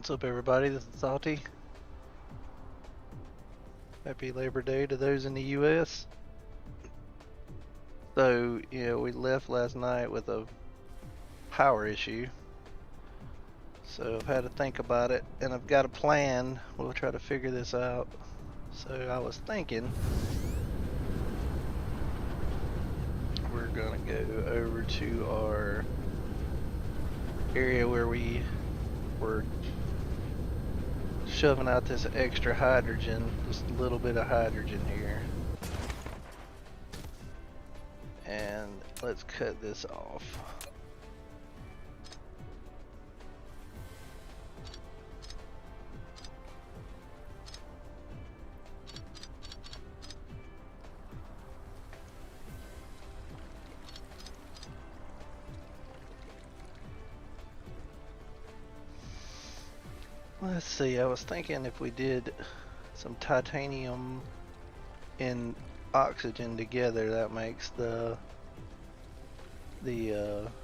What's up, everybody? This is Salty. Happy Labor Day to those in the U.S. So, we left last night with a power issue. So I've had to think about it, and I've got a plan. We'll try to figure this out. So I was thinking we're gonna go over to our area where we were shoving out this extra hydrogen, just a little bit of hydrogen here. And let's cut this off. Let's see, I was thinking if we did some titanium and oxygen together, that makes the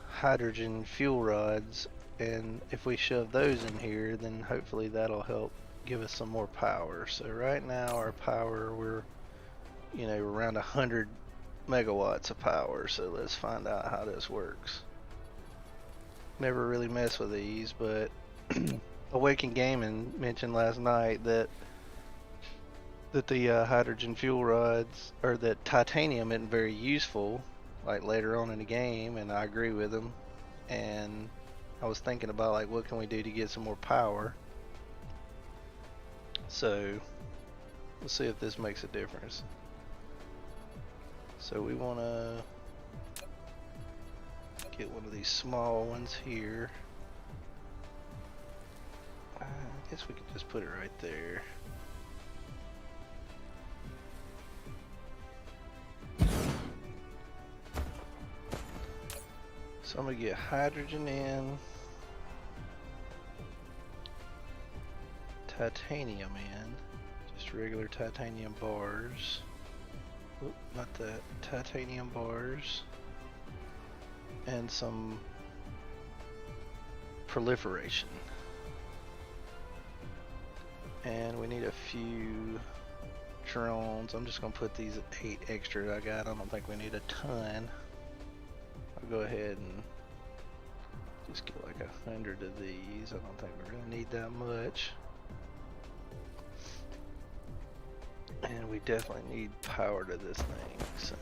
hydrogen fuel rods, and if we shove those in here, then hopefully that'll help give us some more power. So right now our power, we're around 100 megawatts of power, so let's find out how this works. Never really mess with these, but Awaken Gaming mentioned last night that the hydrogen fuel rods, or that titanium, isn't very useful like later on in the game, and I agree with them. And I was thinking about like what can we do to get some more power. So we'll see if this makes a difference. So we want to get one of these small ones here. I guess we could just put it right there. So I'm going to get hydrogen in, titanium in, just regular titanium bars. Oop, not that, titanium bars, and some proliferation. And we need a few drones. I'm just going to put these 8 extra I got. I don't think we need a ton. I'll go ahead and just get like 100 of these. I don't think we're going to need that much. And we definitely need power to this thing, so.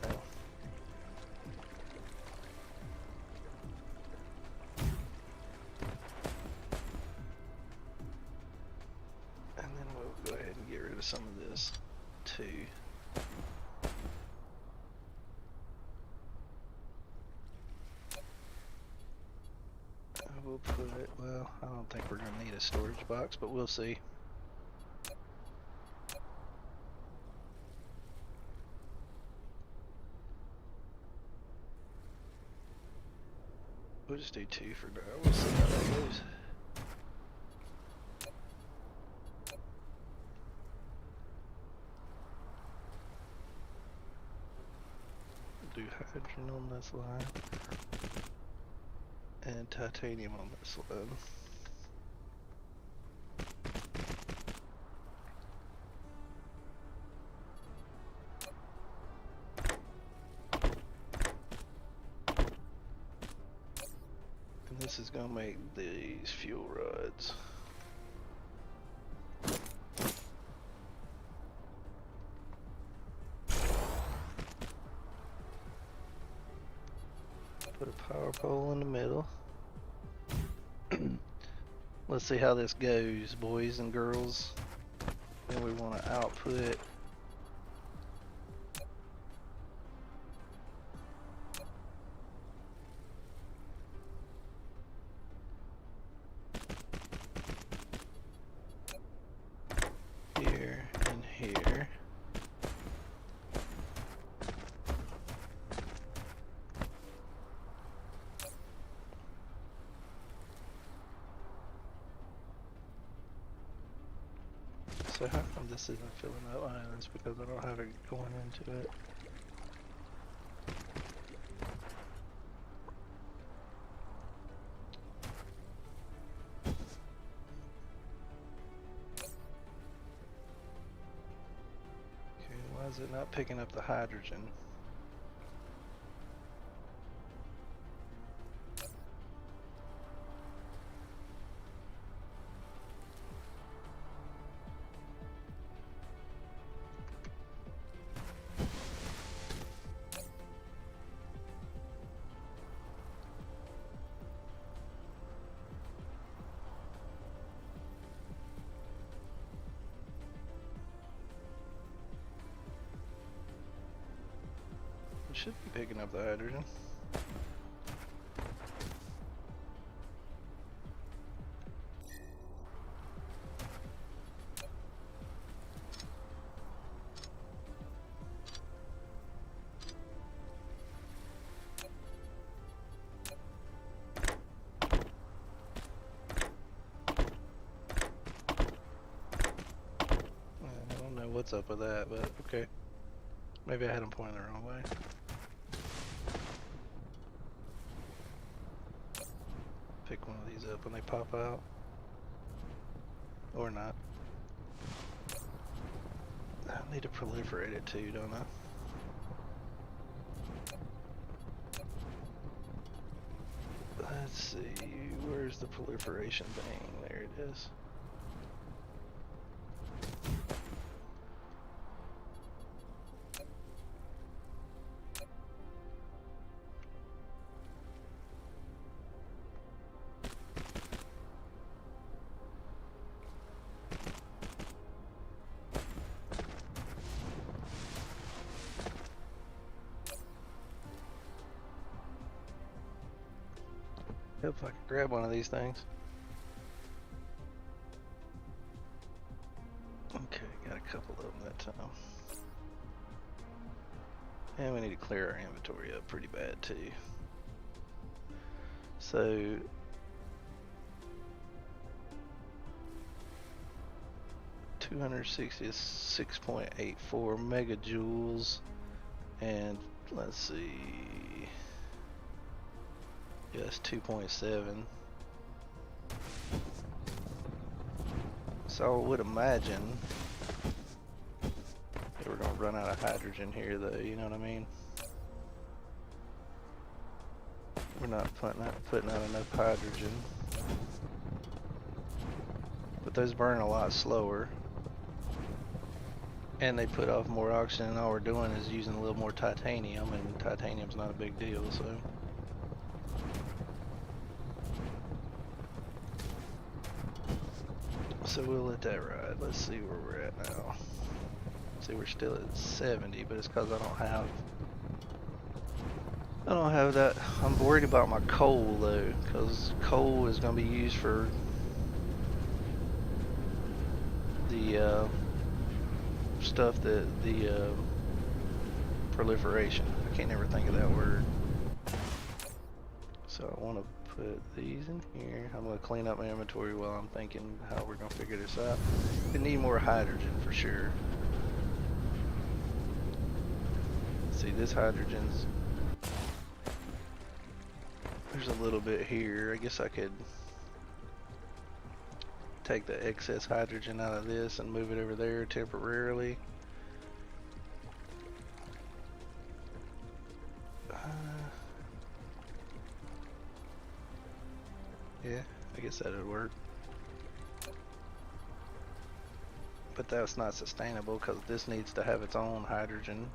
And then we'll go ahead and get rid of some of this too. We'll put it, well, I don't think we're going to need a storage box, but we'll see. We'll just do 2 for now. We'll see how that goes. We'll do hydrogen on this line. And titanium on this line. And this is going to make these fuel rods. Put a power pole in the middle. Let's see how this goes, boys and girls. Then we want to output here and here. So how come this isn't filling up islands? Because I don't have it going into it. is it not picking up the hydrogen? It should be picking up the hydrogen. I don't know what's up with that, but okay. Maybe I had them pointing the wrong way. Pick one of these up when they pop out. Or not. I need to proliferate it too, don't I? Let's see, where's the proliferation thing? There it is. Hope I can grab one of these things. Okay, got a couple of them that time. And we need to clear our inventory up pretty bad too. So 260 is 6.84 megajoules, and let's see. Yes, 2.7. So I would imagine that we're gonna run out of hydrogen here, though. You know what I mean? We're not putting out enough hydrogen, but those burn a lot slower, and they put off more oxygen. And all we're doing is using a little more titanium, and titanium's not a big deal. So we'll let that ride. Let's see where we're at now. See, we're still at 70, but it's because I don't have that. I'm worried about my coal though, because coal is going to be used for the stuff that the proliferation. I can't ever think of that word. So I want to put these in here. I'm going to clean up my inventory while I'm thinking how we're going to figure this out. We need more hydrogen for sure. See, this hydrogen's, there's a little bit here. I guess I could take the excess hydrogen out of this and move it over there temporarily. Yeah, I guess that would work. But that's not sustainable because this needs to have its own hydrogen.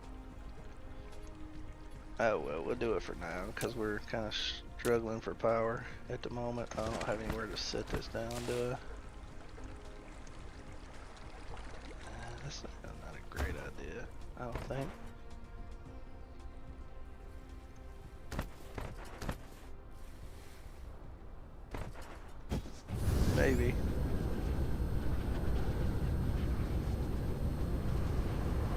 Oh well, we'll do it for now because we're kind of struggling for power at the moment. I don't have anywhere to set this down, do I? That's not a great idea, I don't think. Maybe.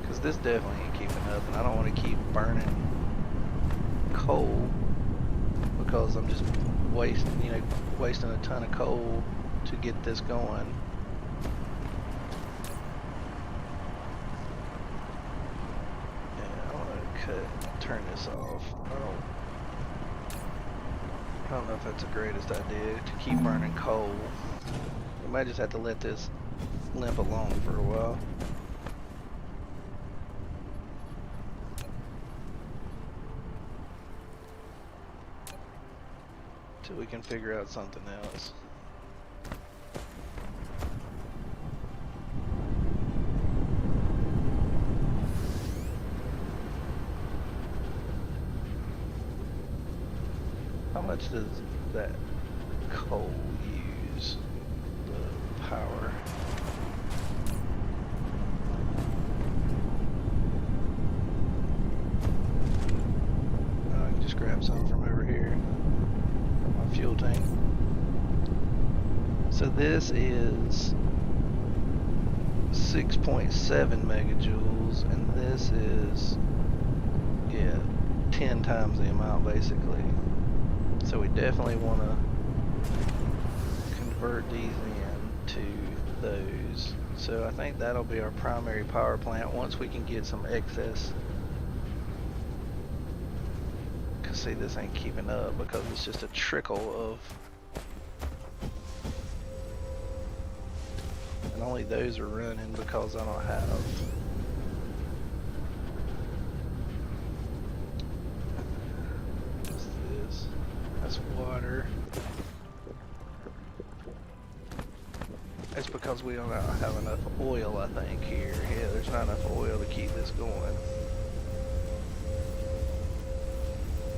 Because this definitely ain't keeping up, and I don't want to keep burning coal because I'm just wasting a ton of coal to get this going. Yeah, I want to turn this off. I don't know if that's the greatest idea to keep burning coal. We might just have to let this limp along for a while. till we can figure out something else. How much does that coal use? The power. Oh, I can just grab some from over here. My fuel tank. So this is 6.7 megajoules, and this is, yeah, 10 times the amount basically. So we definitely want to convert these into those. So I think that'll be our primary power plant once we can get some excess. Cause see, this ain't keeping up because it's just a trickle of, and only those are running because I don't have. What's this? That's water. It's because we don't have enough oil, I think, here. Yeah, there's not enough oil to keep this going.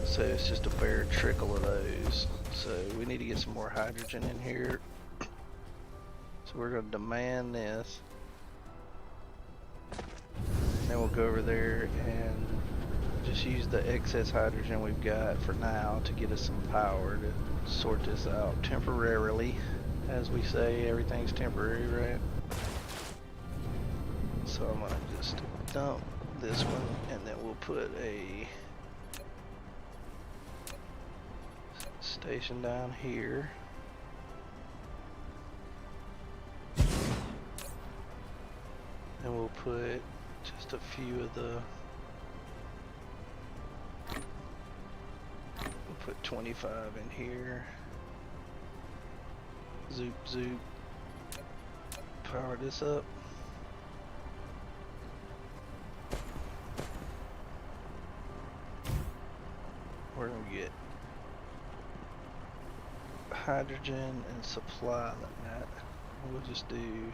So it's just a bare trickle of those. So we need to get some more hydrogen in here. So we're going to demand this. Then we'll go over there and just use the excess hydrogen we've got for now to get us some power to sort this out temporarily. As we say, everything's temporary, right? So I'm gonna just dump this one, and then we'll put a station down here. And we'll put just a few of the, we'll put 25 in here. Zoop, zoop. Power this up. We're gonna get hydrogen and supply that. We'll just do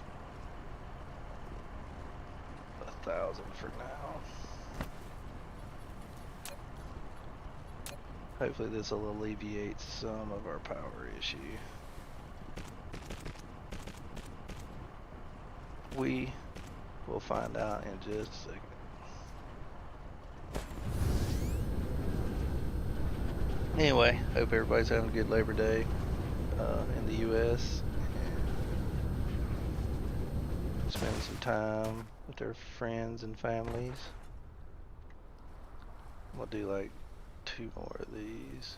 1,000 for now. Hopefully this will alleviate some of our power issue. We will find out in just a second. Anyway, hope everybody's having a good Labor Day in the U.S. and spending some time with their friends and families. We'll do like 2 more of these.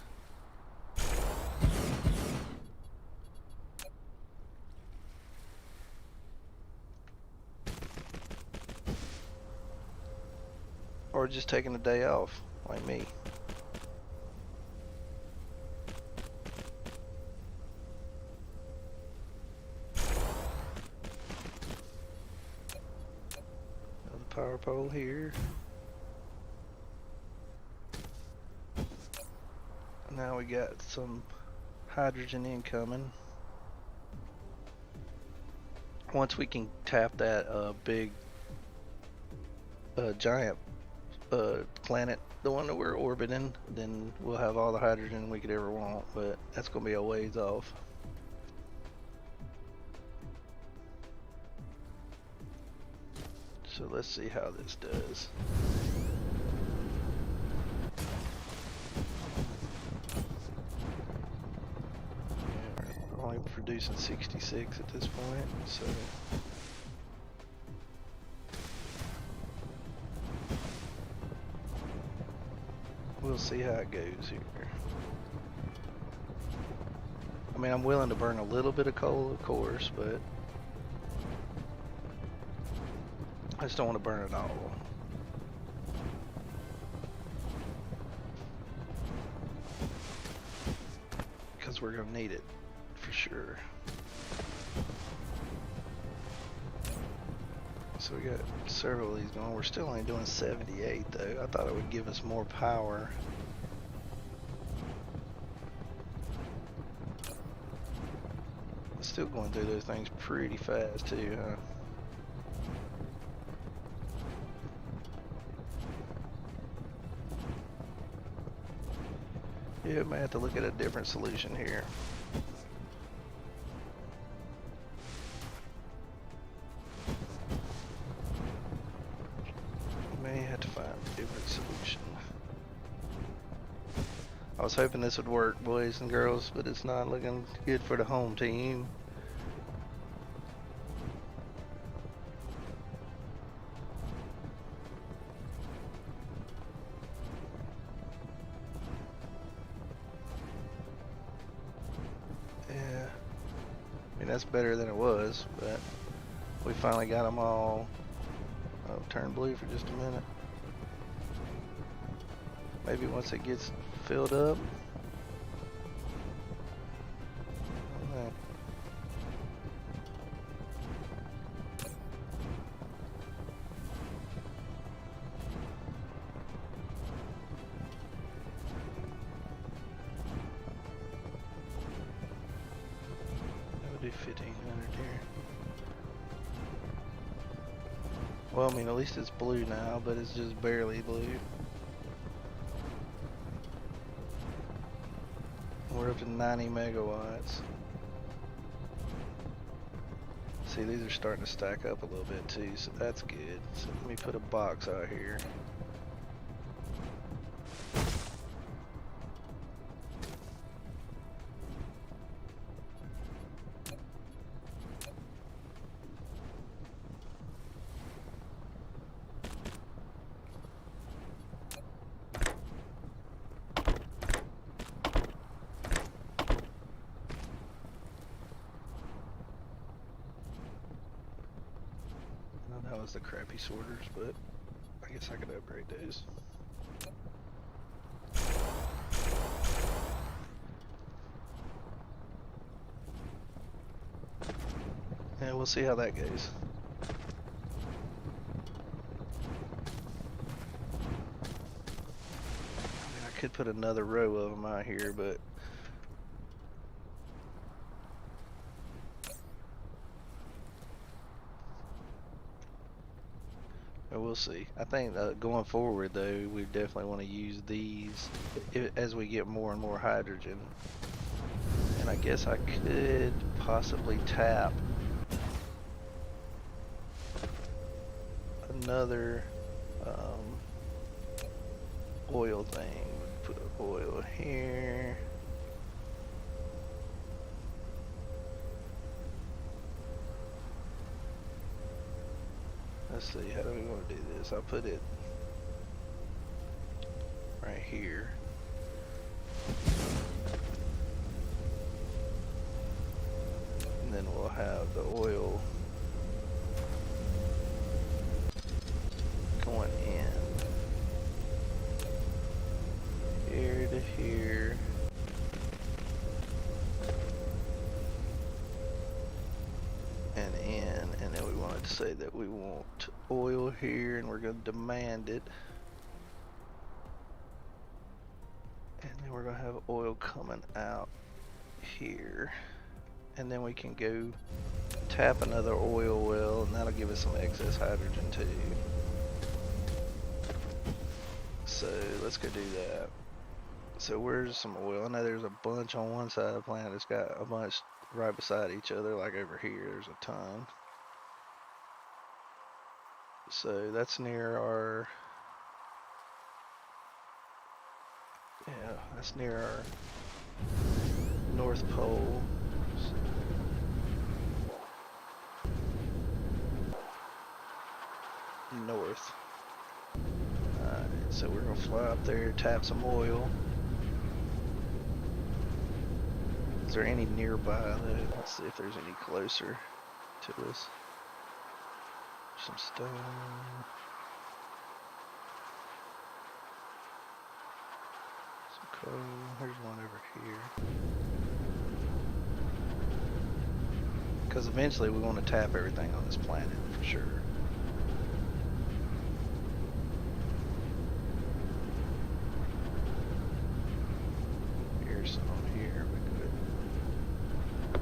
Or just taking a day off, like me. Another power pole here. Now we got some hydrogen incoming. Once we can tap that big giant planet, the one that we're orbiting, then we'll have all the hydrogen we could ever want, but that's gonna be a ways off. So let's see how this does. Yeah, we're only producing 66 at this point, so we'll see how it goes here. I mean, I'm willing to burn a little bit of coal, of course, but I just don't want to burn it all. Because we're going to need it, for sure. So we got several of these going. We're still only doing 78 though. I thought it would give us more power. Still going through those things pretty fast too, huh? Yeah, may have to look at a different solution here. May have to find a different solution. I was hoping this would work, boys and girls, but it's not looking good for the home team. Yeah, I mean that's better than it was, but we finally got them all. Oh, turn blue for just a minute. Maybe once it gets filled up. Oh, that would do 1500 here. Well, I mean, at least it's blue now, but it's just barely blue. We're up to 90 megawatts. See, these are starting to stack up a little bit too, so that's good. So let me put a box out here. That was the crappy sorters, but I guess I could upgrade those. Yeah, we'll see how that goes. I mean, I could put another row of them out here, but we'll see. I think going forward though, we definitely want to use these as we get more and more hydrogen. And I guess I could possibly tap another oil thing. Put oil here. Let's see, how do we want to do this? I'll put it right here. And then we'll have the oil going in. Here to here. And in, and then we wanted to say that we want oil here and we're going to demand it. And then we're going to have oil coming out here. And then we can go tap another oil well, and that'll give us some excess hydrogen too. So let's go do that. So where's some oil? I know there's a bunch on one side of the planet. It's got a bunch right beside each other, like over here there's a ton. So that's near our, yeah, that's near our North Pole. North. Alright, so we're gonna fly up there, tap some oil. Is there any nearby though? Let's see if there's any closer to us. Some stone. Some coal. There's one over here. Because eventually we want to tap everything on this planet for sure. Here's some here. We could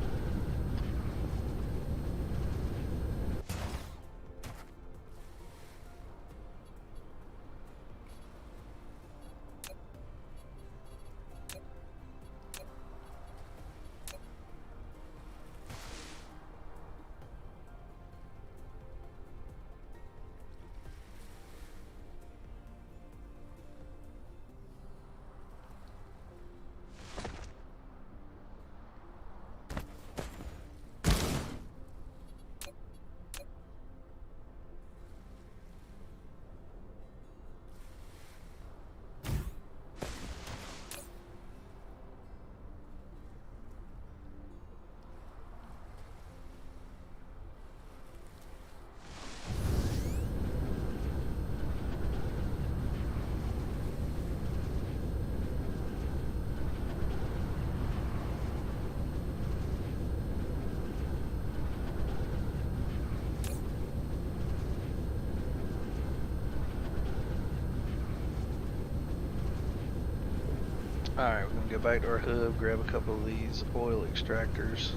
Alright, we're gonna go back to our hub, grab a couple of these oil extractors,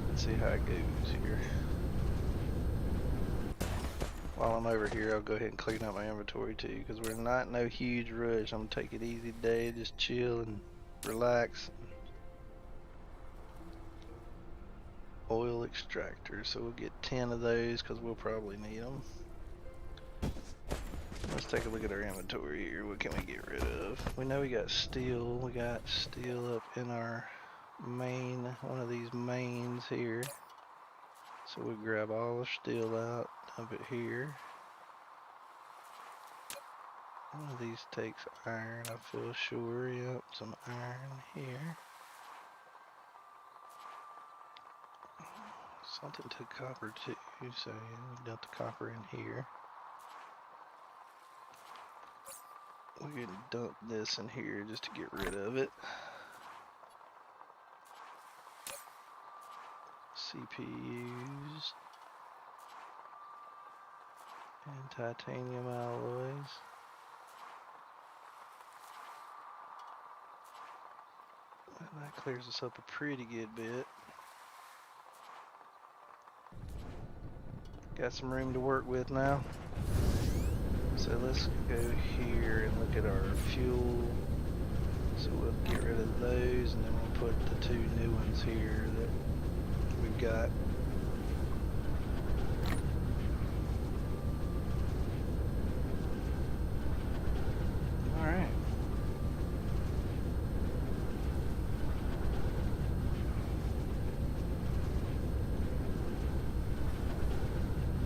and see how it goes here. While I'm over here, I'll go ahead and clean up my inventory too, because we're not in no huge rush. I'm gonna take it easy today, just chill and relax. Oil extractors, so we'll get 10 of those because we'll probably need them. Let's take a look at our inventory here. What can we get rid of? We know we got steel. We got steel up in our main, one of these mains here. So we grab all the steel out, dump it here. One of these takes iron, I feel sure. Yep, some iron here. Something took copper too, so yeah, we dump the copper in here. We're gonna dump this in here just to get rid of it. CPUs and titanium alloys. And that clears us up a pretty good bit. Got some room to work with now. So let's go here and look at our fuel. So we'll get rid of those, and then we'll put the two new ones here that we've got. Alright.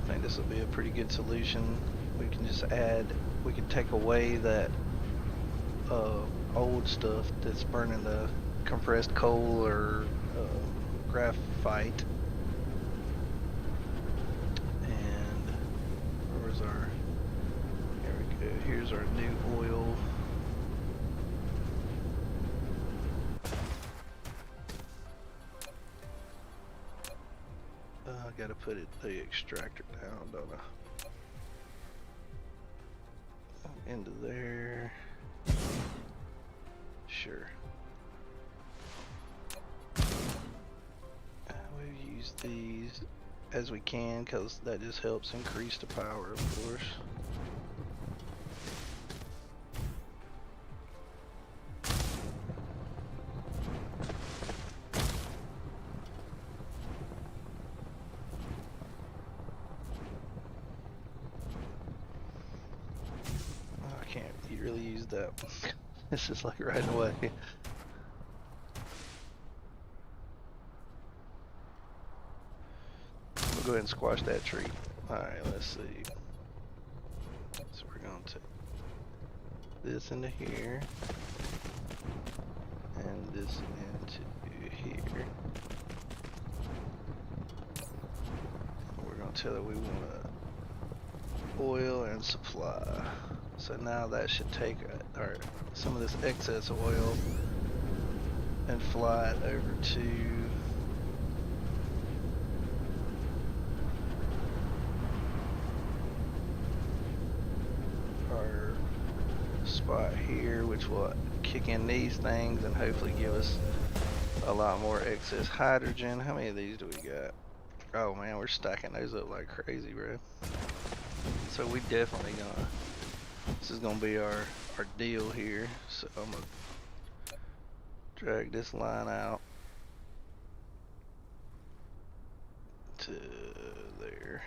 I think this will be a pretty good solution. We can just add, we can take away that old stuff that's burning the compressed coal or graphite. And where was our, here we go, here's our new oil. I gotta put the extractor down, don't I? Into there. Sure. We'll use these as we can because that just helps increase the power, of course. You really use that one. It's just like right away. We'll go ahead and squash that tree. Alright, let's see. So we're going to take this into here. And this into here. We're going to tell it we want oil and supply. So now that should take some of this excess oil and fly it over to our spot here, which will kick in these things and hopefully give us a lot more excess hydrogen. How many of these do we got? Oh man, we're stacking those up like crazy, bro. So we definitely gonna, this is gonna be our deal here. So I'm gonna drag this line out to there.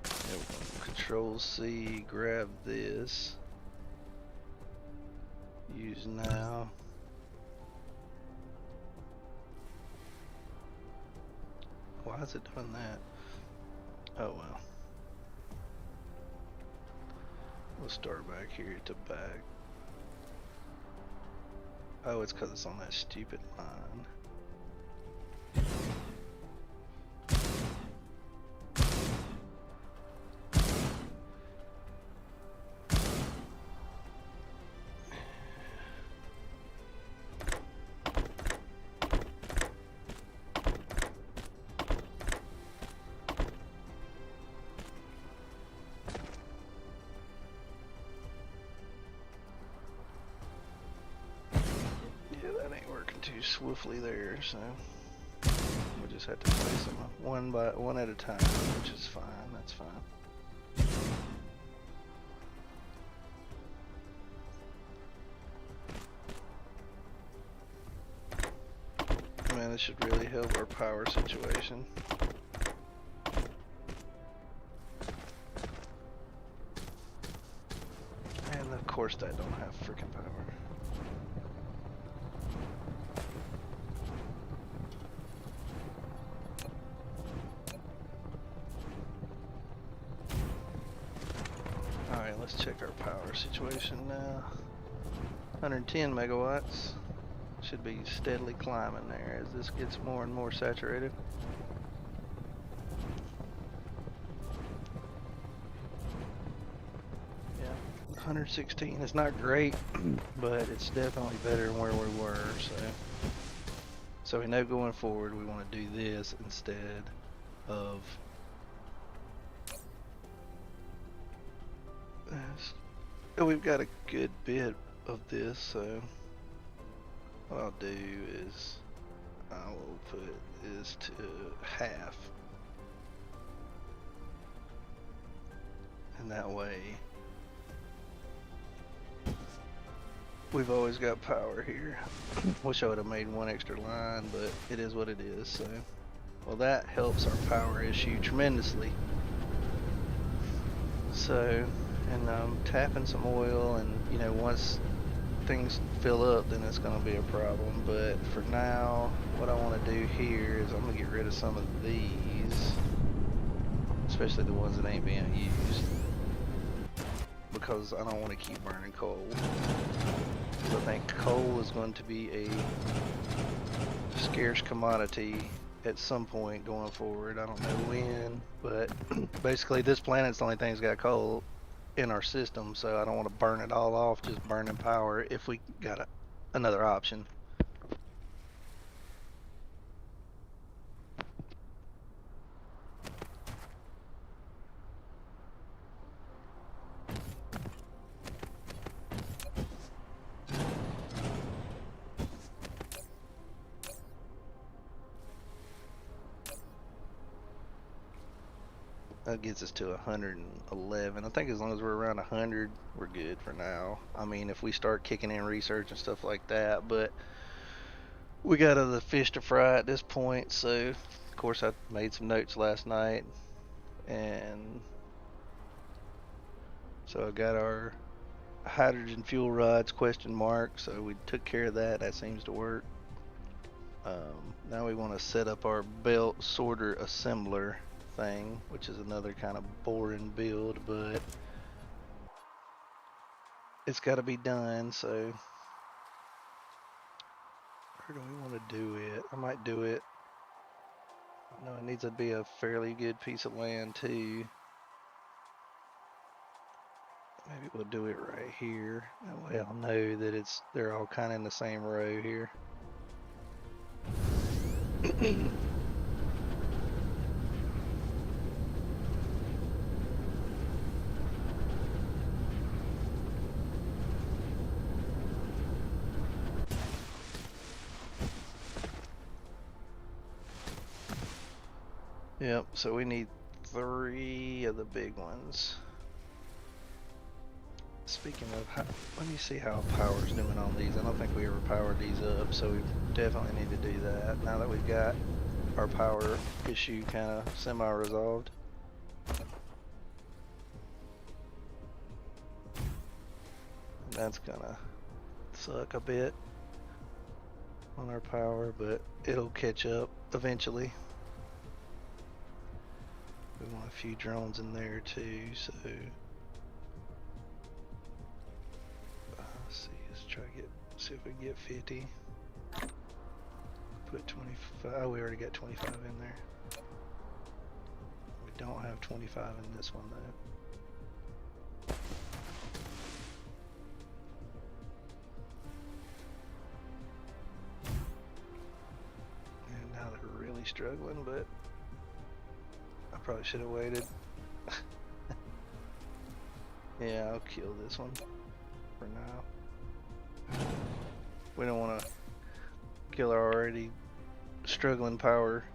And we're gonna Control C, grab this. Use now. Why is it doing that? Oh well. We'll start back here to back. Oh, it's because it's on that stupid line. too swiftly there, so we'll just have to place them one at a time, which is fine. That's fine. Man, this should really help our power situation. And of course that don't have freaking power. Alright, let's check our power situation now. 110 megawatts. Should be steadily climbing there as this gets more and more saturated. Yeah, 116 is not great, but it's definitely better than where we were. So we know going forward we want to do this instead of this. We've got a good bit of this, so what I'll do is I will put this to half, and that way we've always got power here. Wish I would have made one extra line, but it is what it is. So, well, that helps our power issue tremendously. So, and tapping some oil, and you know, once things fill up, then it's going to be a problem. But for now, what I want to do here is I'm going to get rid of some of these, especially the ones that ain't being used, because I don't want to keep burning coal. I think coal is going to be a scarce commodity at some point going forward. I don't know when, but basically this planet's the only thing that's got coal in our system, so I don't want to burn it all off just burning power if we got another option. That gets us to 111. I think as long as we're around 100, we're good for now. I mean, if we start kicking in research and stuff like that, but we got other fish to fry at this point. So, of course, I made some notes last night, and so I got our hydrogen fuel rods question mark. So we took care of that. That seems to work. Now we want to set up our belt sorter assembler thing, which is another kind of boring build, but it's got to be done. So where do we want to do it? I might do it, no, it needs to be a fairly good piece of land too. Maybe we'll do it right here, that way I'll know that they're all kind of in the same row here. Yep, so we need 3 of the big ones. Speaking of, let me see how power's doing on these. I don't think we ever powered these up, so we definitely need to do that now that we've got our power issue kind of semi-resolved. That's gonna suck a bit on our power, but it'll catch up eventually. We want a few drones in there too, so let's see, see if we can get 50. Put 25. Oh, we already got 25 in there. We don't have 25 in this one though. And now they're really struggling, but I probably should have waited. Yeah, I'll kill this one for now. We don't want to skill are already struggling power.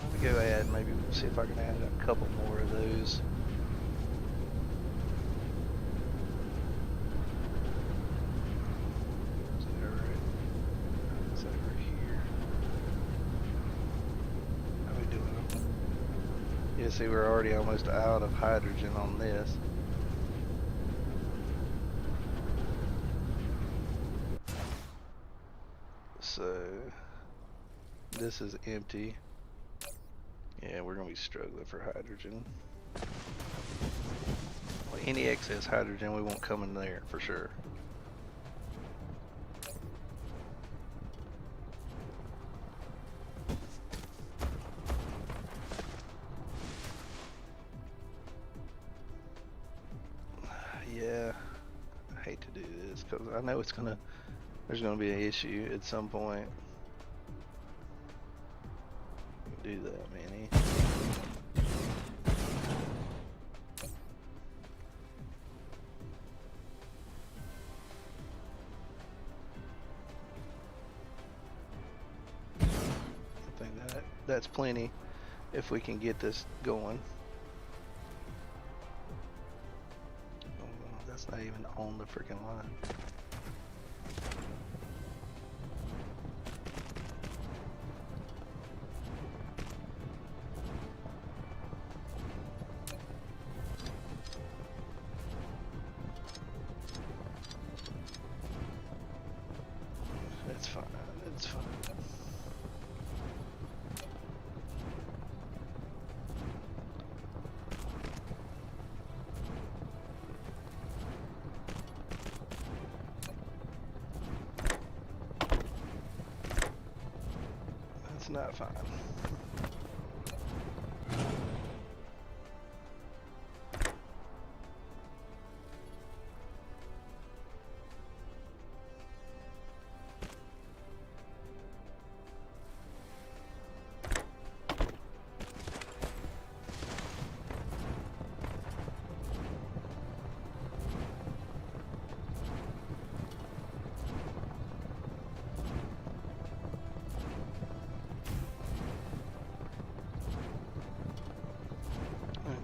Let me go add, maybe we'll see if I can add a couple more of those. Is that right? It's over here. How we doing? Yeah, see, we're already almost out of hydrogen on this. So this is empty. Yeah, we're gonna be struggling for hydrogen. Well, any excess hydrogen we won't come in there for sure. Yeah, I hate to do this because I know there's gonna be an issue at some point. Do that, Manny. I think that's plenty if we can get this going. Oh, that's not even on the freaking line. It's fine, it's fine. That's not fine.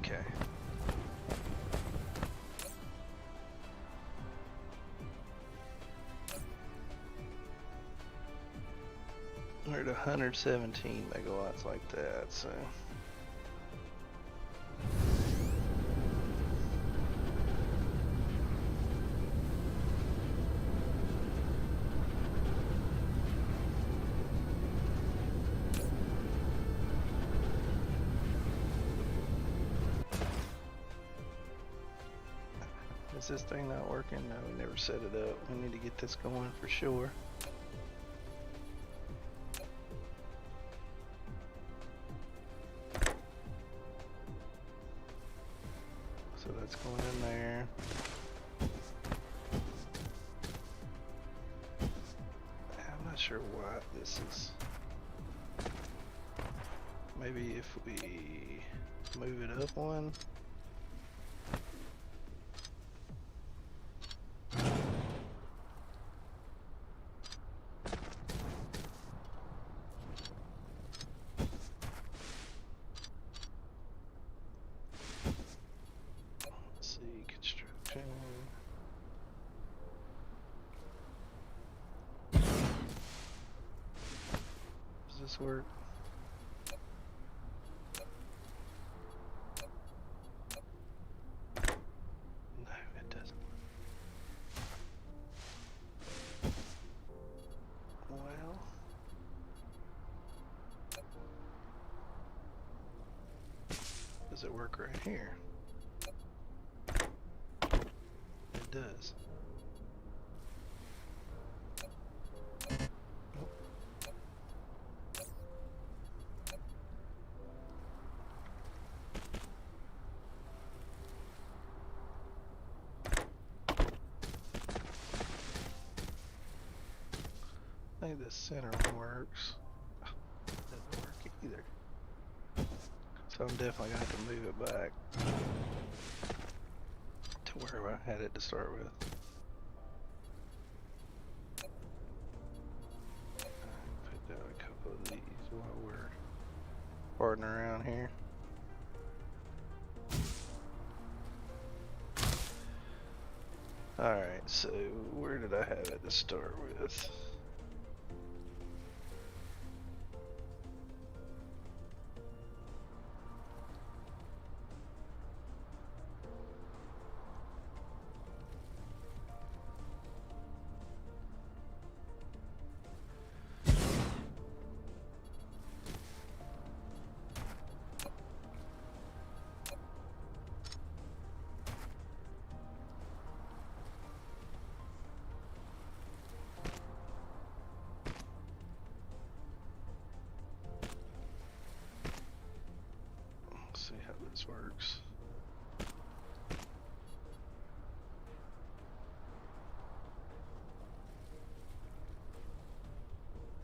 Okay. We're at 117 megawatts like that, so. Is this thing not working? No, we never set it up. We need to get this going for sure. So that's going in there. I'm not sure why this is. Maybe if we move it up one. Construction. Does this work? No, it doesn't. Well, does it work right here? It does. I think the center one works. Doesn't work either. So I'm definitely gonna have to move it back to where I had it to start with. Put down a couple of these while we're farting around here. Alright, so where did I have it to start with? See how this works.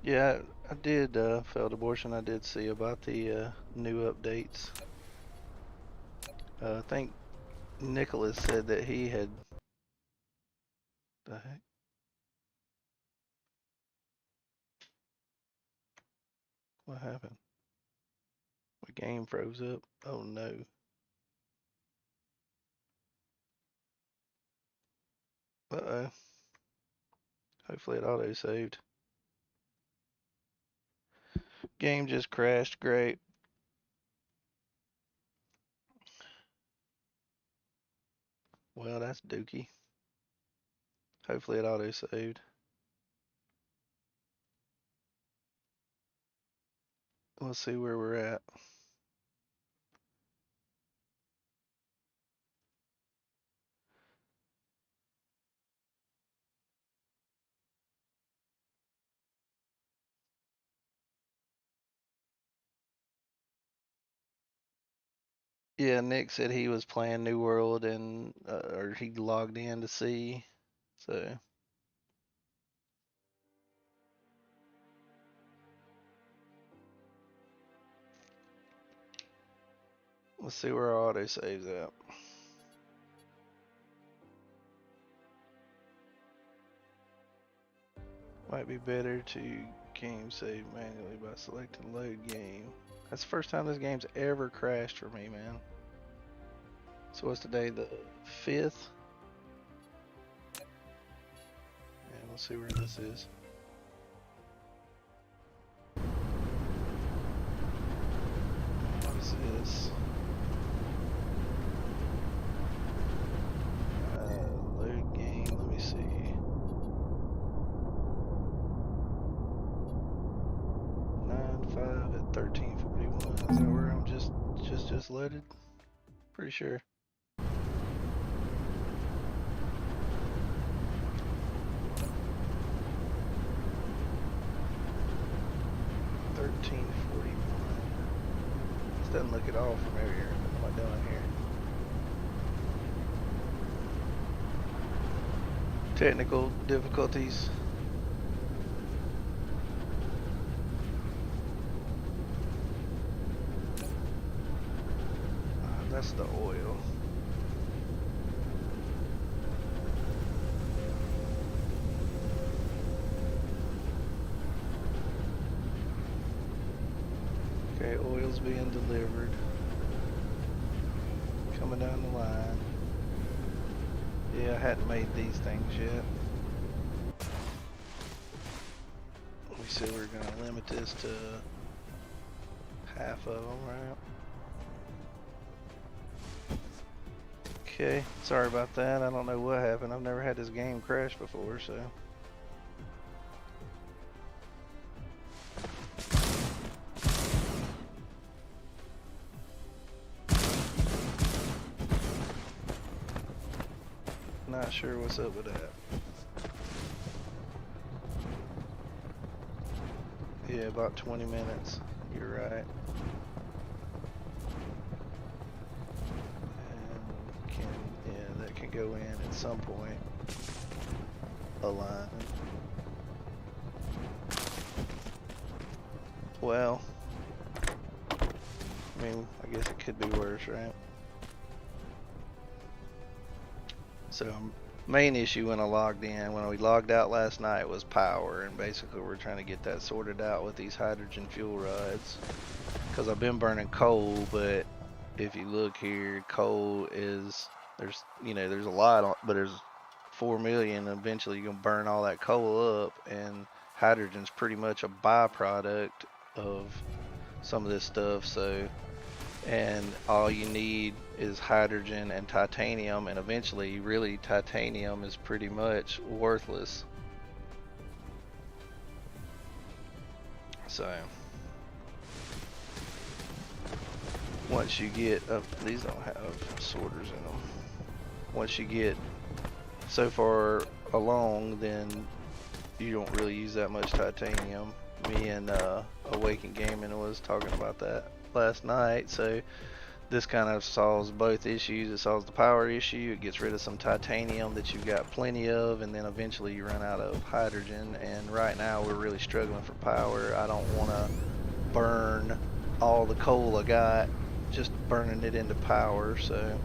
Yeah, I did failed abortion. I did see about the new updates. I think Nicholas said that he had. The heck? What happened? My game froze up. Oh no. Uh-oh. Hopefully it auto-saved. Game just crashed. Great. Well, that's dookie. Hopefully it auto-saved. Let's see where we're at. Yeah, Nick said he was playing New World and or he logged in to see. So let's see where our auto saves at. Might be better to game save manually by selecting load game. That's the first time this game's ever crashed for me, man. So what's today, the 5th? And we'll see where this is. What is this? Load game, let me see. 9.5 at 13:41. Is that where I'm just loaded? Pretty sure. This doesn't look at all familiar. What am I doing here? Technical difficulties. That's the oil. Okay, oil's being delivered. Coming down the line. Yeah, I hadn't made these things yet. We said we're gonna limit this to half of them, right? Okay, sorry about that. I don't know what happened. I've never had this game crash before, so. Not sure what's up with that. Yeah, about 20 minutes. You're right. And that can go in at some point. Align. Well, I mean, I guess it could be worse, right? So main issue when we logged out last night was power, and basically we're trying to get that sorted out with these hydrogen fuel rods. Because I've been burning coal, but if you look here, coal is, there's a lot, but there's 4 million, and eventually you're gonna burn all that coal up, and hydrogen's pretty much a byproduct of some of this stuff. So, and all you need is hydrogen and titanium, and eventually really titanium is pretty much worthless. So once you get up, these don't have sorters in them. Once you get so far along, then you don't really use that much titanium. Me and Awakened Gaming was talking about that last night. So this kind of solves both issues. It solves the power issue, it gets rid of some titanium that you've got plenty of, and then eventually you run out of hydrogen. And right now we're really struggling for power. I don't want to burn all the coal I got just burning it into power, so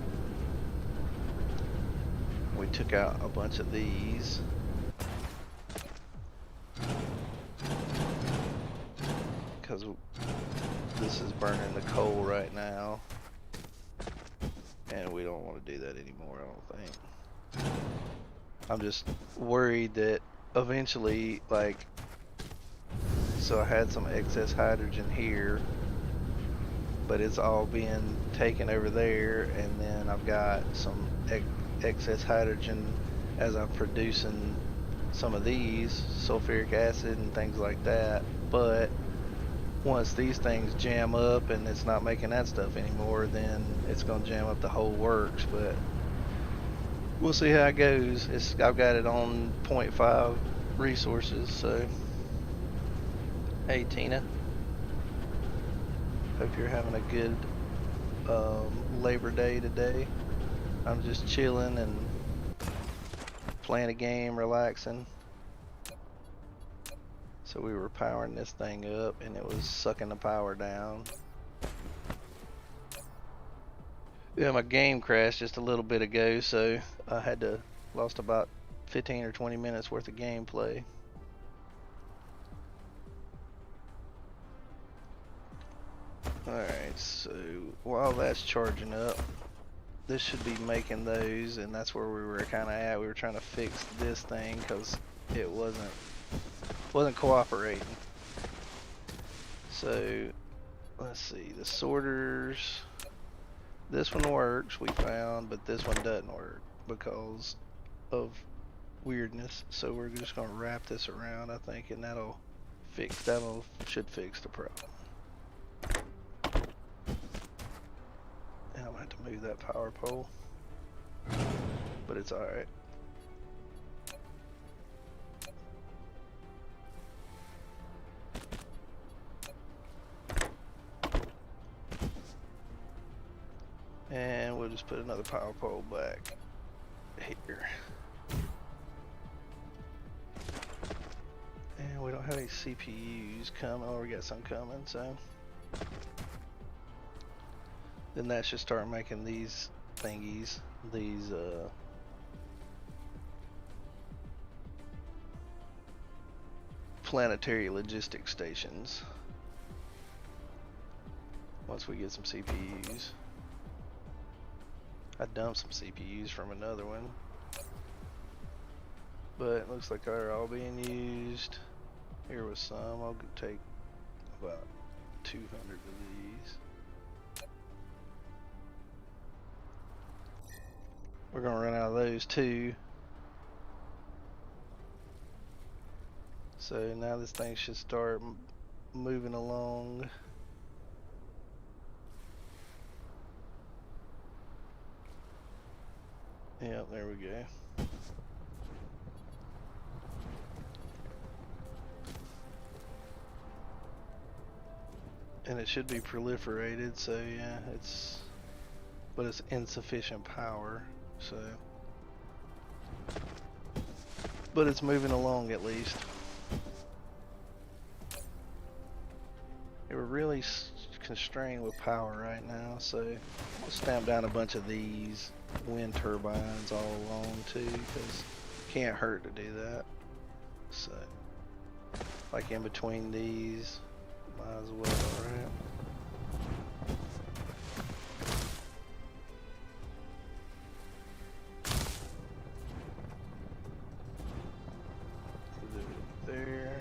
we took out a bunch of these. Because this is burning the coal right now, and we don't want to do that anymore, I don't think. I'm just worried that eventually, like, so I had some excess hydrogen here, but it's all being taken over there, and then I've got some excess hydrogen as I'm producing some of these, sulfuric acid and things like that. But once these things jam up and it's not making that stuff anymore, then it's going to jam up the whole works. But we'll see how it goes. I've got it on 0.5 resources, so hey Tina, hope you're having a good Labor Day today. I'm just chilling and playing a game, relaxing. So we were powering this thing up and it was sucking the power down. Yeah, my game crashed just a little bit ago, so I lost about 15 or 20 minutes worth of gameplay. Alright, so while that's charging up, this should be making those, and that's where we were kind of at. We were trying to fix this thing because it wasn't cooperating. So let's see, the sorters, this one works, we found, but this one doesn't work because of weirdness. So we're just gonna wrap this around, I think, and should fix the problem. And I'm gonna have to move that power pole, but it's alright. And we'll just put another power pole back here. And we don't have any CPUs coming. Oh, we got some coming, so then that should start making these thingies, these planetary logistics stations, once we get some CPUs. I dumped some CPUs from another one, but it looks like they're all being used. Here was some. I'll take about 200 of these. We're gonna run out of those too. So now this thing should start moving along. Yep, there we go. And it should be proliferated, so yeah, but it's insufficient power, so. But it's moving along at least. They were really constrained with power right now, so we'll stamp down a bunch of these wind turbines all along too, because it can't hurt to do that. So, like in between these, might as well, right? There.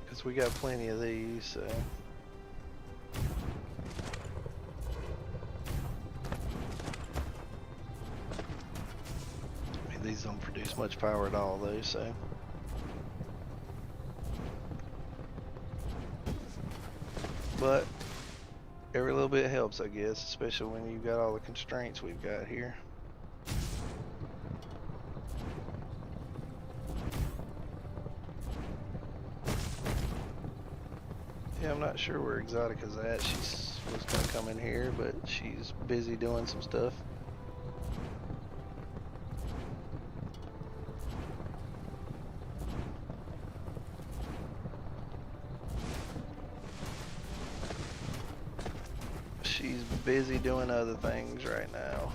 Because we got plenty of these, so. I mean, these don't produce much power at all though, so. But every little bit helps, I guess, especially when you've got all the constraints we've got here. Yeah, I'm not sure where Exotica's at. She was gonna come in here, but she's busy doing some stuff. She's busy doing other things right now.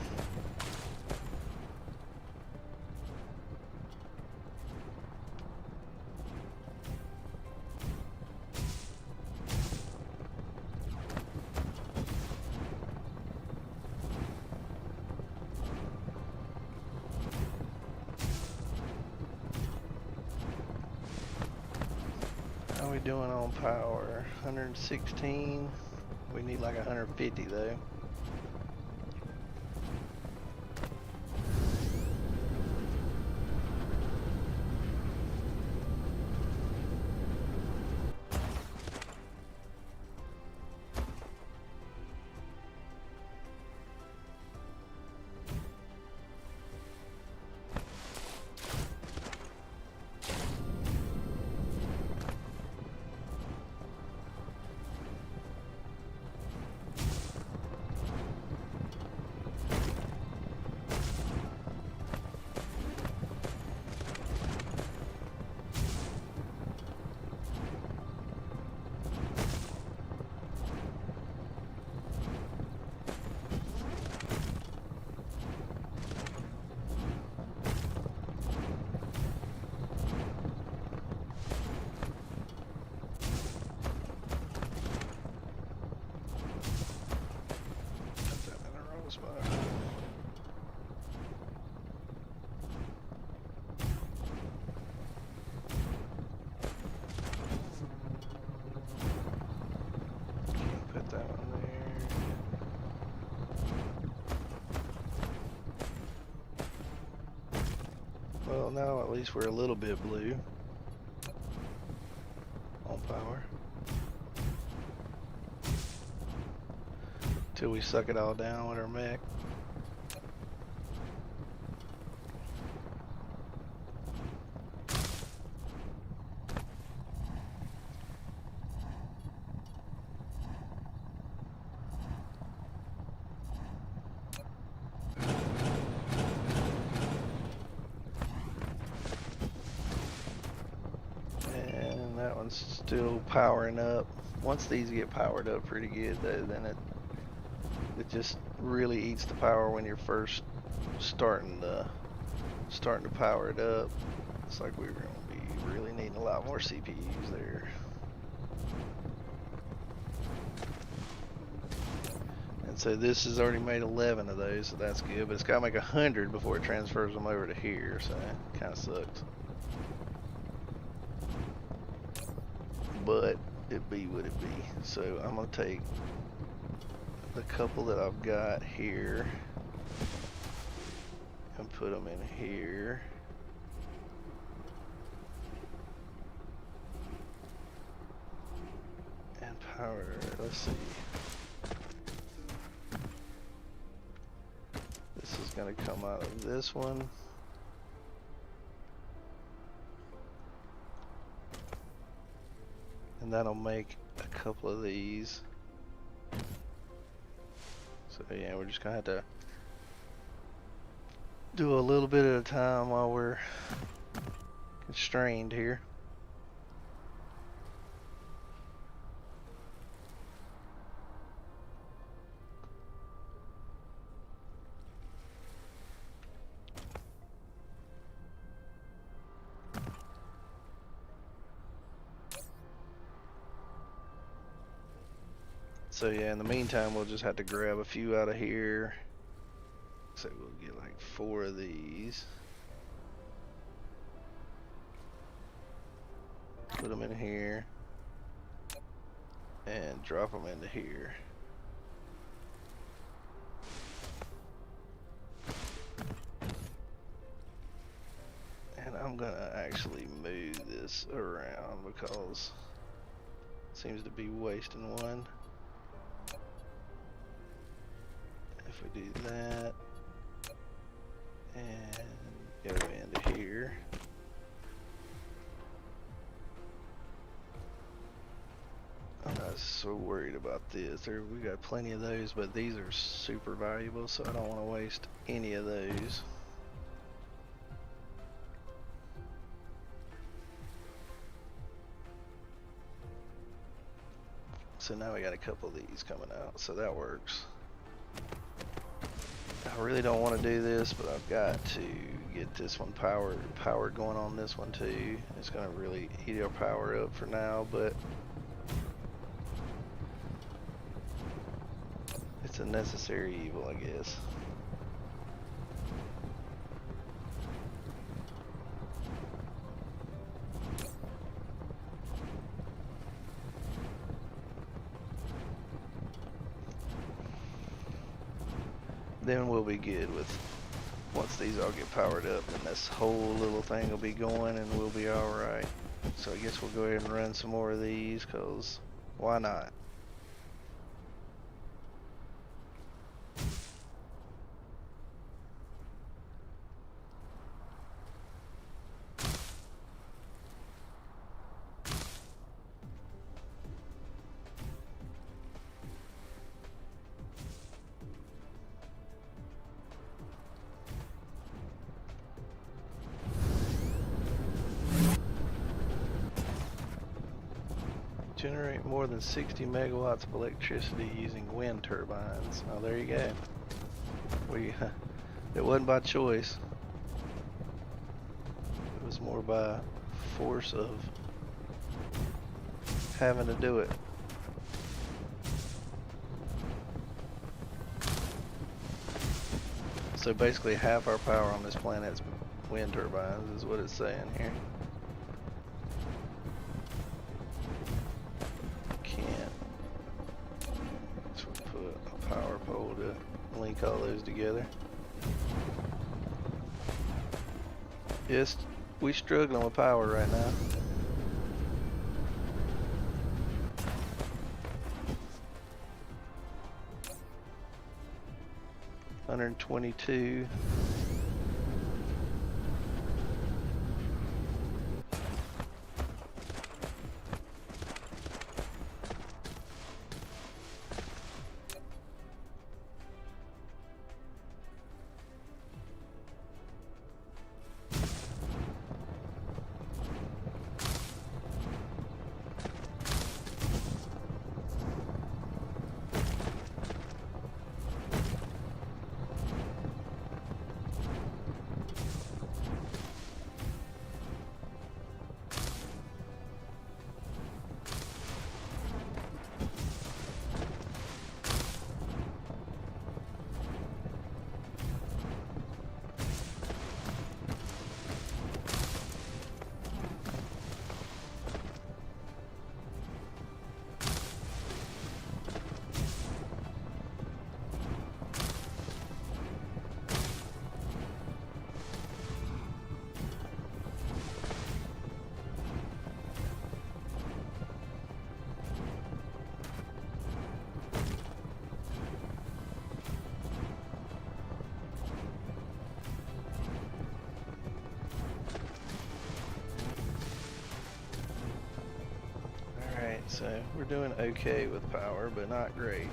How are we doing on power? 116. We need like 150 though. Put that one there. Well, now at least we're a little bit blue on power. Till we suck it all down with our mech. And that one's still powering up. Once these get powered up pretty good though, then it just really eats the power when you're first starting to power it up. It's like we're going to be really needing a lot more CPUs there. And so this has already made 11 of those, so that's good. But it's got to make 100 before it transfers them over to here, so it kind of sucks. But it be what it be. So I'm going to take the couple that I've got here and put them in here. And power, let's see. This is going to come out of this one. And that'll make a couple of these. So yeah, we're just gonna have to do a little bit at a time while we're constrained here. So yeah, in the meantime, we'll just have to grab a few out of here. So we'll get like 4 of these. Put them in here. And drop them into here. And I'm gonna actually move this around because it seems to be wasting one. If we do that and go into here. I'm not so worried about this. We got plenty of those, but these are super valuable, so I don't want to waste any of those. So now we got a couple of these coming out, so that works. I really don't want to do this, but I've got to get this one powered going on this one too. It's going to really eat our power up for now, but it's a necessary evil, I guess. Then we'll be good with once these all get powered up, and this whole little thing will be going and we'll be alright. So I guess we'll go ahead and run some more of these, cause why not? Generate more than 60 megawatts of electricity using wind turbines. Oh, there you go. It wasn't by choice. It was more by force of having to do it. So basically half our power on this planet is wind turbines, is what it's saying here. Link all those together. Yes, we struggling with power right now. $122. So we're doing okay with power, but not great.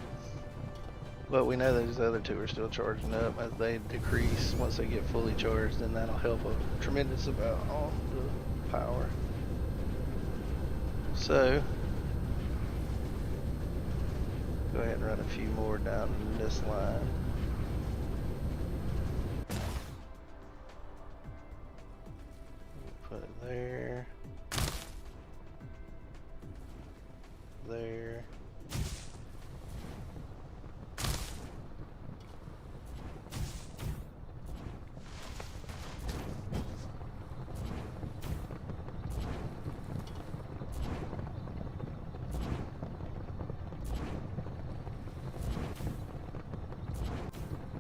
But we know those other two are still charging up. As they decrease, once they get fully charged, then that'll help a tremendous amount on the power. So, go ahead and run a few more down this line. Put it there. There.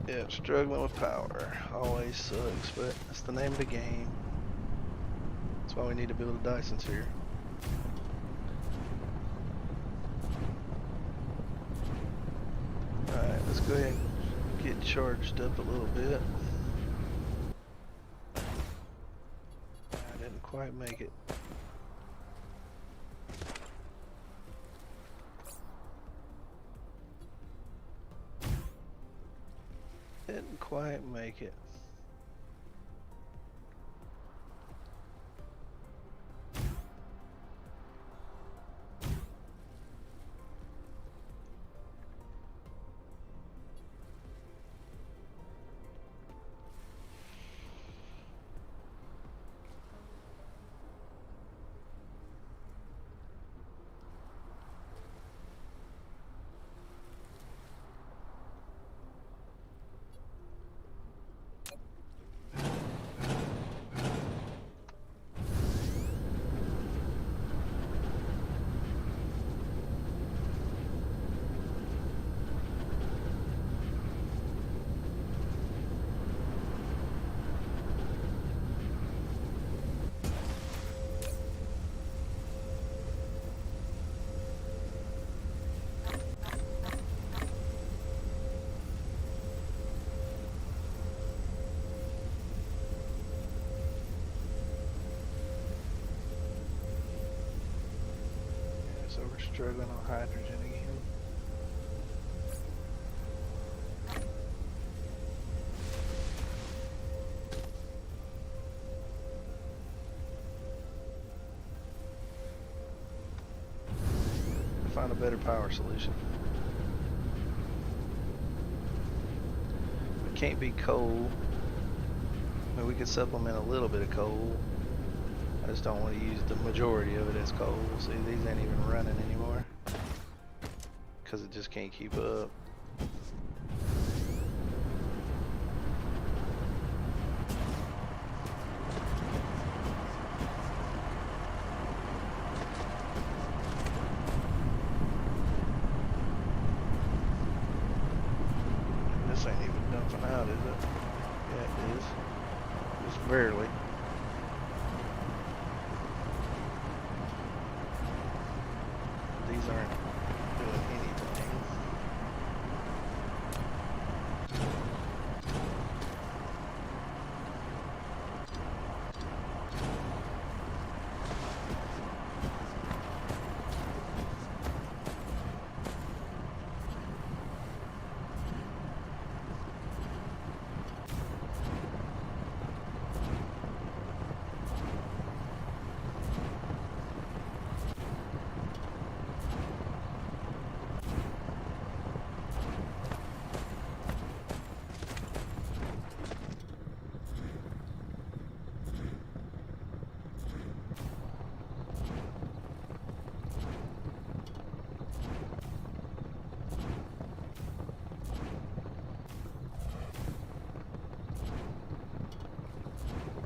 Yeah, struggling with power. Always sucks, but that's the name of the game. That's why we need to build a Dyson Sphere. Alright, let's go ahead and get charged up a little bit. I didn't quite make it. Didn't quite make it. So we're struggling on hydrogen again. Find a better power solution. It can't be coal. I mean, we could supplement a little bit of coal. I just don't want to use the majority of it as coal. See, these ain't even running anymore because it just can't keep up. This ain't even dumping out, is it? Yeah, it is. Just barely. These aren't doing anything.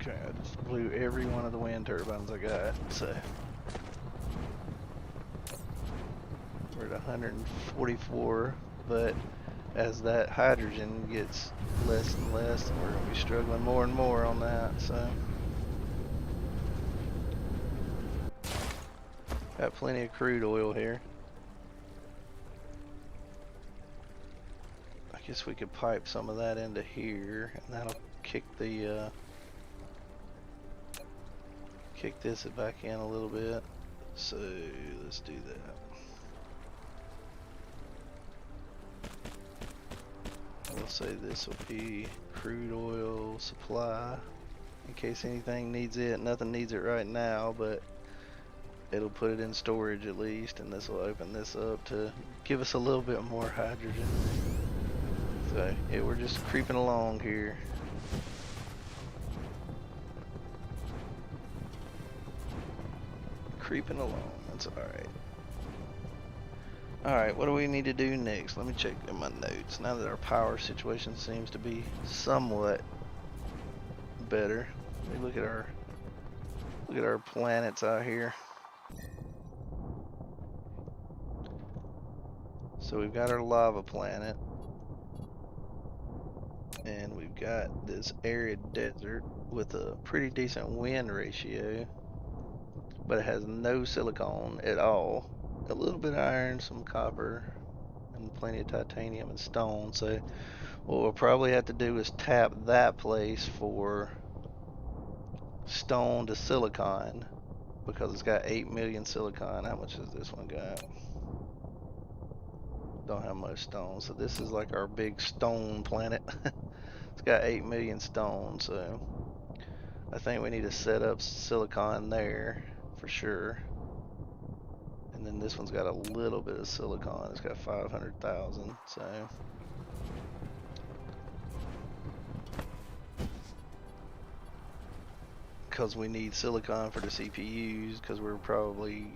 Okay, I just blew every one of the wind turbines I got, so we're at 144, but as that hydrogen gets less and less, we're going to be struggling more and more on that, so got plenty of crude oil here. I guess we could pipe some of that into here, and that'll kick the kick this back in a little bit. So let's do that. we'll say this will be crude oil supply in case anything needs it. Nothing needs it right now, but it'll put it in storage at least, and this will open this up to give us a little bit more hydrogen. So yeah, we're just creeping along here. Creeping along, that's alright. Alright, what do we need to do next? Let me check in my notes. Now that our power situation seems to be somewhat better. Let me look at our planets out here. So we've got our lava planet. And we've got this arid desert with a pretty decent wind ratio. But it has no silicon at all. A little bit of iron, some copper, and plenty of titanium and stone. So what we'll probably have to do is tap that place for stone to silicon, because it's got 8 million silicon. How much does this one got? Don't have much stone. So this is like our big stone planet. It's got 8 million stone, so I think we need to set up silicon there for sure. And then this one's got a little bit of silicon. It's got 500,000, so because we need silicon for the CPUs, because we're probably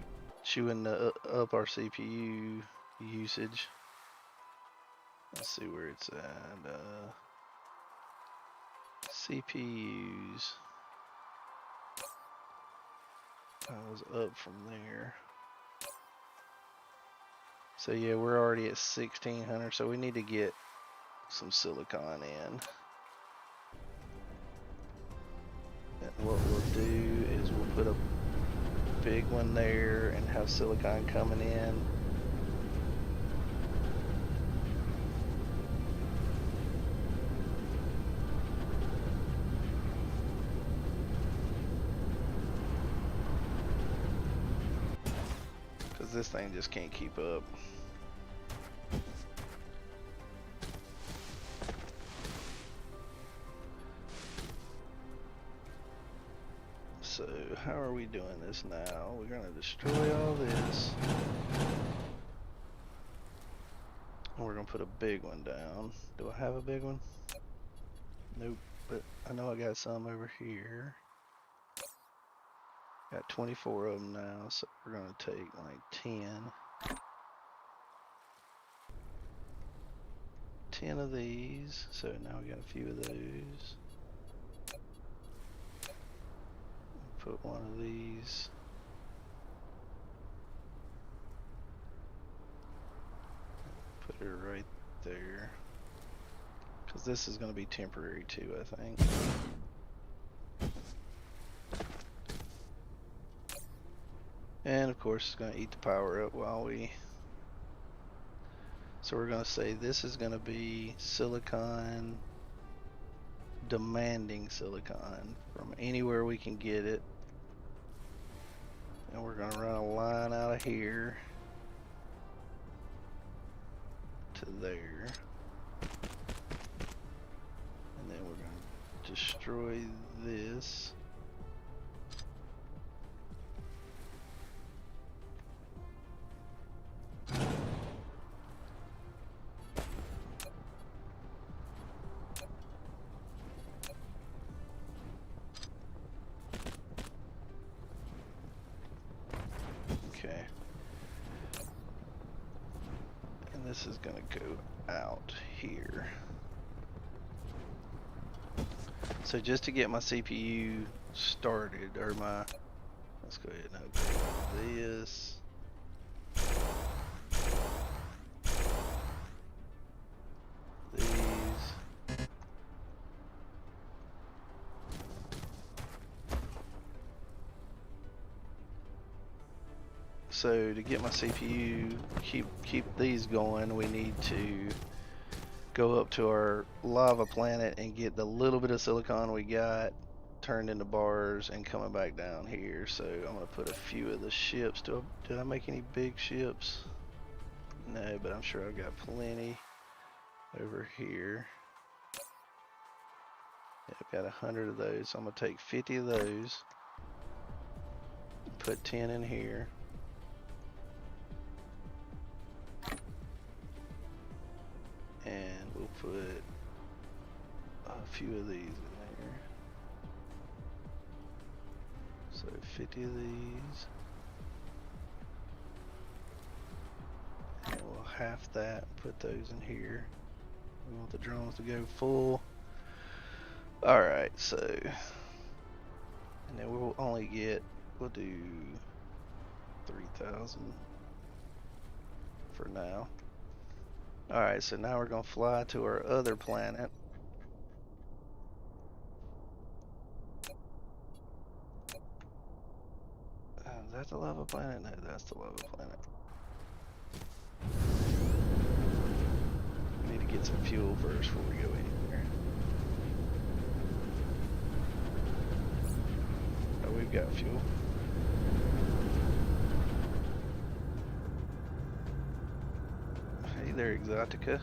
chewing up our CPU usage. Let's see where it's at. CPUs. I was up from there. So yeah, we're already at 1600, so we need to get some silicon in. And what we'll do is we'll put a big one there and have silicon coming in. Because this thing just can't keep up. So how are we doing this now? We're gonna destroy all this. And we're gonna put a big one down. Do I have a big one? Nope, but I know I got some over here. Got 24 of them now, so we're gonna take like 10 of these. So now we got a few of those. Put one of these. Put it right there. Because this is going to be temporary too, I think. And of course it's going to eat the power up while we... So we're going to say this is going to be silicon, demanding silicon from anywhere we can get it. And we're going to run a line out of here to there. And then we're going to destroy this. Okay. And this is going to go out here. So just to get my CPU started, or my, let's go ahead and open this. These. So to get my CPU, keep these going, we need to go up to our lava planet and get the little bit of silicon we got turned into bars and coming back down here. So I'm gonna put a few of the ships. Did I make any big ships? No, but I'm sure I've got plenty over here. I've got 100 of those, so I'm gonna take 50 of those, put 10 in here. And we'll put a few of these in there. So 50 of these. And we'll half that, put those in here. We want the drones to go full. Alright, so, and then we'll only get, we'll do 3,000 for now. Alright, so now we're going to fly to our other planet. Is that the lava planet? No, that's the lava planet. We need to get some fuel first before we go anywhere. Oh, we've got fuel. Hey there, Exotica.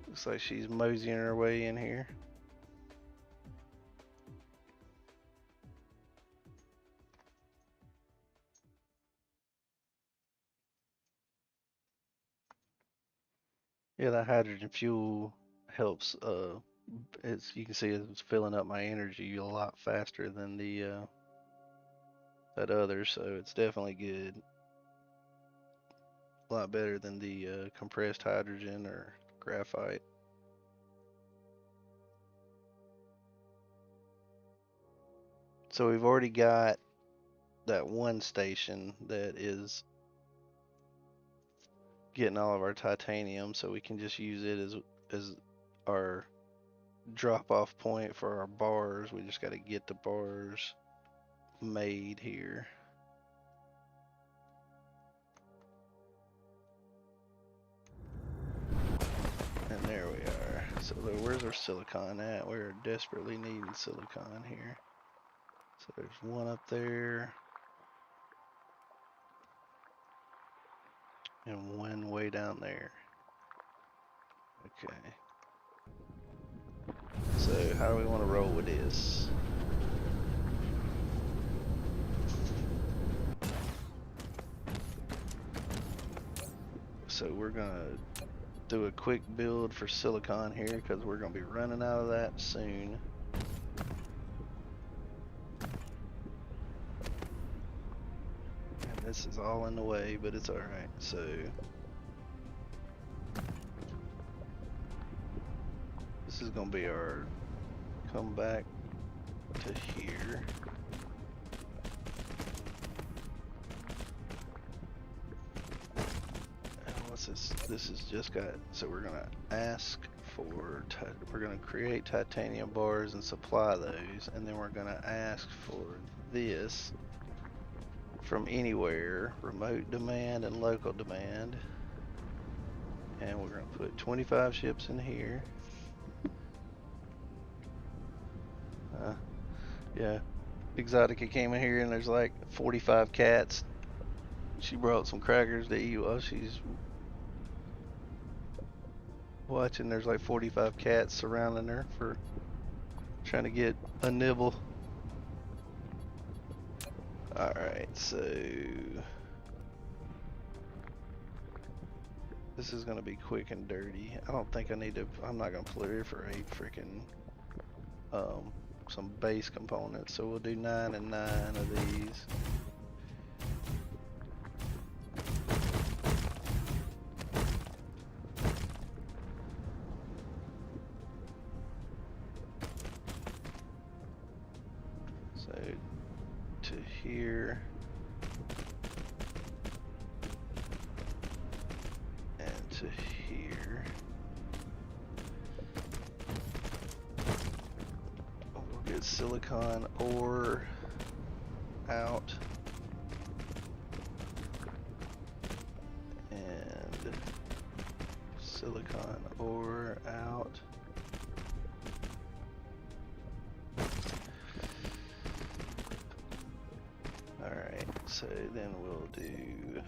Looks like she's moseying her way in here. Yeah, that hydrogen fuel helps. You can see it's filling up my energy a lot faster than the that other, so it's definitely good. A lot better than the compressed hydrogen or graphite. So we've already got that one station that is getting all of our titanium, so we can just use it as our drop-off point for our bars. We just got to get the bars made here. And there we are. So where's our silicon at? We're desperately needing silicon here. So there's one up there. And one way down there. Okay. So how do we want to roll with this? So we're gonna do a quick build for silicon here because we're gonna be running out of that soon. And this is all in the way, but it's alright. So this is gonna be our come back to here. This is just got, so we're gonna ask for, we're gonna create titanium bars and supply those, and then we're gonna ask for this from anywhere, remote demand and local demand, and we're gonna put 25 ships in here. Yeah, Exotica came in here and there's like 45 cats. She brought some crackers to eat while she's watching. There's like 45 cats surrounding her for trying to get a nibble. Alright, so this is gonna be quick and dirty. I don't think I need to, I'm not gonna proliferate freaking some base components, so we'll do 9 and 9 of these. So to here and to here. We'll get silicon ore out and silicon ore out. Alright, so then we'll do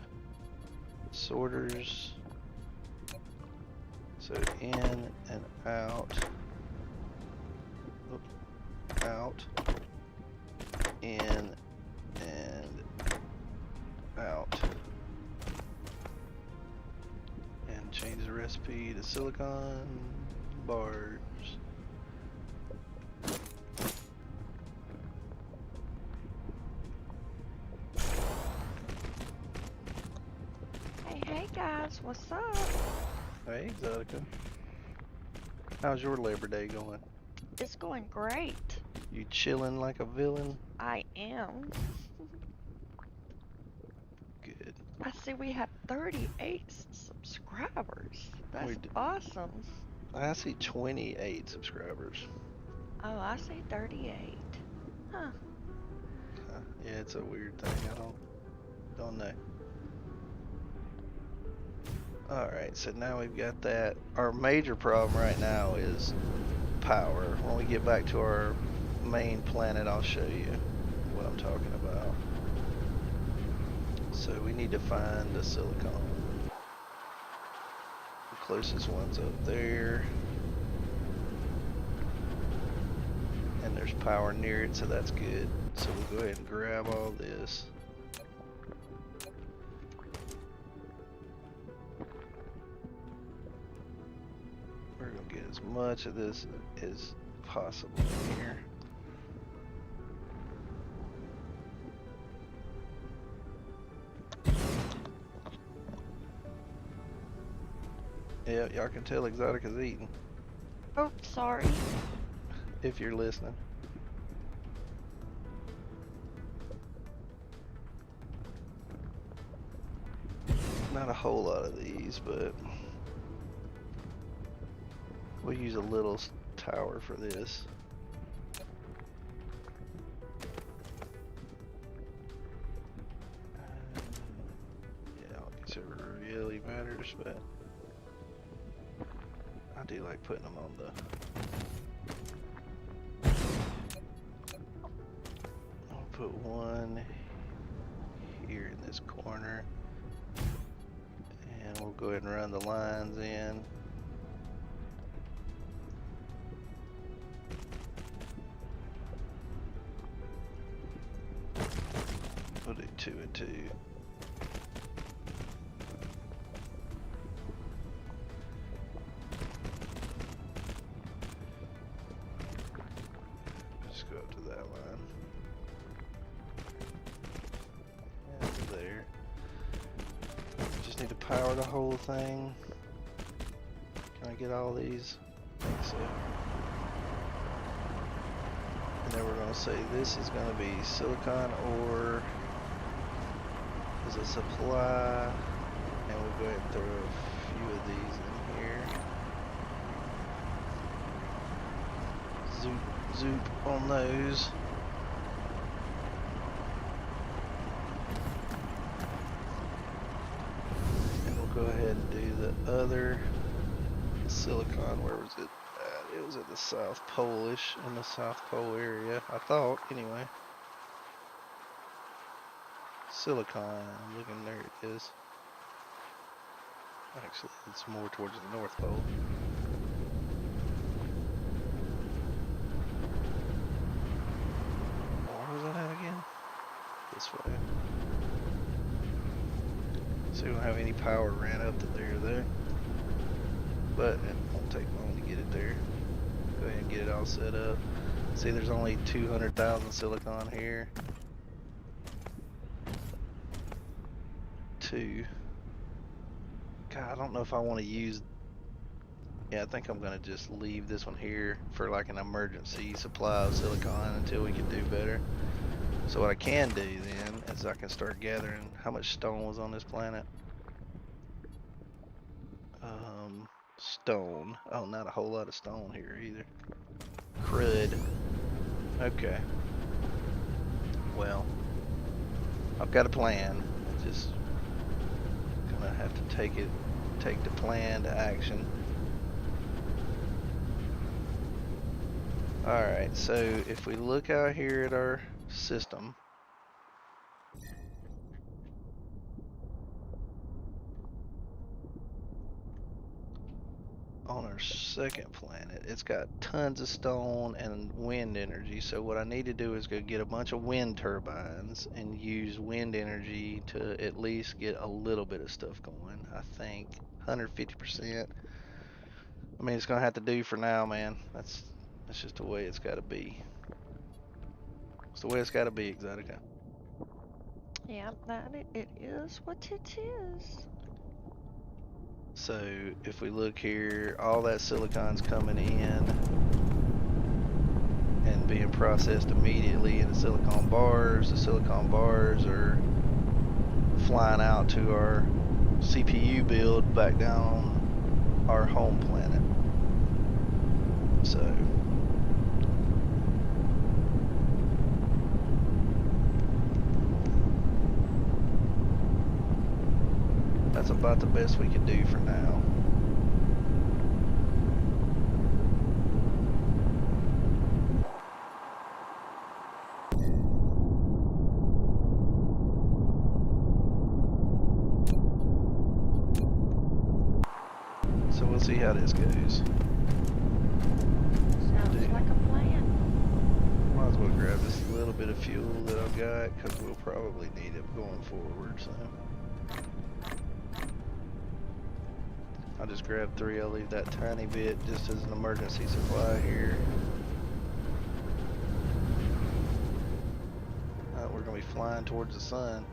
sorters. So in and out. Oops. out, in, and out. And change the recipe to silicon bars. Hey guys, what's up? Hey, Exotica. How's your Labor Day going? It's going great. You chilling like a villain? I am. Good. I see we have 38 subscribers. That's We awesome. I see 28 subscribers. Oh, I see 38. Huh. Huh. Yeah, it's a weird thing. I don't know. Alright, so now we've got that. Our major problem right now is power. When we get back to our main planet, I'll show you what I'm talking about. So we need to find the silicon. The closest one's up there. And there's power near it, so that's good. So we'll go ahead and grab all this. We're gonna get as much of this as possible in here. Yeah, y'all can tell Exotica's eating, Oh, sorry. if you're listening. Not a whole lot of these, but we'll use a little tower for this. Yeah, I don't guess it really matters, but I do like putting them on the... I'll put one here in this corner. And we'll go ahead and run the lines in. We'll do 2 and 2. Just go up to that line. And to there. Just need to power the whole thing. Can I get all these? I think so. And then we're going to say this is going to be silicon ore as a supply. And we'll go ahead and throw a few of these in here. Zoop, zoop on those. Go ahead and do the other silicon. Where was it at? It was at the South Pole-ish, in the South Pole area, I thought, anyway. Silicon, looking, there it is. Actually, it's more towards the North Pole. Where was that at again? This way. So we don't have any power ran up to there, but it won't take long to get it there. Go ahead and get it all set up. See, there's only 200,000 silicon here. 2. God, I don't know if I want to use... Yeah, I think I'm going to just leave this one here for like an emergency supply of silicon until we can do better. So what I can do then is I can start gathering... How much stone was on this planet? Stone. Oh, not a whole lot of stone here either. Crud. Okay. Well, I've got a plan. I just gonna have to take the plan to action. Alright, so if we look out here at our system, on our second planet, it's got tons of stone and wind energy. So what I need to do is go get a bunch of wind turbines and use wind energy to at least get a little bit of stuff going. I think 150%. I mean, it's gonna have to do for now, man. That's just the way it's got to be. It's the way it's got to be, Exotica. Yeah, it is what it is. So if we look here, all that silicon's coming in and being processed immediately in the silicon bars. The silicon bars are flying out to our CPU build back down our home planet. So that's about the best we can do for now. So we'll see how this goes. Sounds like a plan. Might as well grab this little bit of fuel that I've got because we'll probably need it going forward. So I'll just grab 3. I'll leave that tiny bit just as an emergency supply here. We're gonna be flying towards the sun.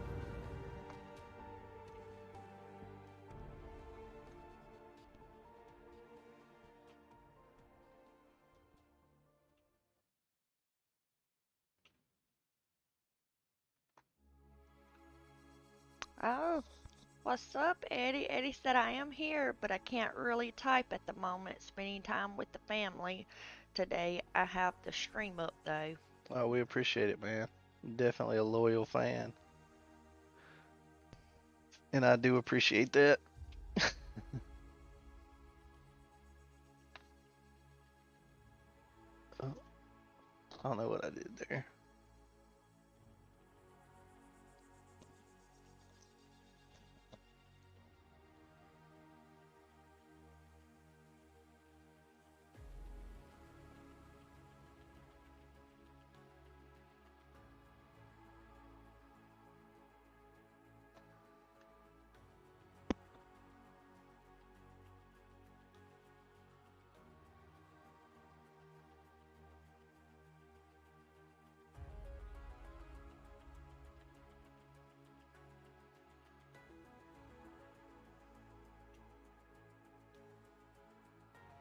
Oh, what's up, Eddie? Eddie said I am here, but I can't really type at the moment. Spending time with the family today. I have the stream up though. Oh, we appreciate it, man. Definitely a loyal fan. And I do appreciate that. Oh, I don't know what I did there.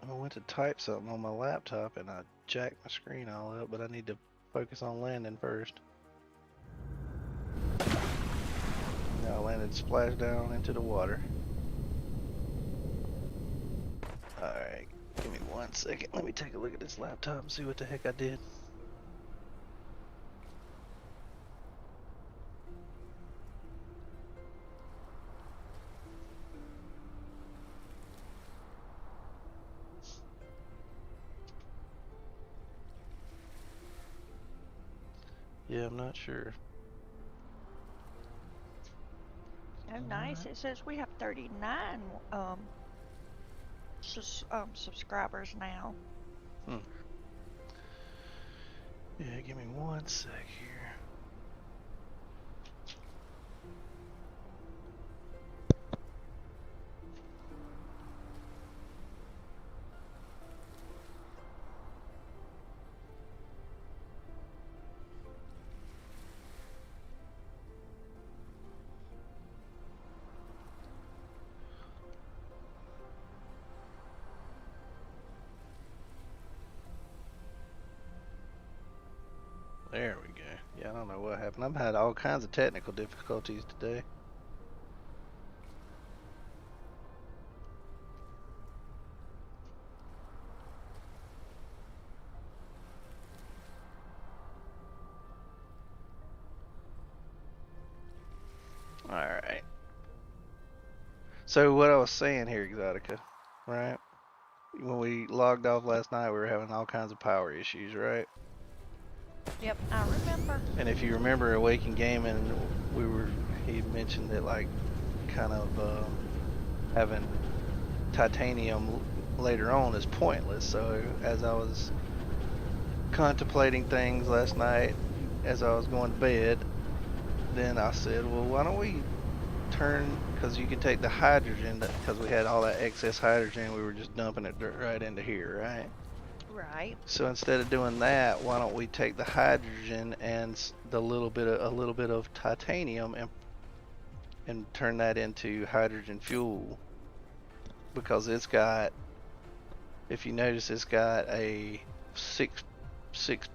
I went to type something on my laptop and I jacked my screen all up, but I need to focus on landing first. Now I landed splash down into the water. Alright, give me 1 second. Let me take a look at this laptop and see what the heck I did. Yeah, I'm not sure. Oh, nice. It says we have 39 subscribers now. Yeah, give me 1 sec here. There we go. Yeah, I don't know what happened. I've had all kinds of technical difficulties today. Alright. So what I was saying here, Exotica, right? When we logged off last night, we were having all kinds of power issues, right? Yep, I remember. And if you remember Awaken Gaming, he mentioned that like kind of having titanium later on is pointless. So as I was contemplating things last night, as I was going to bed, then I said, well, why don't we turn, because you can take the hydrogen, because we had all that excess hydrogen, we were just dumping it right into here, right? Right. So instead of doing that, why don't we take the hydrogen and a little bit of titanium and turn that into hydrogen fuel, because it's got, if you notice, it's got a 64.8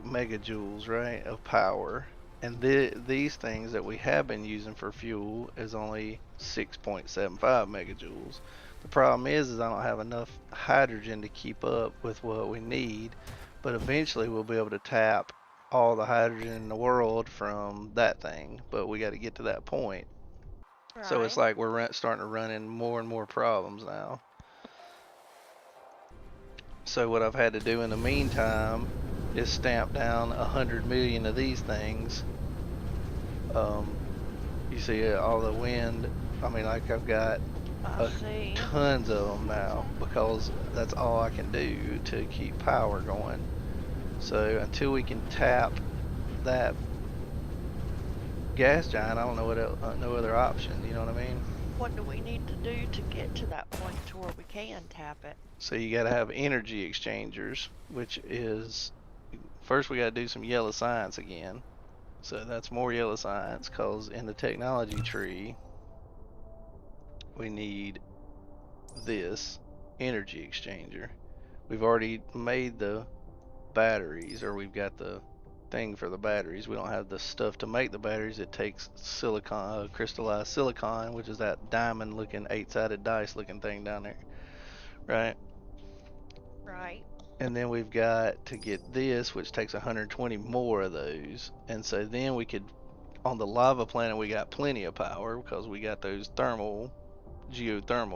megajoules, right, of power. And these things that we have been using for fuel is only 6.75 megajoules. The problem is I don't have enough hydrogen to keep up with what we need, but eventually we'll be able to tap all the hydrogen in the world from that thing, but we got to get to that point. So it's Right. like we're starting to run into more and more problems now. So what I've had to do in the meantime is stamp down 100 million of these things. You see all the wind. I mean, like I've got I see. tons of them now because that's all I can do to keep power going. So until we can tap that gas giant, I don't know no other option. You know what I mean? What do we need to do to get to that point to where we can tap it? So you got to have energy exchangers, which is first we got to do some yellow science again. So that's more yellow science, because in the technology tree we need this energy exchanger. We've already made the batteries, or we've got the thing for the batteries. We don't have the stuff to make the batteries. It takes silicon, crystallized silicon, which is that diamond looking 8-sided dice looking thing down there, right? Right. And then we've got to get this, which takes 120 more of those. And so then we could, on the lava planet, we got plenty of power because we got those geothermal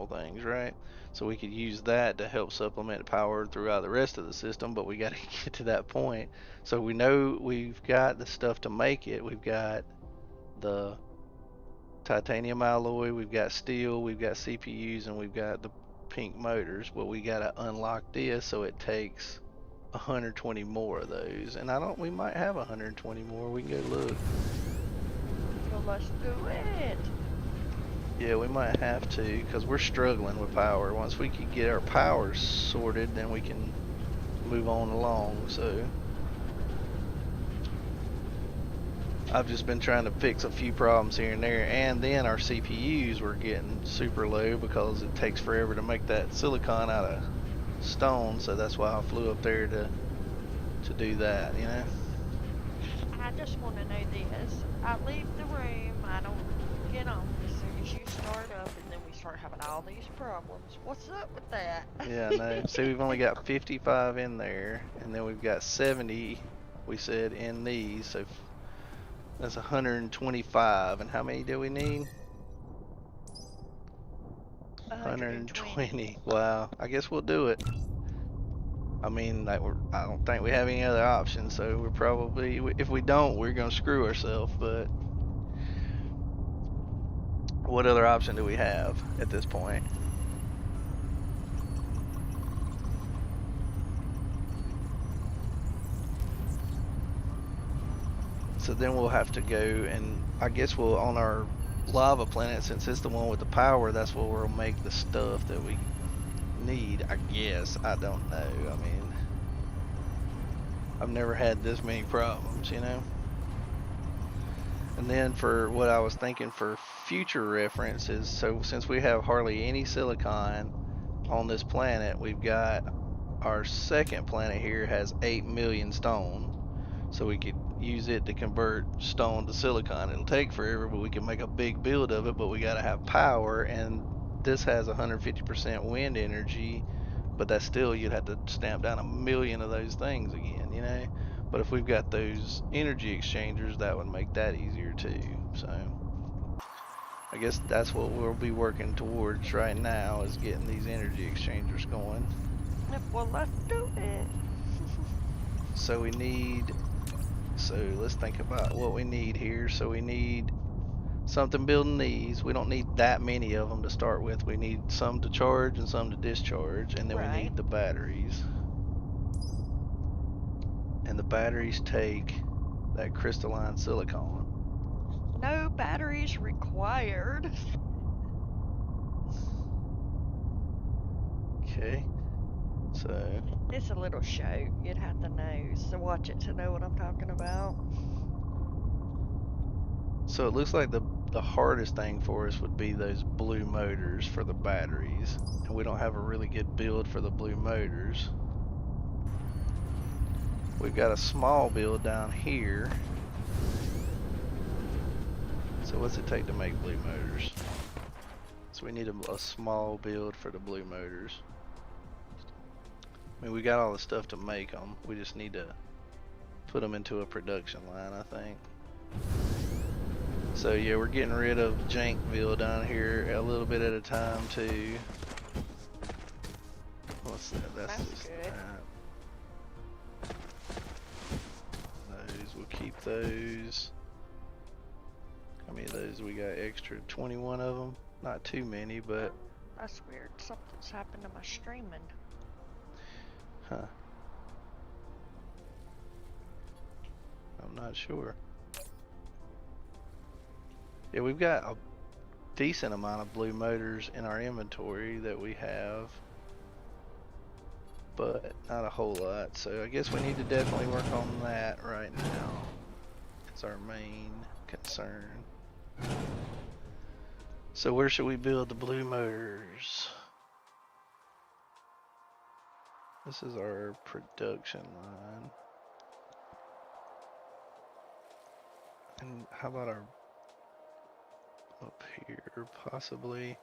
things, right? So we could use that to help supplement power throughout the rest of the system, but we got to get to that point. So we know we've got the stuff to make it. We've got the titanium alloy, we've got steel, we've got CPUs, and we've got the pink motors. Well, we got to unlock this, so it takes 120 more of those. And we might have 120 more. We can go look. Well, let's do it. Yeah, we might have to, because we're struggling with power. Once we can get our power sorted, then we can move on along. So I've just been trying to fix a few problems here and there, and then our CPUs were getting super low because it takes forever to make that silicon out of stone. So that's why I flew up there to do that, you know. I just want to know this. I leave the room. I don't get on as soon as you start up, and then we start having all these problems. What's up with that? Yeah, no. See, we've only got 55 in there, and then we've got 70, we said, in these. So that's 125. And how many do we need? 120. Wow. I guess we'll do it. I mean, like I don't think we have any other options, so we're probably, if we don't, we're gonna screw ourselves. But what other option do we have at this point? So then we'll have to go, and I guess we'll, on our lava planet, since it's the one with the power, that's where we'll make the stuff that we need, I guess. I don't know. I mean, I've never had this many problems, you know. And then for what I was thinking for future references, so since we have hardly any silicon on this planet, we've got our second planet here has 8 million stone. So we could use it to convert stone to silicon. It'll take forever, but we can make a big build of it, but we gotta have power, and this has 150% wind energy, but that's still, you'd have to stamp down 1 million of those things again, you know? But if we've got those energy exchangers, that would make that easier too. So I guess that's what we'll be working towards right now, is getting these energy exchangers going. Well, let's do it. So let's think about what we need here. So we need something building these. We don't need that many of them to start with. We need some to charge and some to discharge, and then we Right. need the batteries. And the batteries take that crystalline silicon. No batteries required. Okay, so It's a little show. You'd have to know to watch it to know what I'm talking about. it looks like the hardest thing for us would be those blue motors for the batteries, and we don't have a really good build for the blue motors. We've got a small build down here. So what's it take to make blue motors? So we need a small build for the blue motors. I mean, we got all the stuff to make them. We just need to put them into a production line, I think. So yeah, we're getting rid of Jankville down here a little bit at a time too. What's that? That's just good. Those, we'll keep those. How many of those we got extra? 21 of them. Not too many, but That's weird. Something's happened to my streaming. huh. I'm not sure. Yeah, we've got a decent amount of blue motors in our inventory that we have, but not a whole lot. So I guess we need to definitely work on that right now. It's our main concern. So where should we build the blue motors? This is our production line. And how about our up here, possibly?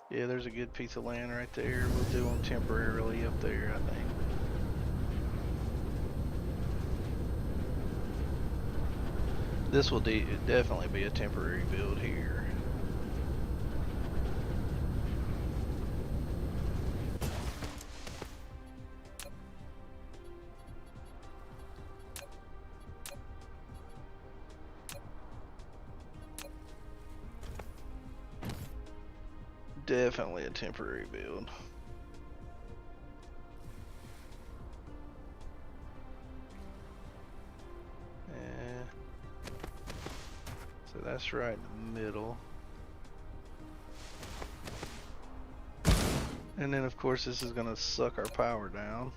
Yeah, there's a good piece of land right there. We'll do them temporarily up there, I think. This will definitely be a temporary build here. Definitely a temporary build. Yeah. So that's right in the middle. And then of course this is gonna suck our power down.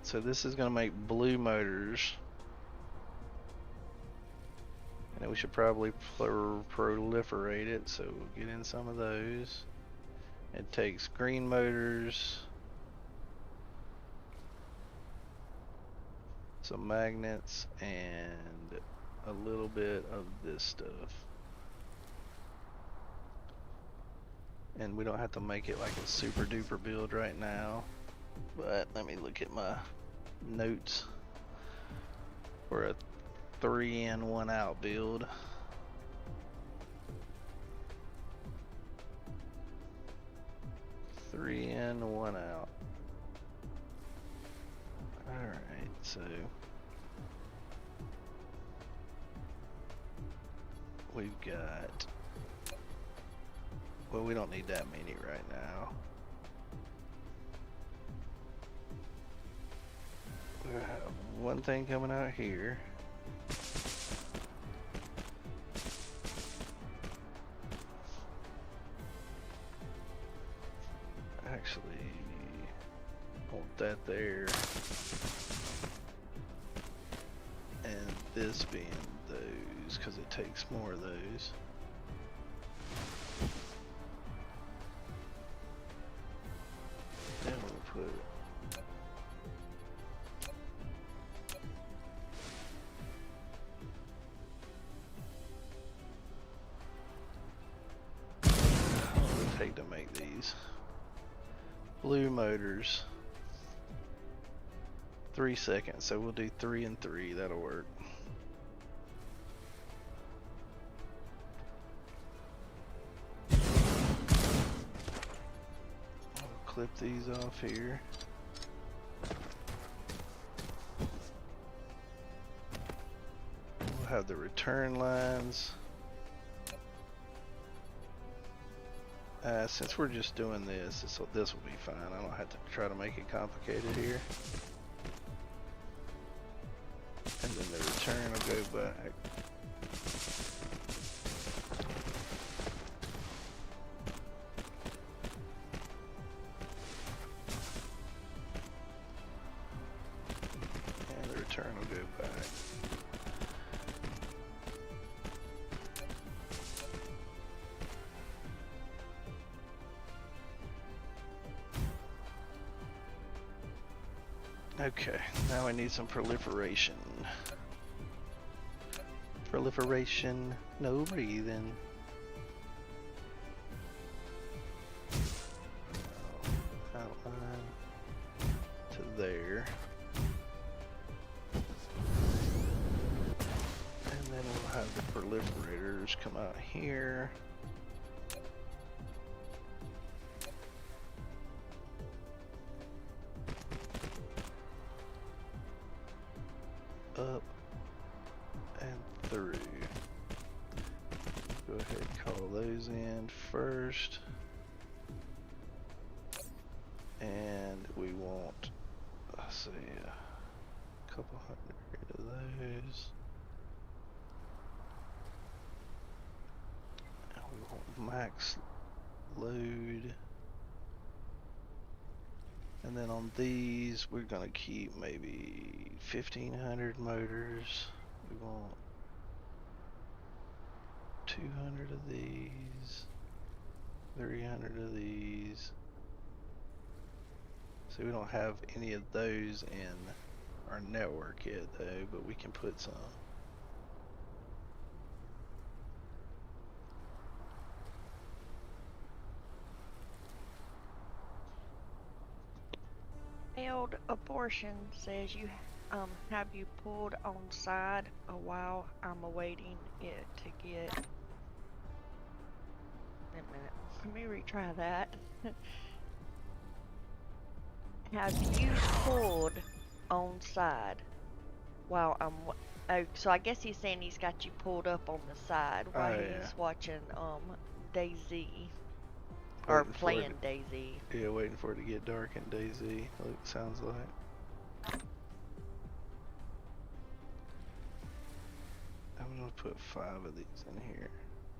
So this is gonna make blue motors. And we should probably proliferate it, so we'll get in some of those. It takes green motors, some magnets, and a little bit of this stuff. And we don't have to make it like a super duper build right now, but let me look at my notes for a 3 in 1 out build. Three in, 1 out. Alright, so we've got, well, we don't need that many right now. We have one thing coming out here. Actually, I want that there, and this being those, because it takes more of those. Then we'll put what would it take to make these blue motors? 3 seconds, so we'll do 3 and 3, that'll work. I'll clip these off here. We'll have the return lines. Since we're just doing this, this will be fine. I don't have to try to make it complicated here. And then the return will go back. And the return will go back. Okay, now I need some proliferation. Proliferation, no breathing. Outline to there. And then we'll have the proliferators come out here. Up and through. Go ahead and call those in first. And we want, let's see, a couple hundred of those. And we want max load. And then on these, we're gonna keep maybe 1,500 motors. We want 200 of these, 300 of these. So we don't have any of those in our network yet though, but we can put some. Failed abortion says you have you pulled on side a while. I'm awaiting it to get. Wait a minute. Let me retry that. Have you pulled on side while I'm? Oh, so I guess he's saying he's got you pulled up on the side while he's watching DayZ. Or playing DayZ. Yeah, waiting for it to get dark in DayZ. Look, sounds like. I'm gonna put 5 of these in here.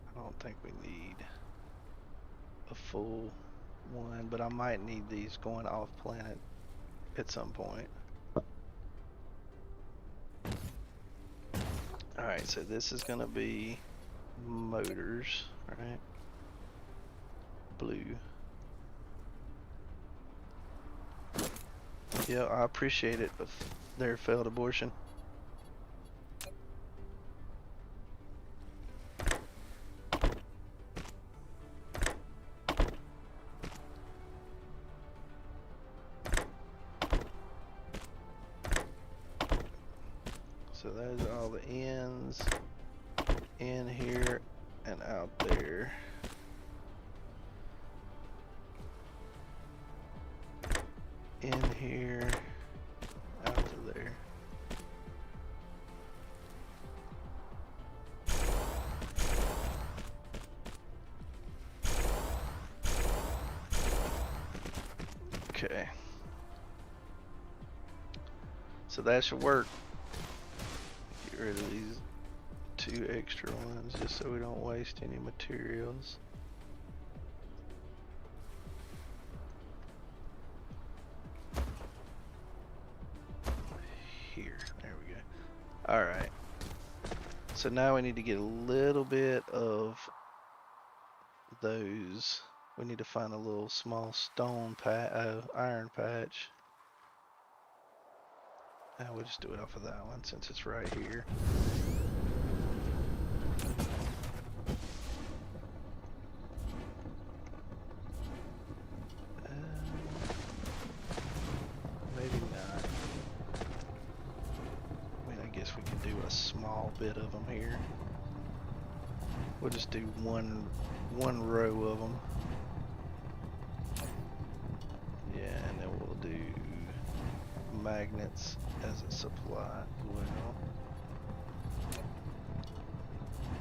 I don't think we need a full one, but I might need these going off planet at some point. Alright, so this is gonna be motors, right? Blue. Yeah, I appreciate it, but their failed abortion. So those are all the ends in here and out there. In here, out to there. Okay. So that should work. Get rid of these 2 extra ones just so we don't waste any materials. There we go. Alright. So now we need to get a little bit of those. We need to find a little small stone iron patch. And we'll just do it off of that one since it's right here. Maybe not. I mean, I guess we can do a small bit of them here. We'll just do one row of them. Yeah, and then we'll do magnets as a supply as well.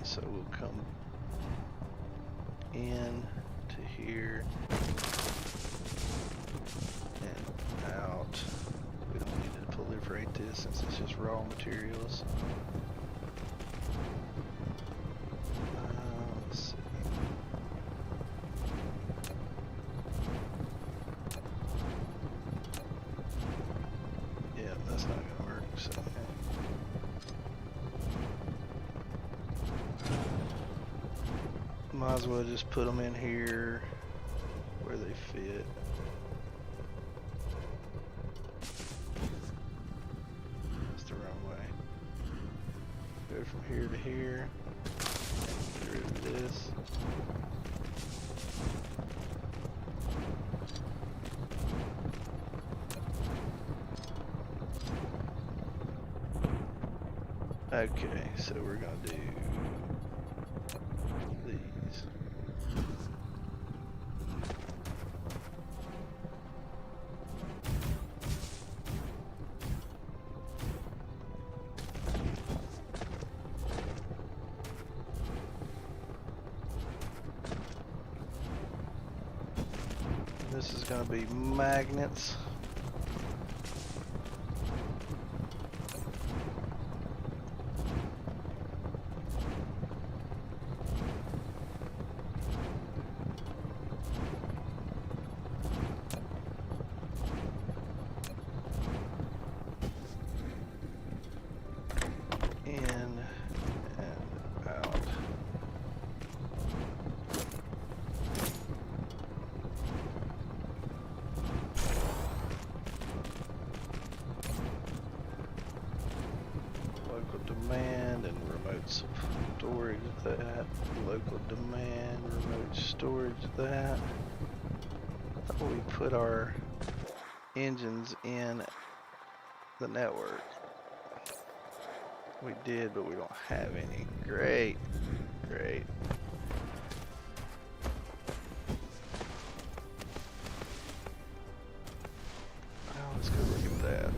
So we'll come in to here and out. We don't need to proliferate this since it's just raw materials. Let's see. Yeah, that's not gonna work. So. Might as well just put them in here where they fit. That's the wrong way. Go from here to here. Get rid of this. Okay, so we're gonna do these. This is gonna be magnets. Demand and remote storage that. Local demand, remote storage that. I thought we put our engines in the network. We did, but we don't have any. Great, great. Now let's go look at that.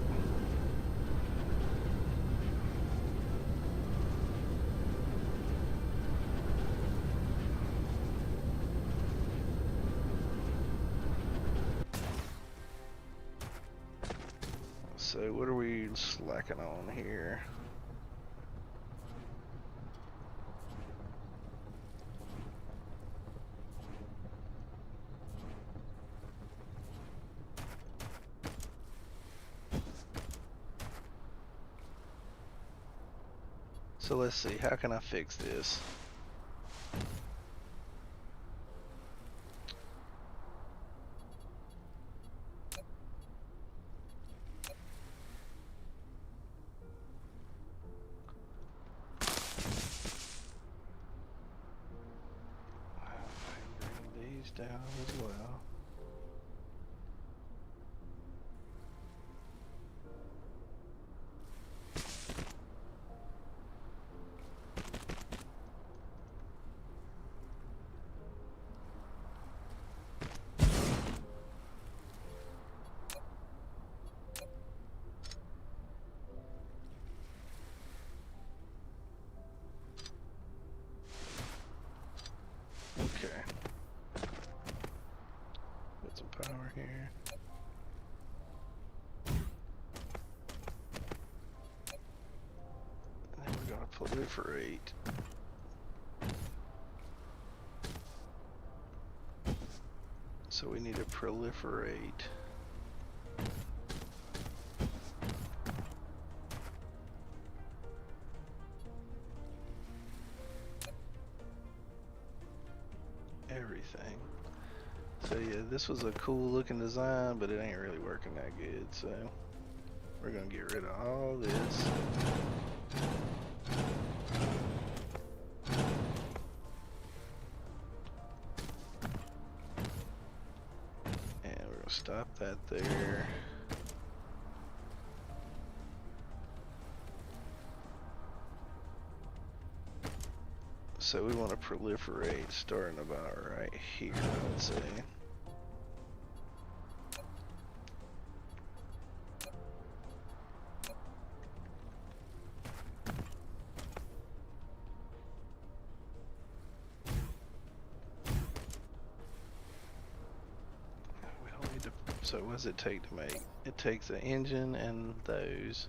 So what are we slacking on here? So let's see, how can I fix this? Down as well. Okay. Power here. And then we're going to proliferate. So we need to proliferate. Everything. So yeah, this was a cool looking design, but it ain't really working that good, so we're gonna get rid of all this. And we're gonna stop that there. So we want to proliferate starting about right here, I would say. So what does it take to make? It takes the engine and those.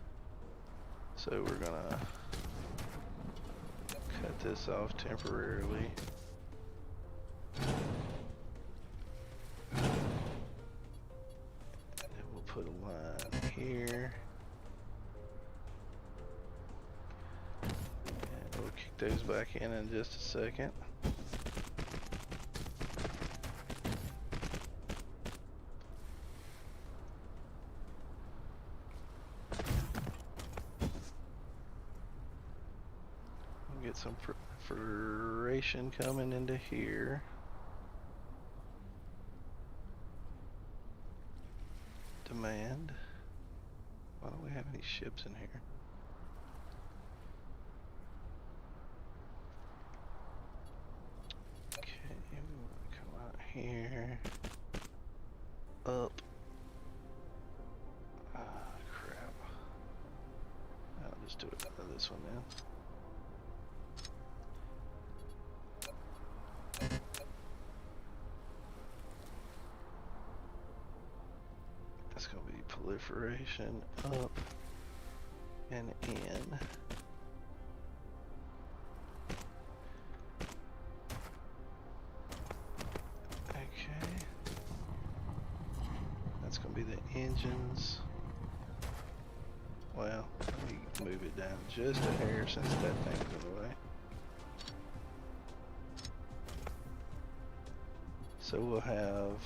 So we're gonna cut this off temporarily. And we'll put a line here. And we'll kick those back in just a second. Get some proliferation coming into here. Demand. Why don't we have any ships in here? Okay, we want to come out here. Up. Ah, crap. I'll just do it out of this one now. That's going to be proliferation up and in. Okay. That's going to be the engines. Well, let me move it down just a hair since that thing's in the way. So we'll have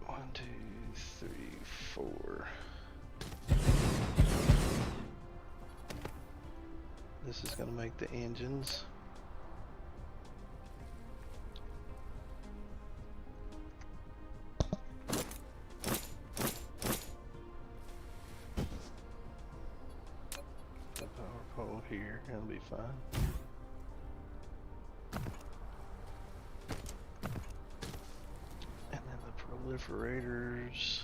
1, 2, 3, 4. This is going to make the engines. The power pole here, it'll be fine. And then the proliferators.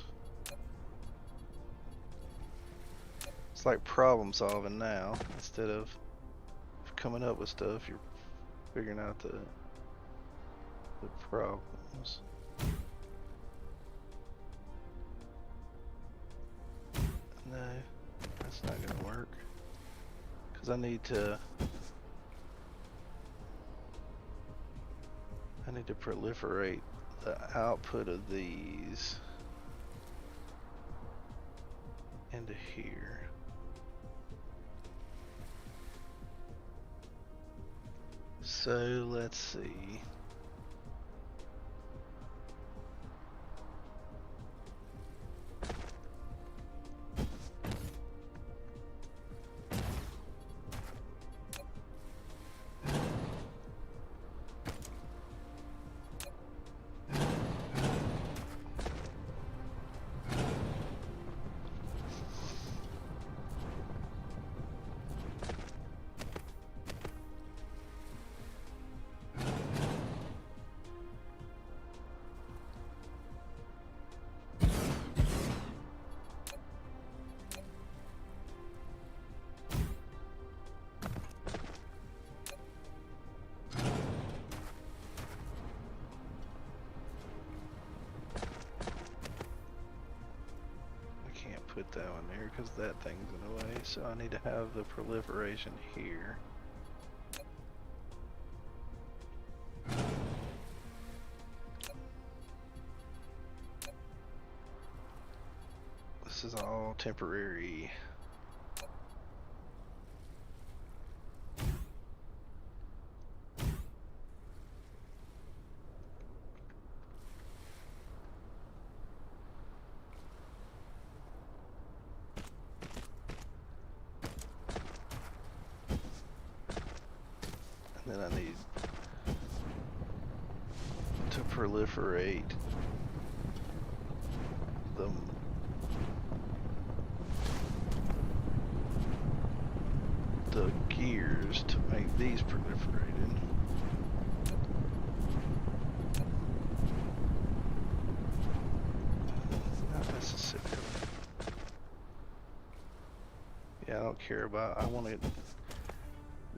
It's like problem solving now. Instead of coming up with stuff, you're figuring out the problems. No, that's not gonna work. Because I need to proliferate the output of these into here. So let's see. Put that one there because that thing's in the way, so I need to have the proliferation here. This is all temporary. Then I need to proliferate the gears to make these proliferated. Not necessarily. Yeah, I don't care about. I want it.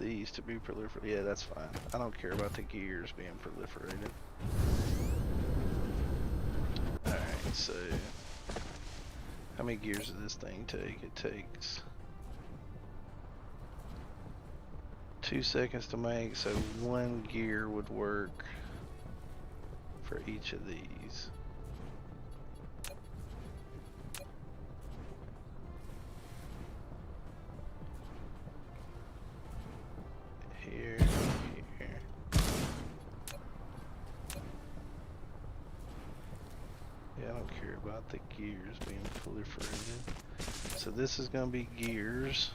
these to be proliferated. Yeah, that's fine. I don't care about the gears being proliferated. Alright, so how many gears does this thing take? It takes 2 seconds to make, so 1 gear would work for each of these. Here, here. Yeah, I don't care about the gears being proliferated. So this is going to be gears.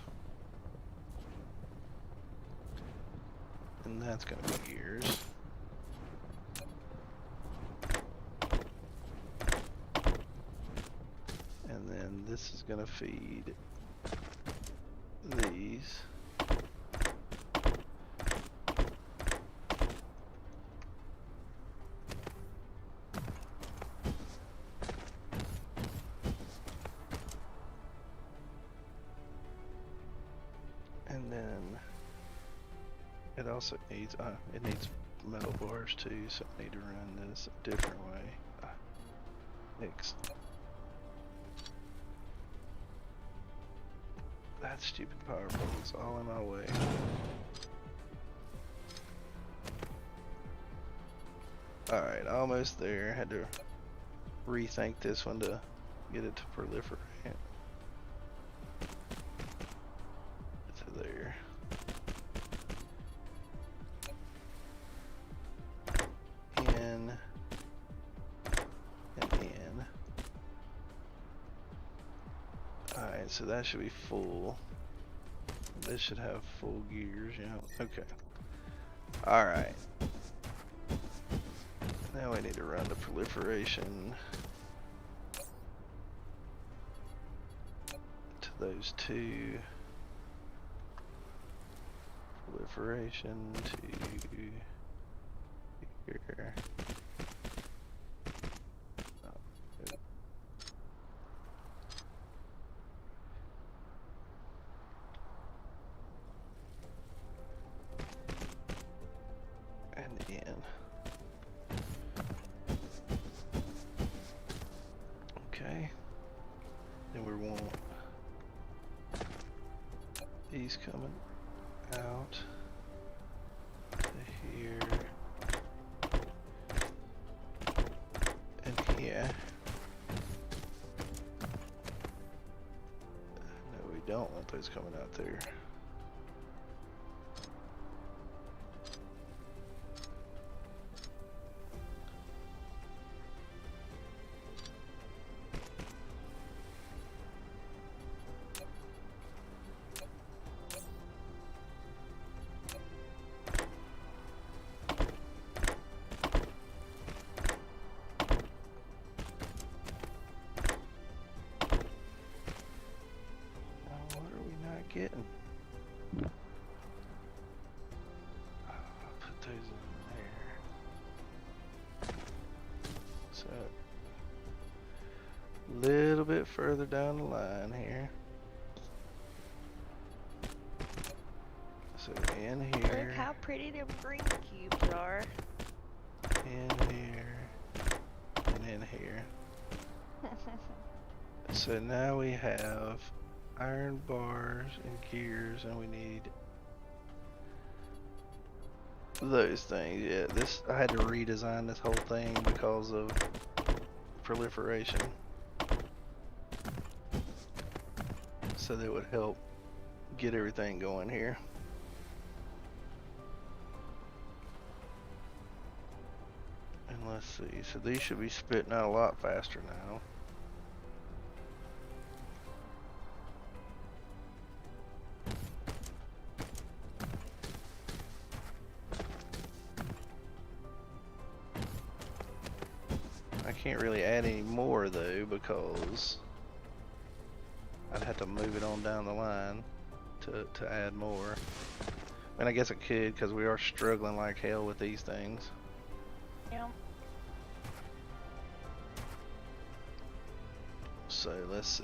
And that's going to be gears. And then this is going to feed these. And then it also needs, it needs metal bars too, so I need to run this a different way. Next. That stupid power pole is all in my way. Alright, almost there. Had to rethink this one to get it to proliferate. To there. In. And in. Alright, so that should be full. This should have full gears, yeah. Okay. Alright. Now we need to run the proliferation to those two. Proliferation to here. These coming out to here and here. No, we don't want those coming out there. Getting. I'll put those in there. So a little bit further down the line here. So in here. Look how pretty them green cubes are. In here. And in here. So now we have iron bars and gears, and we need those things. Yeah, this I had to redesign this whole thing because of proliferation, so that would help get everything going here. And let's see, so these should be spitting out a lot faster now. Can't really add any more though, because I'd have to move it on down the line to add more. And I guess I could, because we are struggling like hell with these things. Yeah. So let's see.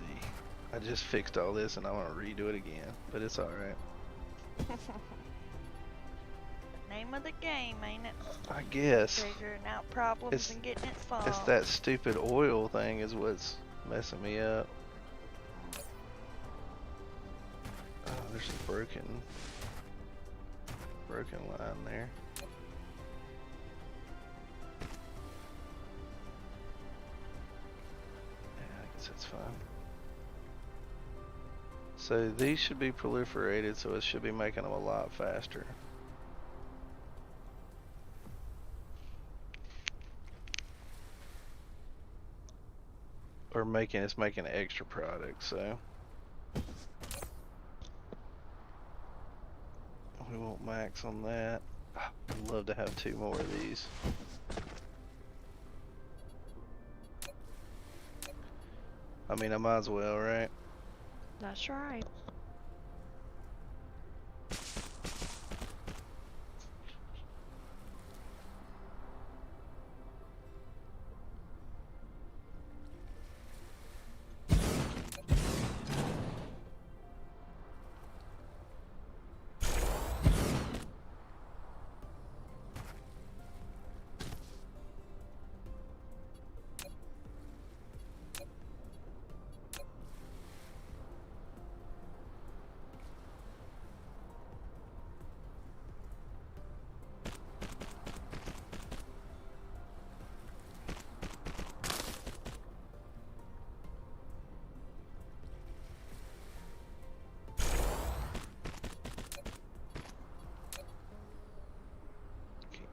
I just fixed all this and I want to redo it again, but it's alright. name of the game, ain't it? I guess. Figuring out problems and getting it solved. It's that stupid oil thing is what's messing me up. Oh, there's a broken line there. Yeah, I guess that's fine. So these should be proliferated, so it should be making them a lot faster. Or it's making an extra product, so we won't max on that. I'd love to have 2 more of these. I mean, I might as well, right? That's right.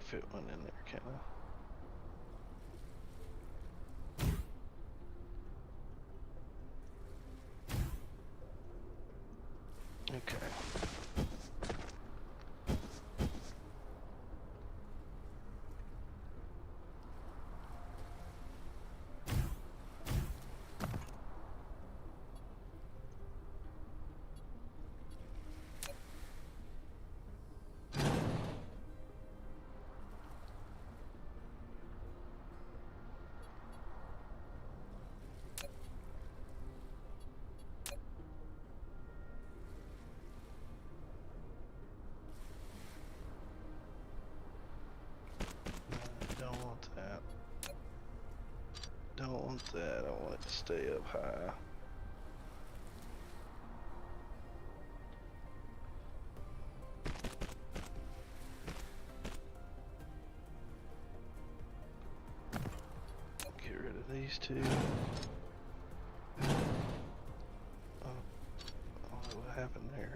Fit one in there, can I? Okay. Don't want that. I want it to stay up high. Get rid of these 2. I don't know what happened there.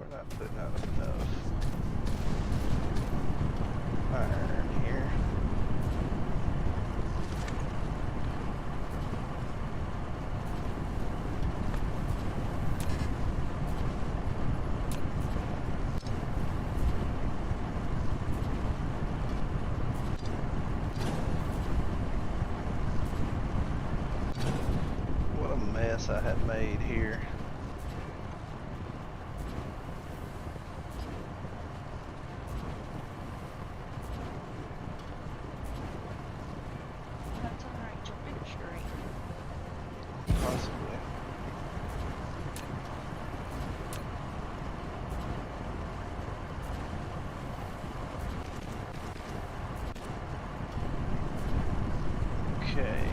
Not putting out enough iron here. What a mess I have made here. Okay.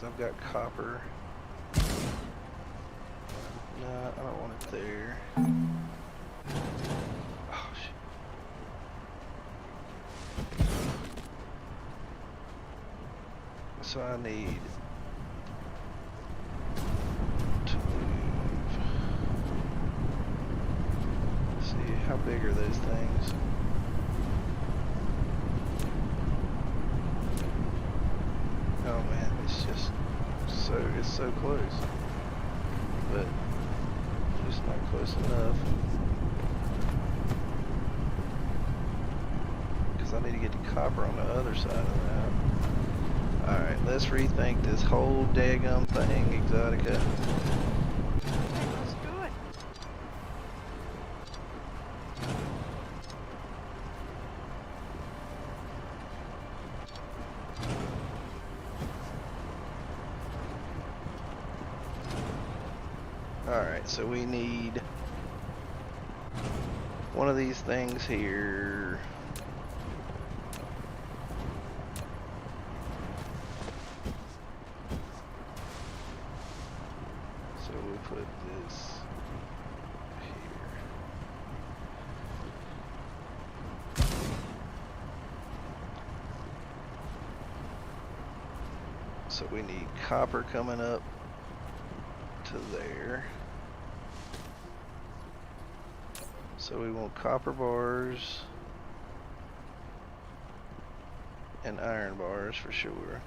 I've got copper. No, I don't want it there. Oh, shit. So I need to move. Let's see, how big are those things? Oh man, it's just it's so close. But just not close enough. Because I need to get the copper on the other side of that. Alright, let's rethink this whole daggum thing, Exotica. Let's do it. Alright, so we need one of these things here. So we'll put this here. So we need copper coming up to there. So we want copper bars and iron bars for sure.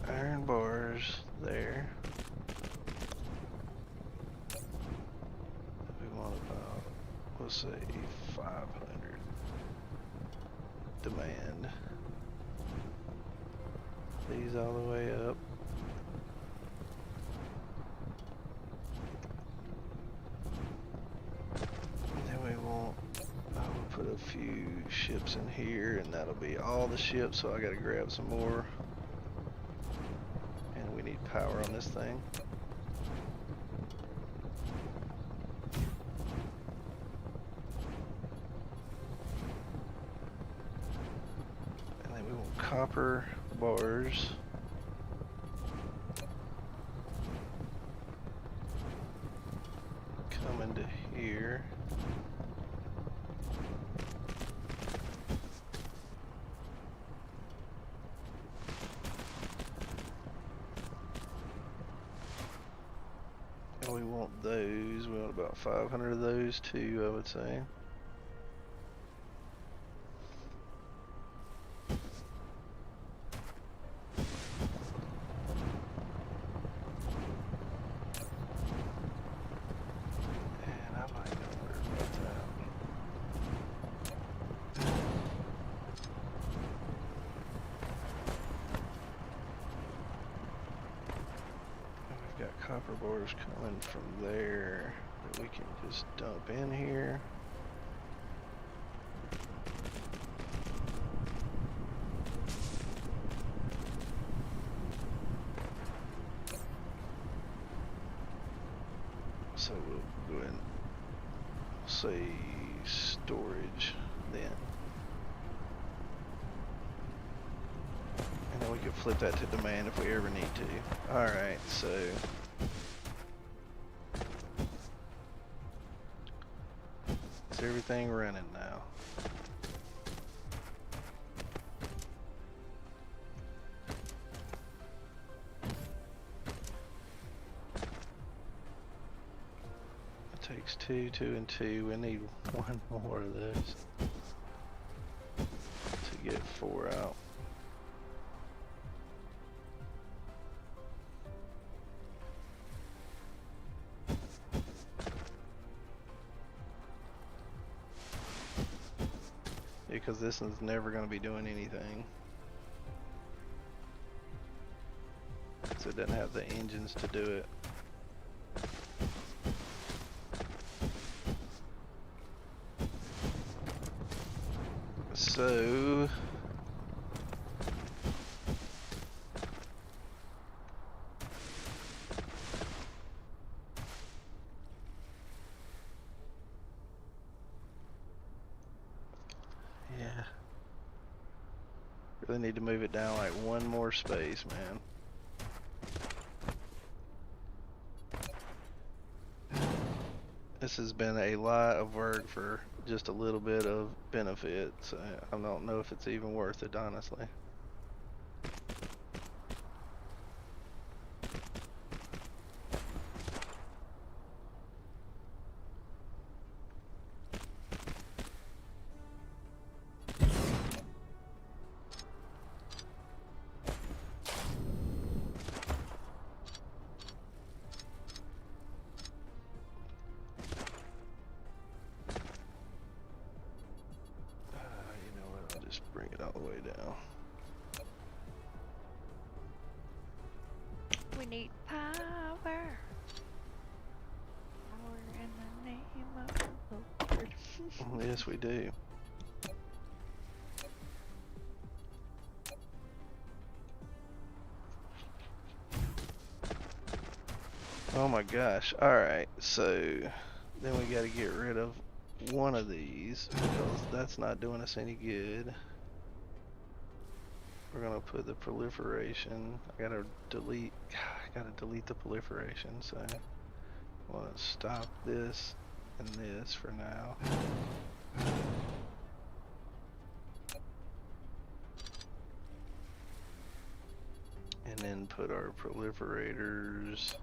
Iron bars there. We want about, let's say 500 demand. These all the way up. And then we want, I will put a few ships in here and that'll be all the ships, so I gotta grab some more. And we need power on this thing. And then we want copper bars. Coming to here. And we want those. We want about 500 of those too, I would say. Copper bars coming from there that we can just dump in here. So we'll go ahead and say storage then. And then we can flip that to demand if we ever need to. Alright, so is everything running now? It takes 2, 2, and 2. We need one more of those to get 4 out. Because this one's never going to be doing anything. So it doesn't have the engines to do it. So Really need to move it down like one more space, man. This has been a lot of work for just a little bit of benefit, so I don't know if it's even worth it, honestly. Bring it all the way down. We need power. Power in the name of the Lord. Yes, we do. Oh my gosh. Alright, so then we gotta get rid of one of these because that's not doing us any good. We're gonna put the proliferation. I gotta delete the proliferation, so I wanna stop this and this for now. And then put our proliferators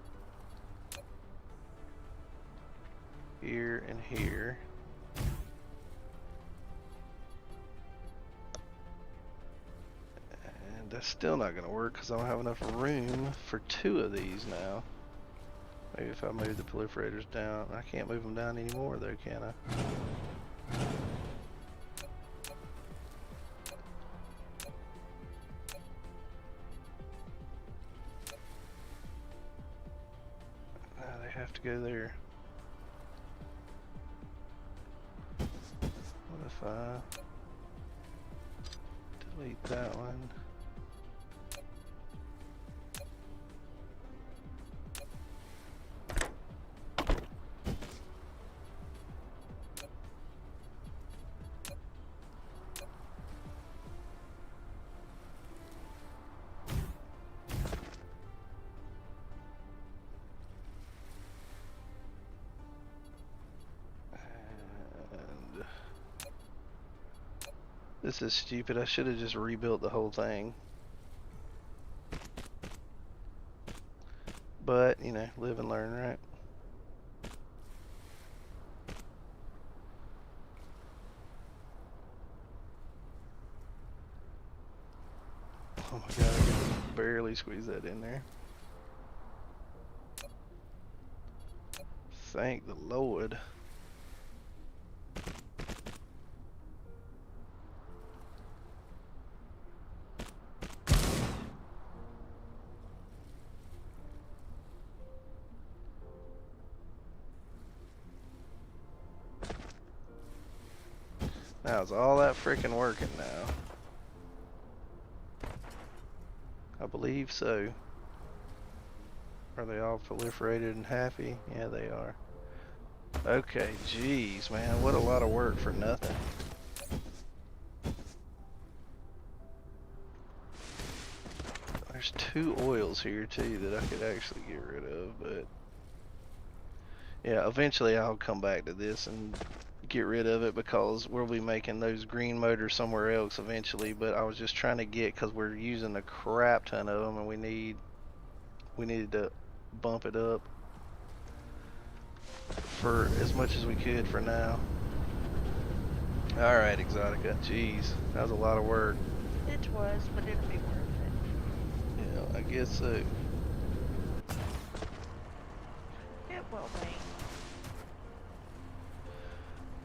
here and here. That's still not going to work because I don't have enough room for two of these now. Maybe if I move the proliferators down. I can't move them down anymore though, can I? They have to go there. What if I delete that one? This is stupid. I should have just rebuilt the whole thing. But, you know, live and learn, right? Oh my god, I can barely squeeze that in there. Thank the Lord. Now is all that freaking working now? I believe so. Are they all proliferated and happy? Yeah, they are. Okay, geez, man, what a lot of work for nothing. There's 2 oils here too that I could actually get rid of, but yeah, eventually I'll come back to this and get rid of it because we'll be making those green motors somewhere else eventually. But I was just trying to get, because we're using a crap ton of them and we needed to bump it up for as much as we could for now. Alright, Exotica, jeez, that was a lot of work. It was, but it'll be worth it. Yeah, I guess so. It will be.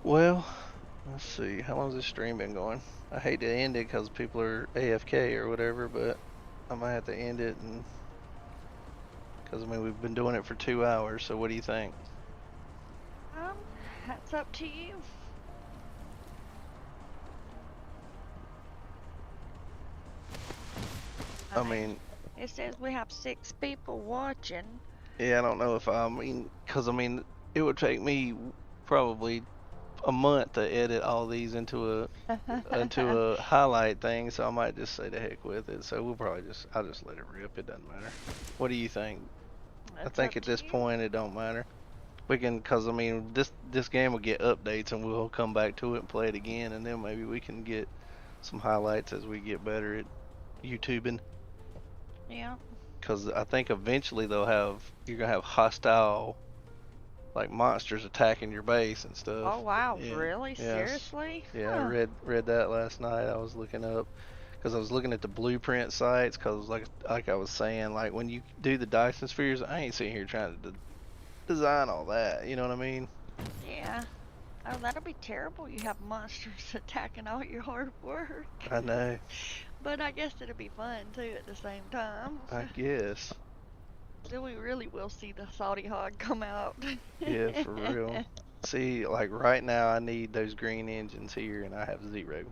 Well, let's see, how long has this stream been going? I hate to end it because people are AFK or whatever, but I might have to end it, and because I mean we've been doing it for 2 hours. So what do you think? That's up to you. I mean, it says we have 6 people watching. Yeah, I don't know if because I mean it would take me probably a month to edit all these into a highlight thing, so I might just say the heck with it. So I'll just let it rip. It doesn't matter. What do you think? I It's think up at to this you. point it don't matter. We can, cause I mean this game will get updates and we'll come back to it and play it again, and then maybe we can get some highlights as we get better at YouTubing. Yeah. Cause I think eventually you're gonna have hostile like monsters attacking your base and stuff. Oh wow, Yeah. really? Yes. Seriously? Yeah, I Huh. read that last night. I was looking up because I was looking at the blueprint sites because like I was saying, like when you do the Dyson spheres, I ain't sitting here trying to design all that. You know what I mean? Yeah. Oh, that'll be terrible. You have monsters attacking all your hard work. I know. But I guess it'll be fun too at the same time. I guess. Then we really will see the Saudi hog come out. Yeah, for real. See, like right now, I need those green engines here, and I have zero,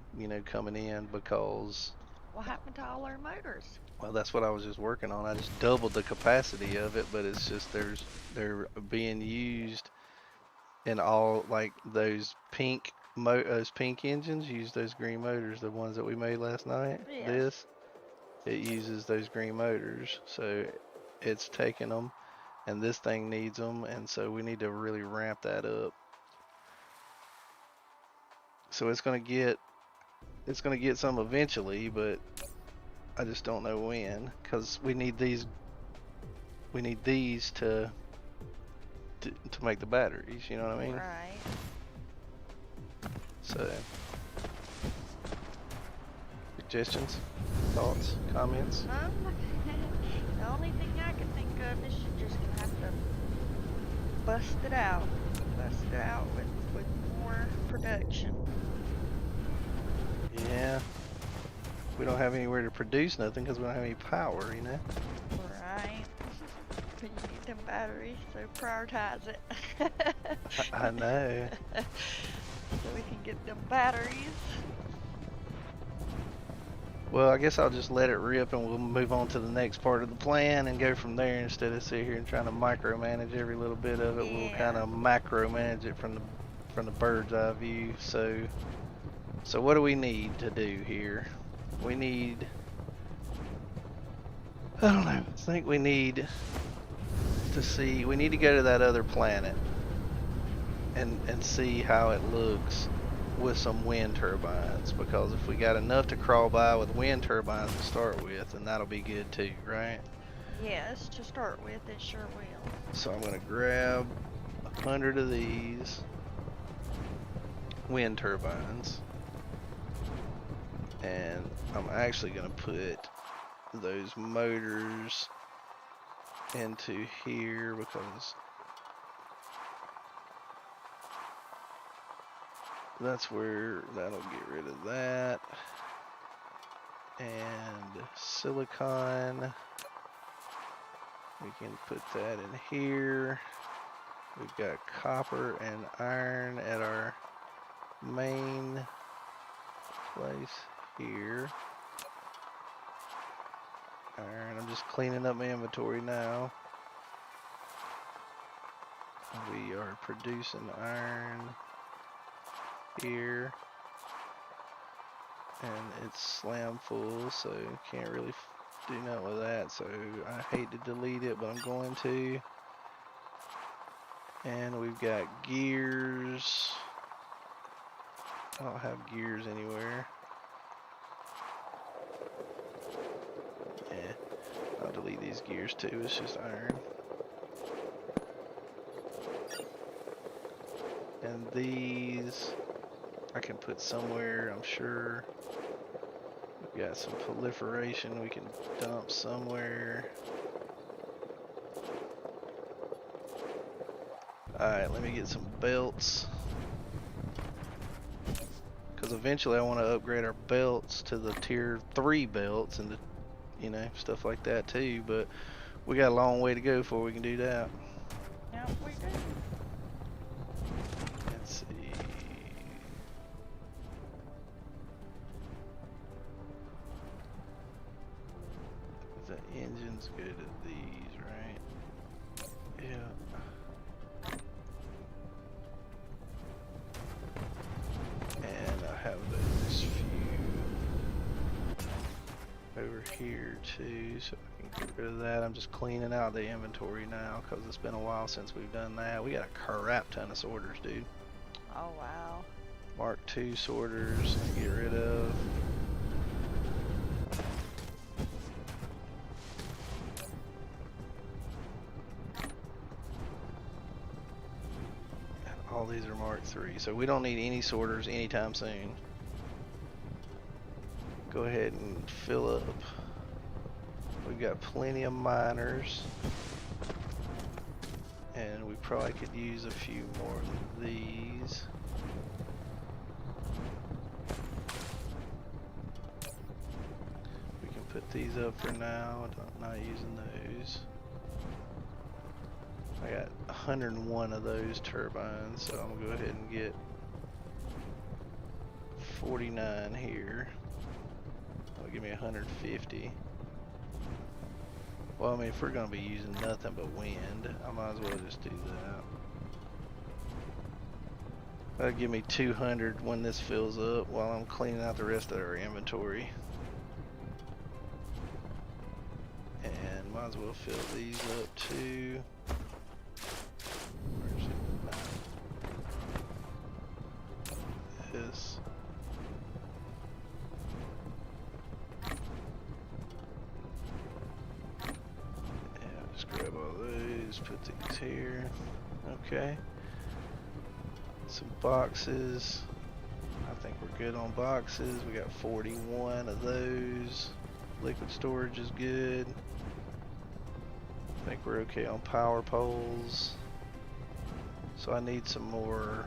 coming in because, What happened to all our motors? well, that's what I was just working on. I just doubled the capacity of it, but it's just they're being used in all like those pink engines use those green motors, the ones that we made last night. Yes. It uses those green motors, so it's taking them, and this thing needs them, and so we need to really ramp that up. So it's gonna get some eventually, but I just don't know when, because we need these to make the batteries. You know what I mean? Right. So, suggestions, thoughts, comments? The only thing I can think of is you're just gonna have to bust it out. Bust it out with more production. Yeah, we don't have anywhere to produce nothing because we don't have any power. Right. But you need them batteries, so prioritize it. I know. So we can get them batteries. Well, I guess I'll just let it rip and we'll move on to the next part of the plan and go from there instead of sit here and trying to micromanage every little bit of it. Yeah. We'll kind of macro manage it from the bird's eye view. So what do we need to do here? We need, I don't know, I think we need to go to that other planet and see how it looks with some wind turbines, because if we got enough to crawl by with wind turbines to start with, then that'll be good too, right? Yes, to start with, it sure will. So I'm gonna grab 100 of these wind turbines, and I'm actually gonna put those motors into here because that's where that'll get rid of that. And silicon, we can put that in here. We've got copper and iron at our main place here. Iron, I'm just cleaning up my inventory now. We are producing iron here, and it's slam full, so can't really do nothing with that. So I hate to delete it, but I'm going to. And we've got gears. I don't have gears anywhere. Yeah, I'll delete these gears too. It's just iron. And these I can put somewhere, I'm sure. We've got some proliferation we can dump somewhere. Alright, let me get some belts. Because eventually I want to upgrade our belts to the tier 3 belts and, stuff like that too. But we got a long way to go before we can do that. Yep, we do. Let's see. The engines go to these, right? Yeah. here too, so I can get rid of that. I'm just cleaning out the inventory now because it's been a while since we've done that. We got a crap ton of sorters, dude. Oh wow. Mark II sorters, get rid of. All these are Mark III, so we don't need any sorters anytime soon. Go ahead and fill up. We've got plenty of miners, and we probably could use a few more of these. We can put these up for now. I'm not using those. I got 101 of those turbines, so I'm gonna go ahead and get 49 here. That'll give me 150. Well, I mean, if we're gonna be using nothing but wind, I might as well just do that. That'll give me 200 when this fills up while I'm cleaning out the rest of our inventory. And might as well fill these up too. Where's it? This. Just grab all those, put these here. Okay. Some boxes. I think we're good on boxes. We got 41 of those. Liquid storage is good. I think we're okay on power poles. So I need some more.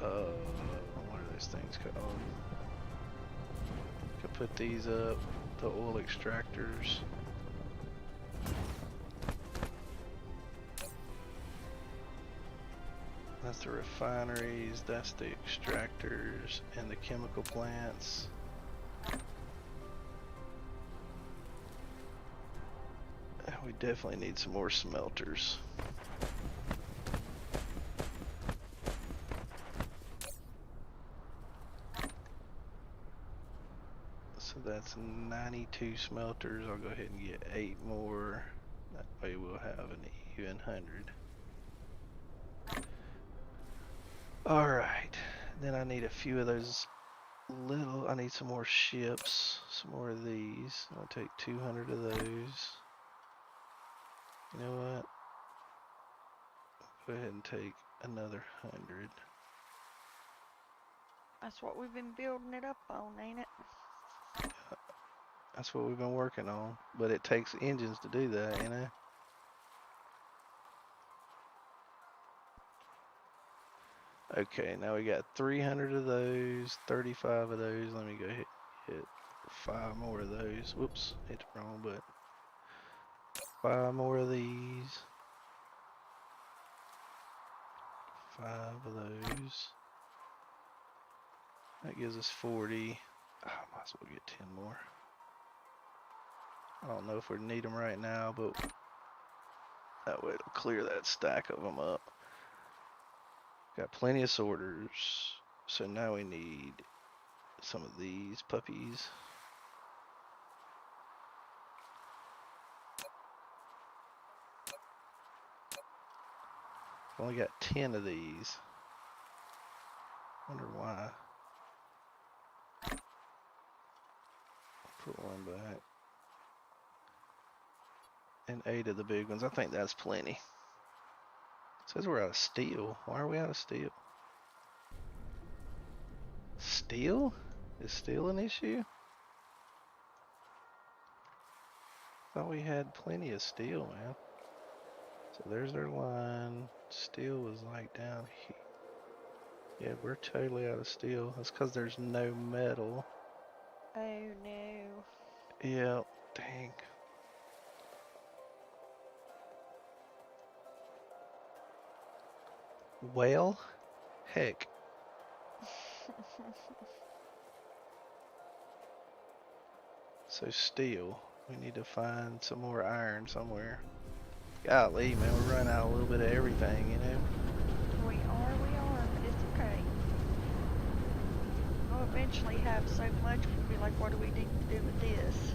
What are those things called? Could put these up. The oil extractors. That's the refineries, that's the extractors, and the chemical plants. We definitely need some more smelters. So that's 92 smelters. I'll go ahead and get 8 more. That way we'll have an even 100. Alright, then I need a few of those little, I need some more ships, some more of these. I'll take 200 of those. You know what? Go ahead and take another 100. That's what we've been building it up on, ain't it? That's what we've been working on, but it takes engines to do that, you know? Okay, now we got 300 of those, 35 of those. Let me go ahead and hit 5 more of those. Whoops, hit the wrong button. 5 more of these. 5 of those. That gives us 40. I might as well get 10 more. I don't know if we need them right now, but that way it'll clear that stack of them up. Got plenty of sorters, so now we need some of these puppies. Only got 10 of these. Wonder why. Put one back. And 8 of the big ones. I think that's plenty. It says we're out of steel. Why are we out of steel? Steel? Is steel an issue? Thought we had plenty of steel, man. So there's their line. Steel was like down here. Yeah, we're totally out of steel. That's because there's no metal. Oh no. Yeah, dang. Well, heck. So steel. We need to find some more iron somewhere. Golly, man, we're running out a little bit of everything, you know? We are, but it's okay. Oh, eventually have so much, we'll be like, what do we need to do with this?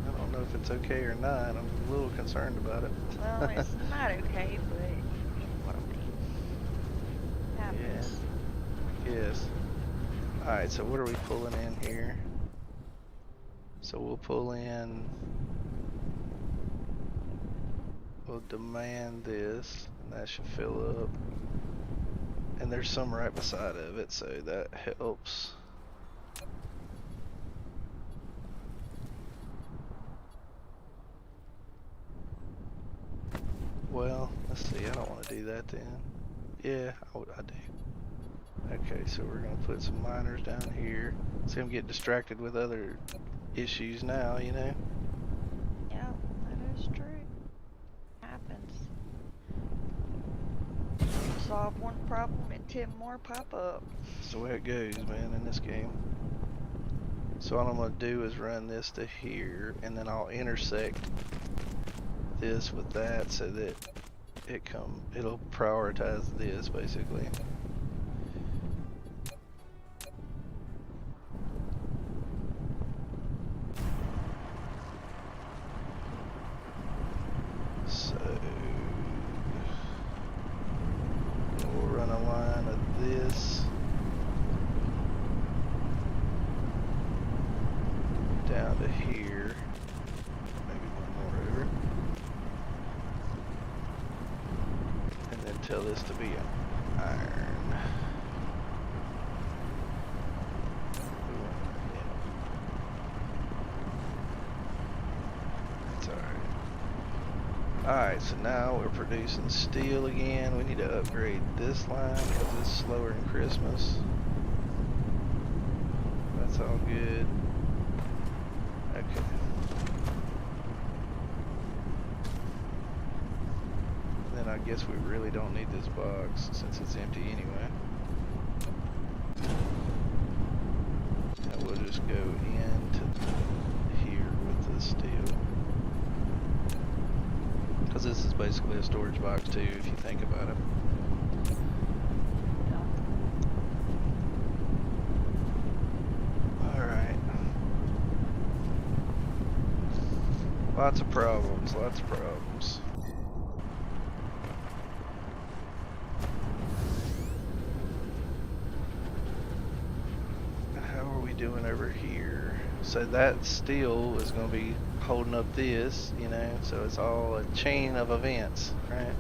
I don't know if it's okay or not. I'm a little concerned about it. Well, it's not okay, but you know what I mean. Happens. Yeah. Yes. Alright, so what are we pulling in here? So we'll pull in, we'll demand this, and that should fill up. And there's some right beside of it, so that helps. Well, let's see, I don't want to do that then. Yeah, I do. Okay, so we're going to put some miners down here. See, I'm getting distracted with other issues now, you know? Yeah, that is true. Happens. Solve one problem and 10 more pop up. That's the way it goes, man, in this game. So all I'm going to do is run this to here, and then I'll intersect this with that so that it'll prioritize this, basically. So we'll run a line of this down to here, maybe one more over, and then tell this to be an iron. That's alright. Alright, so now we're producing steel again. We need to upgrade this line because it's slower than Christmas. That's all good. Okay. Then I guess we really don't need this box since it's empty anyway. And we'll just go into here with the steel. Because this is basically a storage box too, if you think about it. Alright. Lots of problems, lots of problems. How are we doing over here? So that steel is going to be holding up this, you know, so it's all a chain of events, right?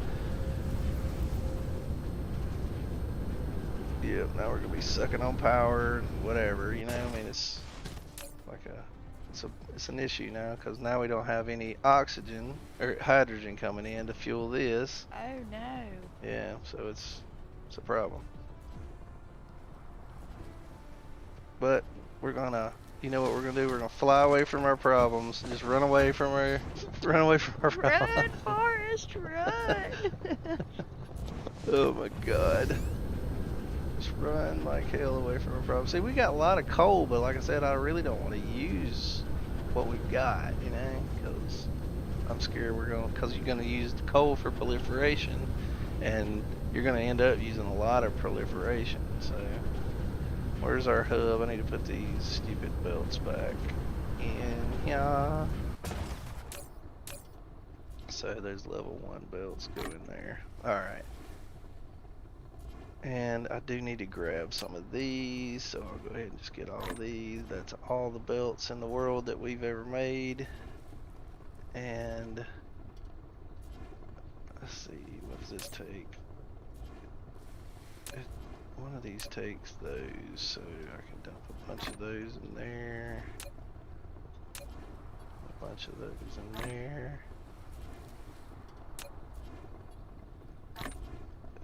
Yep, now we're going to be sucking on power and whatever, you know, I mean, it's like it's an issue now, because now we don't have any oxygen, or hydrogen coming in to fuel this. Oh no. Yeah, so it's a problem. But we're gonna, you know what we're gonna do? We're gonna fly away from our problems. Just run away from our problems. Run, Forrest, run! Oh my God. Just run like hell away from our problems. See, we got a lot of coal, but like I said, I really don't want to use what we've got, you know, because I'm scared because you're gonna use the coal for proliferation, and you're gonna end up using a lot of proliferation. So. Where's our hub? I need to put these stupid belts back in here. So there's level 1 belts going there. Alright. And I do need to grab some of these, so I'll go ahead and just get all of these. That's all the belts in the world that we've ever made. And let's see, what does this take? One of these takes those, so I can dump a bunch of those in there. A bunch of those in there.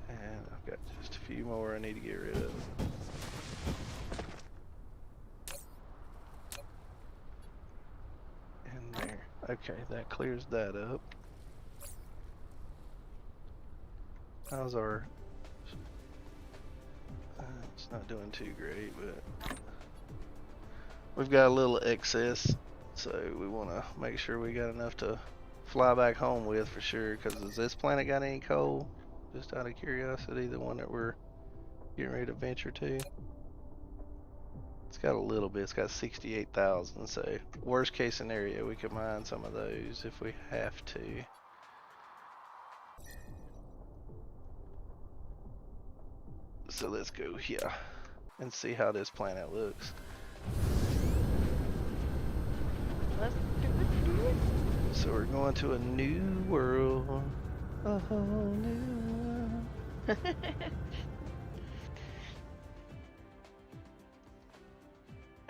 And I've got just a few more I need to get rid of. In there. Okay, that clears that up. How's our... it's not doing too great, but we've got a little excess, so we want to make sure we got enough to fly back home with for sure. Because has this planet got any coal? Just out of curiosity, the one that we're Getting ready to venture to. It's got a little bit. It's got 68,000. So worst case scenario, we could mine some of those if we have to. So let's go here and see how this planet looks. Let's do it. So we're going to a new world. A whole new world.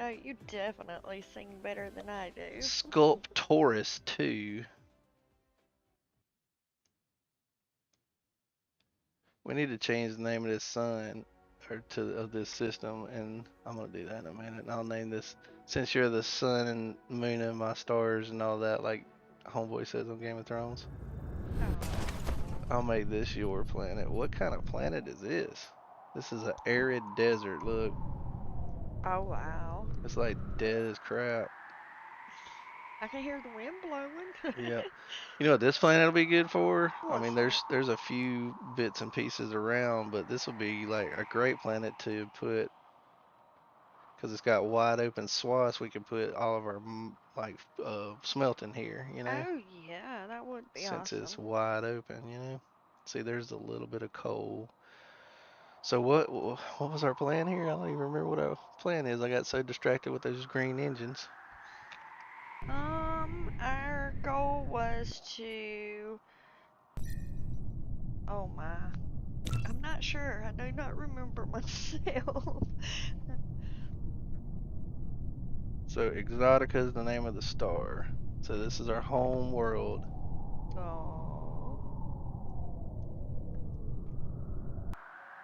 Oh, you definitely sing better than I do. Sculptorus 2. We need to change the name of this sun or of this system, and I'm gonna do that in a minute. And I'll name this, since you're the sun and moon and my stars and all that, like Homeboy says on Game of Thrones. Oh. I'll make this your planet. What kind of planet is this? This is an arid desert. Look, Oh wow. it's like dead as crap. I can hear the wind blowing. Yeah. You know what this planet will be good for? I What's mean, there's a few bits and pieces around, but this will be like a great planet to put, because it's got wide open swaths. We can put all of our smelting here, you know, Oh yeah, that would be since awesome. it's wide open, you know. See, there's a little bit of coal. So what was our plan here? I don't even remember what our plan is. I got so distracted with those green engines. Our goal was to. Oh my. I'm not sure. I do not remember myself. So Exotica is the name of the star. So this is our home world. Oh.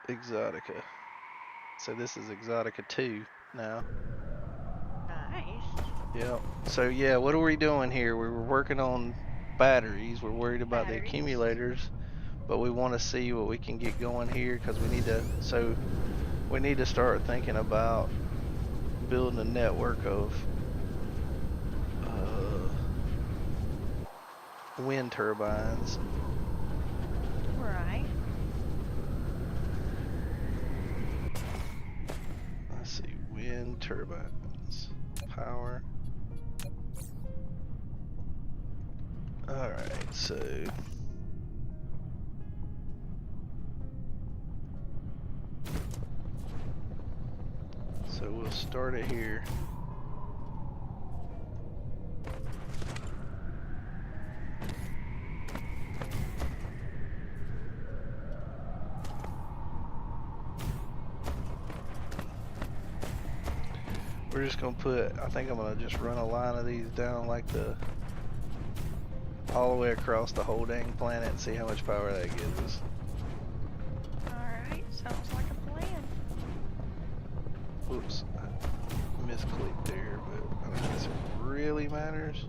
Exotica. So this is Exotica 2 now. Nice. Yep. So yeah, what are we doing here? We were working on batteries. We're worried about the Batteries. accumulators, but we want to see what we can get going here, because we need to. So we need to start thinking about building a network of wind turbines. Right. Let's see, wind turbines, power. All right, so we'll start it here. We're just gonna put, I think I'm gonna just run a line of these down like all the way across the whole dang planet and see how much power that gives us. Alright, sounds like a plan. Whoops, I misclicked there, but I don't guess it really matters.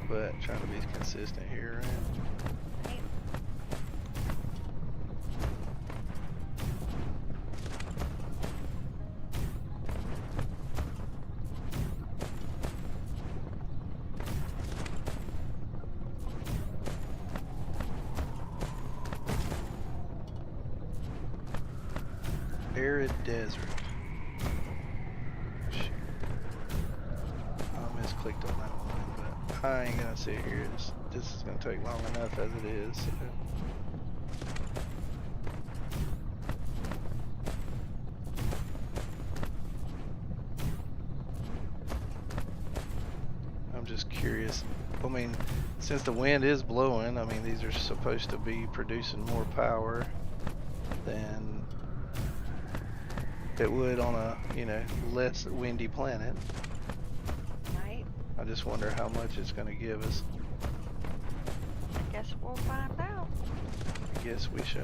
But trying to be consistent here, right? Arid desert. Shoot. I misclicked on that one, but I ain't gonna sit here. This is gonna take long enough as it is. So. I'm just curious. I mean, since the wind is blowing, I mean, these are supposed to be producing more power than it would on a, you know, less windy planet. Right. I just wonder how much it's going to give us. Guess we'll find out. I guess we shall.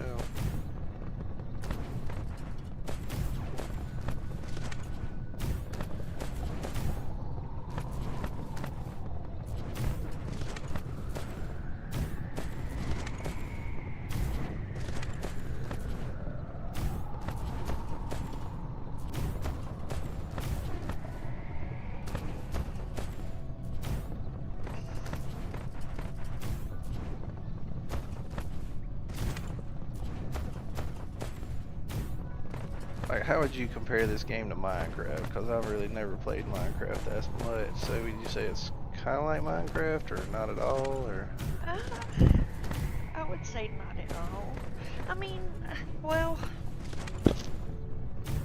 Like, how would you compare this game to Minecraft? Because I've really never played Minecraft that much. So would you say it's kind of like Minecraft, or not at all, or? I would say not at all. I mean, well.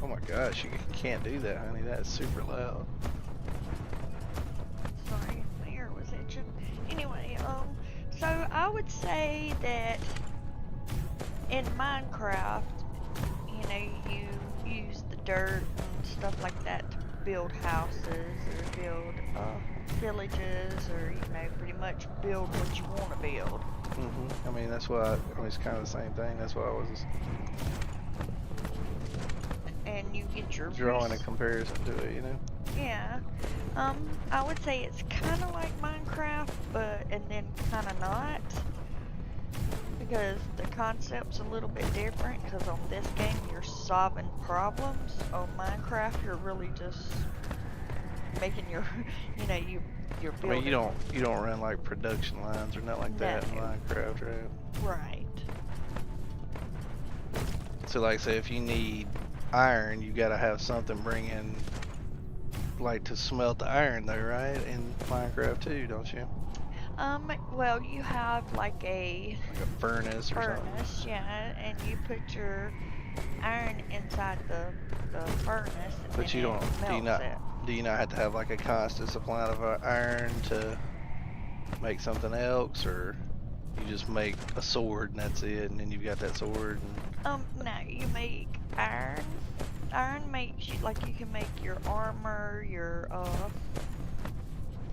Oh my gosh, you can't do that, honey. That's super loud. Sorry, my ear was itching. Anyway, so I would say that in Minecraft, you know, you use the dirt and stuff like that to build houses or build villages, or you know, pretty much build what you want to build. I mean, that's why. I mean, it's kind of the same thing. That's why I was And you get your drawing a comparison to it, you know. Yeah. I would say it's kind of like Minecraft, and then kind of not. Because the concept's a little bit different, because on this game you're solving problems. On Minecraft you're really just making your, you know, you're building. I mean, you don't run like production lines or nothing like that in Minecraft, right? Right. So like, say if you need iron, you gotta have something bringing, like, to smelt the iron though, right? In Minecraft too, don't you? Well, you have like a furnace or something. Furnace, yeah, and you put your iron inside the furnace, and But then you don't. it. Do you not have to have like a constant supply of iron to make something else, or you just make a sword and that's it, and then you've got that sword? No, you make iron. Iron makes you, like, you can make your armor, your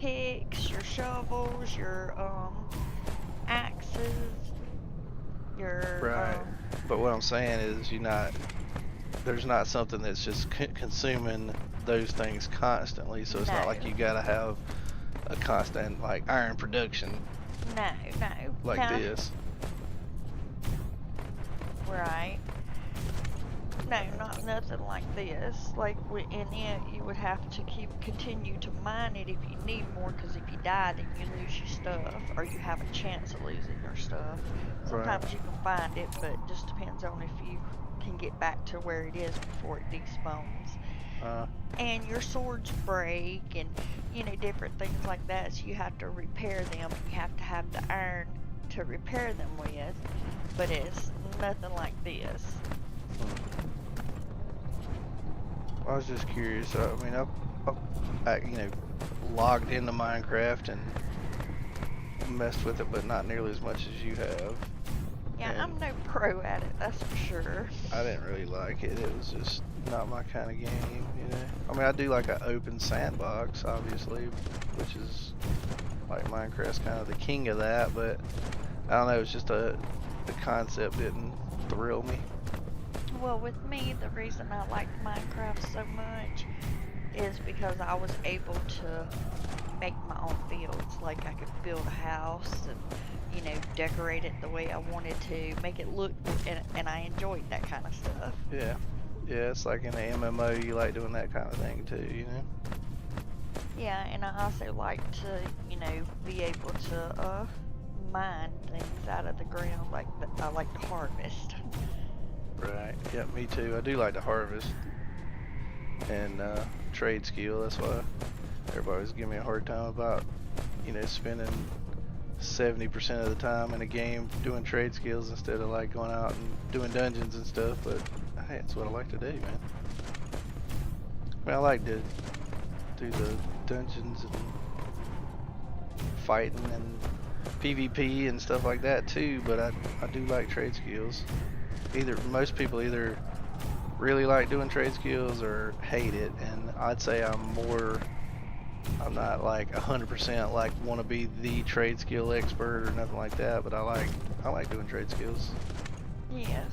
picks, your shovels, your axes, your right. But what I'm saying is, there's not something that's just consuming those things constantly, so it's not like you gotta have a constant like iron production. No. Like this. Right. No, nothing like this. Like in it, you would have to continue to mine it if you need more, because if you die, then you lose your stuff, or you have a chance of losing your stuff. Sometimes you can find it, but it just depends on if you can get back to where it is before it despawns. And your swords break, and you know, different things like that. So you have to repair them. You have to have the iron to repair them with, but it's nothing like this. I was just curious. I mean, I you know, logged into Minecraft and messed with it, but not nearly as much as you have. Yeah, and I'm no pro at it, that's for sure. I didn't really like it. It was just not my kind of game, you know. I mean, I do like an open sandbox, obviously, which is like Minecraft's kind of the king of that, but I don't know, it's just the concept didn't thrill me. Well, with me, the reason I liked Minecraft so much is because I was able to make my own fields. Like, I could build a house and, you know, decorate it the way I wanted to, make it look, and I enjoyed that kind of stuff. Yeah, it's like in an MMO, you like doing that kind of thing too, you know? Yeah, and I also like to, you know, be able to mine things out of the ground. Like, I like to harvest. Right. Yeah, me too. I do like to harvest and trade skill. That's why everybody's giving me a hard time about, you know, spending 70% of the time in a game doing trade skills instead of like going out and doing dungeons and stuff. But hey, it's what I like to do, man. I mean, I like to do the dungeons and fighting and PvP and stuff like that too. But I do like trade skills. Most people either really like doing trade skills or hate it, and I'd say I'm not like 100% like want to be the trade skill expert or nothing like that, but I like doing trade skills. Yes.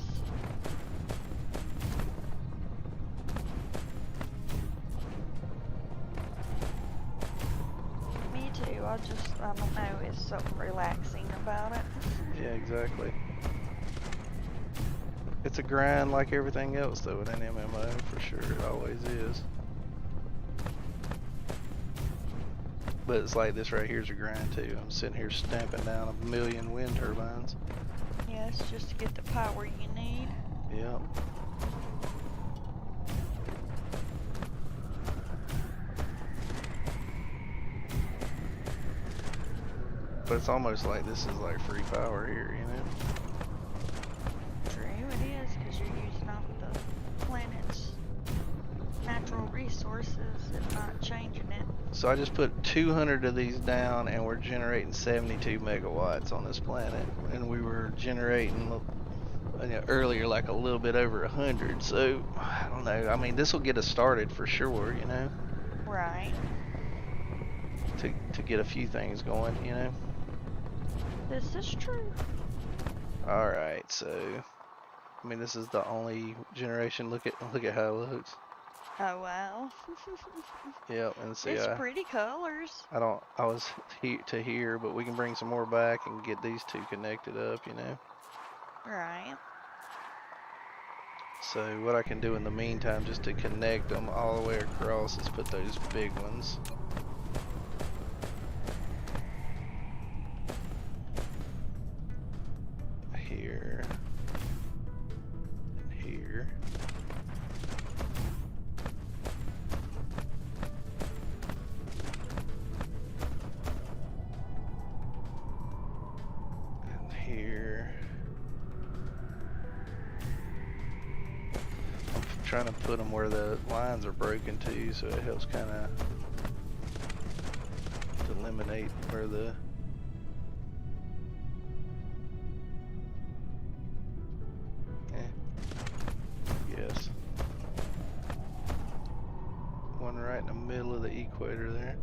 Me too. I don't know, it's something relaxing about it. Yeah, exactly. It's a grind like everything else though in an MMO, for sure. It always is. But it's like this right here's a grind too. I'm sitting here stamping down 1 million wind turbines. Yeah, it's just to get the power you need. Yep. But it's almost like this is like free power here, you know? True, it is, because you're using off the planet's natural resources and not changing it. So I just put 200 of these down, and we're generating 72 megawatts on this planet. And we were generating, you know, earlier like a little bit over 100. So I don't know. I mean, this will get us started for sure, you know? Right. To get a few things going, you know? This is true. Alright, so I mean, this is the only generation. Look at how it looks. Oh wow. Yep, and see, It's pretty colors. I was to here, but we can bring some more back and get these two connected up, you know. Right. So what I can do in the meantime, just to connect them all the way across, is put those big ones. Here. And here. And here. I'm trying to put them where the lines are broken too, so it helps kind of eliminate where the yes, one right in the middle of the equator there.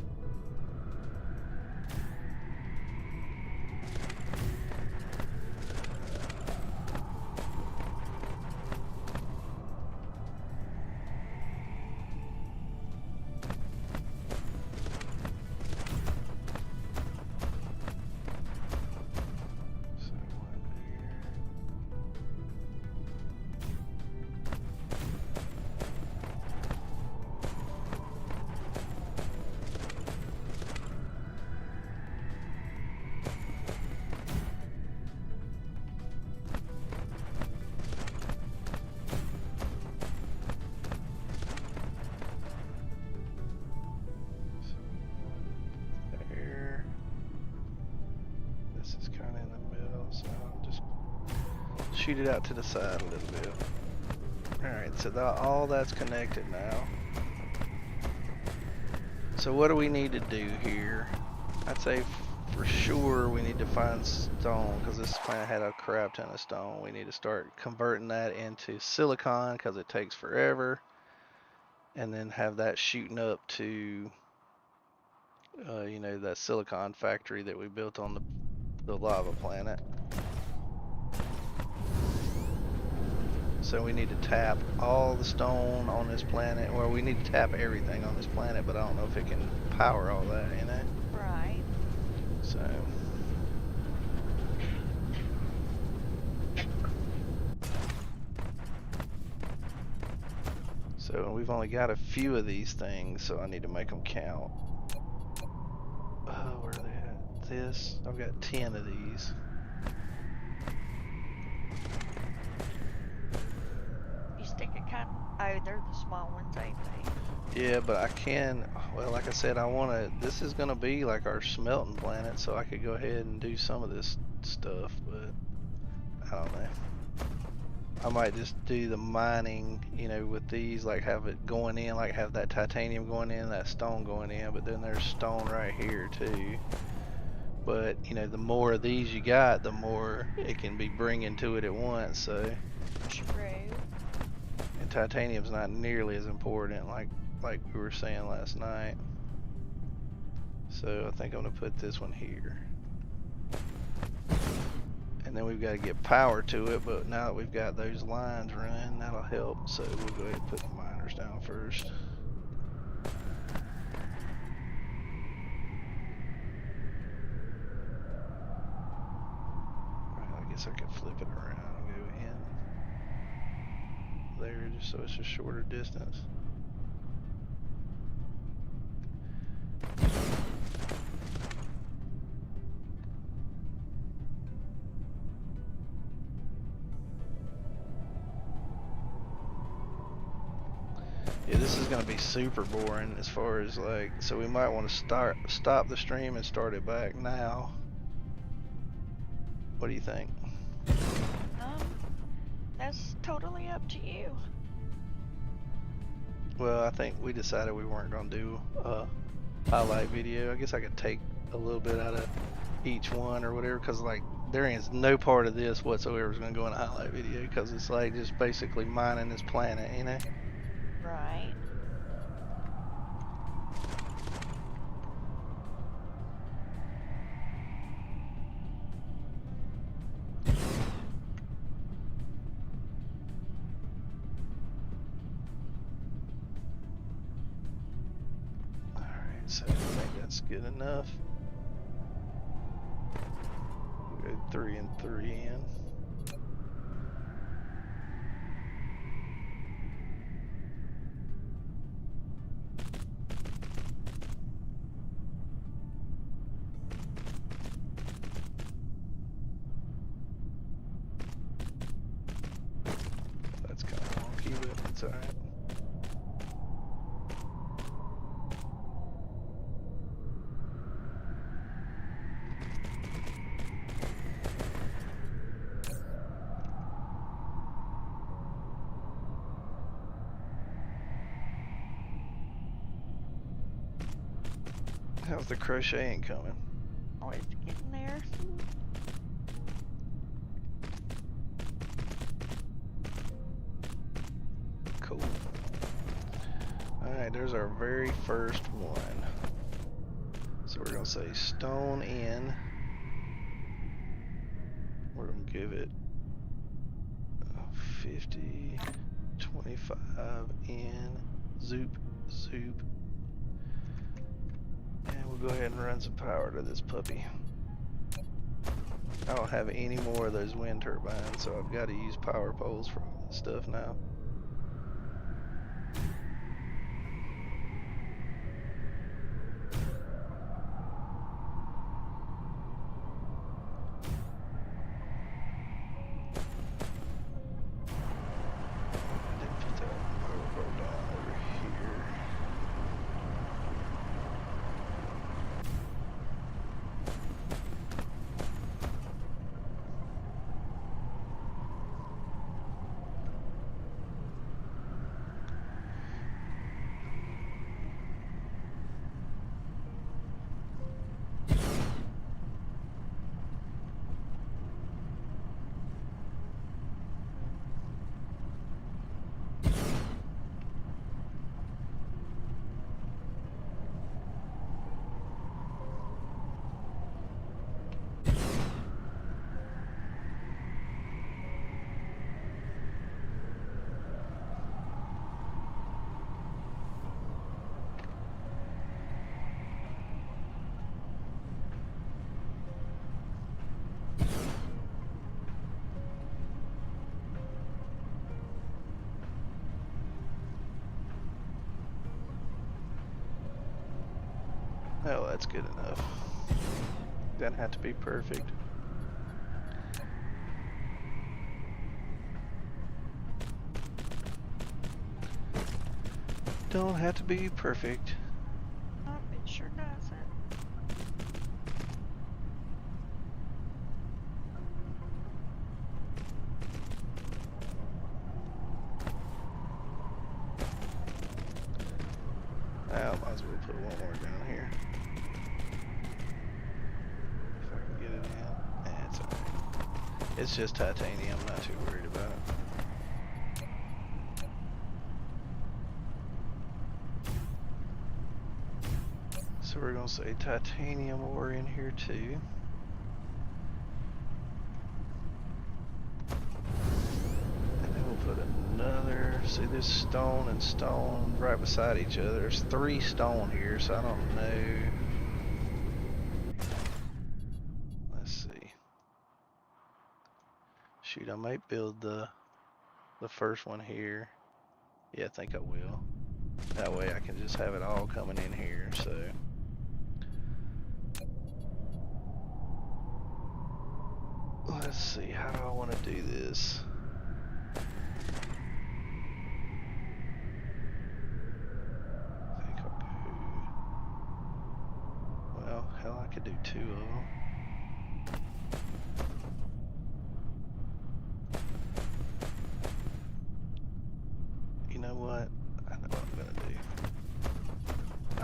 Shoot it out to the side a little bit. Alright, so all that's connected now. So what do we need to do here? I'd say for sure we need to find stone, because this planet had a crap ton of stone. We need to start converting that into silicon, because it takes forever. And then have that shooting up to, you know, that silicon factory that we built on the lava planet. So we need to tap all the stone on this planet. Well, we need to tap everything on this planet, but I don't know if it can power all that, you know? Right. So. So we've only got a few of these things, so I need to make them count. Oh, where are they at? This, I've got 10 of these. Oh, they're the small ones, ain't they? Yeah, but I can, well, like I said, this is gonna be like our smelting planet, so I could go ahead and do some of this stuff, but I don't know. I might just do the mining, you know, with these, like have it going in, like have that titanium going in, that stone going in, but then there's stone right here too. But, you know, the more of these you got, the more it can be bringing to it at once, so. True. And titanium's not nearly as important like we were saying last night. So I think I'm gonna put this one here. And then we've got to get power to it, but now that we've got those lines running, that'll help. So we'll go ahead and put the miners down first. Well, I guess I could flip it around and go in there just so it's a shorter distance. Yeah, this is going to be super boring as far as like, so we might want to stop the stream and start it back now. What do you think? That's totally up to you. Well, I think we decided we weren't going to do a highlight video. I guess I could take a little bit out of each one or whatever, because like there is no part of this whatsoever is going to go in a highlight video, because it's like just basically mining this planet, you know? Right. Alright, so I think that's good enough. We'll go 3 and 3 in. That's kind of wonky, but it's alright. How's the crocheting coming? Oh, it's getting there. Cool. Alright, there's our very first one. So we're going to say stone in. We're going to give it 50, 25 in, zoop, zoop. And we'll go ahead and run some power to this puppy. I don't have any more of those wind turbines, so I've got to use power poles for all this stuff now. Oh, that's good enough. Doesn't have to be perfect. Don't have to be perfect. It sure doesn't. I might as well put one more down here. If I can get it in. It's alright. It's just titanium, I'm not too worried about it. So we're going to say titanium ore in here too. And then we'll put another, see this stone and stone right beside each other. There's 3 stone here, so I don't know. Let's see. Shoot, I might build the first one here. Yeah, I think I will. That way I can just have it all coming in here, so. Let's see, how do I want to do this? I think I'll go, well, hell, I could do 2 of them.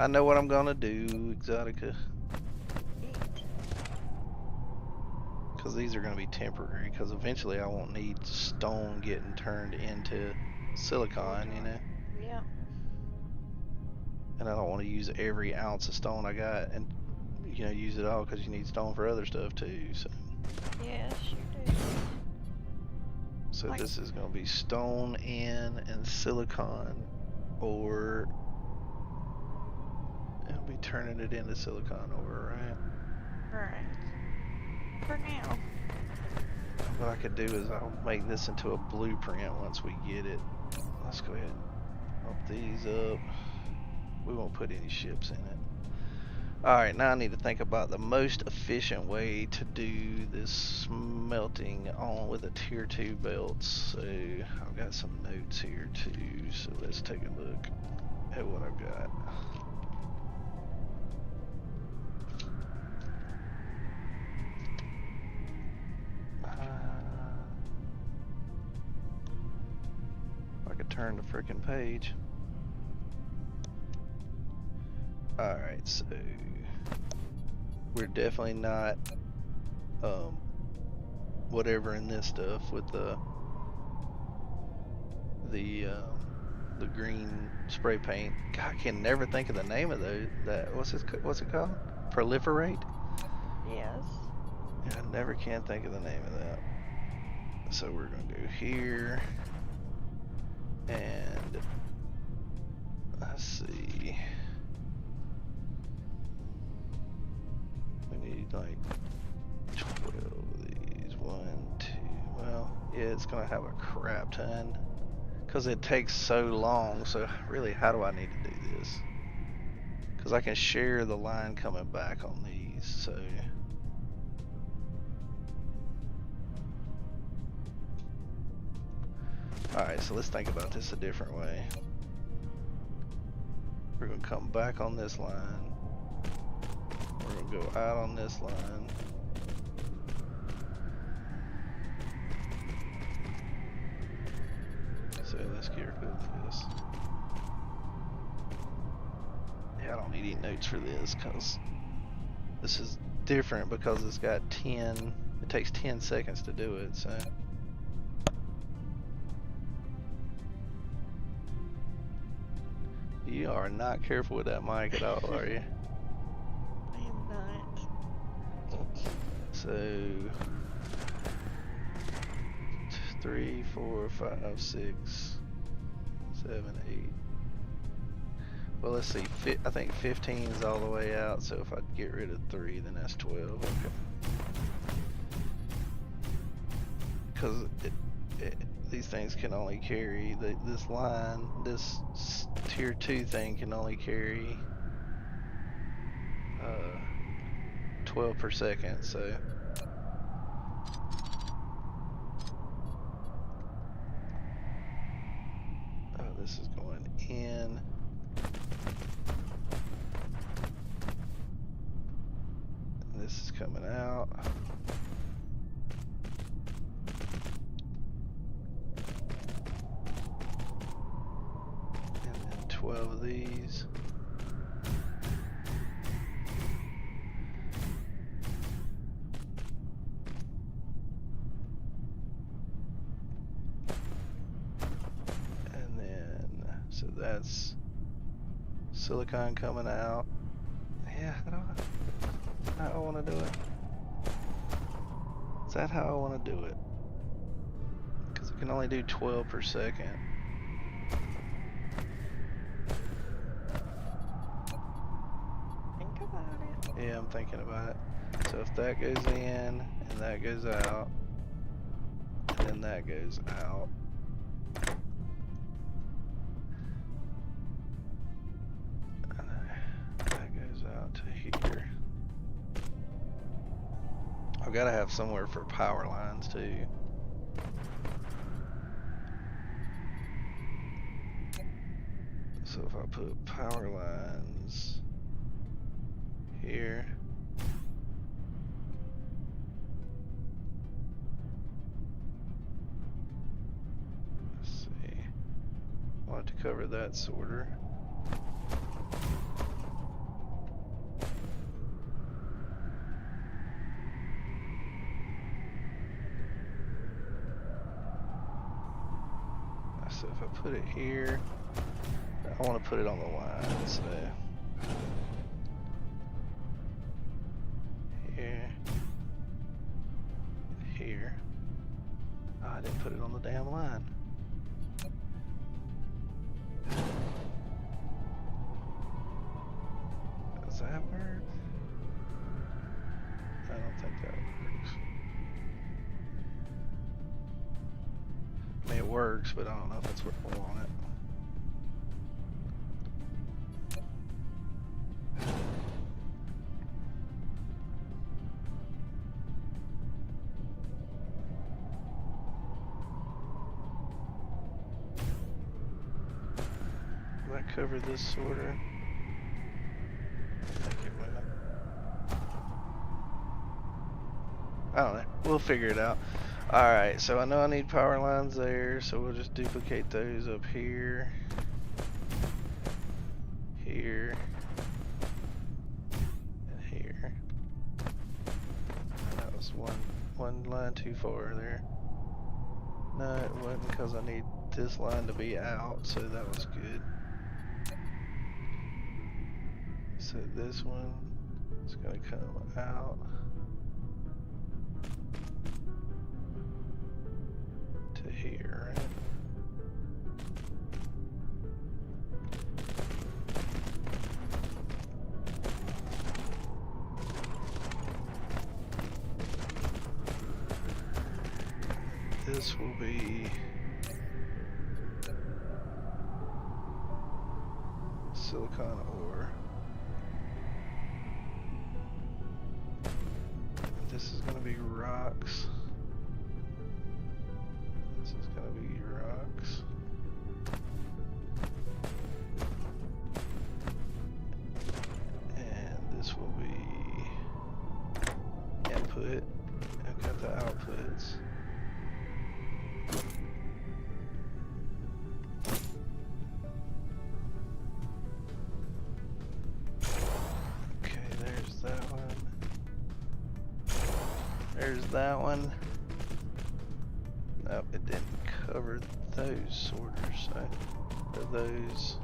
I know what I'm gonna do, Exotica. Because these are gonna be temporary, because eventually I won't need stone getting turned into silicon, you know? Yeah. And I don't want to use every ounce of stone I got and, you know, use it all, because you need stone for other stuff too, so. Yes, you do. So Like, this is gonna be stone in and silicon, or it'll be turning it into silicon over, right? right. For now. What I could do is I'll make this into a blueprint once we get it. Let's go ahead and bump these up. We won't put any ships in it. Alright, now I need to think about the most efficient way to do this smelting on with a tier 2 belt. So I've got some notes here too, so let's take a look at what I've got. I could turn the frickin' page. Alright, so we're definitely not whatever in this stuff with the green spray paint. God, I can never think of the name of those. What's it called? Proliferate? Yes. Yeah, I never can think of the name of that. So we're gonna go here, and let's see. We need like 12 of these. 1, 2. Well, yeah, it's gonna have a crap ton, because it takes so long. So really, how do I need to do this? Because I can share the line coming back on these, so. Alright, so let's think about this a different way. We're going to come back on this line. We're going to go out on this line. So let's get rid of this. Yeah, I don't need any notes for this, because this is different, because it's got 10, it takes 10 seconds to do it, so. You are not careful with that mic at all, are you? I am not. So 3, 4, 5, 6, 7, 8. Well, let's see. I think 15 is all the way out. So if I get rid of 3, then that's 12. Okay. Because these things can only carry this line. This tier 2 thing can only carry 12 per second. So. This is going in. And this is coming out. And then 12 of these. So that's silicon coming out. Yeah, how I want to do it. Is that how I want to do it? Because it can only do 12 per second. Think about it. Yeah, I'm thinking about it. So if that goes in, and that goes out, and then that goes out. To here. I've got to have somewhere for power lines too. So if I put power lines here, let's see, I want to cover that sorter. so if I put it here, I want to put it on the line, so here, here. Oh, I didn't put it on the damn line. Does that work? I don't think that works. I mean, it works, but I don't know if it's what we want it. Will that cover this sorter? I think it will. I don't know. We'll figure it out. Alright, so I know I need power lines there, so we'll just duplicate those up here. Here. And here. That was one line too far there. No, it wasn't, because I need this line to be out, so that was good. So this one is going to come out to here, right? This will be silicon ore. This is going to be rocks. This is going to be rocks. And this will be input. I've got the outputs. There's that one. Nope, it didn't cover those sorters, so or those.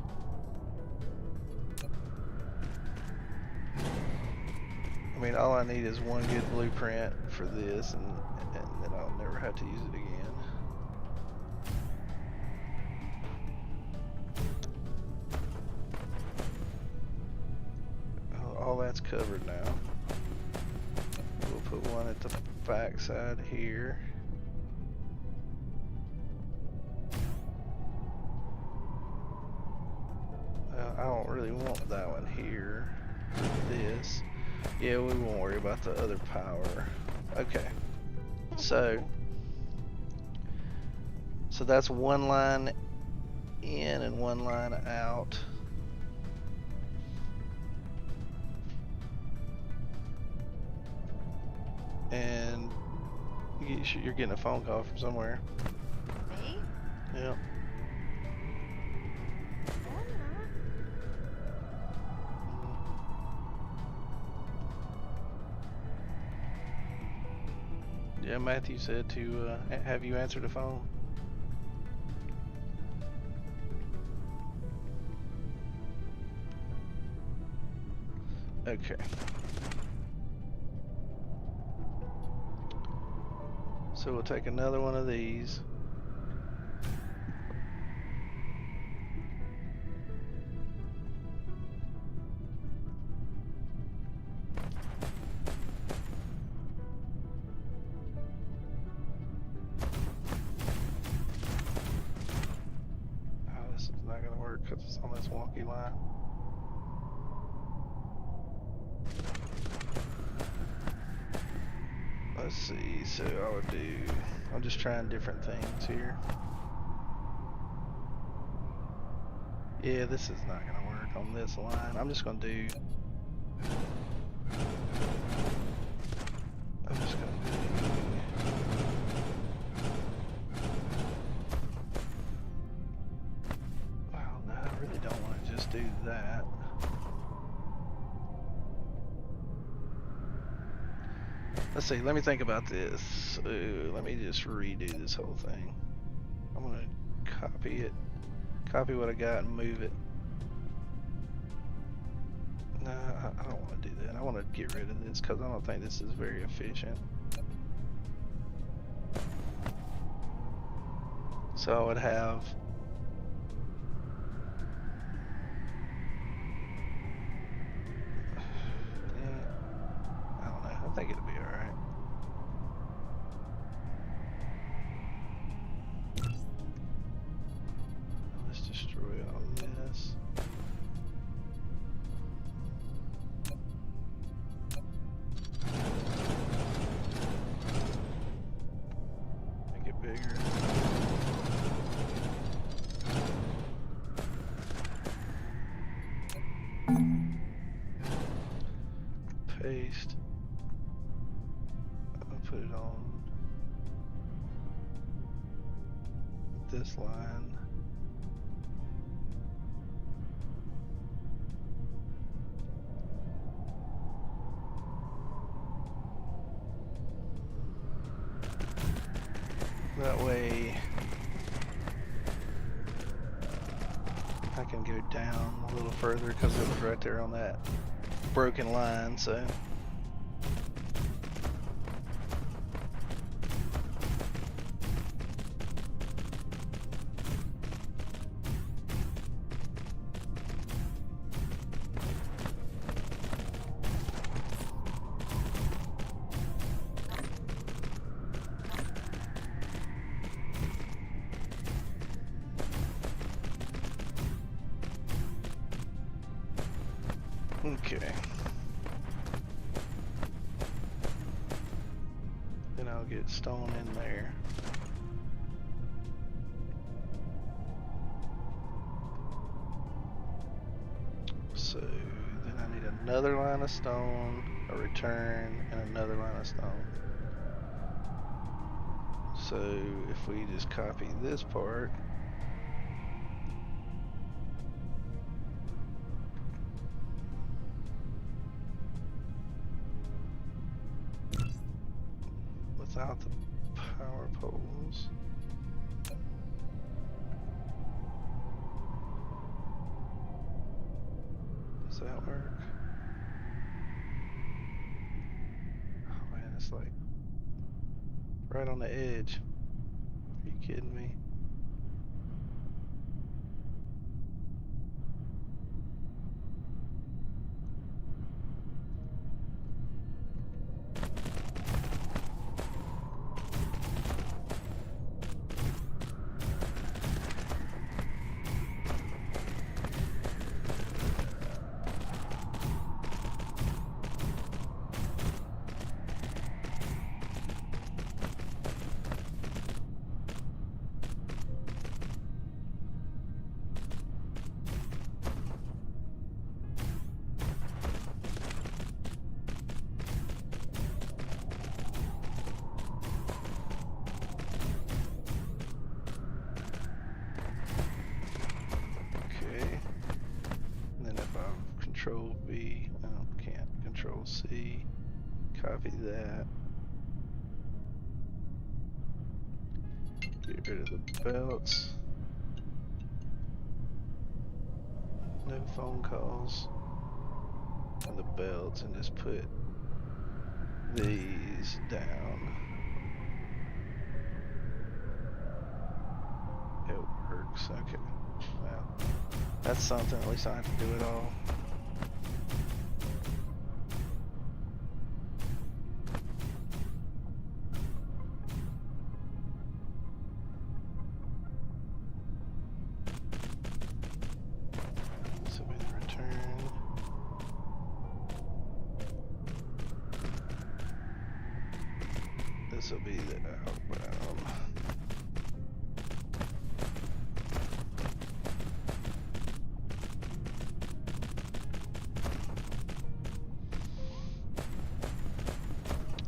I mean, all I need is one good blueprint for this, and then I'll never have to use it again. All that's covered now. We'll put one at the back side here. I don't really want that one here. This. Yeah, we won't worry about the other power. Okay. So that's one line in and one line out. And you're getting a phone call from somewhere. Me? Yeah. Yeah, Matthew said to have you answer the phone. Okay. So we'll take another one of these. Oh, this is not going to work because it's on this wonky line. Let's see, so I'm just trying different things here. Yeah, this is not gonna work on this line. I'm just gonna do well, no, I really don't want to just do that. Let's see, let me think about this. Let me just redo this whole thing. I'm gonna copy it. Copy what I got and move it. No, I don't want to do that. I want to get rid of this because I don't think this is very efficient. So I would have I don't know. I think it'll be alright. Let's destroy all this. Make it bigger. Paste. I'll put it on this line. That way I can go down a little further because it was right there on that broken line, so okay. Then I'll get stone in there. So then I need another line of stone, a return, and another line of stone. So if we just copy this part, without the power poles. Does that work? Oh man, it's like right on the edge. Are you kidding me? Control V, oh, can't. Control C, copy that. Get rid of the belts. No phone calls. And the belts, and just put these down. It works, okay. Well, that's something, at least I have to do it all. This will be the outbound.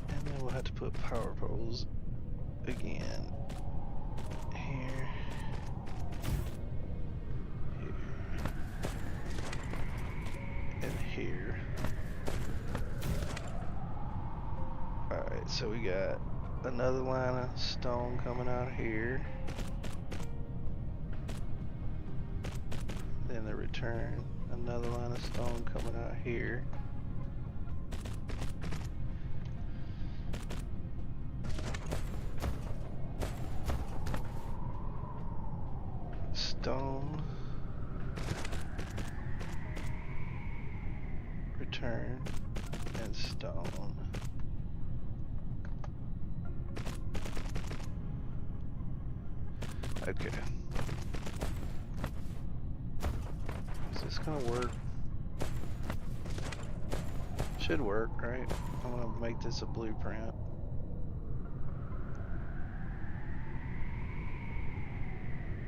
And then we'll have to put power poles again. Here. Here. And here. Alright, so we got another line of stone coming out here. Then the return, another line of stone coming out here. Stone. Return and stone. Okay. Is this gonna work? Should work, right? I'm gonna make this a blueprint.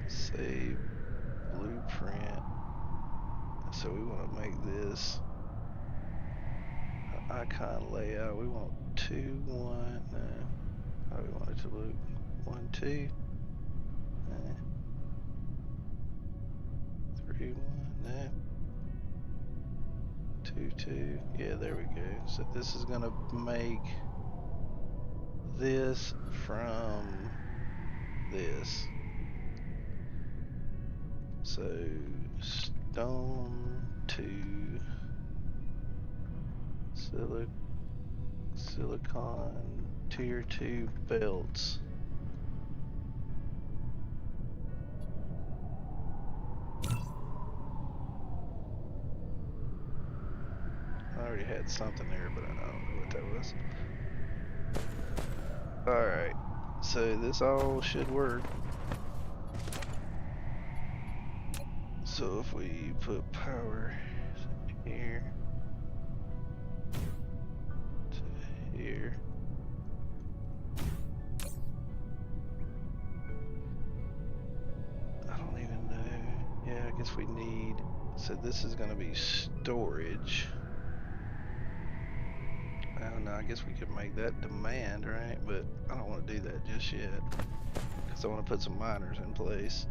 Save blueprint. So we want to make this an icon layout. We want 2, 1, no. How do we want it to look? 1, 2. 3, 1, no. 2, 2. Yeah, there we go. So this is gonna make this from this. So stone to silicon tier 2 belts. I already had something there, but I don't know what that was. Alright, so this all should work. So if we put power here to here. I don't even know. Yeah, I guess we need, so this is gonna be storage. I don't know, I guess we could make that demand, right? But I don't want to do that just yet, because I want to put some miners in place.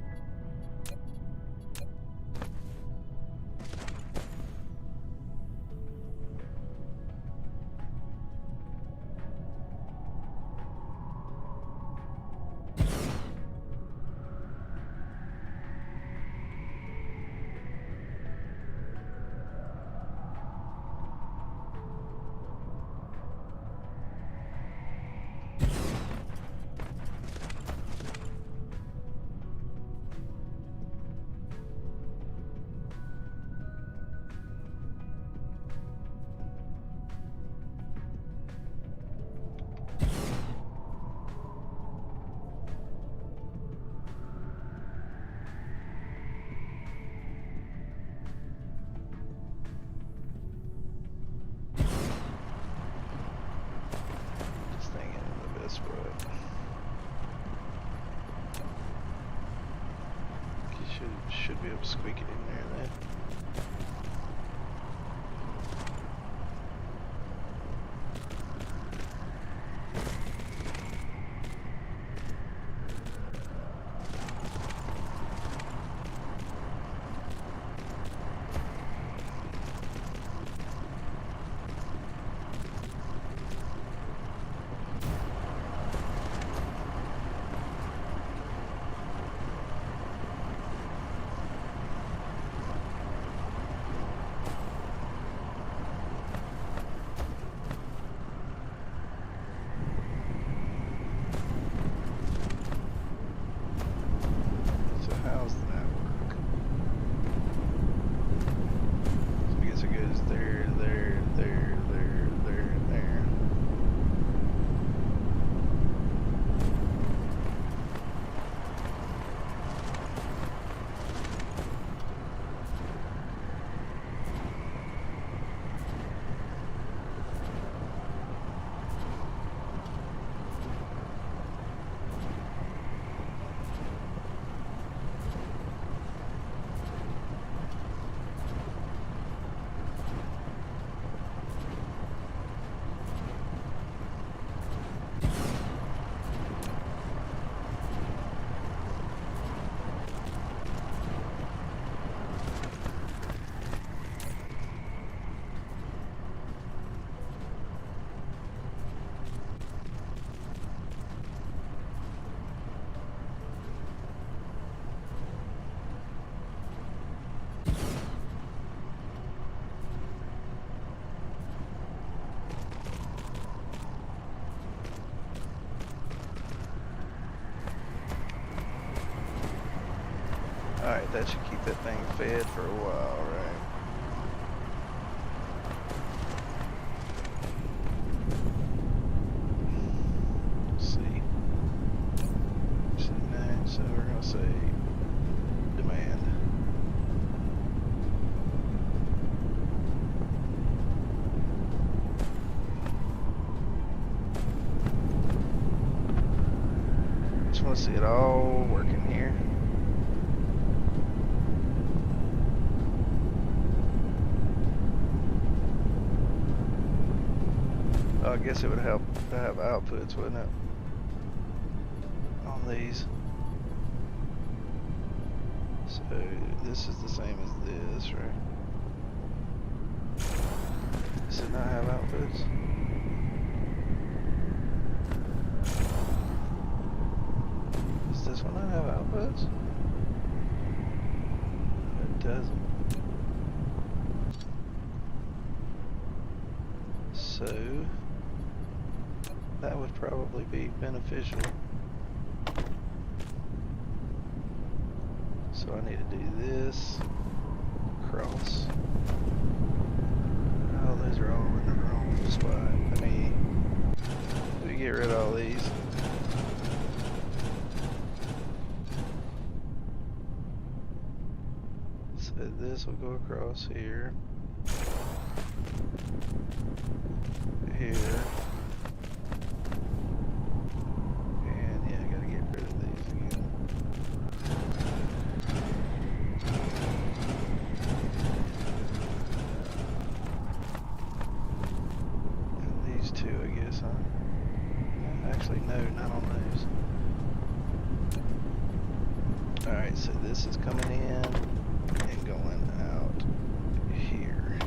Should be able to squeak it in there then. Alright, that should keep that thing fed for a while, right? Let's see. So we're gonna say demand. Just want to see it all working here. Oh, I guess it would help to have outputs, wouldn't it? On these. So this is the same as this, right? Does it not have outputs? Does this one not have outputs? It doesn't. So that would probably be beneficial. So I need to do this cross. Oh, those are all in the wrong spot. I mean, we get rid of all these. So this will go across here. Here. And yeah, I gotta get rid of these again. And these two, I guess, huh? Actually, no, not on those. Alright, so this is coming in and going out here.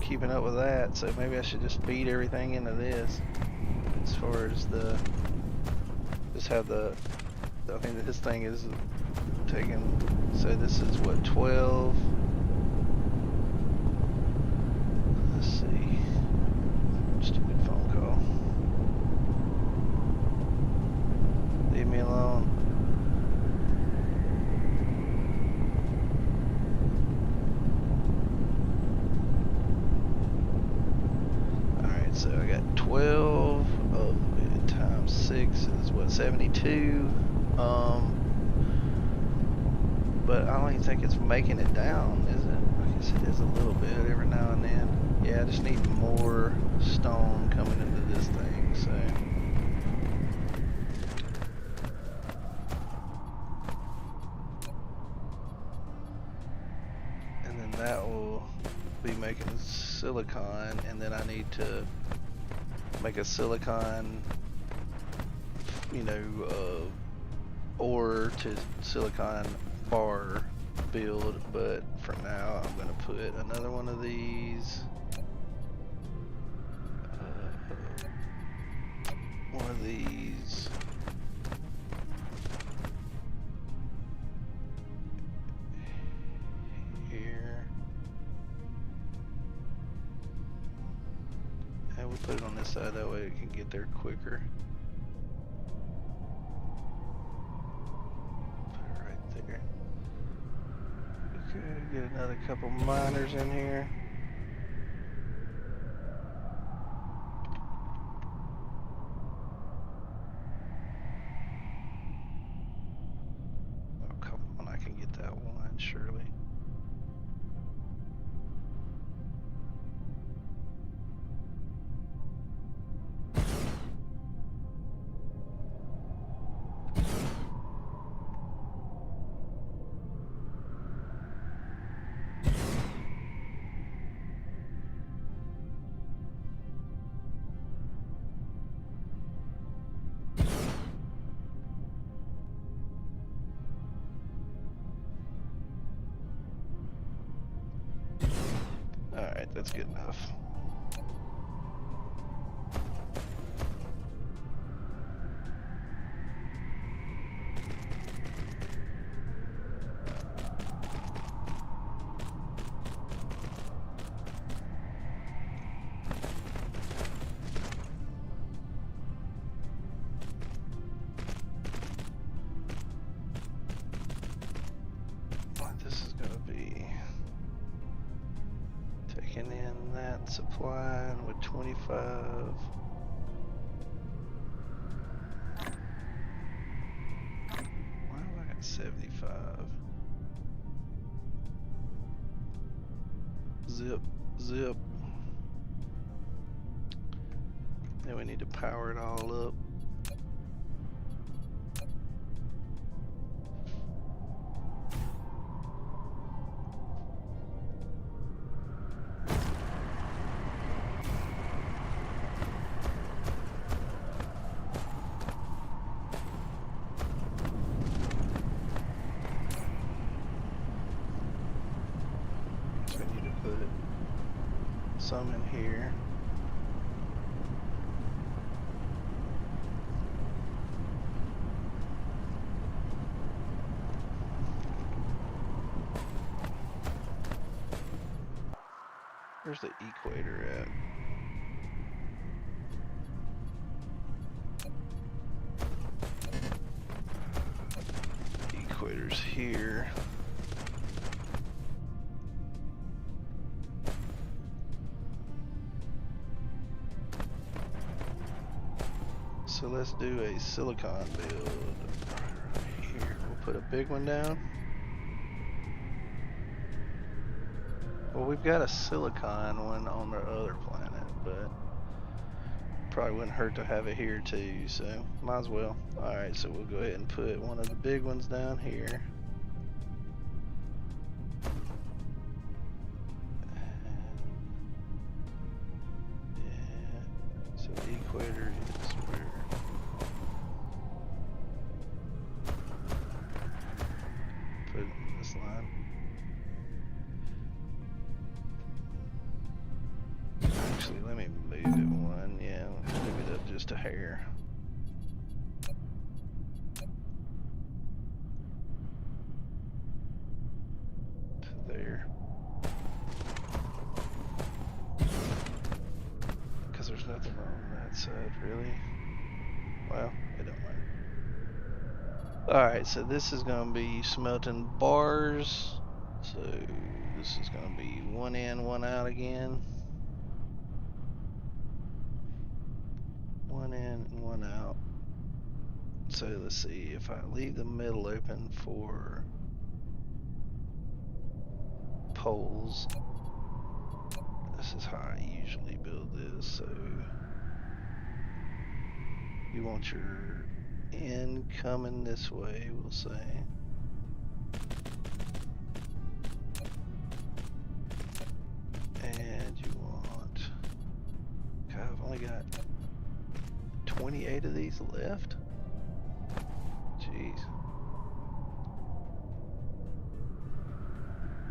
Keeping up with that, so maybe I should just feed everything into this. As far as the, just have the, I think this thing is taking, so this is what, 12? Let's see. Stupid phone call. Leave me alone. So I got 12 of it times 6 is what, 72. But I don't even think it's making it down, is it? I guess it is a little bit every now and then. Yeah, I just need more stone coming into this thing, so. And then that will be making silicon, and then I need to make a silicon, you know, ore to silicon bar build, but for now I'm gonna put another one of these, one of these, here. And we'll put it on this side, that way it can get there quicker. Put it right there. Okay, get another couple miners in here. Oh, come on, I can get that one, surely. that's good enough. This is going to be taking in that supply with 25. Why have I got 75? Zip, zip. Then we need to power it all up. Some in here. Where's the equator at? Equator's here. So let's do a silicon build right here. We'll put a big one down. Well, we've got a silicon one on the other planet, but probably wouldn't hurt to have it here too, so might as well. Alright, so we'll go ahead and put one of the big ones down here. Yeah, so the equator is where? Put it in this line. Actually, let me move it one. Yeah, move it up just a hair. To there. Because there's nothing wrong on that side, really. Well, it don't matter. Alright, so this is going to be smelting bars. So this is going to be one in, one out again. One in and one out. So let's see, if I leave the middle open for poles, this is how I usually build this. So you want your end coming this way, we'll say. And you want, God, I've only got 28 of these left? Jeez.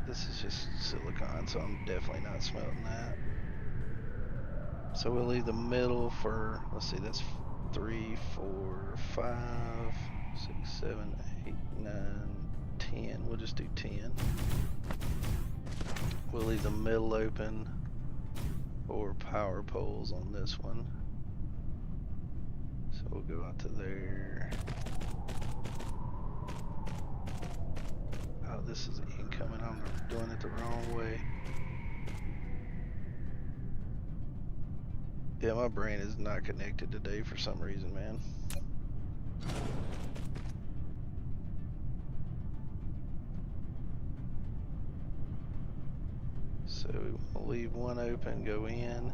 This is just silicon, so I'm definitely not smelting that. So we'll leave the middle for, let's see, that's 3, 4, 5, 6, 7, 8, 9, 10. We'll just do 10. We'll leave the middle open for power poles on this one. So we'll go out to there. Oh, this is incoming. I'm doing it the wrong way. Yeah, my brain is not connected today for some reason, man. So we'll leave one open, go in.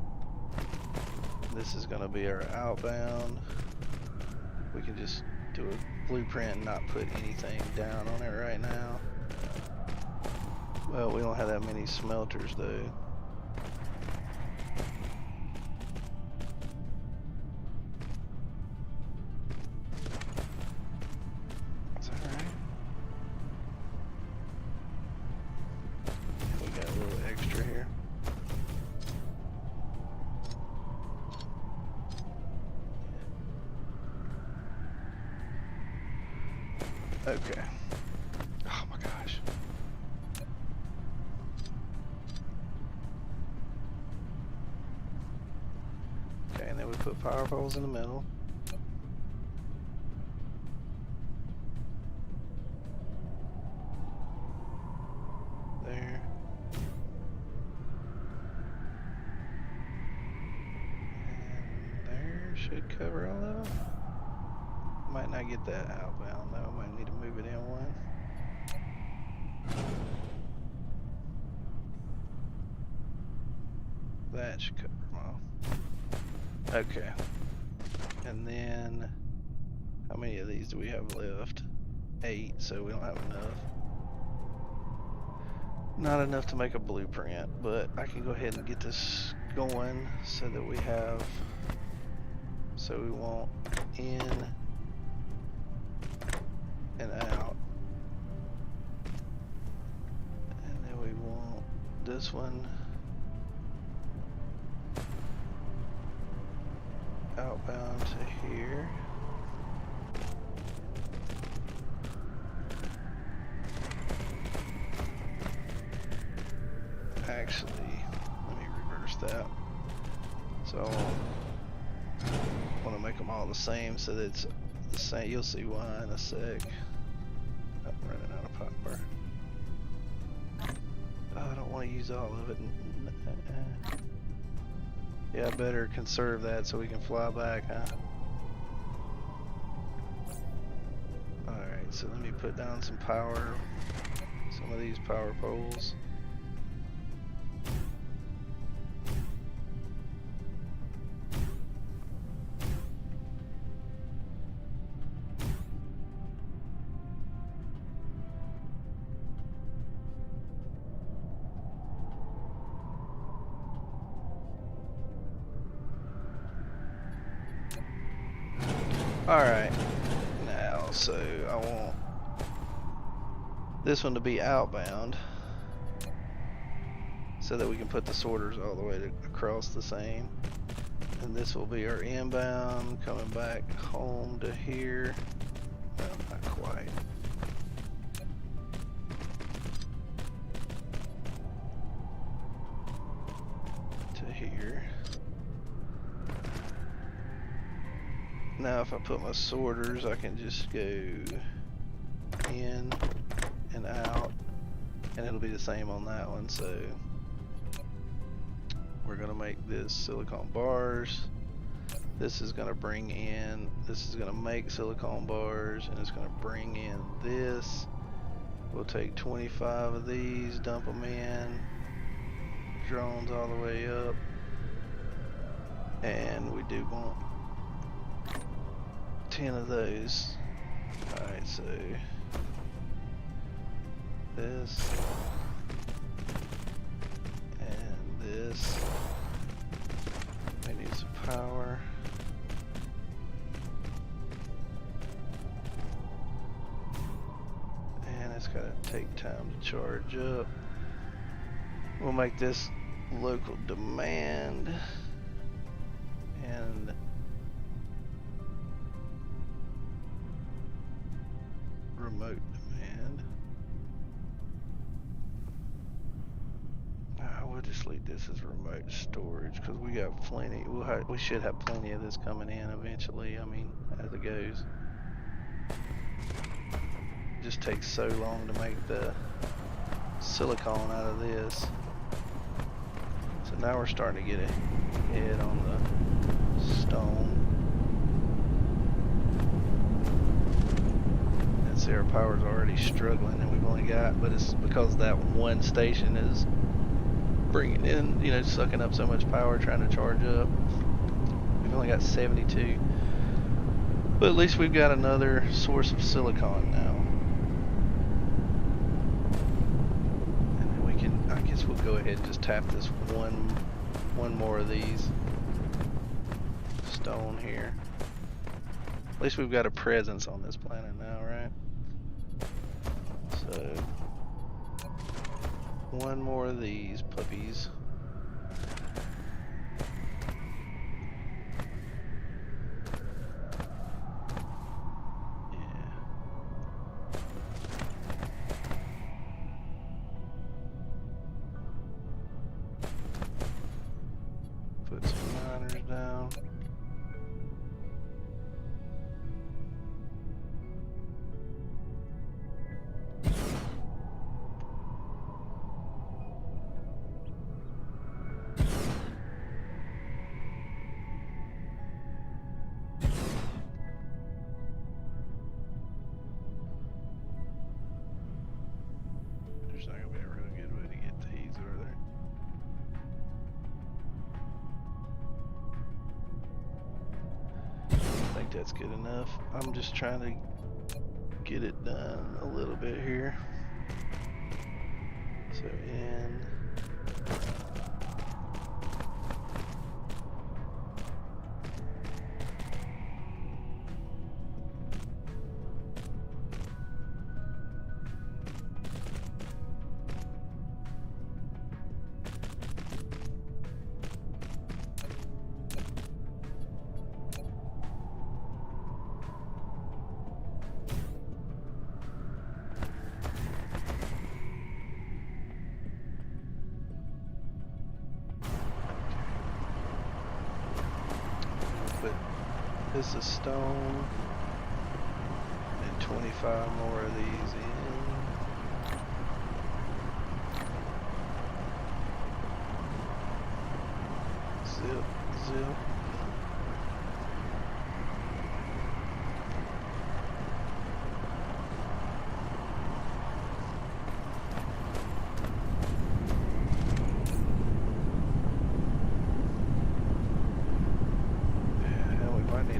This is going to be our outbound. We can just do a blueprint and not put anything down on it right now. Well, we don't have that many smelters though. Is that right? We got a little extra here. Okay. Oh my gosh. Okay, and then we put power poles in the middle. There. And there should cover all of them. Might not get that outbound though. Might need to move it in one. That should cover them all. Okay. And then, how many of these do we have left? 8, so we don't have enough. Not enough to make a blueprint, but I can go ahead and get this going so that we have, so we want in and out. And then we want this one outbound to here. Actually, let me reverse that. So I want to make them all the same so that it's the same. You'll see why in a sec. I'm running out of power. Oh, I don't want to use all of it. Yeah, I better conserve that so we can fly back, huh? Alright, so let me put down some power, some of these power poles. Alright, now, so I want this one to be outbound so that we can put the sorters all the way across the same. And this will be our inbound coming back home to here. No, not quite. To here. Now if I put my sorters, I can just go in and out, and it'll be the same on that one. So we're gonna make this silicone bars. This is gonna bring in, this is gonna make silicone bars, and it's gonna bring in this. We'll take 25 of these, dump them in, drones all the way up, and we do want 10 of those. Alright, so this and this. We need some power. And it's gotta take time to charge up. We'll make this local demand and remote demand. We'll just leave this as remote storage because we got plenty. We should have plenty of this coming in eventually. I mean, as it goes. It just takes so long to make the silicone out of this. So now we're starting to get ahead on the stone. See, our power's already struggling, and we've only got, but it's because that one station is bringing in, you know, sucking up so much power trying to charge up. We've only got 72, but at least we've got another source of silicon now, and then we can, I guess we'll go ahead and just tap this one more of these stone here. At least we've got a presence on this planet now, right? So, one more of these puppies. Yeah. down. There's not gonna be a real good way to get these, are there? I think that's good enough. I'm just trying to get it done a little bit here. So in. This is stone, and 25 more of these in. Zip, zip.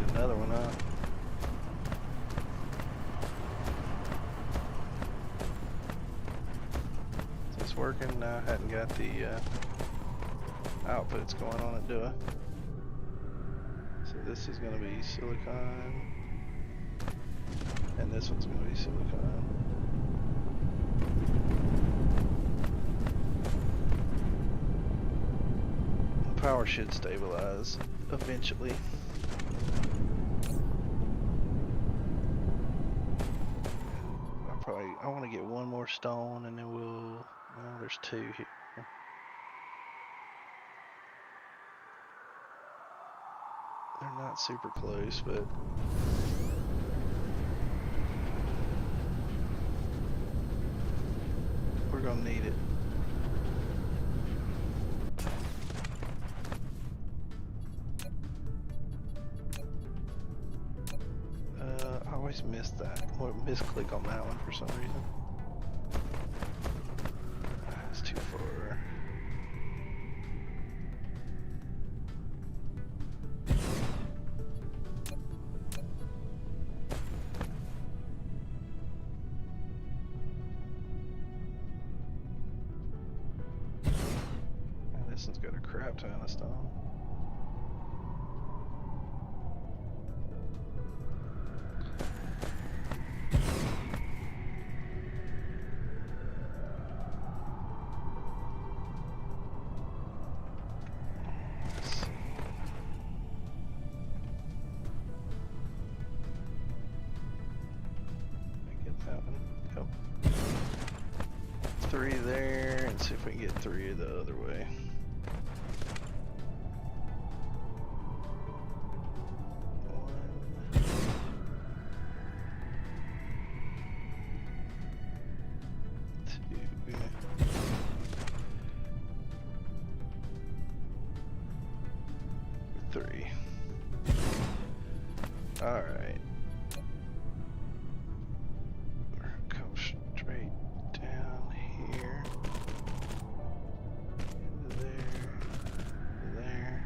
Another one up. Is this working? No, I hadn't got the outputs going on it, do I? So this is going to be silicon, and this one's going to be silicon. The power should stabilize eventually. I want to get one more stone and then we'll, well, there's two here. They're not super close, but we're gonna need it. I always miss that, or misclick on that one for some reason. That's too far. And this one's got a crap ton of stone. Three there, and see if we can get three the other way. One. Two. Three. All right. Go straight down here. Into there. There.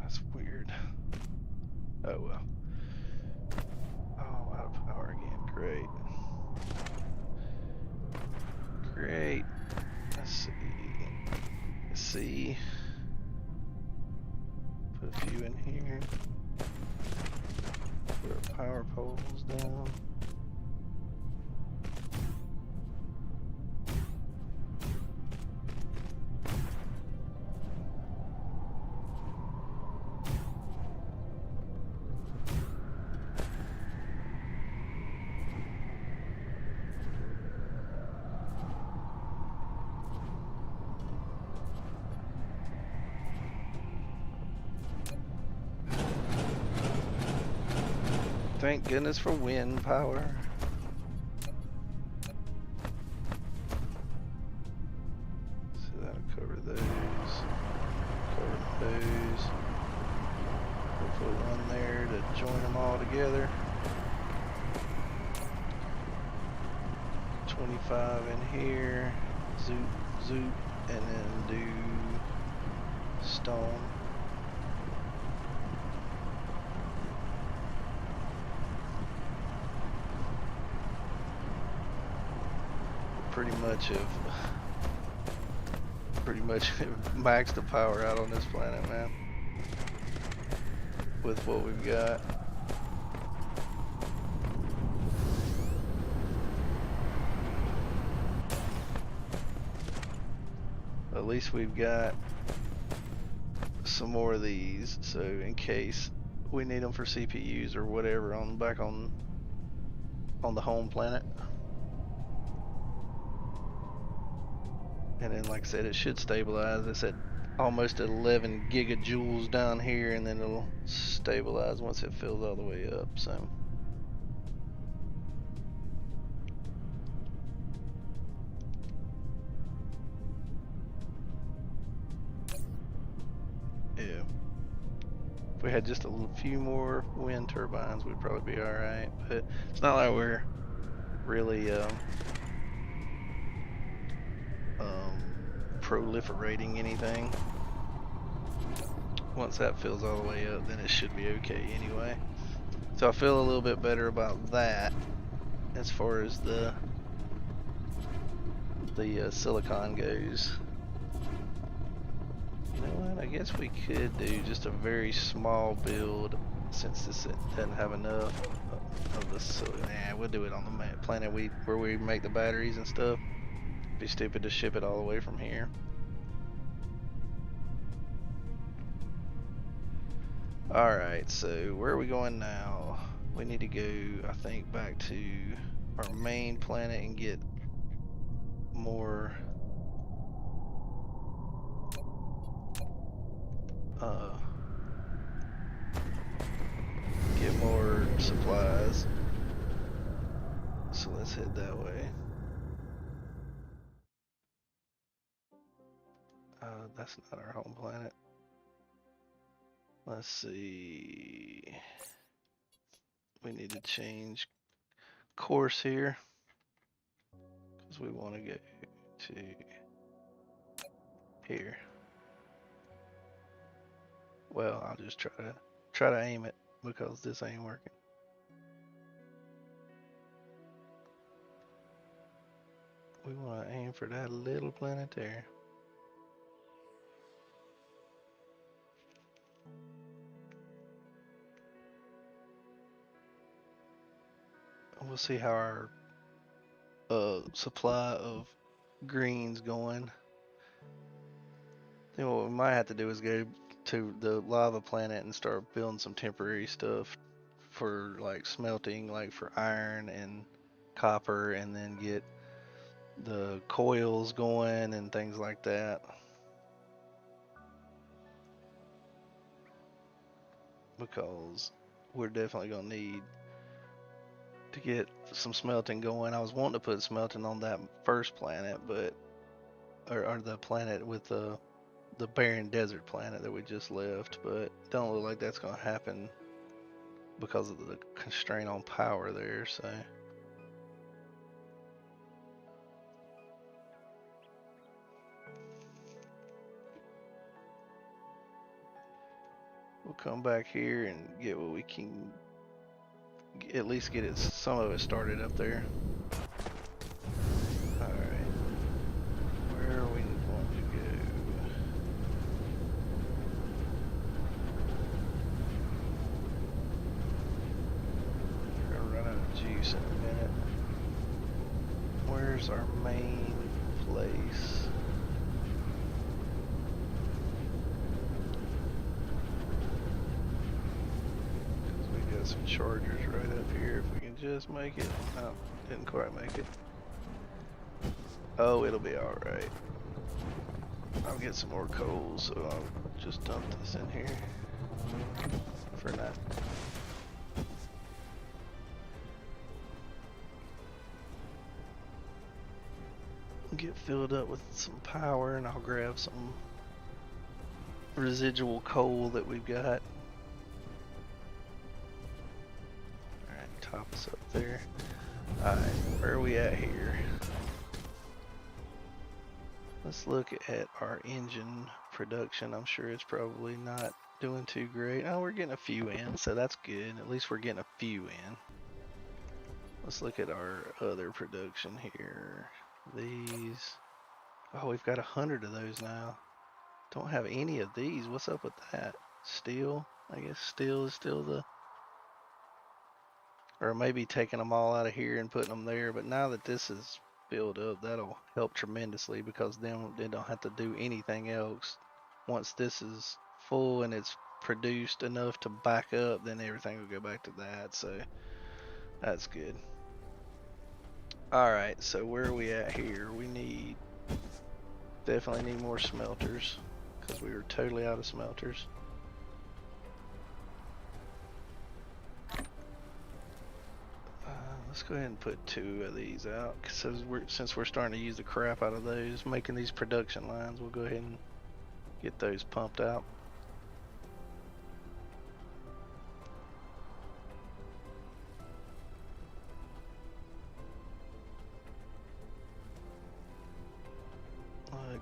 That's weird. Oh well. Oh, out of power again. Great. Great. Let's see. Let's see. Put a few in here. Put our power poles down. Thank goodness for wind power. So that'll cover those. Cover those. Hopefully one there to join them all together. 25 in here. Zoop, zoop, and then do stone. Pretty much maxed the power out on this planet, man, with what we've got. At least we've got some more of these, so in case we need them for CPUs or whatever back on the home planet. And then, like I said, it should stabilize. It's at almost 11 gigajoules down here, and then it'll stabilize once it fills all the way up. So, yeah, if we had just a few more wind turbines, we'd probably be all right. But it's not like we're really proliferating anything. Once that fills all the way up, then it should be okay anyway. So I feel a little bit better about that as far as the silicon goes. You know what? I guess we could do just a very small build since this doesn't have enough of the silicon. Nah, we'll do it on the planet where we make the batteries and stuff. Be stupid to ship it all the way from here. Alright, so where are we going now? We need to go, I think, back to our main planet and get more supplies. So let's head that way. That's not our home planet. Let's see. We need to change course here because we want to go to here. Well, I'll just try to aim it because this ain't working. We want to aim for that little planet there. We'll see how our supply of green's going. Then what we might have to do is go to the lava planet and start building some temporary stuff for like smelting, like for iron and copper, and then get the coils going and things like that. Because we're definitely gonna need to get some smelting going. I was wanting to put smelting on that first planet, but or the planet with the barren desert planet that we just left, but don't look like that's gonna happen because of the constraint on power there. So we'll come back here and get what we can, at least get some of it started up there. Alright, where are we going to go? We're gonna run out of juice in a minute. Where's our main place? Some chargers right up here if we can just make it. No, didn't quite make it. Oh, it'll be alright. I'll get some more coal, so I'll just dump this in here for now. get filled up with some power, and I'll grab some residual coal that we've got. Alright, top us up there. Alright, where are we at here? Let's look at our engine production. I'm sure it's probably not doing too great. Oh, we're getting a few in, so that's good. At least we're getting a few in. Let's look at our other production here. These. Oh, we've got 100 of those now. Don't have any of these. What's up with that? Steel? I guess steel is still the... Or maybe taking them all out of here and putting them there. But now that this is built up, that'll help tremendously, because then they don't have to do anything else. Once this is full and it's produced enough to back up, then everything will go back to that. So that's good. Alright, so where are we at here? We need... Definitely need more smelters, because we were totally out of smelters. Let's go ahead and put 2 of these out, since we're starting to use the crap out of those, making these production lines, we'll go ahead and get those pumped out.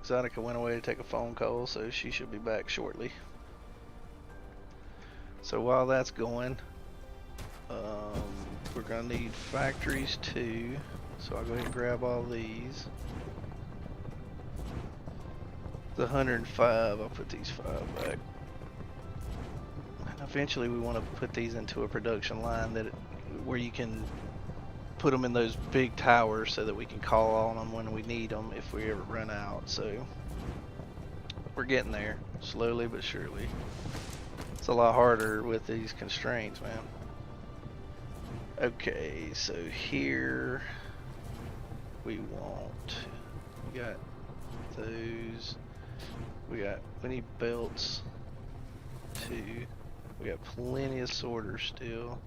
Exotica went away to take a phone call, so she should be back shortly. So while that's going, we're gonna need factories too. So I'll go ahead and grab all these. The 105, I'll put these 5 back. And eventually we want to put these into a production line where you can put them in those big towers so that we can call on them when we need them if we ever run out. So we're getting there, slowly but surely. It's a lot harder with these constraints, man. Okay, so here we got those. We need belts too. We got plenty of sorters still.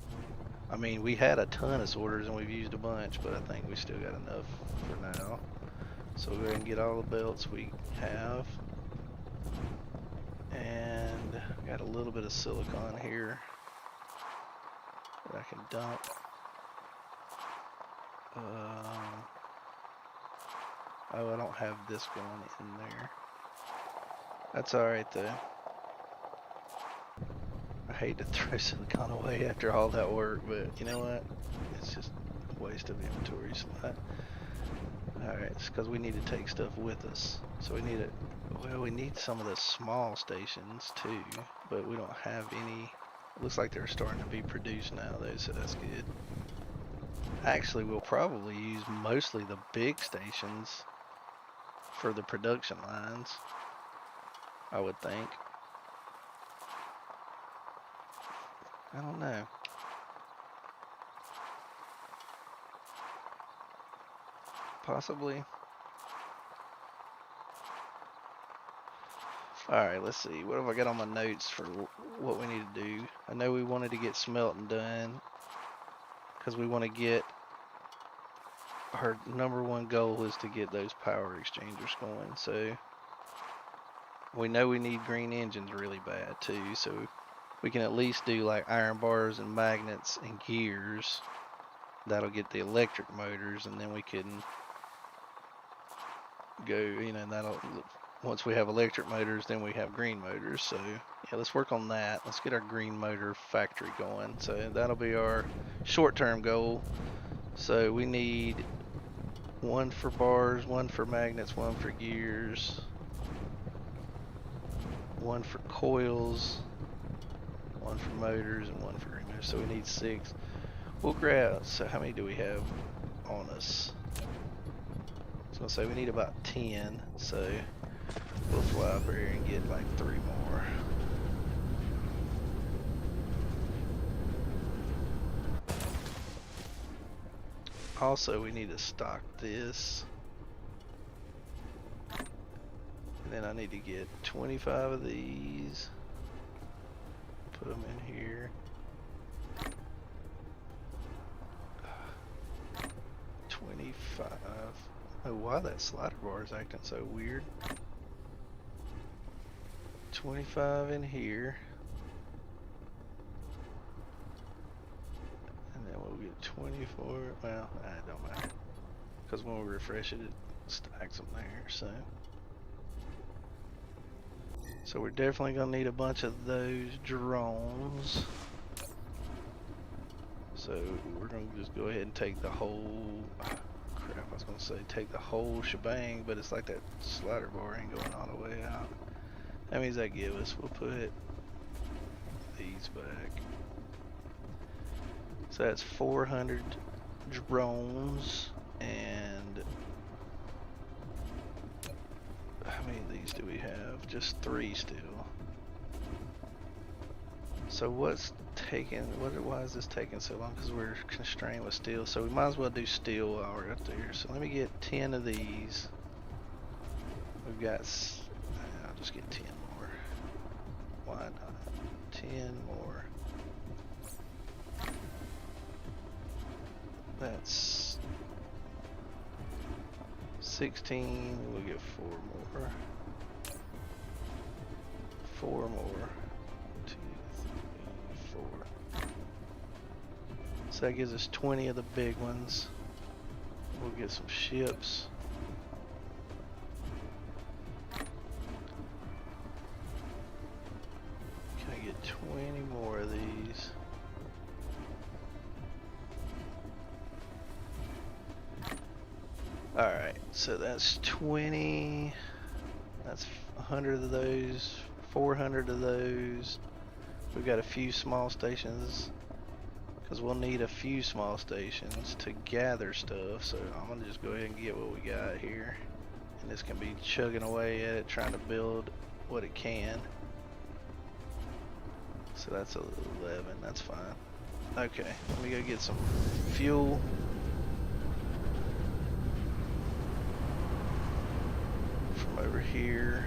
I mean, we had a ton of sorters and we've used a bunch, but I think we still got enough for now. So we'll go ahead and get all the belts we have. And got a little bit of silicon here that I can dump. Oh, I don't have this going in there. That's alright though. I hate to throw silicon away after all that work, but you know what? It's just a waste of inventory slot. Alright, it's because we need to take stuff with us. So we need it. Well, we need some of the small stations too, but we don't have any. It looks like they're starting to be produced now though, so that's good. Actually, we'll probably use mostly the big stations for the production lines, I would think. I don't know. Possibly. Alright, let's see. What have I got on my notes for what we need to do? I know we wanted to get smelting done, because we want to get... Our #1 goal is to get those power exchangers going, so... We know we need green engines really bad too, so we can at least do like iron bars and magnets and gears. That'll get the electric motors, and then we can go, you know, once we have electric motors, then we have green motors. So yeah, let's work on that. Let's get our green motor factory going. So that'll be our short-term goal. So we need 1 for bars, 1 for magnets, 1 for gears, 1 for coils, 1 for motors, and 1 for green motors. So we need 6. We'll grab, so how many do we have on us? I was gonna say we need about 10, so we'll fly up here and get like 3 more. Also, we need to stock this. And then I need to get 25 of these. Put them in here. 25. Oh, why that slider bar is acting so weird. 25 in here. And then we'll get 24. Well, it don't matter. Because when we refresh it, it stacks them there, So we're definitely going to need a bunch of those drones. So we're going to just go ahead and take the whole... Crap, I was going to say take the whole shebang, but it's like that slider bar ain't going all the way out. How many does that give us? We'll put these back. So that's 400 drones, and how many of these do we have? Just 3 still. So what's taking, why is this taking so long? Because we're constrained with steel, so we might as well do steel while we're up there. So let me get 10 of these. We've got, I'll just get 10 more. Why not? 10 more. That's 16, we'll get 4 more. 4 more. 2, 3, 4. So that gives us 20 of the big ones. We'll get some ships. Can I get 20 more of these? Alright, so that's 20, that's 100 of those, 400 of those. We've got a few small stations, because we'll need a few small stations to gather stuff, so I'm going to just go ahead and get what we got here. And this can be chugging away at it, trying to build what it can. So that's 11, that's fine. Okay, let me go get some fuel. Over here.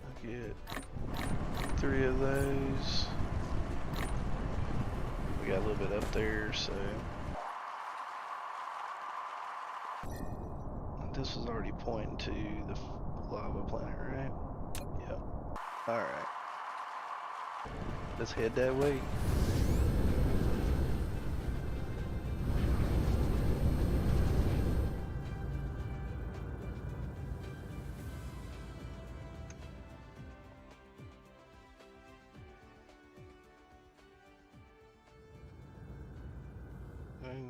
I'll get 3 of those. We got a little bit up there, so this was already pointing to the lava planet, right? Yep. Alright. Let's head that way.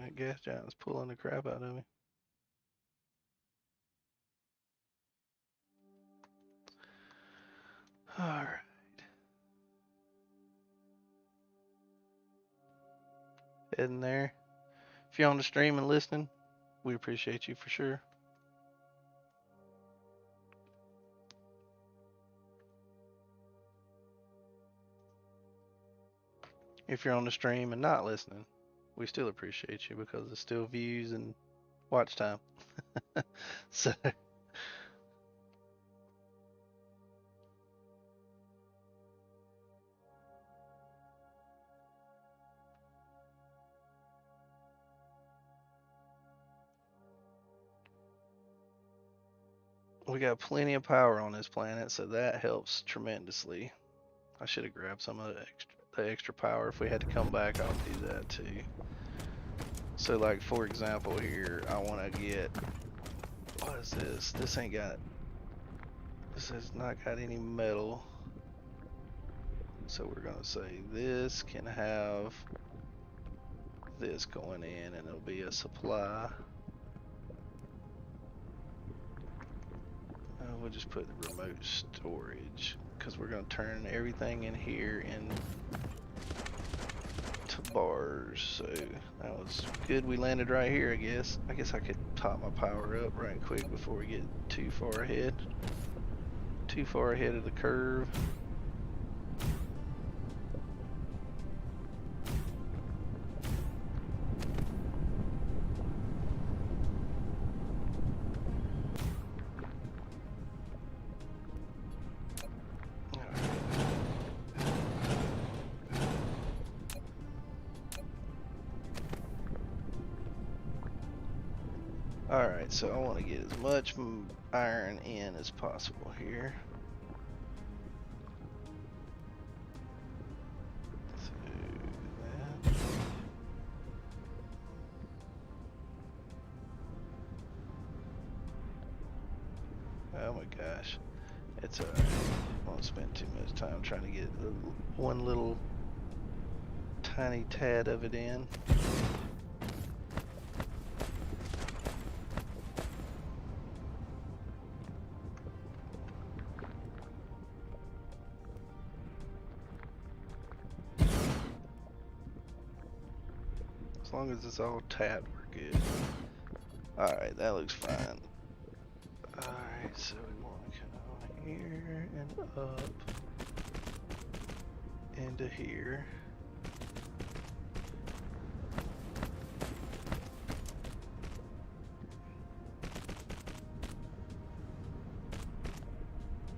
That gas giant is pulling the crap out of me. Alright. Heading there. If you're on the stream and listening, we appreciate you for sure. If you're on the stream and not listening, we still appreciate you because it's still views and watch time. So we got plenty of power on this planet, so that helps tremendously. I should have grabbed some of the extra power. If we had to come back, I'll do that too. So like for example here, I want to get, what is this? This has not got any metal. So we're gonna say this can have this going in and it'll be a supply. We'll just put the remote storage because we're going to turn everything in here into bars. So that was good. We landed right here, I guess. I guess I could top my power up right quick before we get too far ahead. Too far ahead of the curve. Alright, so I want to get as much iron in as possible here. So that. Oh my gosh. It's alright. I won't spend too much time trying to get one little tiny tad of it in. As long as it's all tapped, we're good. Alright, that looks fine. Alright, so we want to come over here and up into here.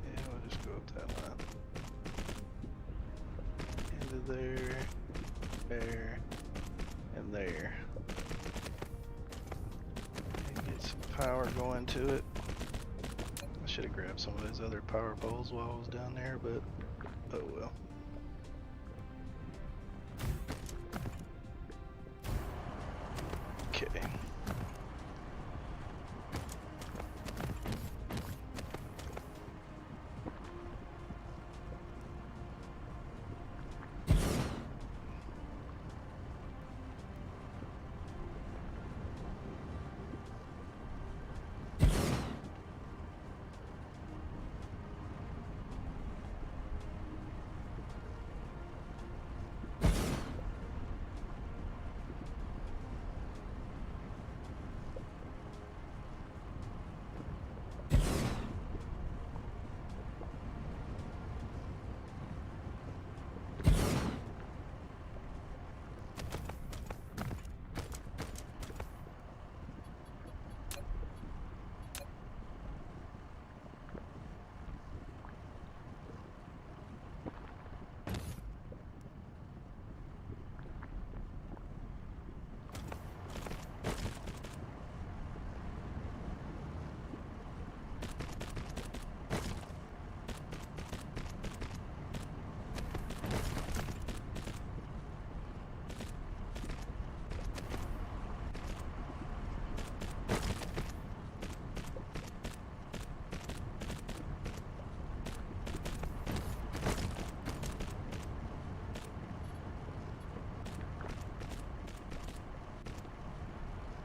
Yeah, we'll just go up that line. Into there, there, and there. And get some power going to it. I should have grabbed some of those other power poles while I was down there, but oh well. Okay.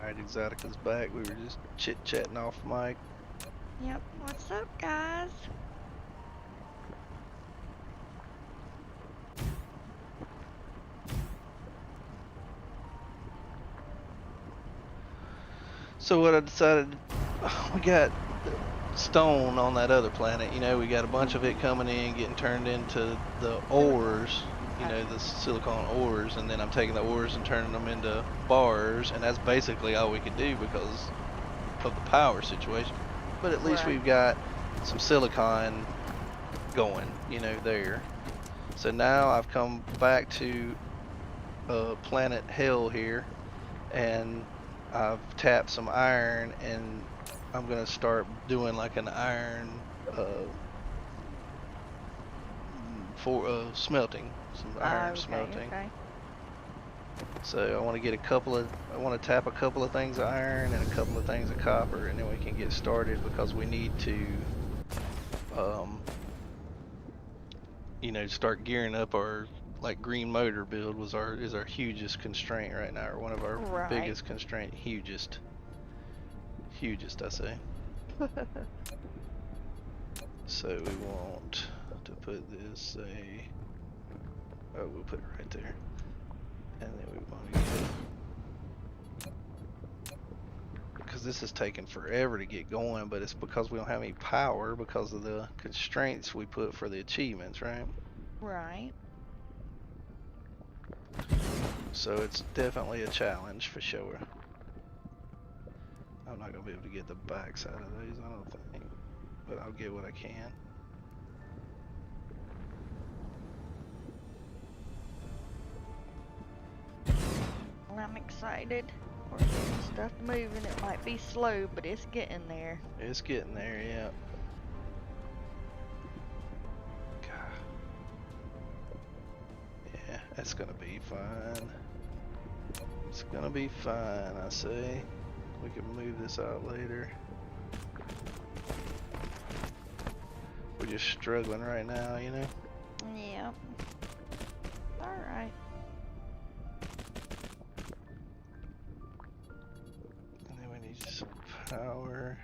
Alright, Exotica's back. We were just chit-chatting off mic. Yep, what's up, guys? So what I decided, we got stone on that other planet, you know, we got a bunch of it coming in, getting turned into the ores, you know, the silicon ores, and then I'm taking the ores and turning them into bars, and that's basically all we could do because of the power situation. But at least we've got some silicon going, you know, there. So now I've come back to planet Hell here, and I've tapped some iron, and I'm gonna start doing like an iron for smelting, some iron smelting. Okay. So I want to get I want to tap a couple of things of iron and a couple of things of copper, and then we can get started because we need to, you know, start gearing up our like green motor build is our hugest constraint right now, or one of our biggest constraint, hugest I say. So we want to put this, say, oh, we'll put it right there, and then we want to get, because this is taking forever to get going, but it's because we don't have any power because of the constraints we put for the achievements, right? Right. So it's definitely a challenge for sure. I'm not gonna be able to get the backside of these, I don't think, but I'll get what I can. I'm excited for this. Stuff moving. It might be slow, but it's getting there. It's getting there, yeah. God. Yeah, that's gonna be fine. It's gonna be fine, I say. We can move this out later. We're just struggling right now, you know? Yep. Alright. And then we need some power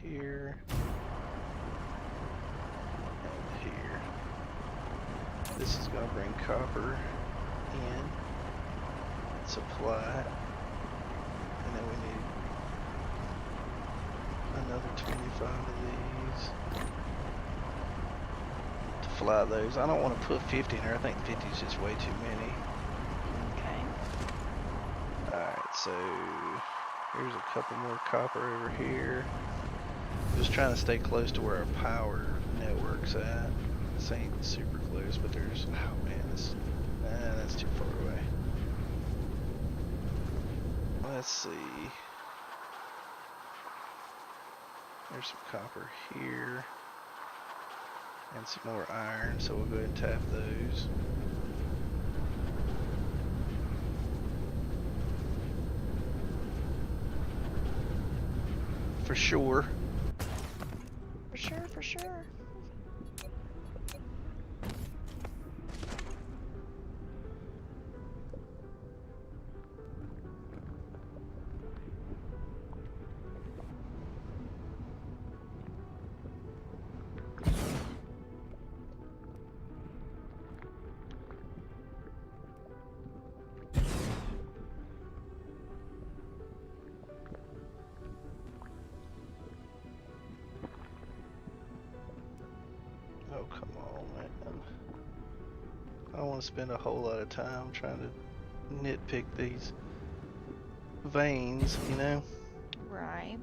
here and here. This is gonna bring copper in, supply, and then we need another 25 of these to fly those. I don't want to put 50 in there. I think 50 is just way too many. Okay. Alright, so here's a couple more copper over here. Just trying to stay close to where our power network's at. This ain't super close, but there's, oh man, that's too far away. Let's see. There's some copper here and some more iron, so we'll go ahead and tap those. For sure. For sure, for sure. Oh, come on, man. I don't want to spend a whole lot of time trying to nitpick these veins, you know? Right.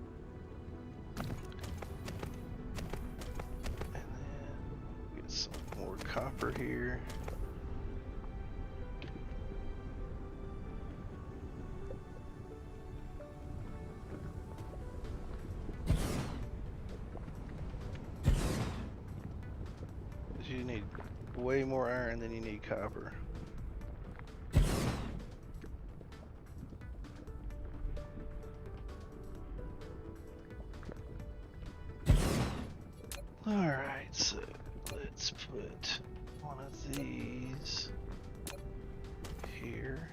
And then get some more copper here. You need way more iron than you need copper. Alright, so let's put one of these here.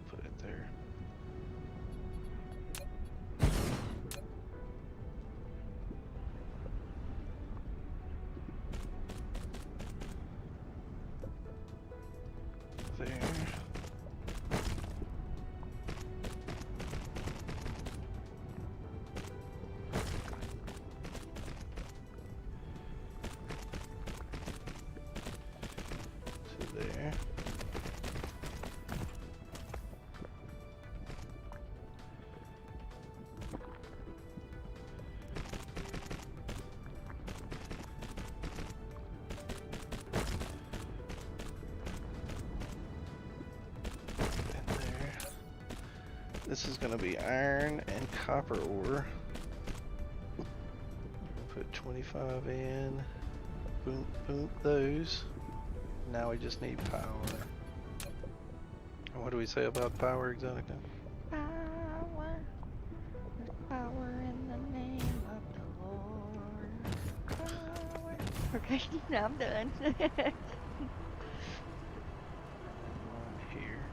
Put it there. There. To there. This is going to be iron and copper ore. Put 25 in. Boom, boom, those. Now we just need power. What do we say about power, Exotica? Power. There's power in the name of the Lord. Power. Okay, now I'm done. Here.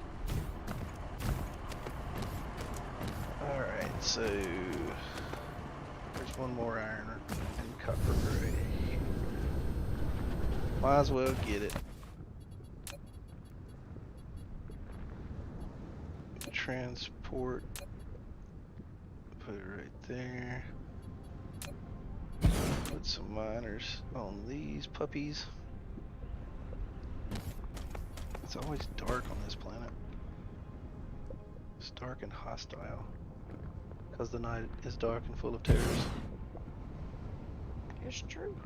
Alright, so there's one more iron and copper gray. Might as well get it. Transport. Put it right there. Put some miners on these puppies. It's always dark on this planet. It's dark and hostile. Because the night is dark and full of terrors. It's true.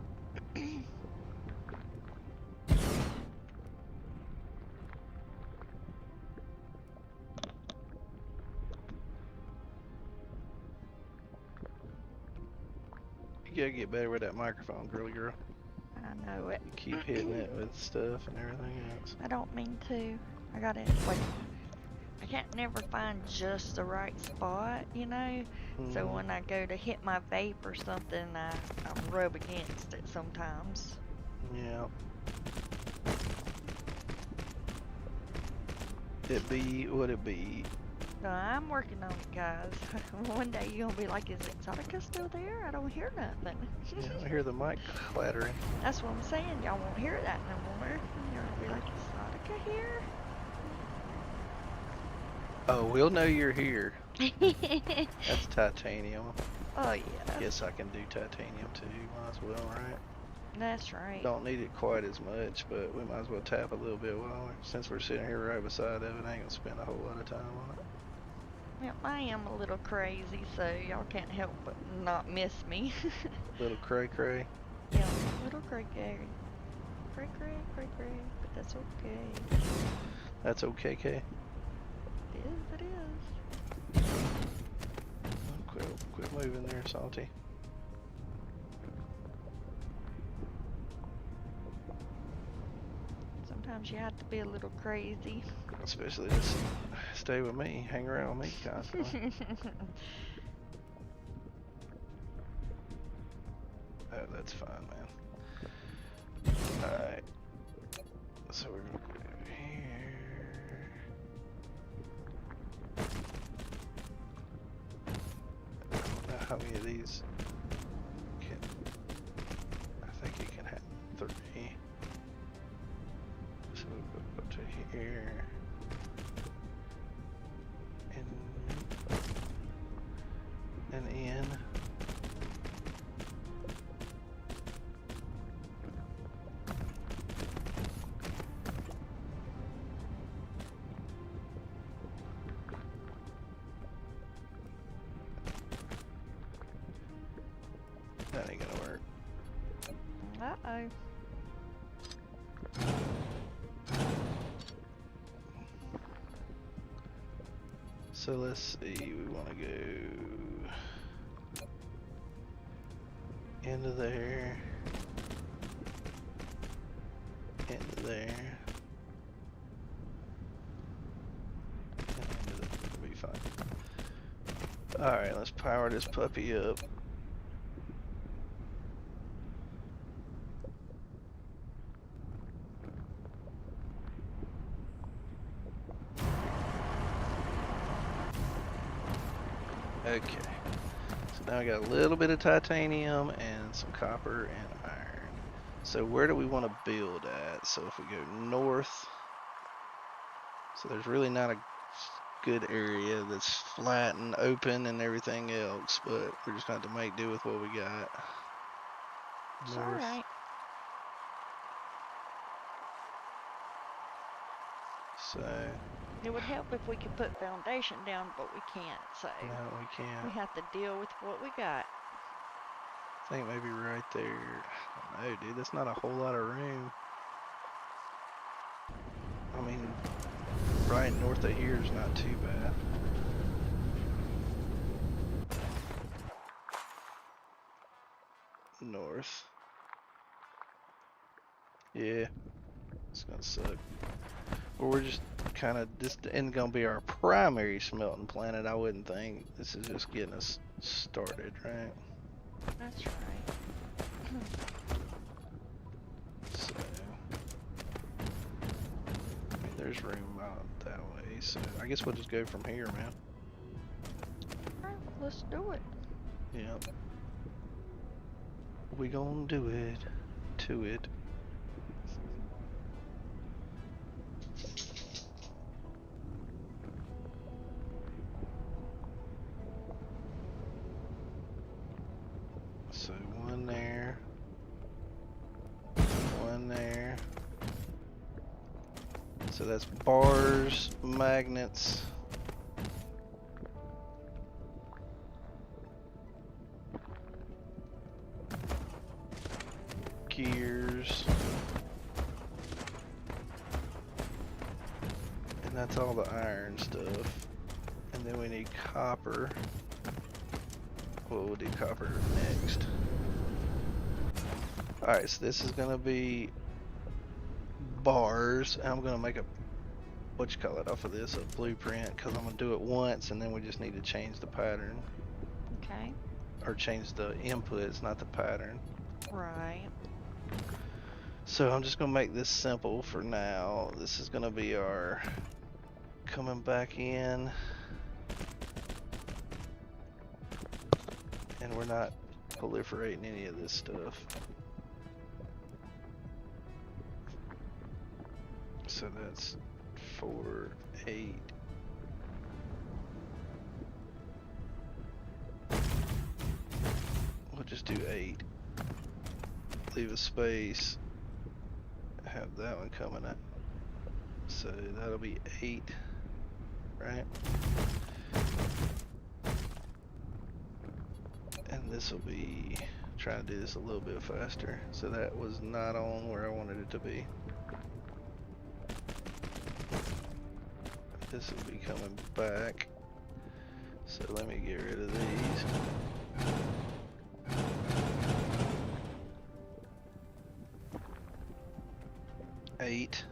You gotta get better with that microphone, girly girl. I know it. You keep hitting it with stuff and everything else. I don't mean to. I gotta, like, I can't never find just the right spot, you know? So when I go to hit my vape or something, I rub against it sometimes. Yeah. It be what it be. No, I'm working on it, guys. One day you're gonna be like, is Exotica still there? I don't hear nothing. Yeah, I hear the mic clattering. That's what I'm saying. Y'all won't hear that no more. You're gonna be like, Exotica here? Oh, we'll know you're here. That's titanium. Oh, yeah. Guess I can do titanium too. Might as well, right? That's right. Don't need it quite as much, but we might as well tap a little bit while since we're sitting here right beside of it. I ain't gonna spend a whole lot of time on it. Well, I am a little crazy, so y'all can't help but not miss me. Little cray cray. Yeah, little cray cray. Cray cray, cray cray, but that's okay. That's okay, Kay. It is. Quit moving there, Salty. Sometimes you have to be a little crazy. Especially this, stay with me, hang around with me constantly. Oh, that's fine, man. Alright. So we're gonna go here. I don't know how many of these can. I think you can have 3. So we'll go up to here. And in. That ain't gonna work. Uh-oh. So let's see, we want to go into there, into there, and into there. It'll be fine. Alright, let's power this puppy up. Okay, so now I got a little bit of titanium and some copper and iron. So where do we want to build at? So if we go north, so there's really not a good area that's flat and open and everything else, but we're just going to have to make do with what we got. It's alright. So It would help if we could put foundation down, but we can't, so no, we can't. we have to deal with what we got. I think maybe right there. I don't know, dude. That's not a whole lot of room. I mean, right north of here is not too bad. North. Yeah, it's gonna suck. But we're just kind of, this isn't gonna be our primary smelting planet, I wouldn't think. This is just getting us started, right? That's right. So, I mean, there's room out that way, so I guess we'll just go from here, man. Alright, let's do it. Yep. We gonna do it to it. So one there, one there. So that's bars, magnets. Gears. And that's all the iron stuff. And then we need copper. Well, we'll do copper next. Alright, so this is gonna be bars, and I'm gonna make a, what you call it, off of this, a blueprint, because I'm gonna do it once, and then we just need to change the pattern. Okay. Or change the inputs, not the pattern. Right. So I'm just gonna make this simple for now. This is gonna be our coming back in, and we're not proliferating any of this stuff. So that's 4, 8. We'll just do 8. Leave a space. Have that one coming up. So that'll be 8, right? And this will be, trying to do this a little bit faster. So that was not on where I wanted it to be. This will be coming back. So let me get rid of these. Eight.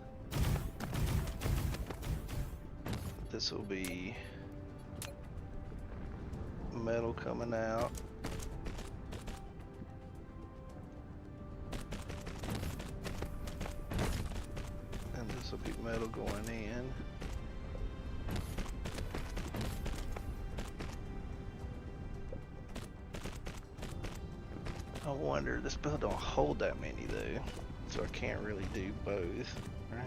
This will be metal coming out. And this will be metal going in. I wonder, this build don't hold that many though, so I can't really do both, right?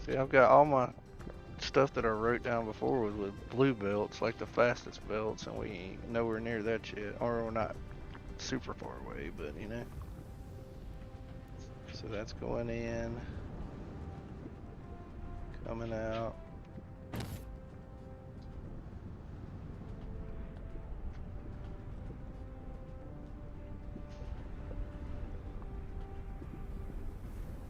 See, I've got all my stuff that I wrote down before was with blue belts, like the fastest belts, and we ain't nowhere near that yet, or we're not super far away, but you know. So that's going in. Coming out.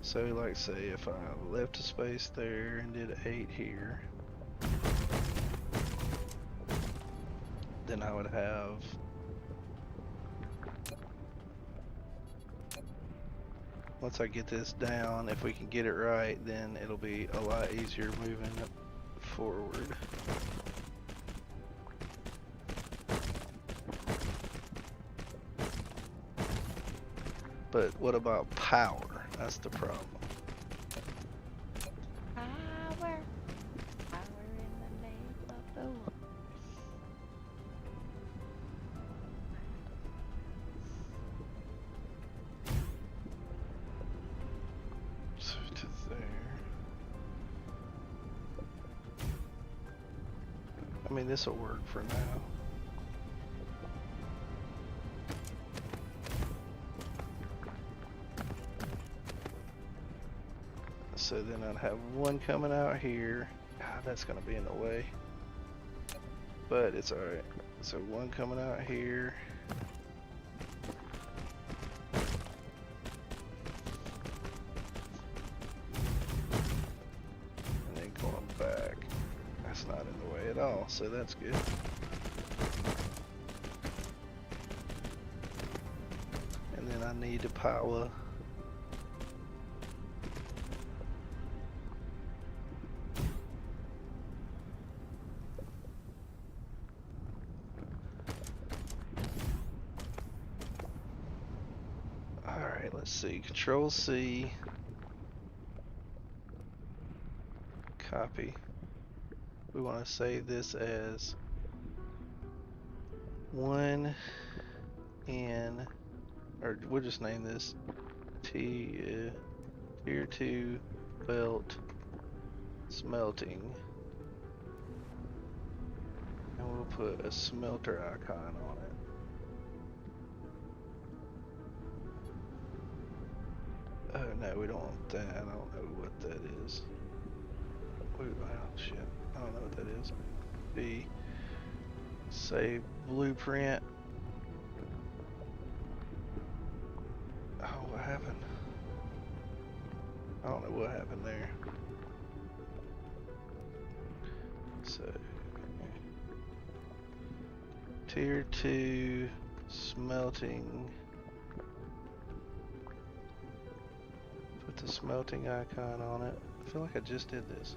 So like say if I left a space there and did 8 here, then I would have once I get this down, if we can get it right, then it'll be a lot easier moving it forward. But what about power? That's the problem. Power. Power in the name of the Lord. So to there. I mean, this will work for now. So then I'd have one coming out here. Ah, that's gonna be in the way, but it's alright. So one coming out here. And then going back. That's not in the way at all, so that's good. And then I need to power. Alright, let's see. Control C. Copy. We want to save this as 1 in, or we'll just name this Tier 2 belt smelting. And we'll put a smelter icon on it. Oh no, we don't want that. I don't know what that is. Oh shit, I don't know what that is. B. Save blueprint. Oh, what happened? I don't know what happened there. So tier 2 smelting. Put the smelting icon on it. I feel like I just did this.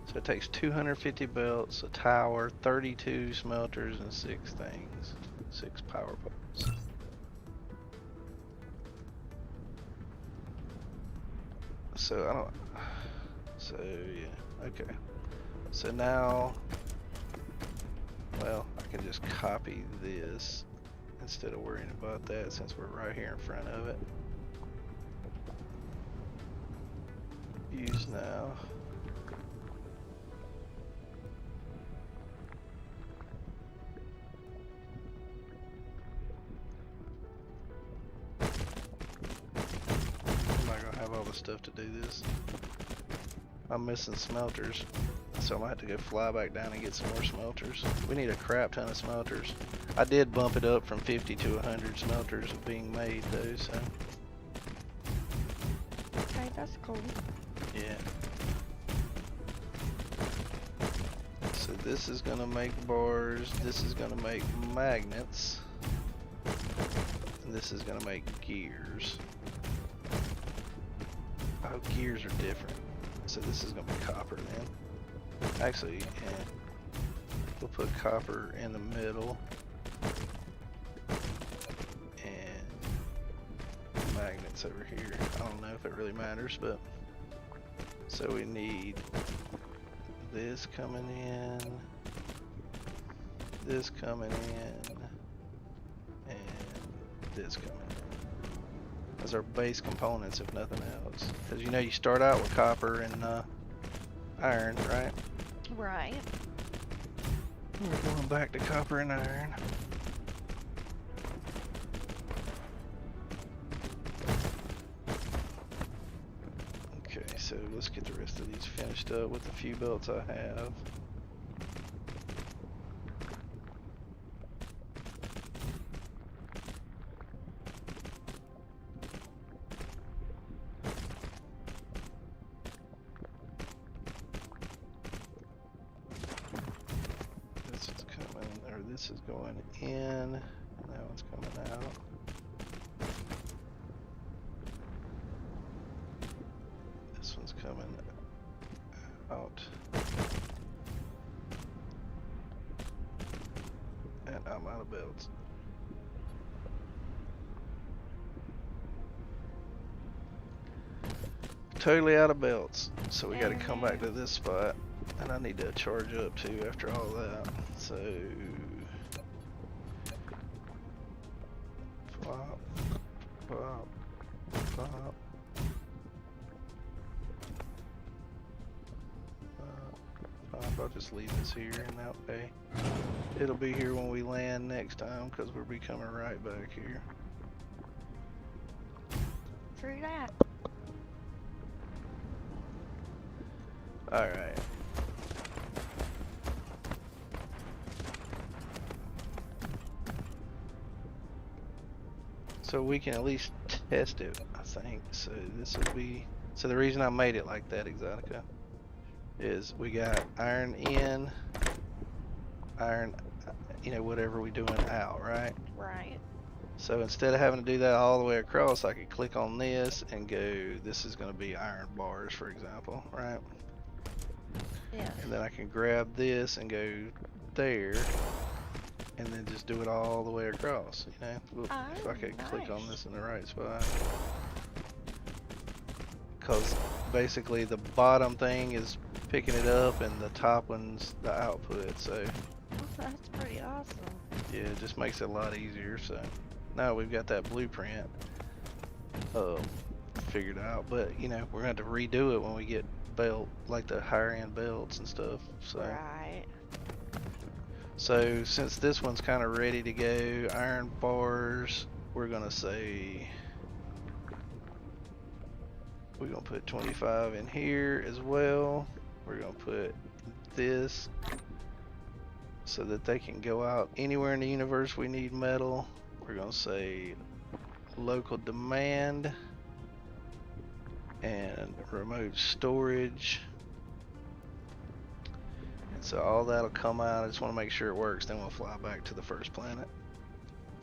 So it takes 250 belts, a tower, 32 smelters, and 6 things. 6 power poles. So I don't. So yeah, okay. So now, well, I can just copy this instead of worrying about that since we're right here in front of it. Use now. I'm not gonna have all the stuff to do this. I'm missing smelters, so I might have to go fly back down and get some more smelters. We need a crap ton of smelters. I did bump it up from 50 to 100 smelters being made though, so. Okay, that's cool. Yeah. So this is gonna make bars, this is gonna make magnets, and this is gonna make gears. Oh, gears are different. So this is gonna be copper then. Actually, yeah. We'll put copper in the middle. And magnets over here. I don't know if it really matters, but so we need this coming in, this coming in, and this coming in. As our base components, if nothing else. Because you know you start out with copper and iron, right? Right. We're going back to copper and iron. Okay, so let's get the rest of these finished up with the few belts I have. This is coming, or this is going in, and that one's coming out. This one's coming out. And I'm out of belts. Totally out of belts. So we gotta come back to this spot. And I need to charge up too after all that. So plop, plop, plop. I'll just leave this here, and that way it'll be here when we land next time, because we'll be coming right back here. True that. Alright. So we can at least test it, I think. So this will be, so the reason I made it like that, Exotica, is we got iron in, iron, you know, whatever we doing out, right? Right. So instead of having to do that all the way across, I could click on this and go, this is going to be iron bars, for example, right? Yeah. And then I can grab this and go there, and then just do it all the way across, you know? Whoop, if I could click on this in the right spot. Because basically the bottom thing is picking it up and the top one's the output, so That's pretty awesome. yeah, it just makes it a lot easier. So now we've got that blueprint figured out, but you know, we're gonna have to redo it when we get belt, like the higher end belts and stuff. So Right. so since this one's kind of ready to go, iron bars, we're gonna say we're gonna put 25 in here as well. We're gonna put this so that they can go out anywhere in the universe we need metal. We're gonna say local demand and remote storage. So all that'll come out. I just want to make sure it works. Then we'll fly back to the first planet.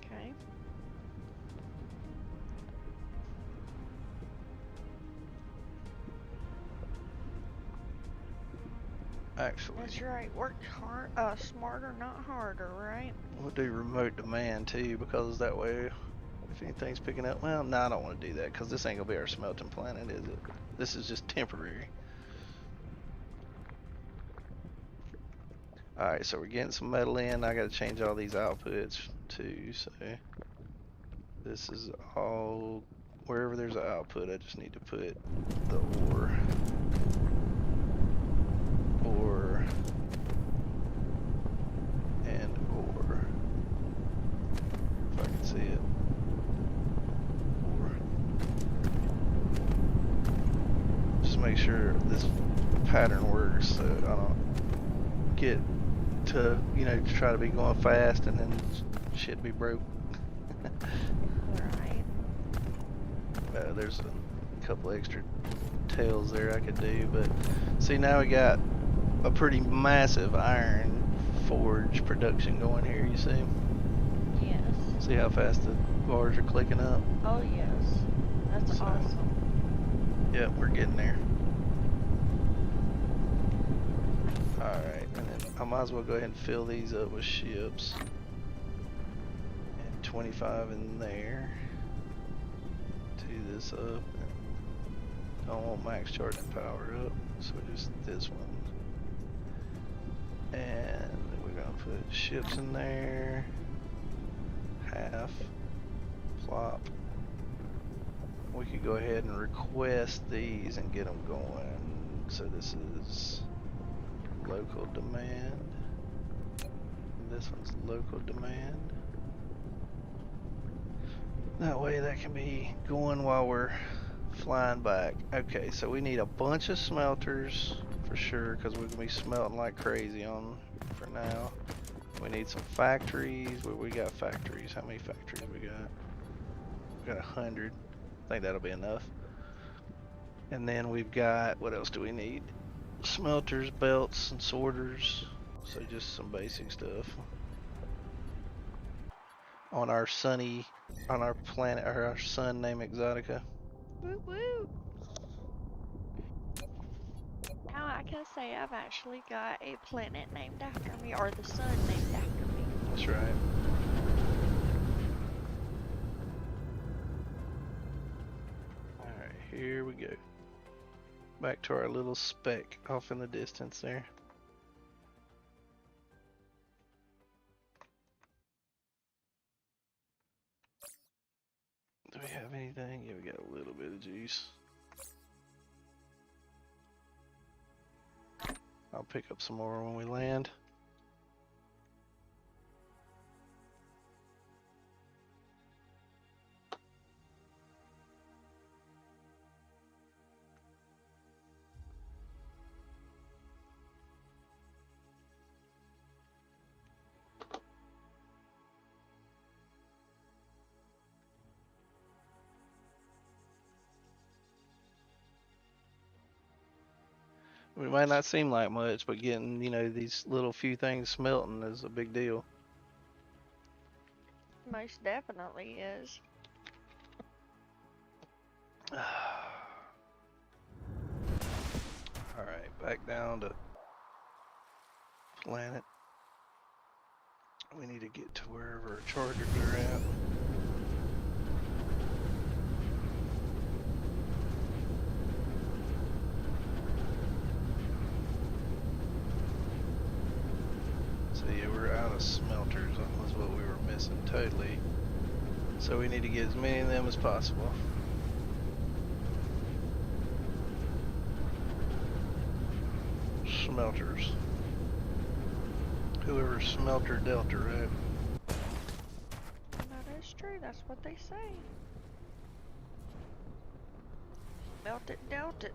Okay. Actually, that's right. Work hard, smarter, not harder, right? we'll do remote demand too, because that way, if anything's picking up, well, no, I don't want to do that because this ain't gonna be our smelting planet, is it? This is just temporary. Alright, so we're getting some metal in. I gotta change all these outputs too, so this is all, wherever there's an output, I just need to put the ore. Ore. And ore. If I can see it. Ore. Just make sure this pattern works so I don't get to, you know, to try to be going fast and then shit be broke. Right. There's a couple extra tails there I could do, but see, now we got a pretty massive iron forge production going here, you see? Yes. See how fast the bars are clicking up? Oh yes. That's So, awesome. Yep, we're getting there. Alright, and then I might as well go ahead and fill these up with ships. And 25 in there. Tee this up. And don't want max charging power up, so just this one. And we're gonna put ships in there. Half. Plop. We could go ahead and request these and get them going. So this is local demand. And this one's local demand. That way that can be going while we're flying back. Okay, so we need a bunch of smelters for sure, because we're gonna be smelting like crazy on them for now. We need some factories. Where we got factories? How many factories we got? We got 100. I think that'll be enough. And then we've got, what else do we need? Smelters, belts, and sorters. So just some basic stuff. On our planet, or our sun named Exotica. Woo woo. Now I can say I've actually got a planet named after me, or the sun named after me. That's right. Alright, here we go. Back to our little speck off in the distance there. Do we have anything? Yeah, we got a little bit of juice. I'll pick up some more when we land. It might not seem like much, but getting, you know, these little few things smelting is a big deal. Most definitely is. Alright, back down to planet. We need to get to wherever our chargers are at. So yeah, we're out of smelters. That was what we were missing totally. So we need to get as many of them as possible. Smelters. Whoever smelter Delta, right? That is true, that's what they say. Melt it, dealt it.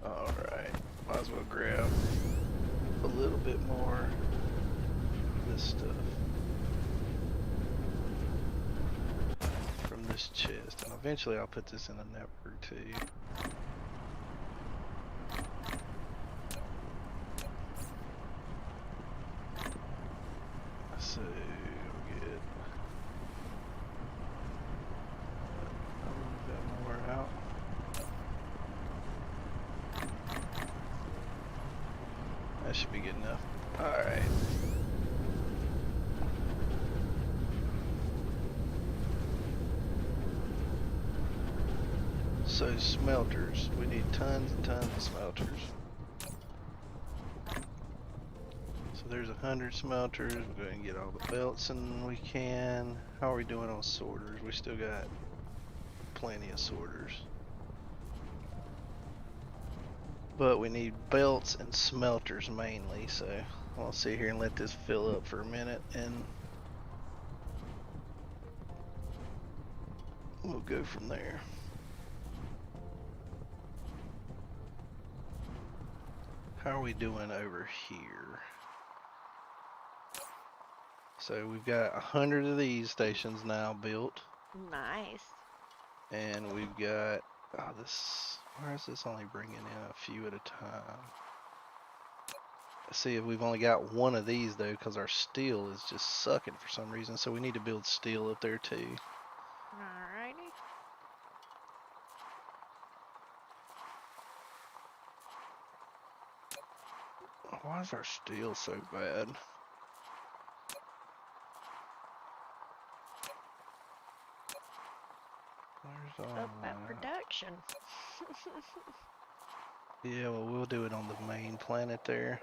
Alright, might as well grab a little bit more of this stuff from this chest, and eventually I'll put this in a network too. So we'll get a little bit more out. That should be good enough. Alright. So smelters. We need tons and tons of smelters. So there's 100 smelters. We're going to get all the belts and we can. How are we doing on sorters? We still got plenty of sorters. But we need belts and smelters mainly, so I'll sit here and let this fill up for a minute and we'll go from there. How are we doing over here? So we've got 100 of these stations now built. Nice. And we've got, oh, this, why is this only bringing in a few at a time? See, if we've only got one of these though, because our steel is just sucking for some reason, so we need to build steel up there too. Alrighty. Why is our steel so bad? Where's all Up at that? production. Yeah, well, we'll do it on the main planet there.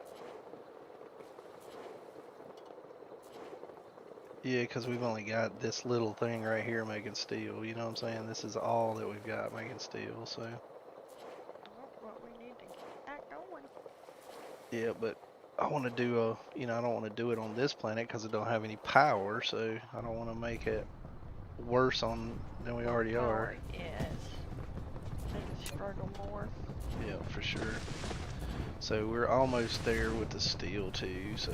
Yeah, because we've only got this little thing right here making steel, you know what I'm saying? This is all that we've got making steel, so. Well, we need to get that going. Yeah, but I want to do a, I don't want to do it on this planet because it don't have any power, so I don't want to make it worse than we already are. Yes. They can struggle more. Yeah, for sure. So we're almost there with the steel too, so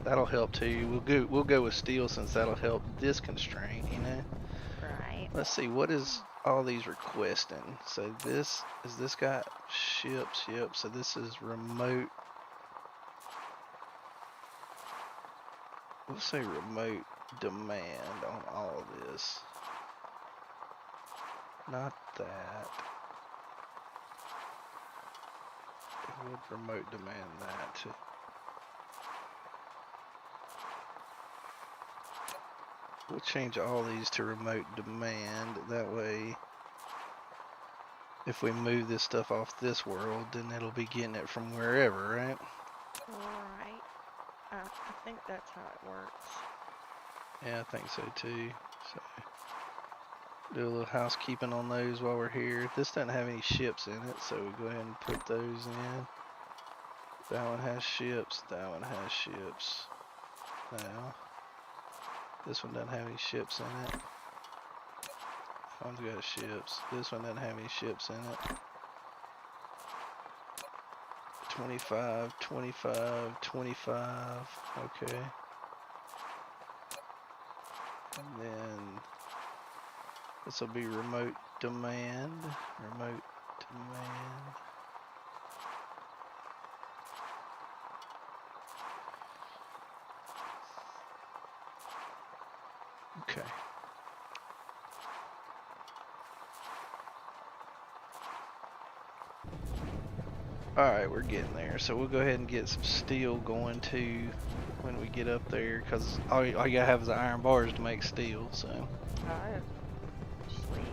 that'll help too. We'll go with steel since that'll help this constraint, Right. Let's see, what is all these requesting? So this got ships? Yep. So this is remote. We'll say remote demand on all of this. Not that. It would remote demand that too. We'll change all these to remote demand. That way, if we move this stuff off this world, then it'll be getting it from wherever, right? Alright. I think that's how it works. Yeah, I think so too. So, do a little housekeeping on those while we're here. This doesn't have any ships in it, so we go ahead and put those in. That one has ships. That one has ships. Now, this one doesn't have any ships in it. That one's got ships. This one doesn't have any ships in it. 25, 25, 25. Okay. And then this will be remote demand. Remote demand. Okay. Alright, we're getting there. So we'll go ahead and get some steel going too when we get up there, because all you gotta have is the iron bars to make steel, so. Oh, sweet.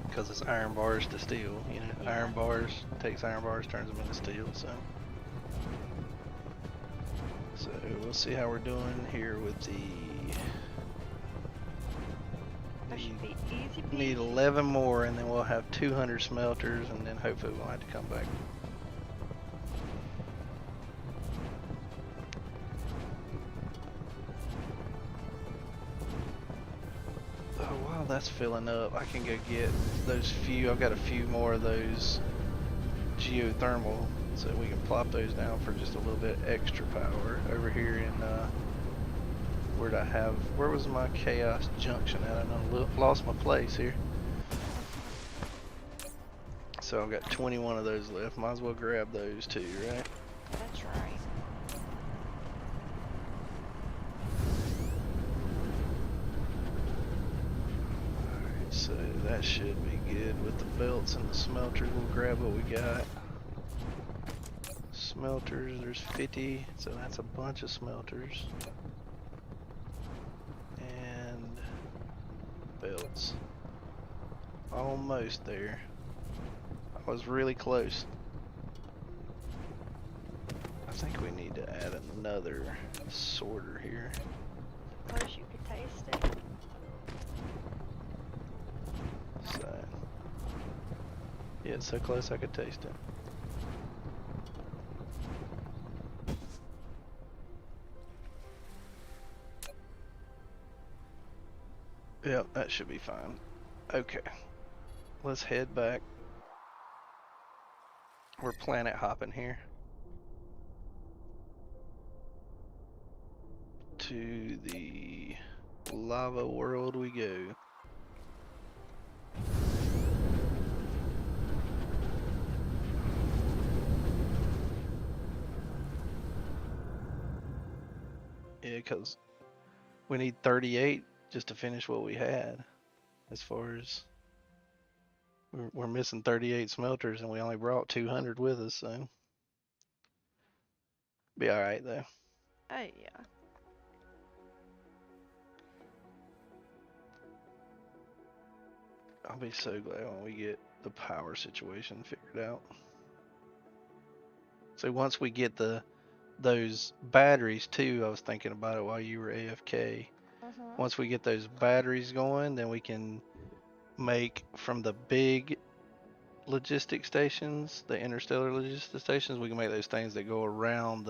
Because it's iron bars to steel, Yeah. Iron bars, takes iron bars, turns them into steel, so. So we'll see how we're doing here with the. That should be easy peasy. Need 11 more and then we'll have 200 smelters and then hopefully we'll have to come back. Oh, while that's filling up, I can go get those few. I've got a few more of those geothermal, so we can plop those down for just a little bit extra power over here in where was my chaos junction at? I done lost my place here. So I've got 21 of those left. Might as well grab those too, right? That's right. Alright, so that should be good with the belts and the smelters. We'll grab what we got. Smelters, there's 50, so that's a bunch of smelters. And belts. Almost there. I was really close. I think we need to add another sorter here. Close you could taste it. So, yeah, it's so close I could taste it. Yep, that should be fine. Okay, let's head back. We're planet hopping here. To the lava world we go. Yeah, because we need 38 just to finish what we had. As far as we're missing 38 smelters and we only brought 200 with us, so be all right though. Oh yeah. I'll be so glad when we get the power situation figured out. So once we get those batteries too, I was thinking about it while you were AFK. Once we get those batteries going, then we can make from the big logistic stations, the interstellar logistic stations, we can make those things that go around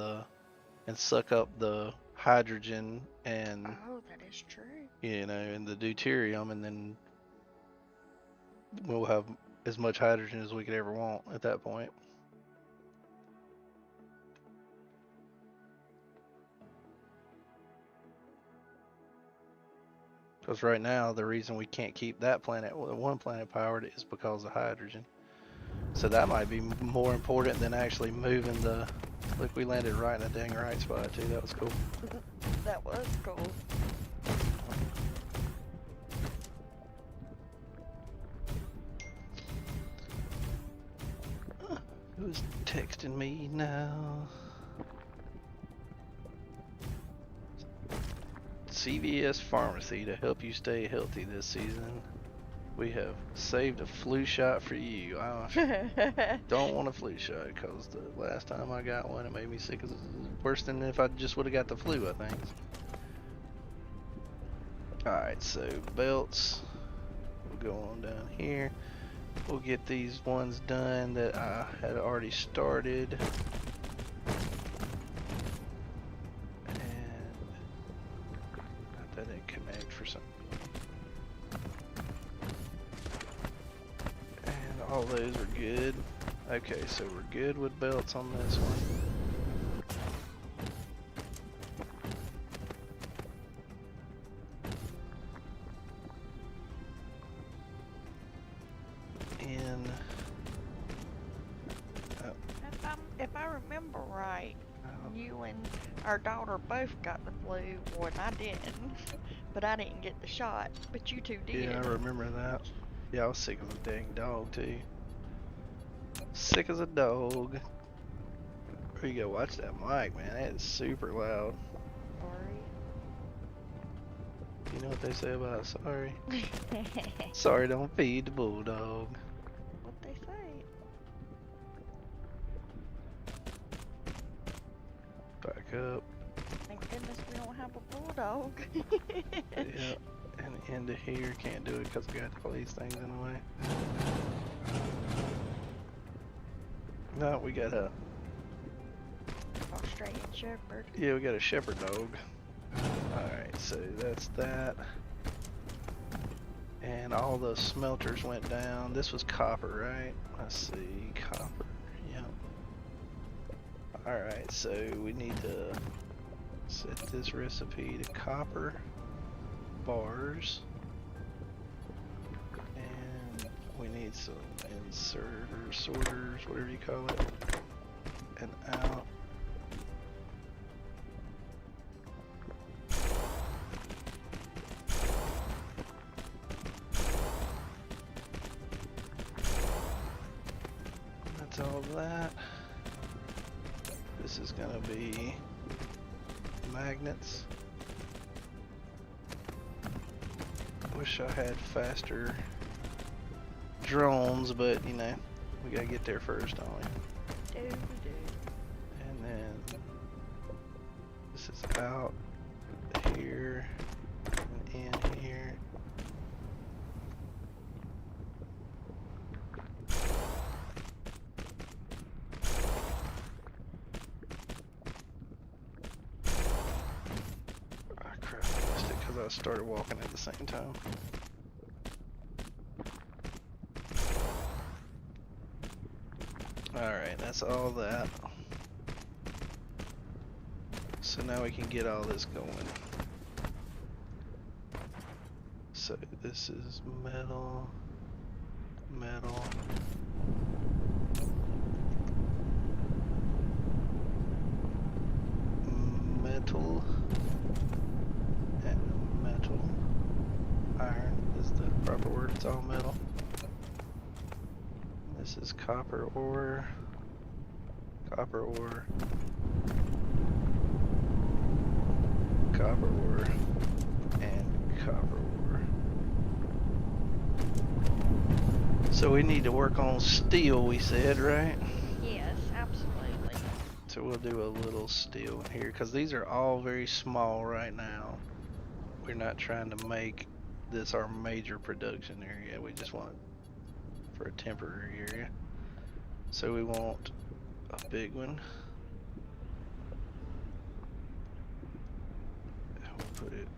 and suck up the hydrogen and that is true. And the deuterium, and then we'll have as much hydrogen as we could ever want at that point. Because right now, the reason we can't keep that planet, one planet powered, is because of hydrogen. So that might be more important than actually moving the... Look, we landed right in the dang right spot too. That was cool. That was cool. Who's texting me now? CVS Pharmacy to help you stay healthy this season. We have saved a flu shot for you. I don't want a flu shot because the last time I got one, it made me sick. It was worse than if I just would have got the flu, I think. Alright, so belts. We'll go on down here. We'll get these ones done that I had already started. And that didn't connect for some. And all those are good. Okay, so we're good with belts on this one. If I remember right, you and our daughter both got the flu, and I didn't. But I didn't get the shot, but you two did. Yeah, I remember that. Yeah, I was sick as a dang dog too. Sick as a dog. There you go, watch that mic, man. That is super loud. Sorry. You know what they say about sorry? Sorry don't feed the bulldog. What they say? Back up. Thank goodness we don't have a bulldog. Yeah, and into here, can't do it because we got all these things in the way. No, we got a Australian Shepherd. Yeah, we got a shepherd dog. Alright, so that's that. And all the smelters went down. This was copper, right? Let's see, copper. Yep. Alright, so we need to set this recipe to copper bars. And we need some inserters, sorters, whatever you call it. And out. That's all that. This is gonna be magnets. Wish I had faster drones, but you know, we gotta get there first, don't we? And then this is out here and in here. Ah, crap, I missed it because I started walking at the same time. Alright, that's all that. So now we can get all this going. So this is metal, metal. Metal and metal. Iron is the proper word, it's all metal. This is copper ore, copper ore, copper ore, and copper ore. So we need to work on steel, we said, right? Yes, absolutely. So we'll do a little steel in here, because these are all very small right now. We're not trying to make this our major production area, we just want for a temporary area. So we want a big one. And we'll put it,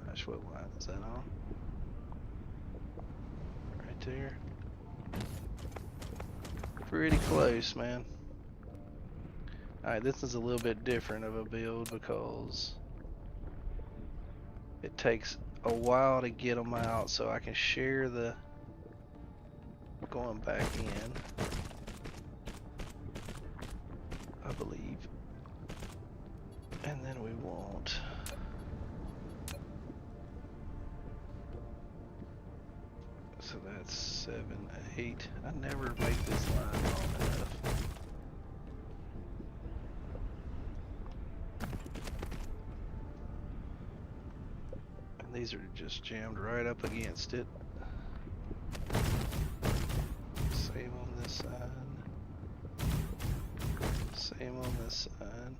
gosh, what line is that on? Right there. Pretty close, man. Alright, this is a little bit different of a build because it takes a while to get them out, so I can share the going back in, I believe. And then we want so that's 7, 8. I never make this line long enough. And these are just jammed right up against it. Same on this side. Same on this side.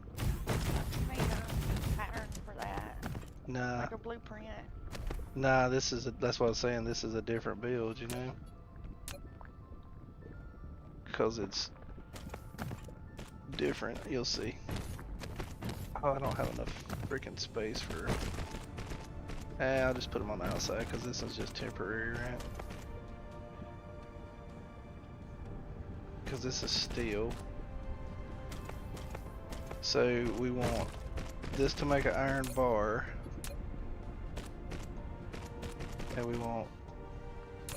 Made a pattern for that. Nah. Like a blueprint. Nah, that's what I was saying, this is a different build, you know? Because it's different, you'll see. Oh, I don't have enough freaking space for... I'll just put them on the outside, because this is just temporary, right? Because this is steel. So we want this to make an iron bar. And we want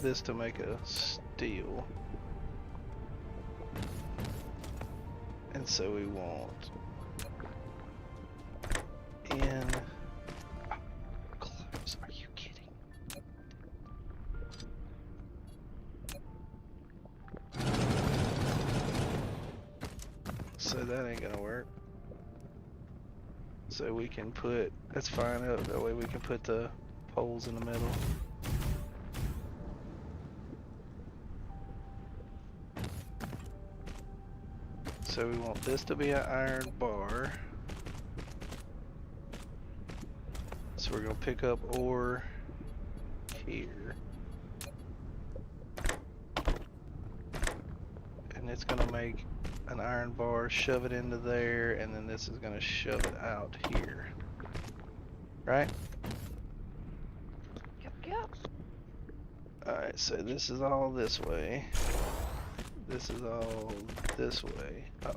this to make a steel. And so we want in close. Are you kidding? So that ain't gonna work. So we can put, that's fine, that way we can put the poles in the middle. So we want this to be an iron bar. So we're gonna pick up ore here. And it's gonna make an iron bar, shove it into there, and then this is gonna shove it out here. Right? Yep. Alright, so this is all this way. This is all this way. Oh,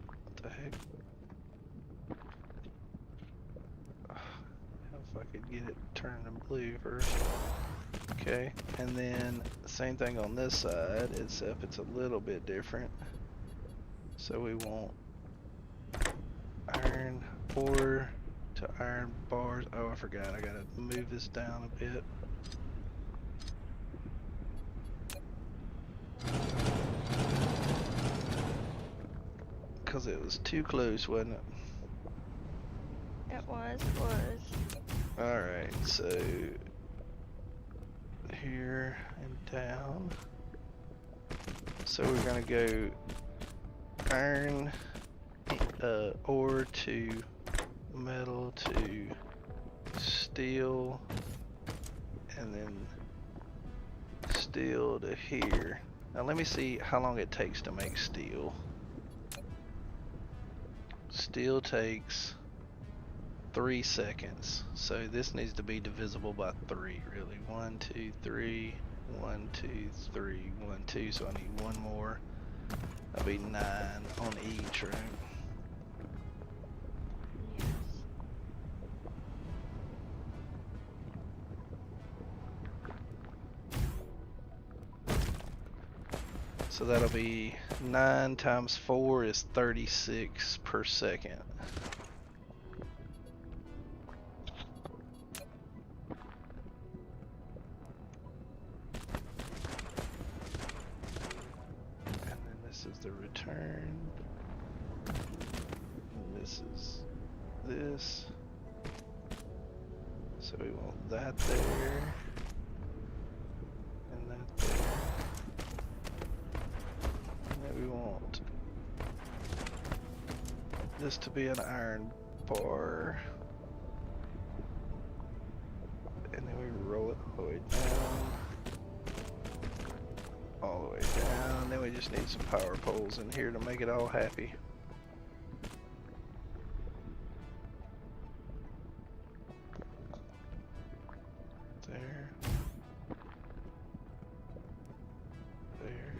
what the heck? turn them blue first. Okay, and then same thing on this side, except it's a little bit different. So we want iron ore to iron bars. Oh, I forgot, I gotta move this down a bit. Because it was too close, wasn't it? It was. Alright, so here and down. So we're gonna go iron ore to metal to steel, and then steel to here. Now let me see how long it takes to make steel. Steel takes 3 seconds, so this needs to be divisible by 3 really. 1, 2, 3, 1, 2, 3, 1, 2, so I need one more. That'll be 9 on each, right? Yes. So that'll be 9 times 4 is 36 per second. And then this is the return. And this is this. So we want that there. And that there. We want this to be an iron bar, and then we roll it all the way down, all the way down. Then we just need some power poles in here to make it all happy. There. There.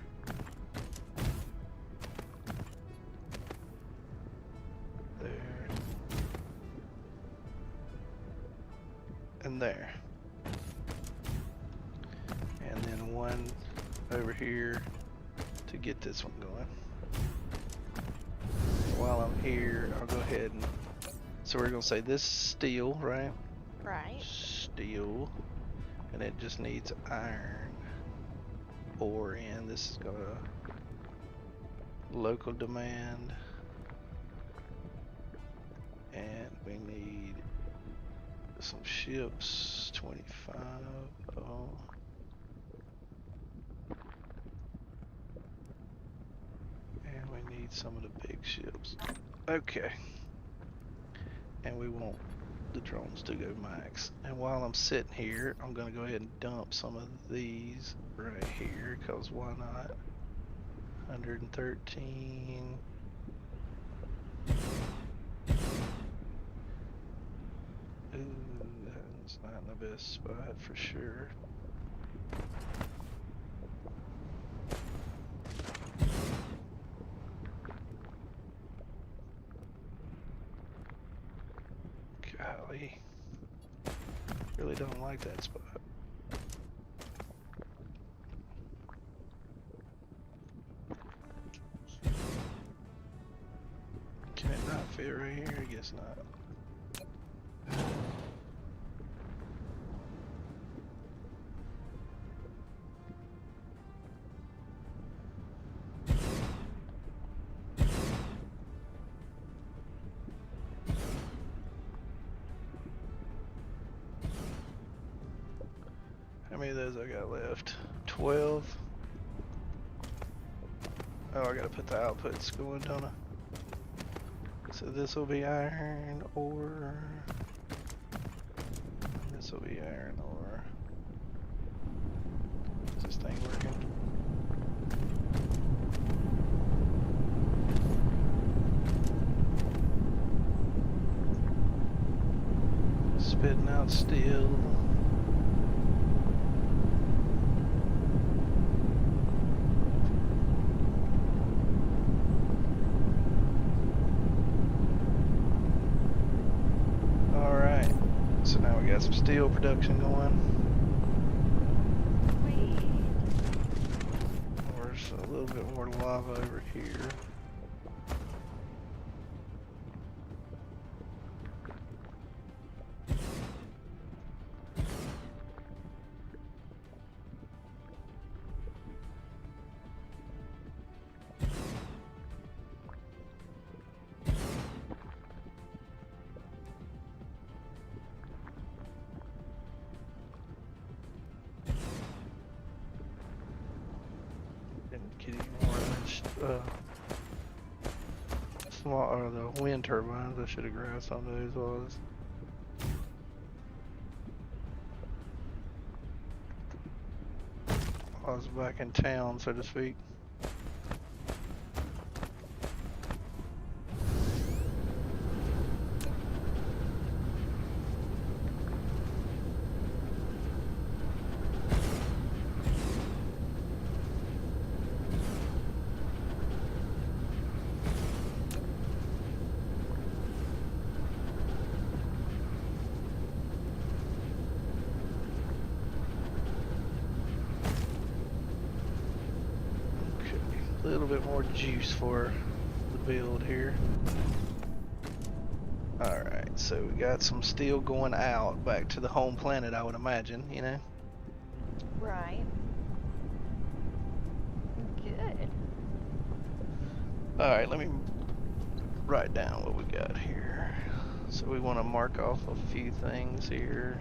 There. And there. And then one over here to get this one going. While I'm here, I'll go ahead and... So we're going to say this is steel, right? Right. Steel. And it just needs iron ore in. This is going to... Local demand. And we need some ships, 25. Oh. And we need some of the big ships. Okay. And we want the drones to go max. And while I'm sitting here, I'm going to go ahead and dump some of these right here, because why not? 113. Ooh, that's not in the best spot for sure. Golly. Really don't like that spot. Can it not fit right here? I guess not. How many of those I got left? 12. Oh, I gotta put the outputs going, don't I? So this will be iron ore. This will be iron ore. Is this thing working? Spitting out steel. So now we got some some steel production going. There's a little bit more lava over here. Didn't get any more small, or the wind turbines. I should have grabbed some of those while I was back in town, so to speak. A little bit more juice for the build here. Alright, so we got some steel going out back to the home planet, I would imagine, you know? Right. Good. Alright, let me write down what we got here. So we want to mark off a few things here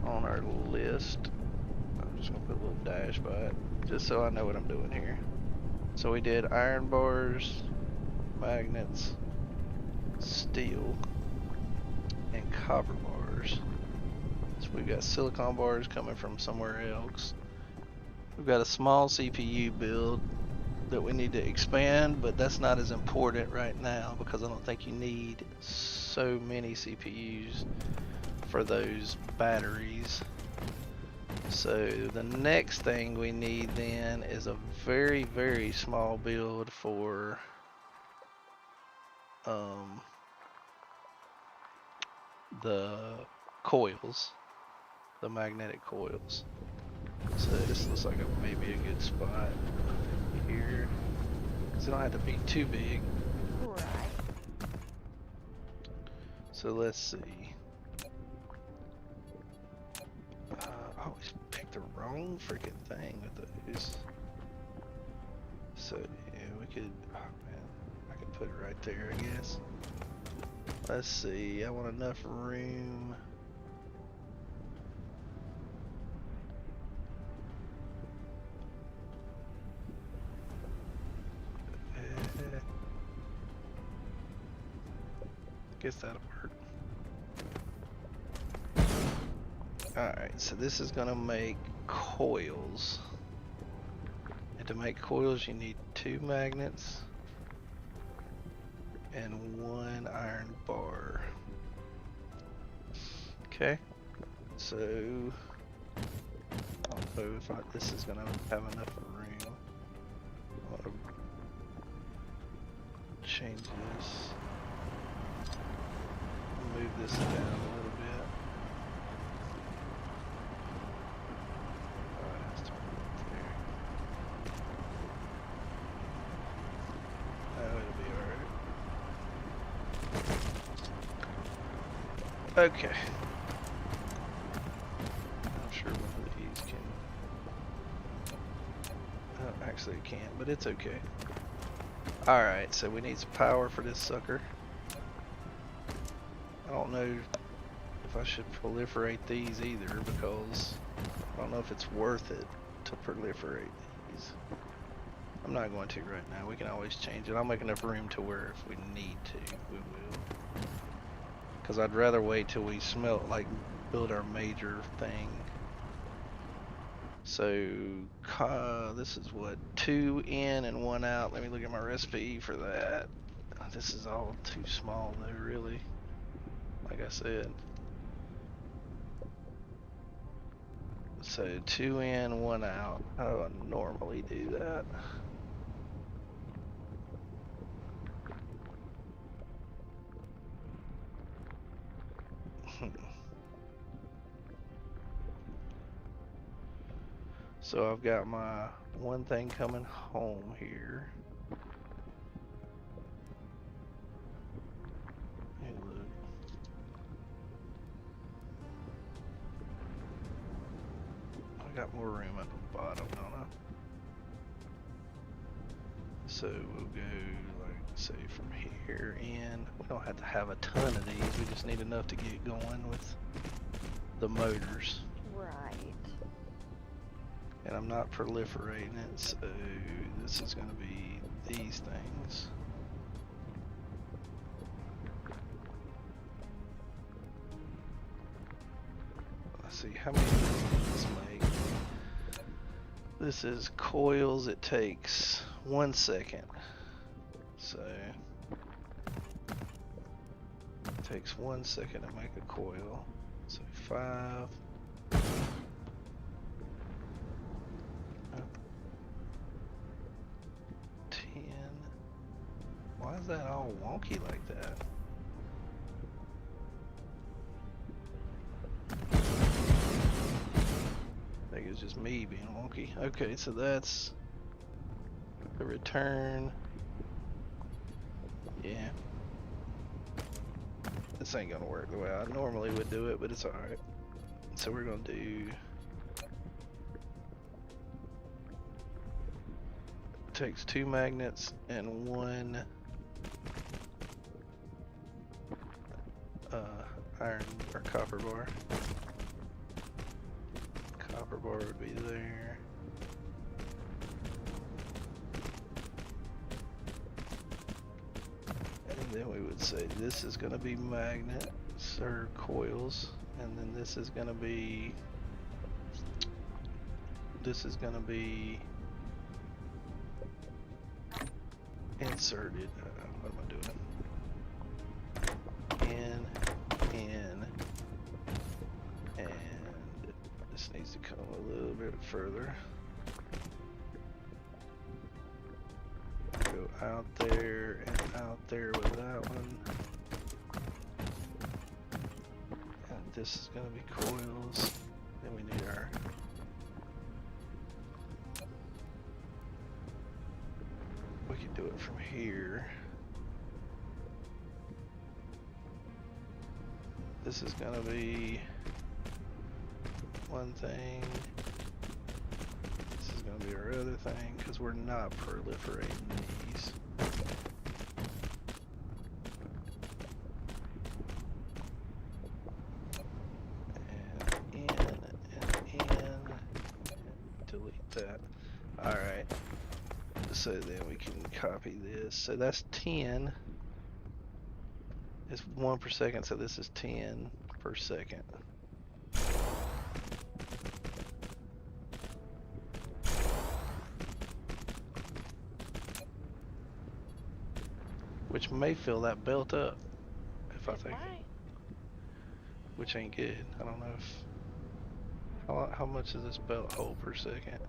on our list. I'm just going to put a little dash by it, just so I know what I'm doing here. So we did iron bars, magnets, steel, and copper bars. So we've got silicon bars coming from somewhere else. We've got a small CPU build that we need to expand, but that's not as important right now because I don't think you need so many CPUs for those batteries. So the next thing we need then is a very, very small build for the coils, the magnetic coils. So this looks like maybe a good spot here, because it don't have to be too big. Right. So let's see. I always pick the wrong freaking thing with those. So yeah, we could, oh man, I could put it right there, I guess. Let's see, I want enough room. Guess that'll work. Alright, so this is gonna make coils. And to make coils you need 2 magnets and 1 iron bar. Okay, so I don't know if this is gonna have enough room. I want to change this. Move this down a little bit. Alright, let's turn it there. Oh, it'll be alright. Okay. I'm sure one of these can. Oh, actually it can't, but it's okay. Alright, so we need some power for this sucker. I don't know if I should proliferate these either, because I don't know if it's worth it to proliferate these. I'm not going to right now. We can always change it. I'll make enough room to where if we need to, we will. Because I'd rather wait till we build our major thing. So this is what, 2 in and 1 out. Let me look at my recipe for that. This is all too small though, really. Like I said. So 2 in, 1 out. How do I normally do that? So I've got my one thing coming home here. Hey, look. I got more room at the bottom, don't I? So we'll go, like, say from here in. We don't have to have a ton of these. We just need enough to get going with the motors. Right. And I'm not proliferating it, so this is going to be these things. Let's see, how many does this make? This is coils. It takes 1 second. So it takes 1 second to make a coil. So 5. 10. Why is that all wonky like that? I think it's just me being wonky. Okay, so that's the return. Yeah. This ain't gonna work the way I normally would do it, but it's alright. So we're gonna do... Takes 2 magnets and 1 iron or copper bar. Copper bar would be there. And then we would say this is going to be magnets or coils, and then this is going to be inserted. What am I doing? And this needs to come a little bit further. Go out there and out there with that one. And this is going to be coils. Then we need our... We can do it from here. This is going to be one thing. This is going to be our other thing, because we're not proliferating these. And in, and delete that. Alright. So then we can copy this. So that's 10. It's 1 per second, so this is 10 per second. Which may fill that belt up, if I think. Might. Which ain't good. I don't know if... How much does this belt hold per second?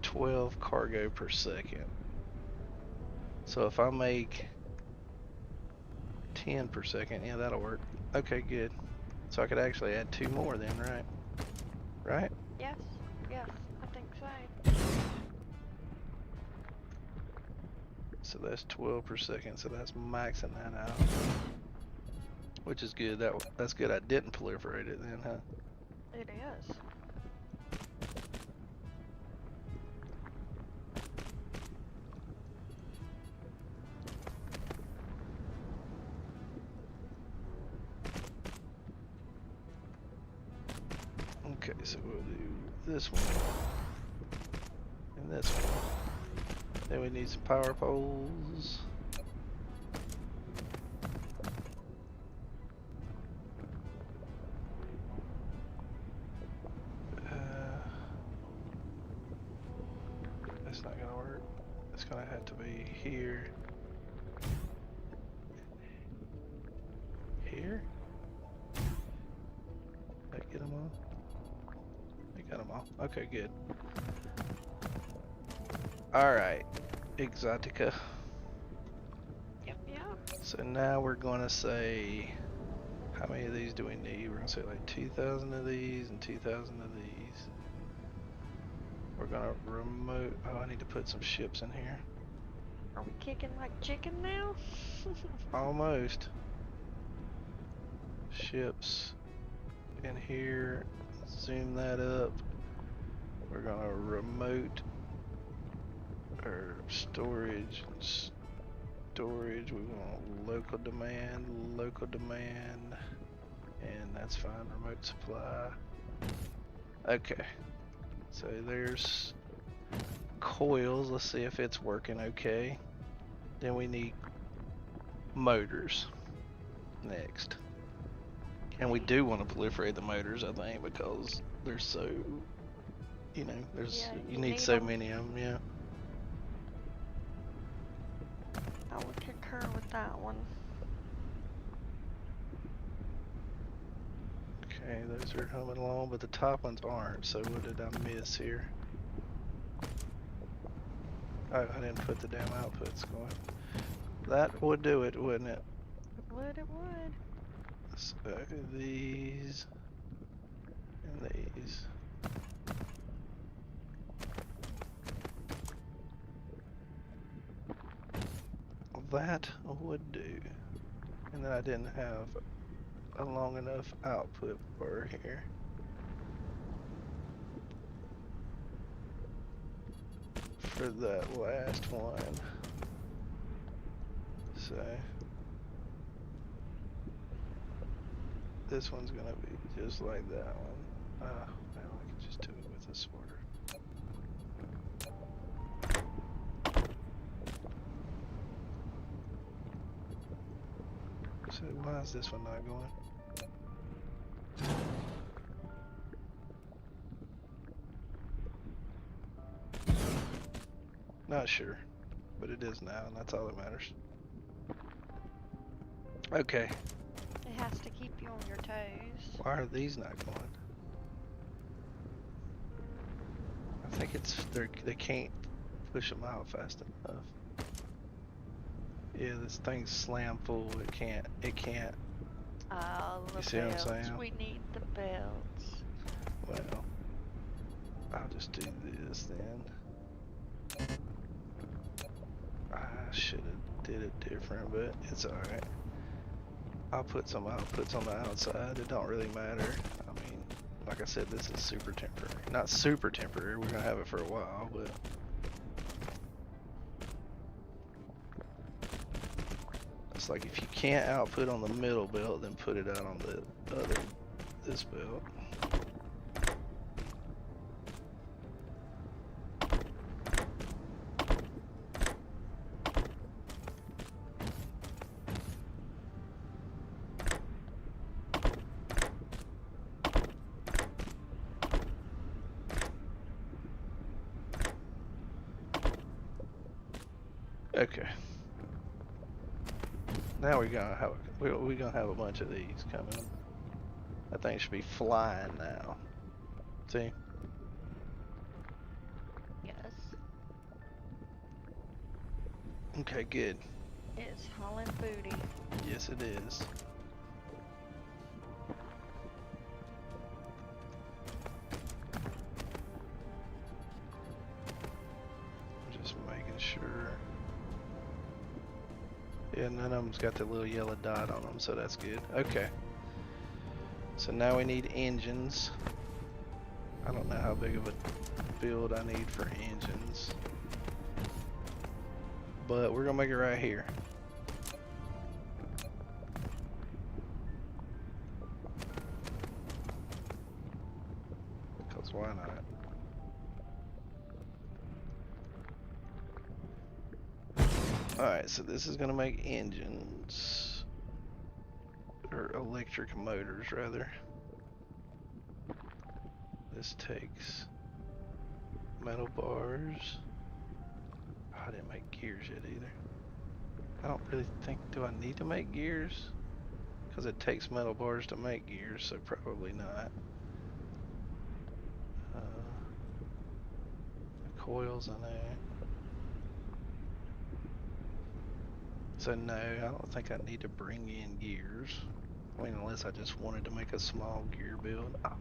12 cargo per second. So if I make 10 per second, yeah, that'll work. Okay, good. So I could actually add 2 more then, right? Right? Yes, yes, I think so. So that's 12 per second, so that's maxing that out. Which is good. That's good I didn't proliferate it then, huh? It is. Okay, so we'll do this one and this one. Then we need some power poles. That's not gonna work. It's gonna have to be here. Here? Did I get them all? I got them all. Okay, good. Alright, Exotica. Yep, yep. So now we're gonna say, how many of these do we need? We're gonna say like 2,000 of these and 2,000 of these. We're gonna remote. Oh, I need to put some ships in here. Are we kicking like chicken now? Almost. Ships in here. Zoom that up. We're gonna remote or storage. Storage. We want local demand, and that's fine. Remote supply. Okay. So there's coils. Let's see if it's working okay. Then we need motors next. And we do want to proliferate the motors, I think, because they're so, you know, there's Yeah, you need so many of them, yeah. I would concur with that one. Okay, those are humming along, but the top ones aren't, so what did I miss here? Oh, I didn't put the damn outputs going. That would do it, wouldn't it? It would. So these and these. That would do. And then I didn't have a long enough output bar here. For that last one. So this one's gonna be just like that one. Well, I can just do it with a sorter. So why is this one not going? Not sure, but it is now, and that's all that matters. Okay. It has to keep you on your toes. Why are these not going? I think it's they can't push them out fast enough. Yeah, this thing's slam full. It can't. Oh, the You see what I'm saying? We need the belts. Well, I'll just do this then. I should have did it different, but it's alright. I'll put some outputs on the outside. It don't really matter. I mean, like I said, this is super temporary. Not super temporary. We're gonna have it for a while, but it's like if you can't output on the middle belt, then put it out on the this belt. Okay. Now we're gonna have a bunch of these coming. That thing should be flying now. See? Yes. Okay, good. It's hauling booty. Yes, it is. I'm just making sure. Yeah, none of them's got the little yellow dot on them, so that's good. Okay. So now we need engines. I don't know how big of a build I need for engines, but we're gonna make it right here. Because why not? Alright, so this is gonna make engines, or electric motors rather. This takes metal bars. Oh, I didn't make gears yet either. I don't really think, do I need to make gears? Because it takes metal bars to make gears, so probably not. The coils in there. So no, I don't think I need to bring in gears. I mean, unless I just wanted to make a small gear build. Oh.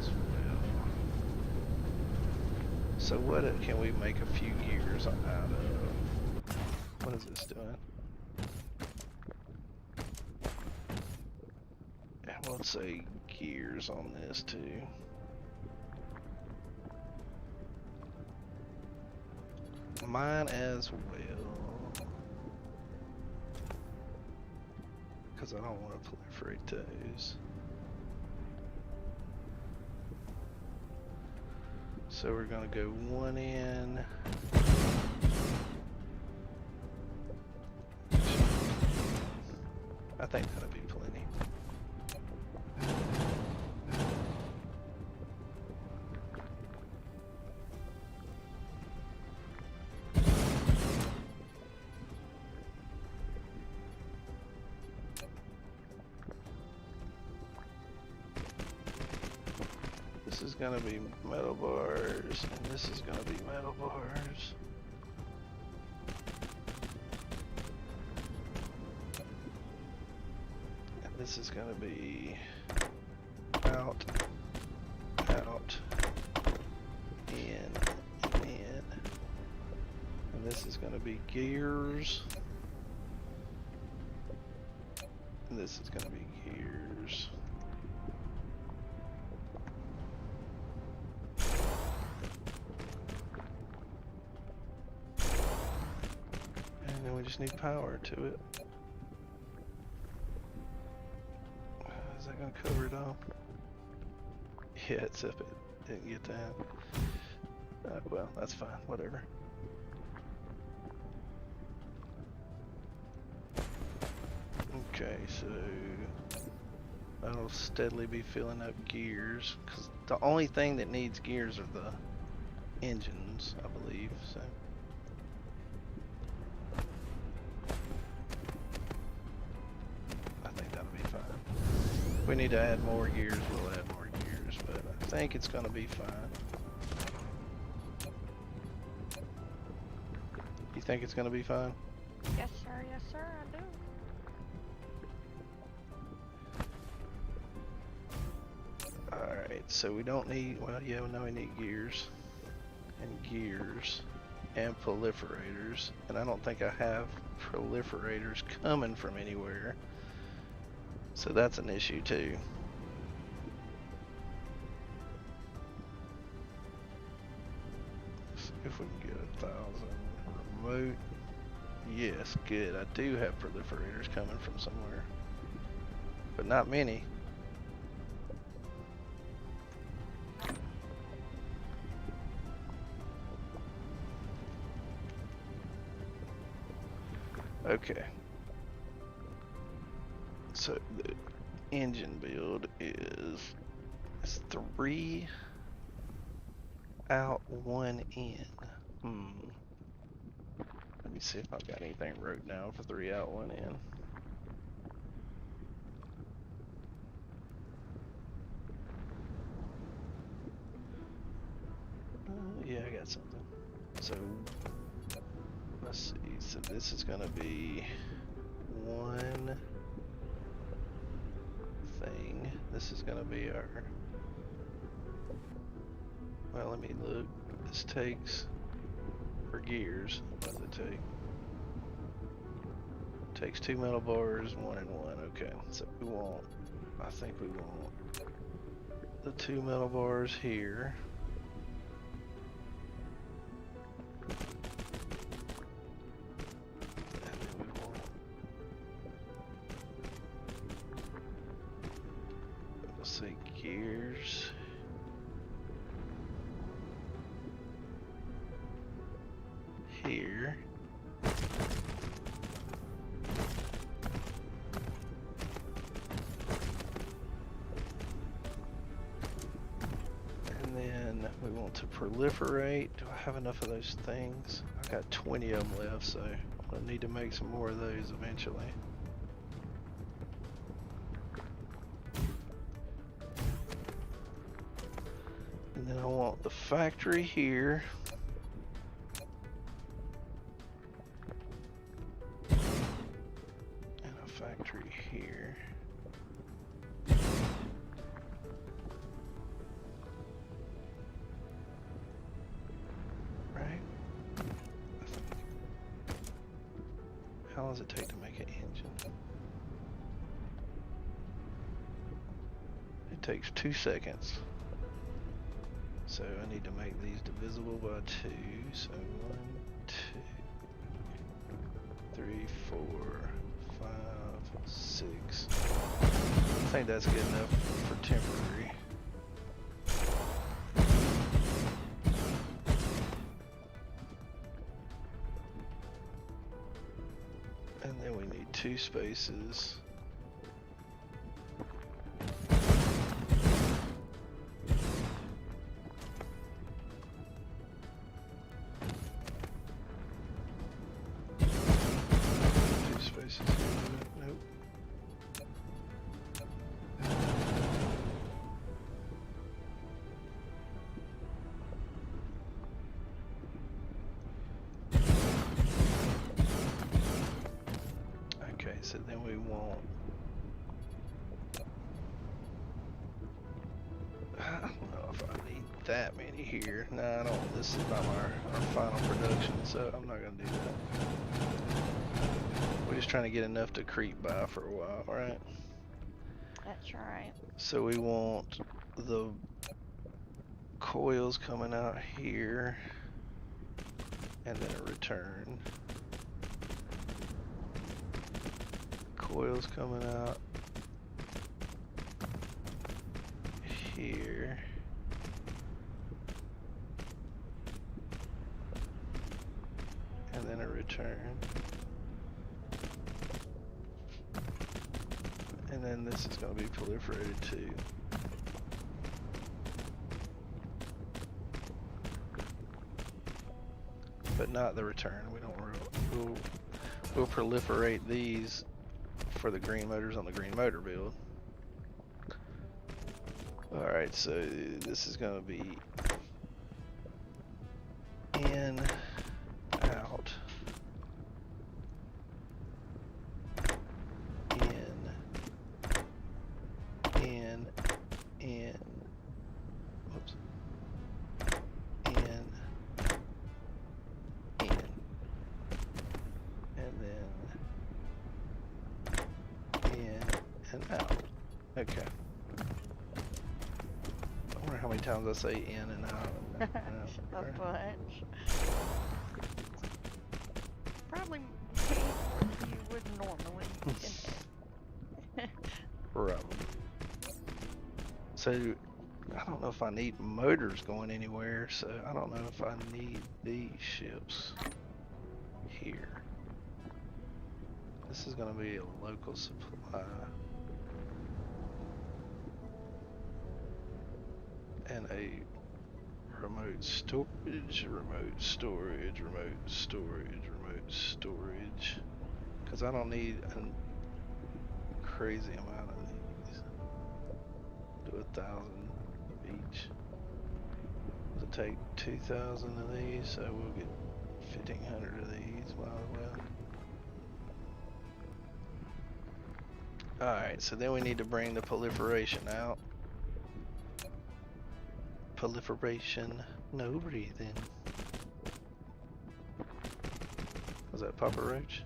as well. So what can we make a few gears out of? What is this doing? And we'll say gears on this too. Mine as well. Because I don't want to proliferate those. So we're going to go one in. I think that'll be plenty. This is going to be metal bars, and this is going to be metal bars. And this is going to be out, out, in, in. And this is going to be gears. And this is going to be gears. And then we just need power to it. Is that going to cover it all? Yeah, it's up. It didn't get that. Well, that's fine. Whatever. Okay, so that'll steadily be filling up gears, because the only thing that needs gears are the engines, I believe. So I think that'll be fine. If we need to add more gears, we'll add more gears, but I think it's going to be fine. You think it's going to be fine? Yes, sir, I do. Alright, so we don't need, well, yeah, now we need gears and proliferators, and I don't think I have proliferators coming from anywhere, so that's an issue too. Let's see if we can get 1,000 remote. Yes, good. I do have proliferators coming from somewhere, but not many. Okay. So the engine build is 3 out, 1 in. Let me see if I've got anything wrote down for 3 out, 1 in. Yeah, I got something. So let's see. So this is gonna be one thing. This is gonna be our. Well, let me look. This takes for gears. What does it take? Takes 2 metal bars, 1 and 1. Okay, so we want. I think we want the 2 metal bars here. Say gears here, and then we want to proliferate. Do I have enough of those things? I've got 20 of them left, so I'm gonna need to make some more of those eventually. And then I want the factory here. And a factory here. long does it take to make an engine? It takes 2 seconds. So I need to make these divisible by 2. So 1, 2, 3, 4, 5, 6. I think that's good enough for temporary. And then we need 2 spaces. So then we want, I don't know if I need that many here. No, I don't. This is not our final production, so I'm not gonna do that. We're just trying to get enough to creep by for a while, right? That's right. So we want the coils coming out here, and then a return. Coils coming out here. And then a return. And then this is going to be proliferated too. But not the return. We don't. We'll proliferate these for the green motors on the green motor build. Alright, so this is going to be in, out, in, whoops, in, and then in and out. Okay. I wonder how many times I say in and out. A bunch. Probably more than you would normally. Probably. So I don't know if I need motors going anywhere, so I don't know if I need these ships here. This is going to be a local supply. And a remote storage, remote storage, remote storage, remote storage. Because I don't need a crazy amount of these. Do 1,000 of each. Does it take 2,000 of these? So we'll get 1,500 of these, might as well. Alright, so then we need to bring the proliferation out. Proliferation, no breathing. Was that Papa Roach?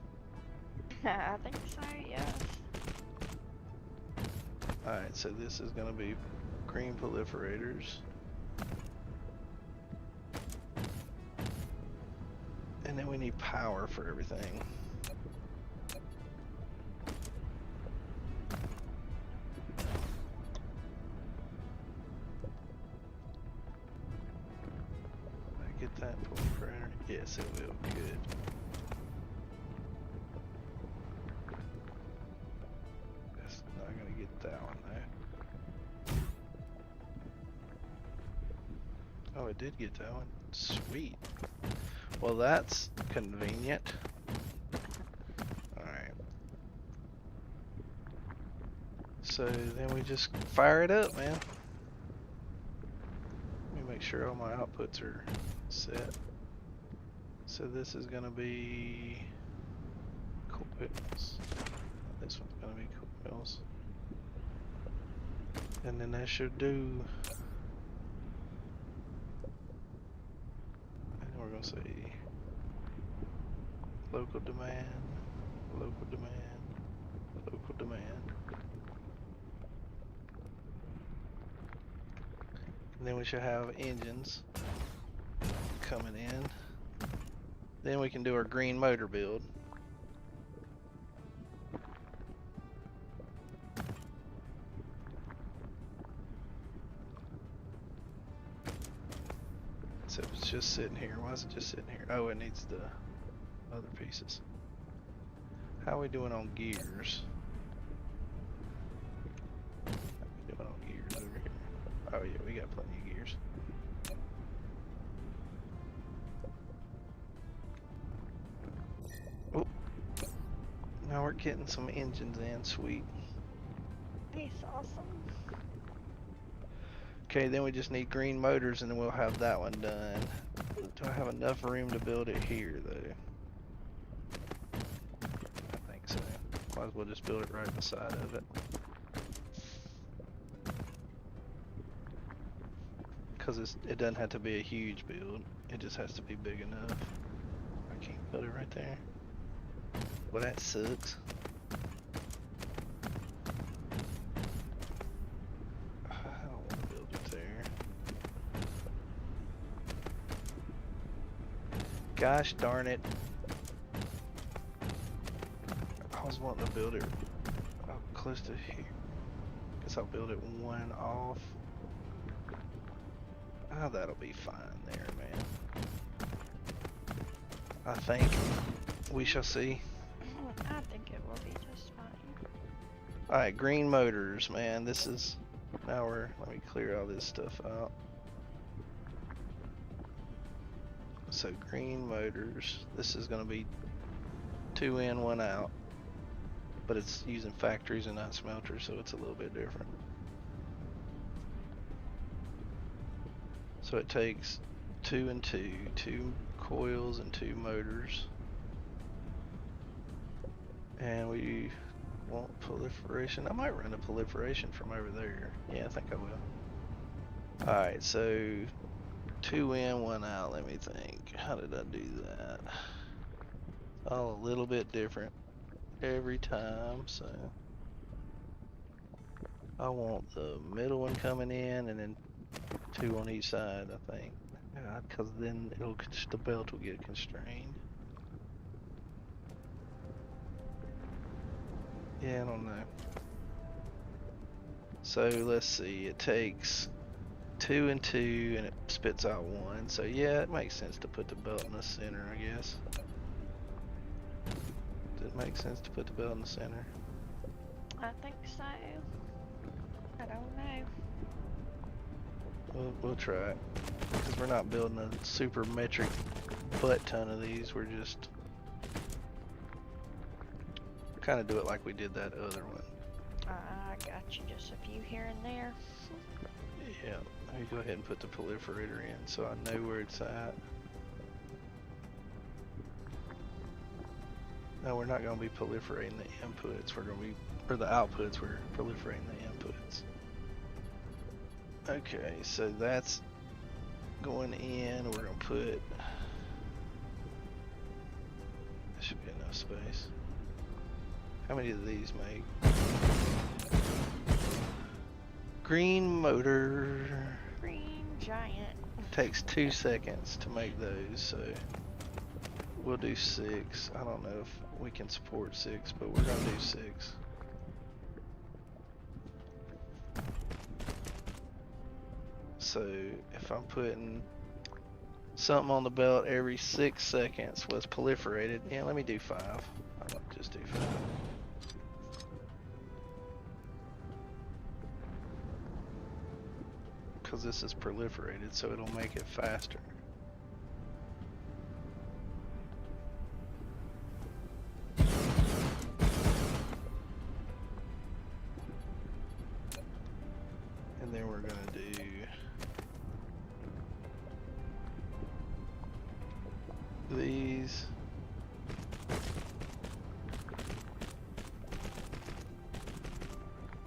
I think so, yes. Alright, so this is going to be green proliferators. And then we need power for everything. Get that proliferator? Yes, it will. Good. That's not gonna get that one though. Oh, it did get that one. Sweet. Well, that's convenient. Alright. So then we just fire it up, man. Let me make sure all my outputs are set. So this is gonna be coils. This one's gonna be coils. And then that should do. And we're gonna say local demand. Local demand. Local demand. And then we should have engines coming in. Then we can do our green motor build. So it's just sitting here. Why is it just sitting here? Oh, it needs the other pieces. How are we doing on gears? How are we doing on gears over here? Oh yeah, we got plenty of gears. Oh, now we're getting some engines in, sweet. That's awesome. Okay, then we just need green motors and then we'll have that one done. Do I have enough room to build it here though? I think so. Might as well just build it right beside of it. Because it doesn't have to be a huge build. It just has to be big enough. I can't build it right there. Well, that sucks. I don't want to build it there. Gosh darn it. I was wanting to build it close to here. Guess I'll build it one off. Oh, that'll be fine there, man. I think. We shall see. I think it will be just fine. Alright, green motors, man. This is... Now let me clear all this stuff out. So, green motors. This is going to be 2 in, 1 out. But it's using factories and not smelters, so it's a little bit different. So it takes 2 and 2, 2 coils and 2 motors. And we want proliferation. I might run a proliferation from over there. Yeah, I think I will. Alright, so 2 in, 1 out. Let me think. How did I do that? Oh, a little bit different every time, so I want the middle one coming in and then 2 on each side, I think. Because then the belt will get constrained. Yeah, I don't know. So let's see, it takes 2 and 2 and it spits out 1. So yeah, it makes sense to put the belt in the center, I guess. Does it make sense to put the belt in the center? I think so. I don't know. We'll try it. Because we're not building a super metric butt ton of these, we're just kind of do it like we did that other one. I got you, just a few here and there. Yeah, let me go ahead and put the proliferator in so I know where it's at. No, we're not going to be proliferating the inputs, we're going to be, or the outputs, we're proliferating the inputs. Okay, so that's going in, we're going to put, there should be enough space. How many of these make? Green motor. Green giant. Takes 2 seconds to make those, so we'll do 6. I don't know if we can support 6, but we're gonna do 6. So if I'm putting something on the belt every 6 seconds was proliferated, yeah, let me do 5. I'll just do 5. Because this is proliferated, so it'll make it faster. And then we're gonna do these.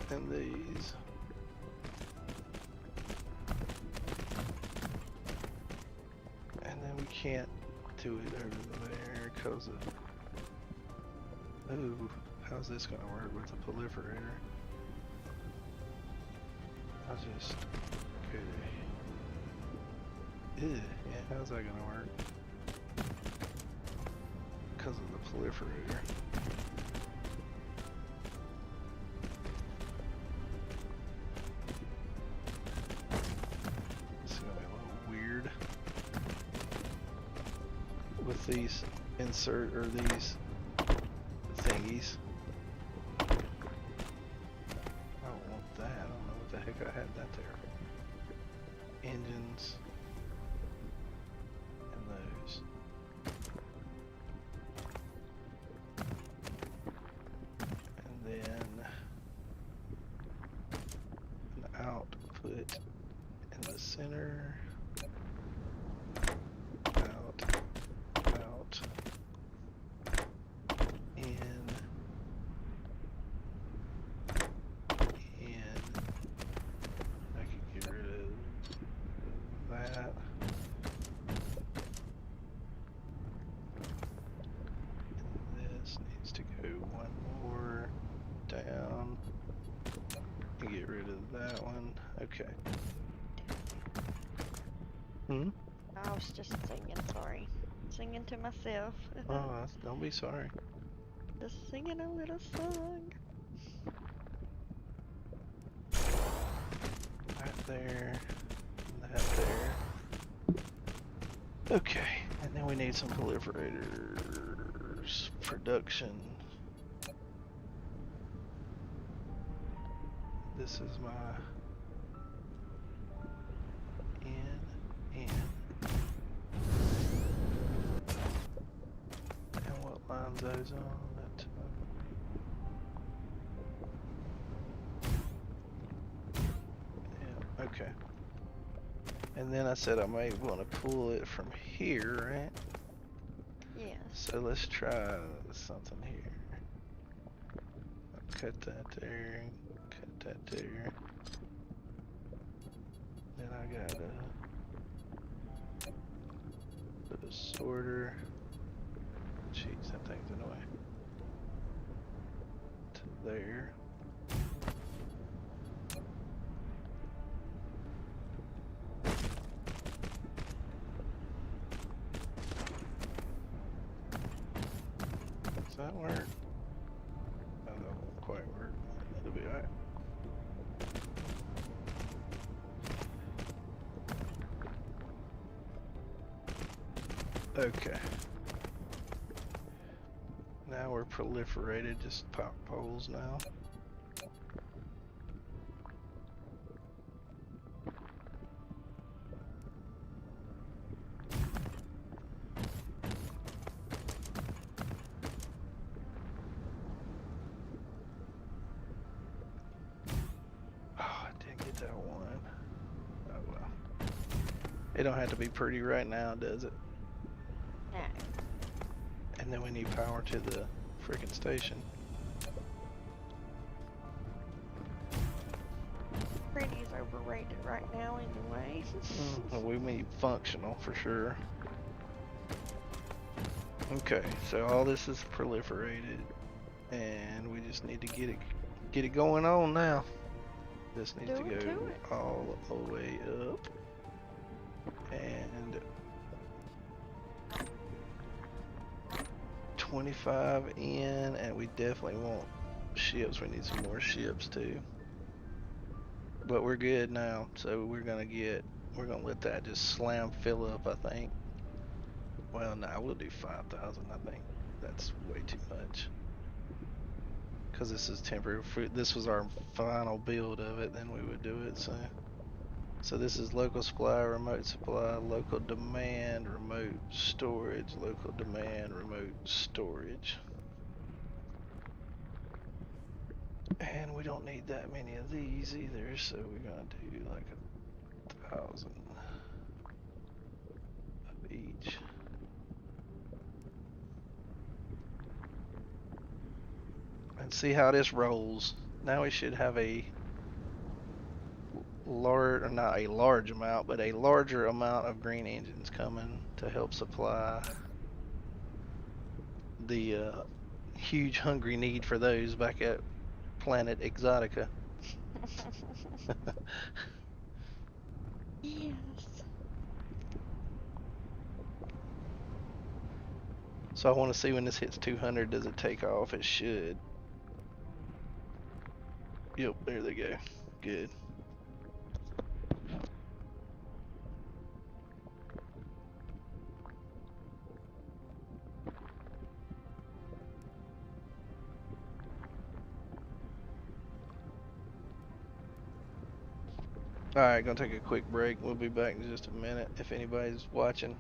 And these. And then we can't do it over there because of Ooh, how's this gonna work with the proliferator? I'll just go to... Ew, yeah, how's that gonna work? Because of the proliferator. It's gonna be a little weird with these insert or these thingies. I don't want that. I don't know what the heck I had that there. Engines and those. And then an output in the center. Out, out, in, I could get rid of that. And this needs to go one more down. And get rid of that one. Okay. Hmm? I was just singing, sorry. Singing to myself. Oh, don't be sorry. Just singing a little song. That there. That there. Okay. And then we need some proliferators. Production. This is my in. And what lines those on? That, yeah, okay. And then I said I might want to pull it from here, right? Yes. So let's try something here. I'll cut that there, cut that there. Then I gotta put a sorter. Jeez, that thing's in the way. To there. Does that work? That won't quite work. It'll be alright. Okay. Now we're proliferated, just pop poles now. Oh, I didn't get that one. Oh well. It don't have to be pretty right now, does it? No. And then we need power to the freaking station. Pretty's overrated right now anyway. Well, we need functional for sure. Okay, so all this is proliferated, and we just need to get it going on now. This needs to go all the way up, and 25 in, and we definitely want ships. We need some more ships too. But we're good now, so we're gonna let that just slam fill up, I think. Well, nah, we'll do 5,000, I think. That's way too much. Because this is temporary. If this was our final build of it, then we would do it, So this is local supply, remote supply, local demand, remote storage, local demand, remote storage. And we don't need that many of these either, so we're gonna do like 1,000 of each. And see how this rolls. Now we should have a not a large amount, but a larger amount of green engines coming to help supply the huge hungry need for those back at planet Exotica. Yes. So I want to see when this hits 200, does it take off? It should. Yep, there they go. Good. Alright, gonna take a quick break. We'll be back in just a minute if anybody's watching.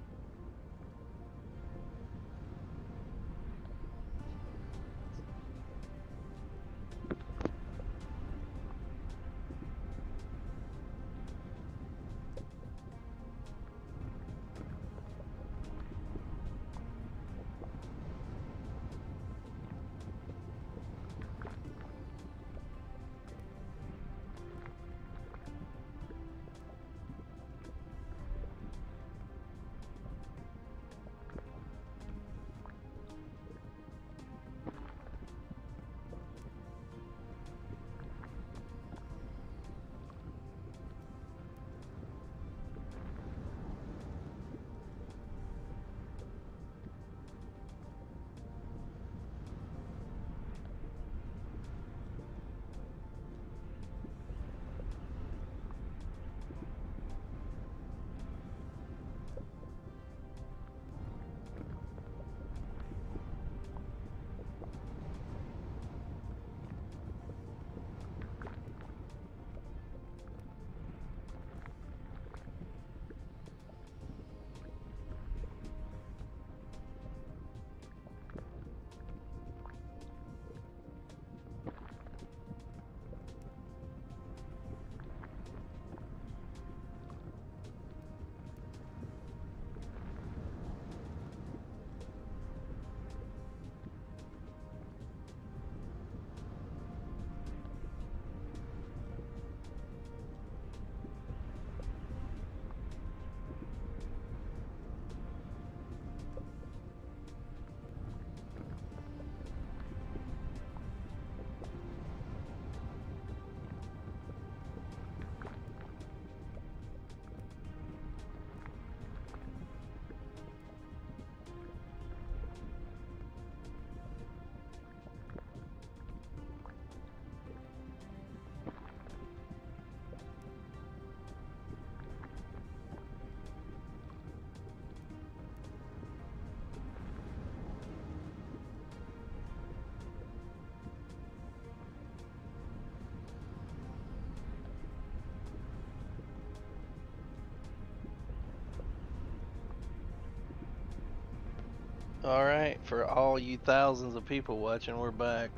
Alright, for all you thousands of people watching, we're back.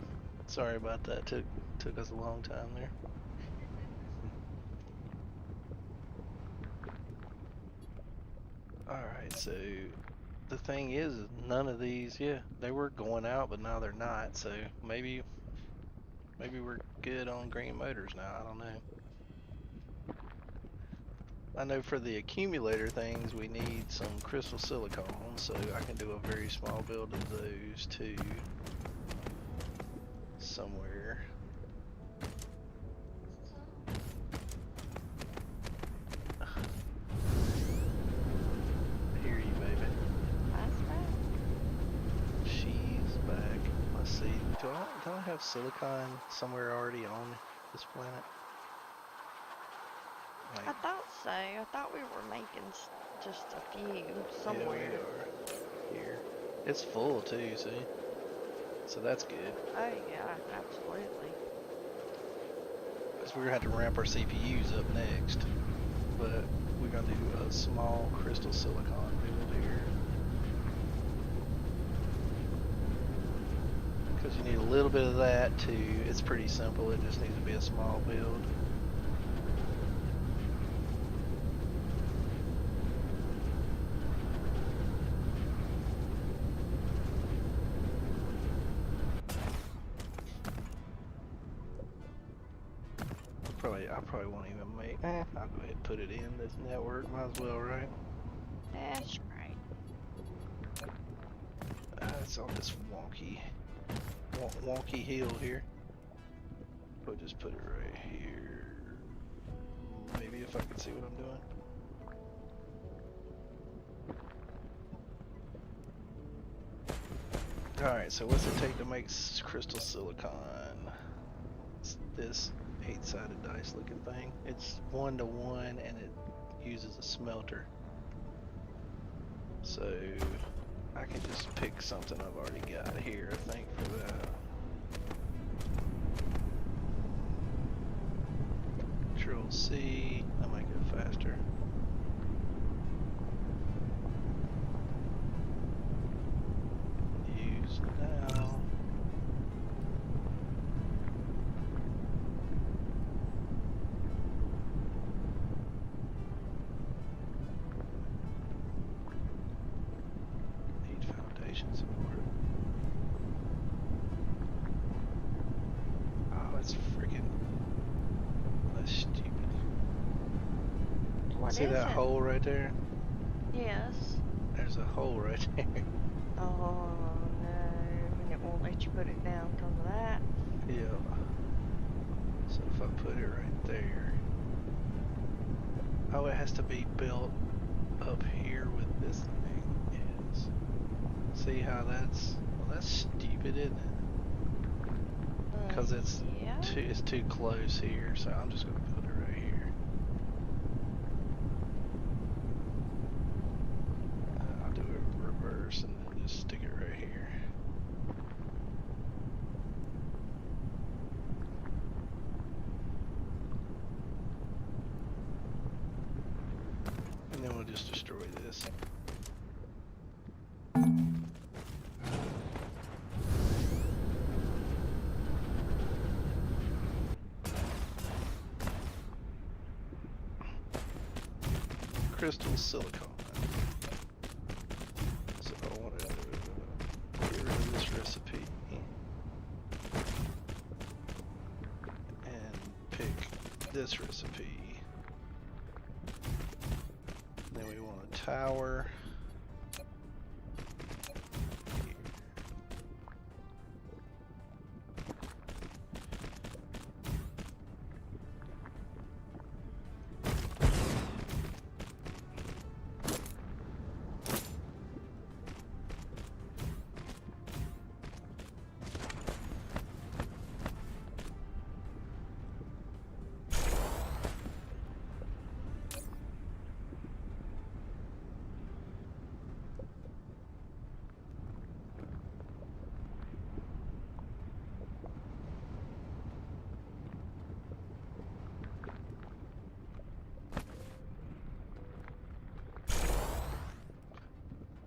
Sorry about that, took us a long time there. Alright, so the thing is none of these, yeah, they were going out, but now they're not, so maybe we're good on green motors now, I don't know. I know for the accumulator things we need some crystal silicon, so I can do a very small build of those too. Somewhere. I hear you, baby. That's back. She's back. Let's see. Do I have silicon somewhere already on this planet? Like, I thought so. I thought we were making just a few somewhere. yeah, we are. Here. It's full too, see? So that's good. Oh yeah, absolutely. Because we're going to have to ramp our CPUs up next. But we're going to do a small crystal silicon build here. Because you need a little bit of that too. It's pretty simple, it just needs to be a small build. I probably won't even make. I'll go ahead and put it in this network. Might as well, right? That's right. It's all this wonky. wonky hill here. We'll just put it right here. Maybe if I can see what I'm doing. Alright, so what's it take to make crystal silicon? It's this 8-sided dice looking thing. It's 1-to-1 and it uses a smelter. So I can just pick something I've already got here, I think, for that. Control C, that might go faster. Use now. Need foundation support. Oh, that's freaking. That's stupid. What See is that it? hole right there? Yes. There's a hole right there. Oh no, and it won't let you put it down because of that. Yeah. So if I put it right there. Oh, it has to be built up here with this thing. Yes. See how that's, well, that's stupid, isn't it? Because it's Yeah. too close here, so I'm just gonna put it right here. I'll do it reverse and then just stick it right here. And then we'll just destroy this. Crystal silicon. So I want to get rid of this recipe and pick this recipe. Then we want a tower.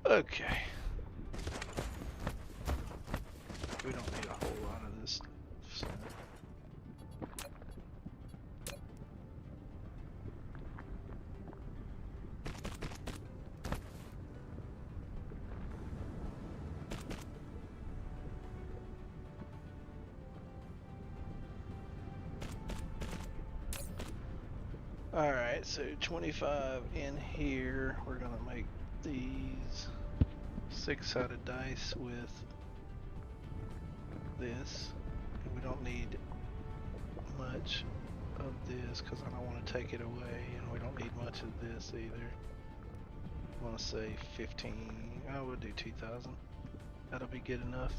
Okay. We don't need a whole lot of this stuff. Alright, so 25 in here. We're gonna make these 6-sided dice with this. And we don't need much of this because I don't want to take it away, and we don't need much of this either. I want to say 15. I would do 2,000. That'll be good enough.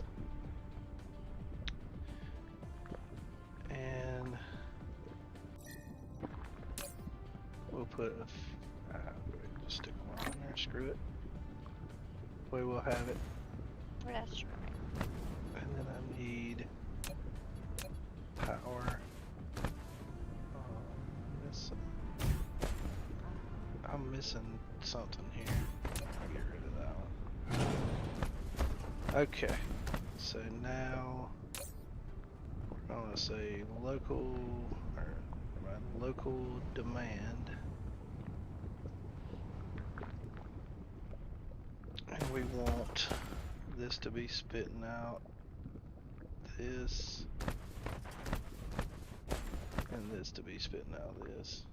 And we'll put just stick one on there. Screw it. We will have it. That's right. And then I need power. I'm missing something here. I'll get rid of that one. Okay. So now I'm gonna say local demand. And we want this to be spitting out this, and this to be spitting out this.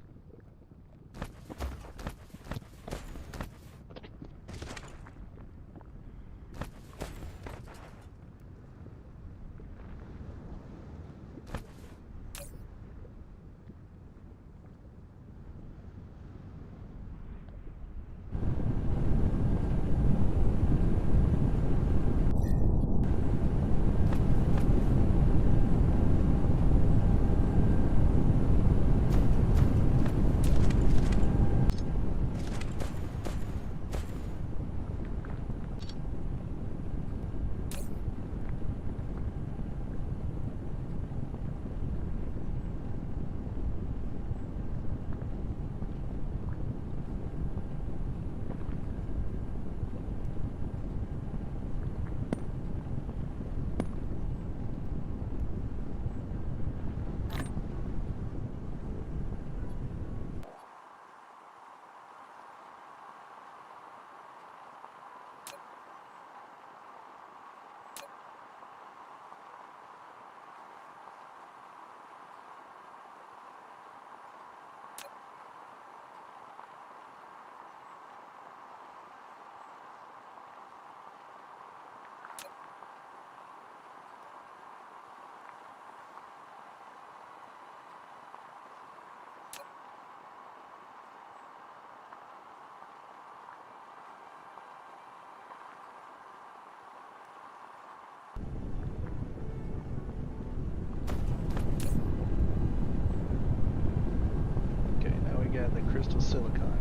crystal silicon going.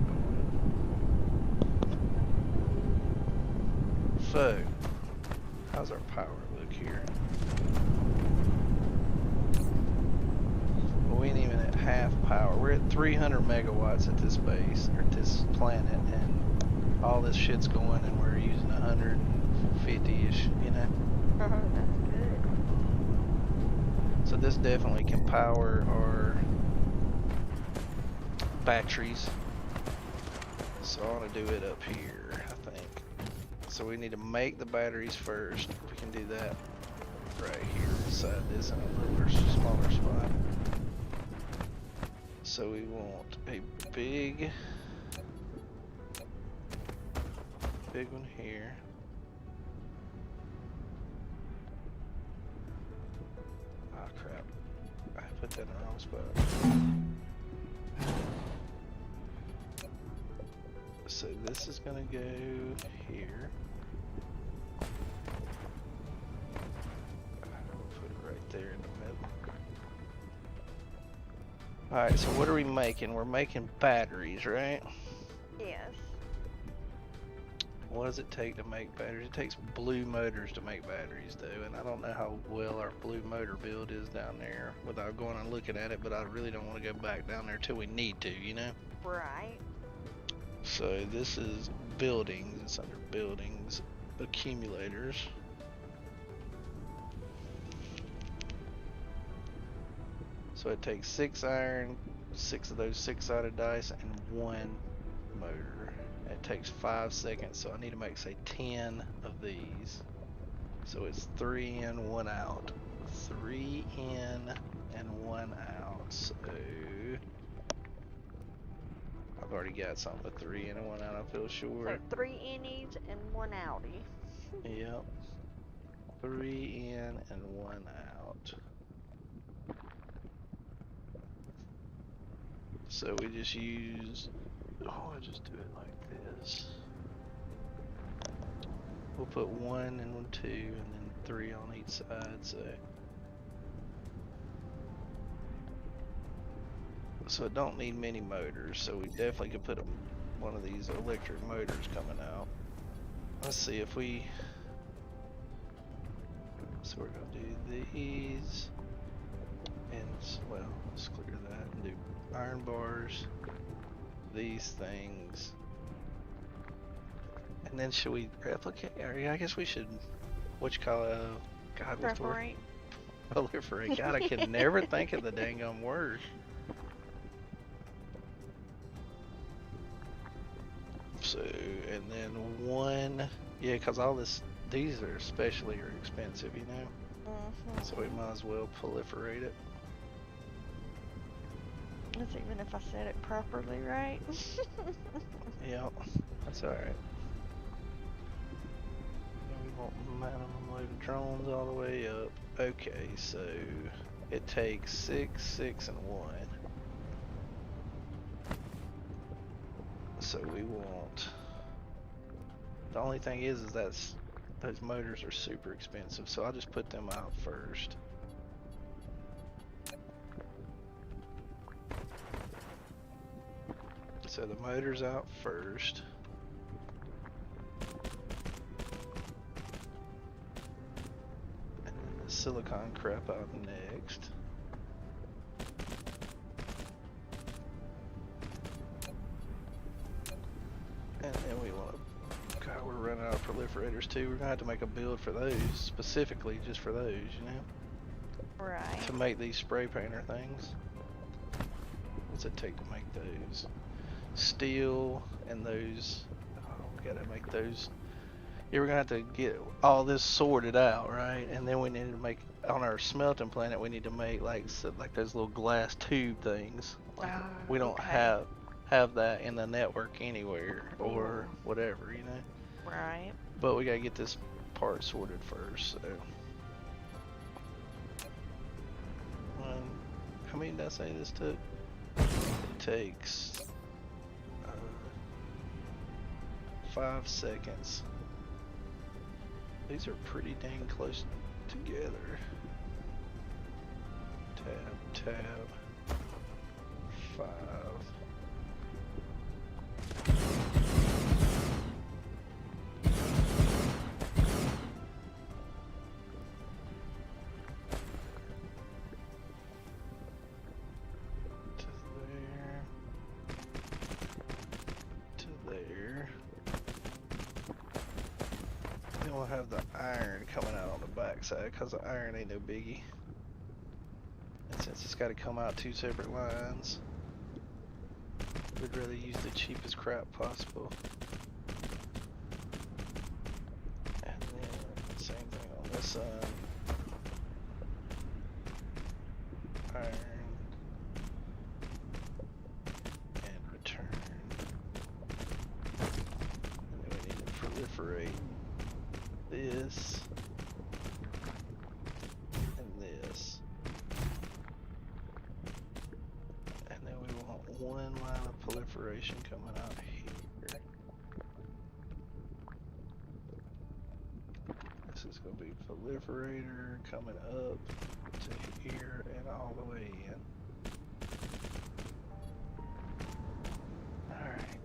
So, how's our power look here? Well, we ain't even at half power. We're at 300 megawatts at this base, or this planet, and all this shit's going, and we're using 150-ish, you know? That's good. So this definitely can power our batteries. So I want to do it up here, I think. So we need to make the batteries first. We can do that right here beside this in a littler, smaller spot. So we want a big one here. Ah, crap. I put that in the wrong spot. So this is gonna go here. Put it right there in the middle. Alright, so what are we making? We're making batteries, right? Yes. What does it take to make batteries? It takes blue motors to make batteries, though, and I don't know how well our blue motor build is down there without going and looking at it, but I really don't want to go back down there till we need to, you know? Right. So this is buildings. It's under buildings, accumulators. So it takes 6 iron, 6 of those 6-sided dice, and 1 motor. It takes 5 seconds, so I need to make, say, 10 of these. So it's 3 in, 1 out. 3 in and 1 out. So I've already got something with 3 in and 1 out, I feel sure. So 3 innies and 1 outie. Yep. 3 in and 1 out. So we just use, I just do it like this. We'll put 1 and 2 and then 3 on each side, so it don't need many motors, so we definitely could put one of these electric motors coming out. Let's see if we, so we're gonna do these, and well, let's clear that and do iron bars, these things, and then should we replicate? Or I guess we should, God, what's the word? Proliferate. God, I can never think of the dang word. So, and then 1, yeah, because all this, these are especially expensive, you know? Mm-hmm. So we might as well proliferate it. That's even if I said it properly, right? Yep, that's alright. We want minimum load of drones all the way up. Okay, so it takes 6, 6, and 1. So we want, the only thing is that's, those motors are super expensive, so I'll just put them out first. So the motor's out first. And then the silicon crap out next. And then we want to, God, we're running out of proliferators too. We're gonna have to make a build for those, specifically just for those, you know? Right. To make these spray painter things. What's it take to make those? Steel and those, oh, we gotta make those. Yeah, we're gonna have to get all this sorted out, right? And then we need to make, on our smelting planet, we need to make like those little glass tube things. Like, we don't okay. have that in the network anywhere or whatever, you know? Right. But we gotta get this part sorted first, so. How many did I say this took? It takes 5 seconds. These are pretty dang close together. Tab, 5. have the iron coming out on the backside because the iron ain't no biggie. And since it's got to come out 2 separate lines, we'd rather use the cheapest crap possible. And then same thing on this side. Iron and return. And then we need to proliferate this and this. And then we want one line of proliferation coming out here. This is going to be proliferator coming up to here and all the way in. Alright.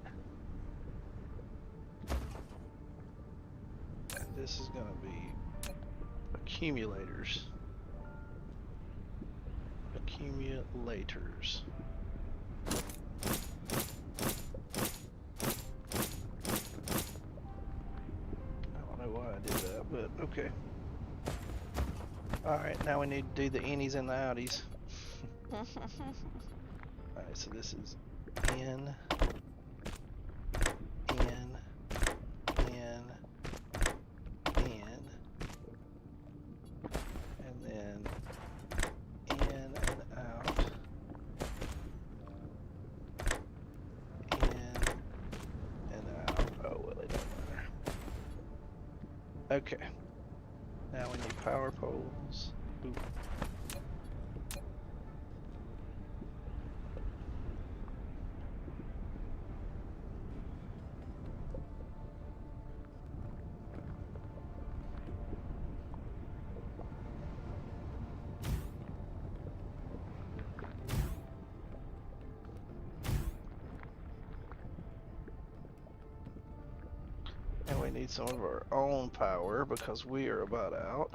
And this is going to be accumulators. Accumulators. I don't know why I did that, but okay. Alright, now we need to do the innies and the outies. Alright, so this is in, in, in, in, and then in and out, in and out. Oh, well, it don't matter. Okay. Now we need power poles. Ooh. And we need some of our own power because we are about out.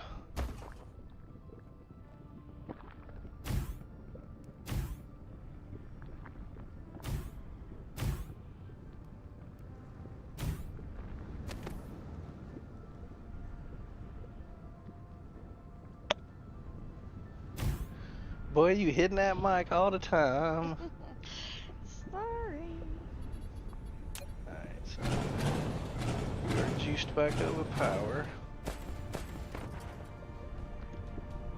Boy, you hitting that mic all the time. Sorry. Alright, so we're juiced back up with power.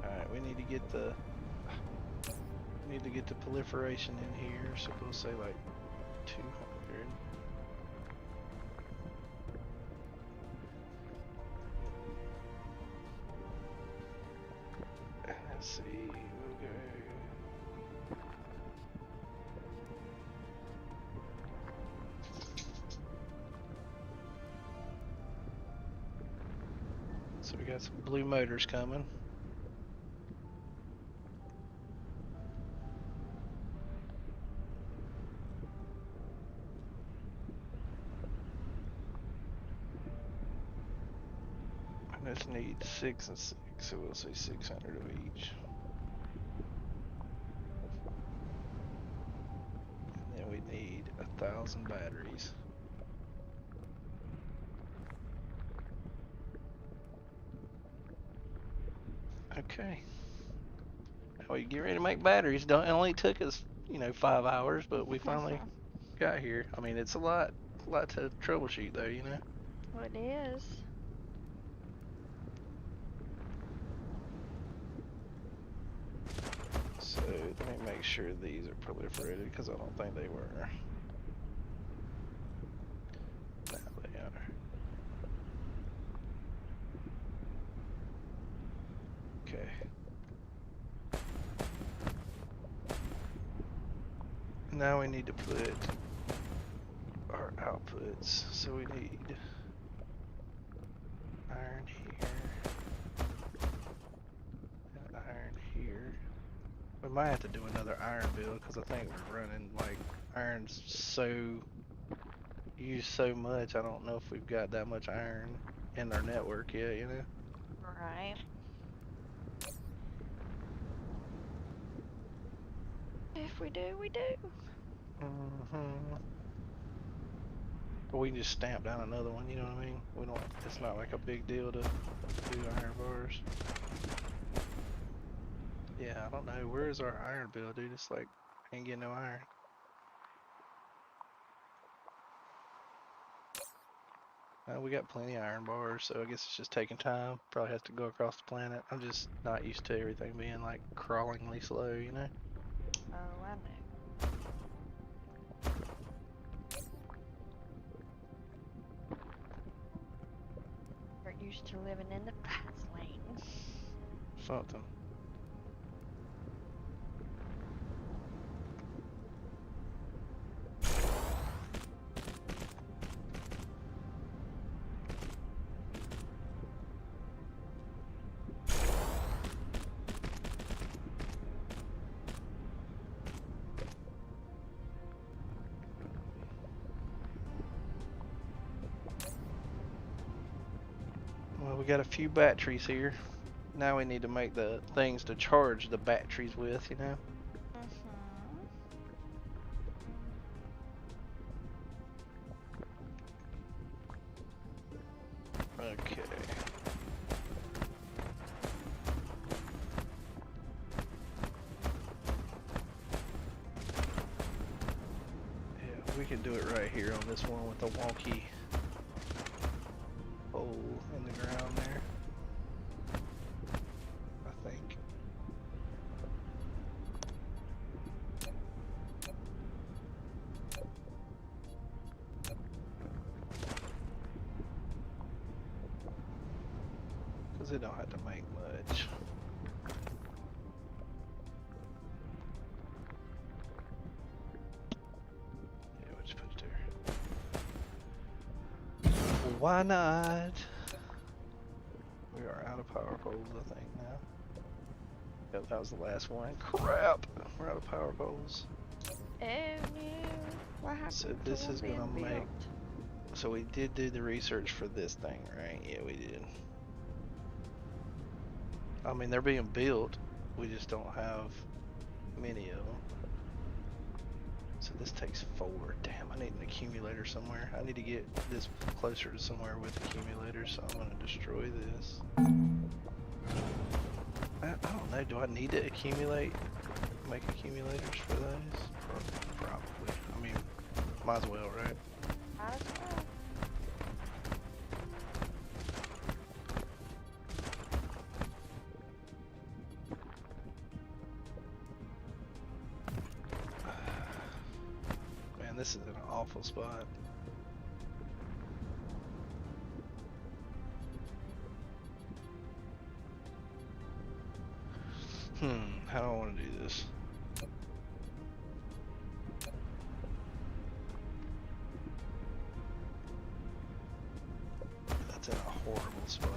Alright, we need to get the proliferation in here, so we'll say like 200. And let's see, we'll go. So we got some blue motors coming. And this needs 6 and 6, so we'll say 600 of each. And then we need 1,000 batteries. Okay. Now we get ready to make batteries. It only took us, 5 hours, but we finally got here. I mean, it's a lot to troubleshoot though, Well, it is. So let me make sure these are proliferated because I don't think they were. Now they are. Okay. Now we need to put our outputs. So we need iron here and iron here. We might have to do another iron build because I think we're running like iron's used so much. I don't know if we've got that much iron in our network yet, Right. If we do, we do. Mm-hmm. Or we can just stamp down another one, you know what I mean? We don't, it's not like a big deal to do iron bars. Yeah, I don't know, where is our iron bill, dude? It's like, ain't getting no iron. We got plenty of iron bars, so I guess it's just taking time. Probably has to go across the planet. I'm just not used to everything being like crawlingly slow, you know? Oh, I know. We're used to living in the fast lane. Something. Well, we got a few batteries here. Now we need to make the things to charge the batteries with, you know? Okay. Yeah, we can do it right here on this one with the wonky hole in the ground there. I think. Because it don't have to make much. Yeah, we'll just put it there. Why not? We are out of power poles, I think, now. Yep, that was the last one. Crap! We're out of power poles. Oh no. What happened So to this them is being gonna make... built? So we did do the research for this thing, right? Yeah, we did. I mean, they're being built. We just don't have many of them. So this takes 4. Damn, I need an accumulator somewhere. I need to get this closer to somewhere with accumulators, so I'm gonna destroy this. I don't know, do I need to accumulate? Make accumulators for those? Probably. I mean, might as well, right? Might as well. Man, this is an awful spot. How do I want to do this? That's in a horrible spot.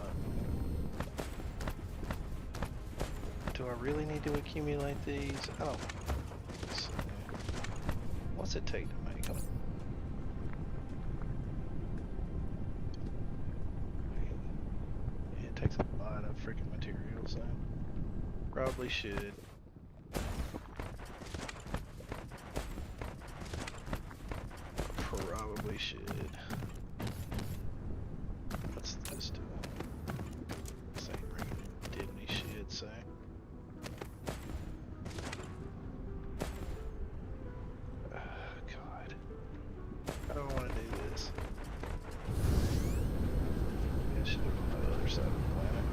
Do I really need to accumulate these? I don't think so. What's it take to make them? Yeah, it takes a lot of freaking materials, so probably should. Probably should. What's this doing? This ain't ringing diddly shit, so. God. I don't want to do this. Maybe I should do it on the other side of the planet.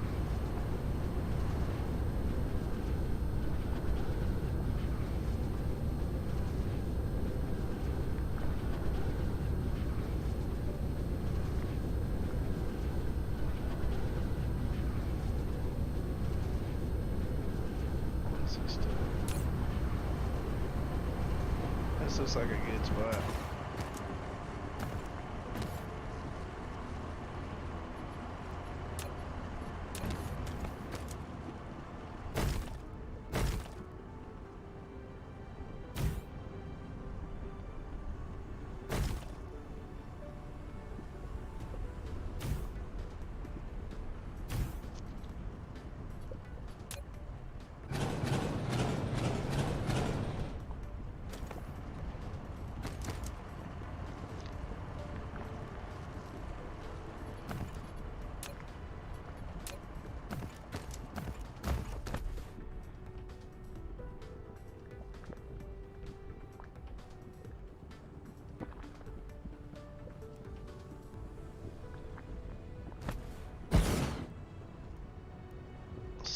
What is this doing? This looks like a good spot.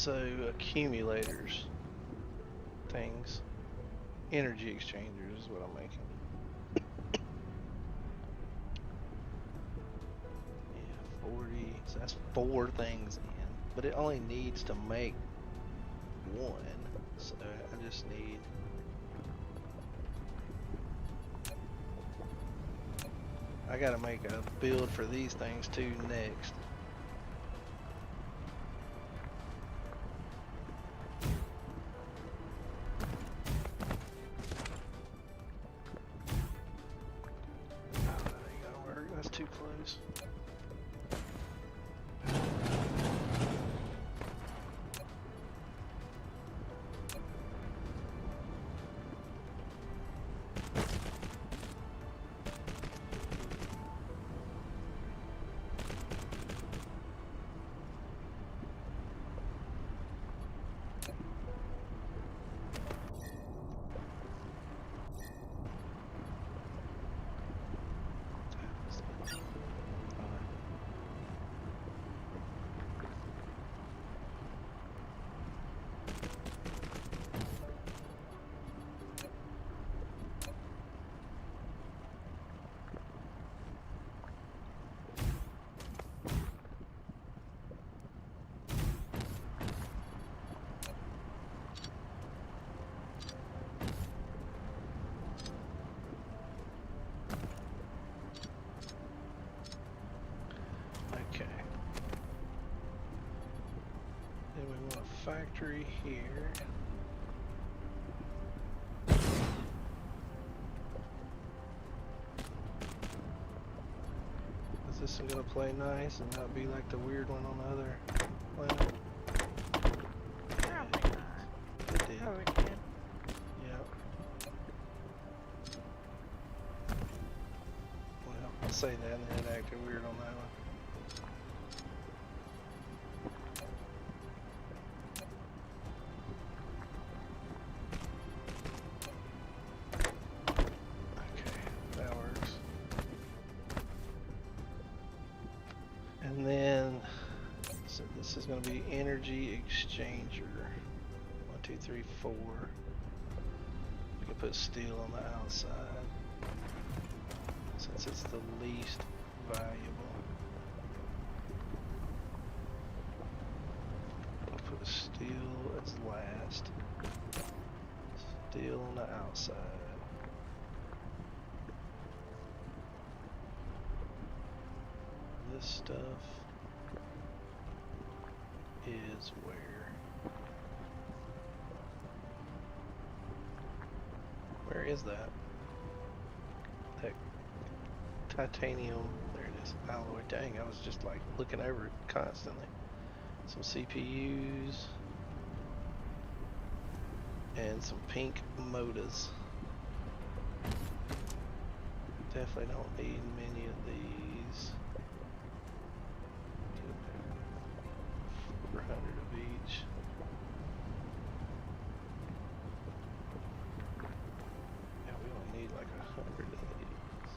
So accumulators, things, energy exchangers is what I'm making. Yeah, 40. So that's 4 things in, but it only needs to make 1. So I just need. I gotta make a build for these things too next. That's too close. Factory here. Is this one gonna play nice and not be like the weird one on the other planet? Probably not. It did. Oh, it did. Yep. Well, I'll say that and then it acted weird on that one. And then, so this is going to be energy exchanger. 1, 2, 3, 4. We can put steel on the outside since it's the least valuable. I'll put steel as last. Steel on the outside. This stuff is where is that? That titanium, there it is, alloy. Dang, I was just like looking over it constantly. Some CPUs and some pink motors. Definitely don't need many of these. 400 of each. Yeah, we only need like 100 of these.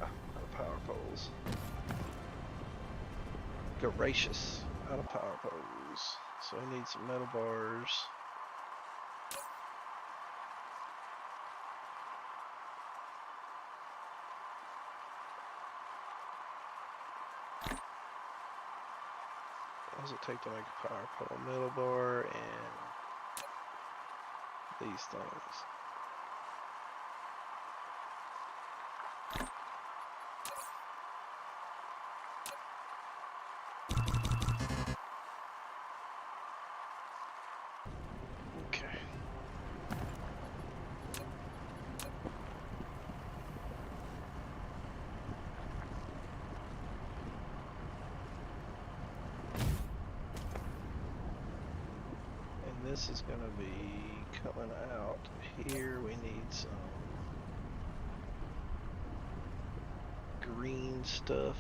Out of power poles. Gracious, out of power poles. So I need some metal bars. What does it take to make a power pole? Metal bar and these things. Okay. And this is going to be coming out here. We need some green stuff.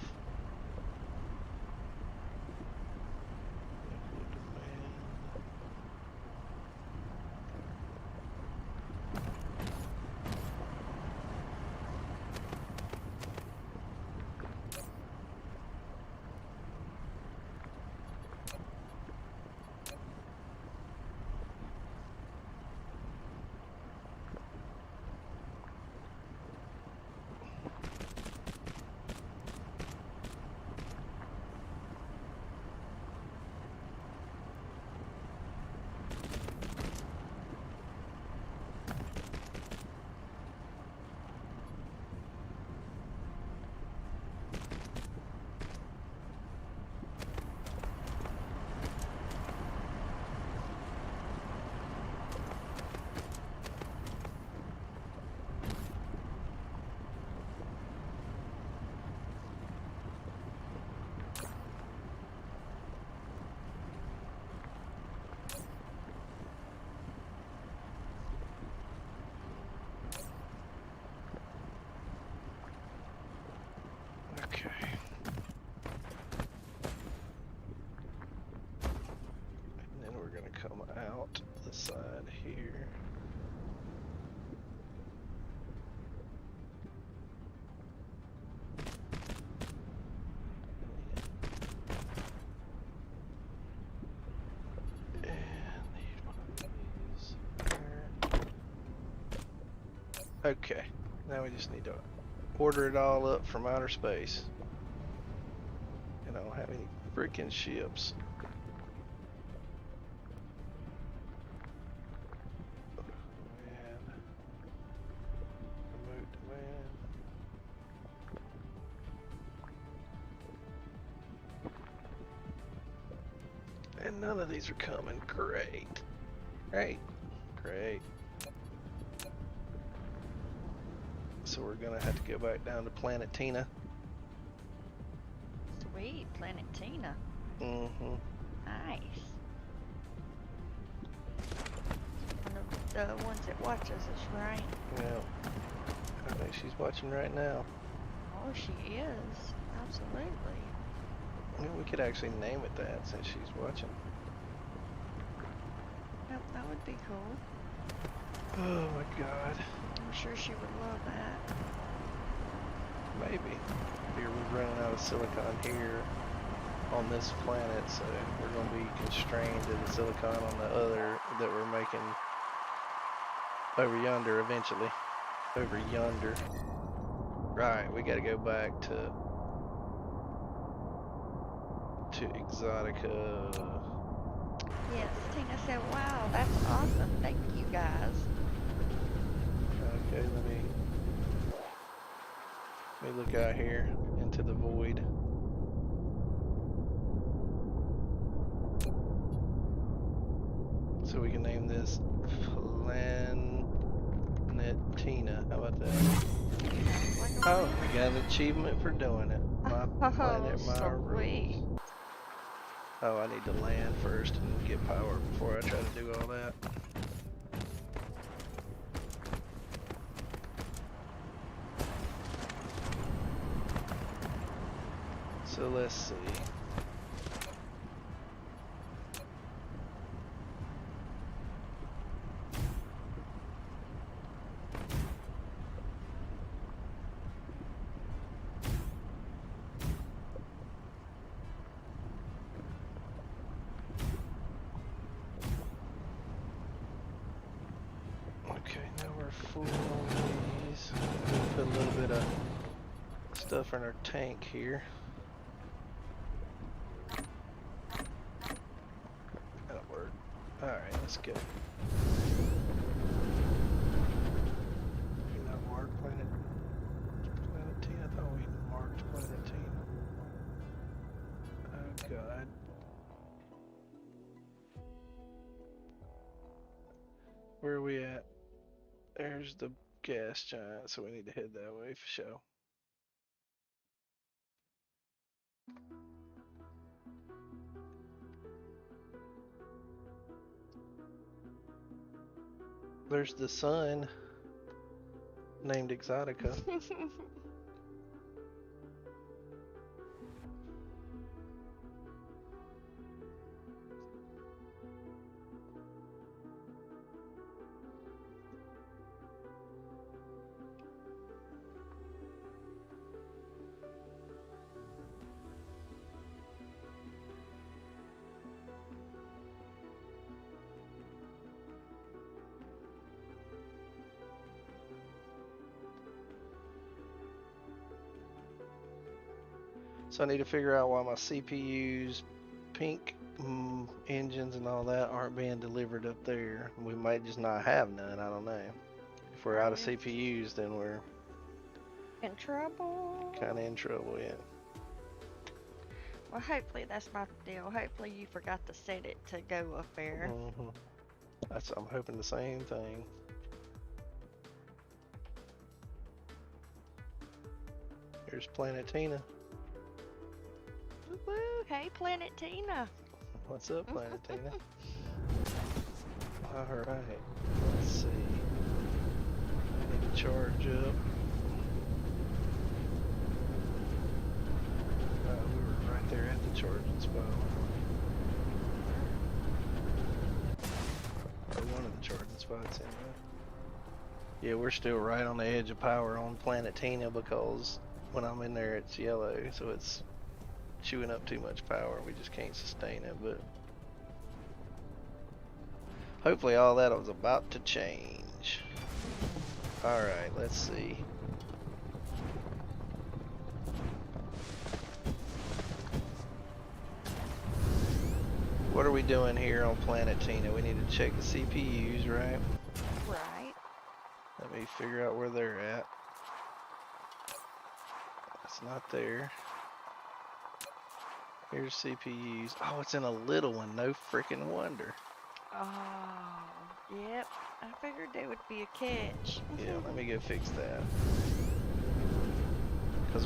out the side here. Okay, now we just need to order it all up from outer space. And I don't have any freaking ships. Man. Remote demand. And none of these are coming. Great. Great. Great. So we're gonna have to go back down to Planet Tina. Sweet, Planet Tina. Mm-hmm. Nice. One of the ones that watches us, right? Yeah. I think she's watching right now. Oh, she is. Absolutely. Yeah, we could actually name it that since she's watching. Yep, that would be cool. Oh my god. I'm sure she would love that. Maybe. Here we're running out of silicon here on this planet, so we're going to be constrained to the silicon on the other that we're making over yonder eventually. Over yonder. Right, we got to go back to Exotica. Yes, Tina said, wow, that's awesome. Thank you, guys. Okay, let me look out here into the void. So we can name this Planetina. How about that? Oh, I got an achievement for doing it. My planet, my rules. Oh, I need to land first and get power before I try to do all that. So let's see. Okay, now we're full on these. Put a little bit of stuff in our tank here. That'll work. Alright, let's go. Did not mark Planet Tina? I thought we marked Planet Tina. Oh god. Where are we at? There's the gas giant, so we need to head that way for sure. There's the sun named Exotica. So I need to figure out why my CPU's pink engines and all that aren't being delivered up there. We might just not have none, I don't know. If we're out of CPUs, then we're in trouble. Kind of in trouble, yeah. Well, hopefully that's not the deal. Hopefully you forgot to set it to go up there. I'm hoping the same thing. Here's Planet Tina. Woo! Hey, Planet Tina. What's up, Planet Tina? Alright, let's see. I need to charge up. We were right there at the charging spot. spots anyway. Yeah, we're still right on the edge of power on planet Tina because when I'm in there it's yellow, so it's chewing up too much power. We just can't sustain it, but hopefully all that was about to change. Alright, let's see. What are we doing here on planet Tina? We need to check the CPUs, right? Right. Let me figure out where they're at. It's not there. Here's CPUs. Oh, it's in a little one. No freaking wonder. Oh, yep. I figured there would be a catch. Yeah, let me go fix that. Because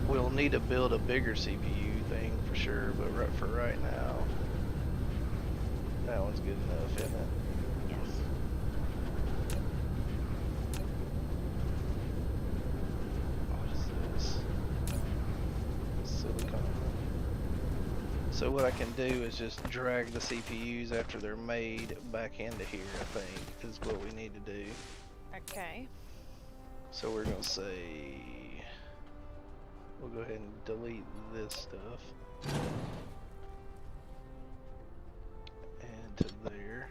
we'll need to build a bigger CPU thing for sure, but for right now, that one's good enough, isn't it? Yes. What is this? Silicon. So what I can do is just drag the CPUs after they're made back into here, I think, is what we need to do. Okay. So we're going to say, we'll go ahead and delete this stuff. And to there.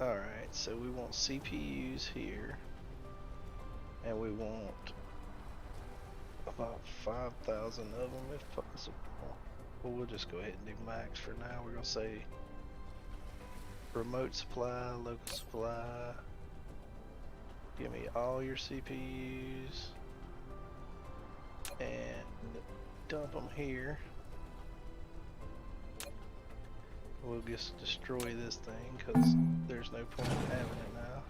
Alright, so we want CPUs here. And we want about 5,000 of them if possible. Well, we'll just go ahead and do max for now. We're going to say remote supply, local supply. Give me all your CPUs. And dump them here. We'll just destroy this thing because there's no point in having it now.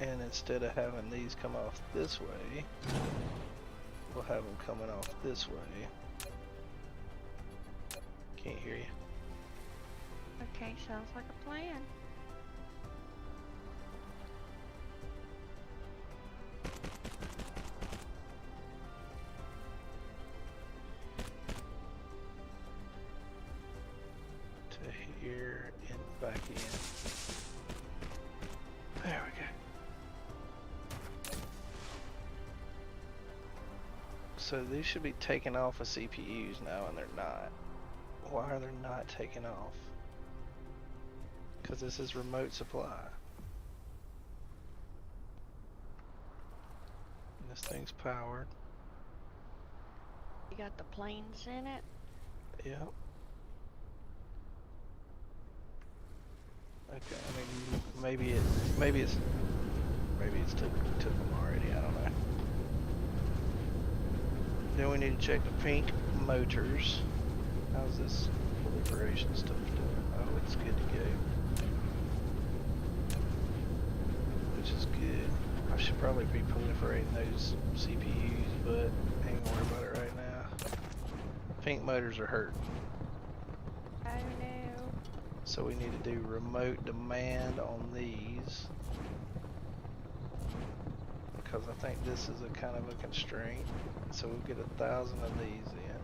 And instead of having these come off this way, we'll have them coming off this way. Can't hear you. Okay, sounds like a plan. To here and back in. There we go. So these should be taken off of CPUs now, and they're not. Why are they not taken off? Because this is remote supply. And this thing's powered. You got the planes in it? Yep. Okay, I mean, maybe it's took them already. I don't know. Then we need to check the pink motors. How's this proliferation stuff doing? Oh, it's good to go. Which is good. I should probably be proliferating those CPUs, but I ain't gonna worry about it right now. Pink motors are hurt. Oh no. So we need to do remote demand on these. Because I think this is a kind of a constraint. So we'll get 1,000 of these in.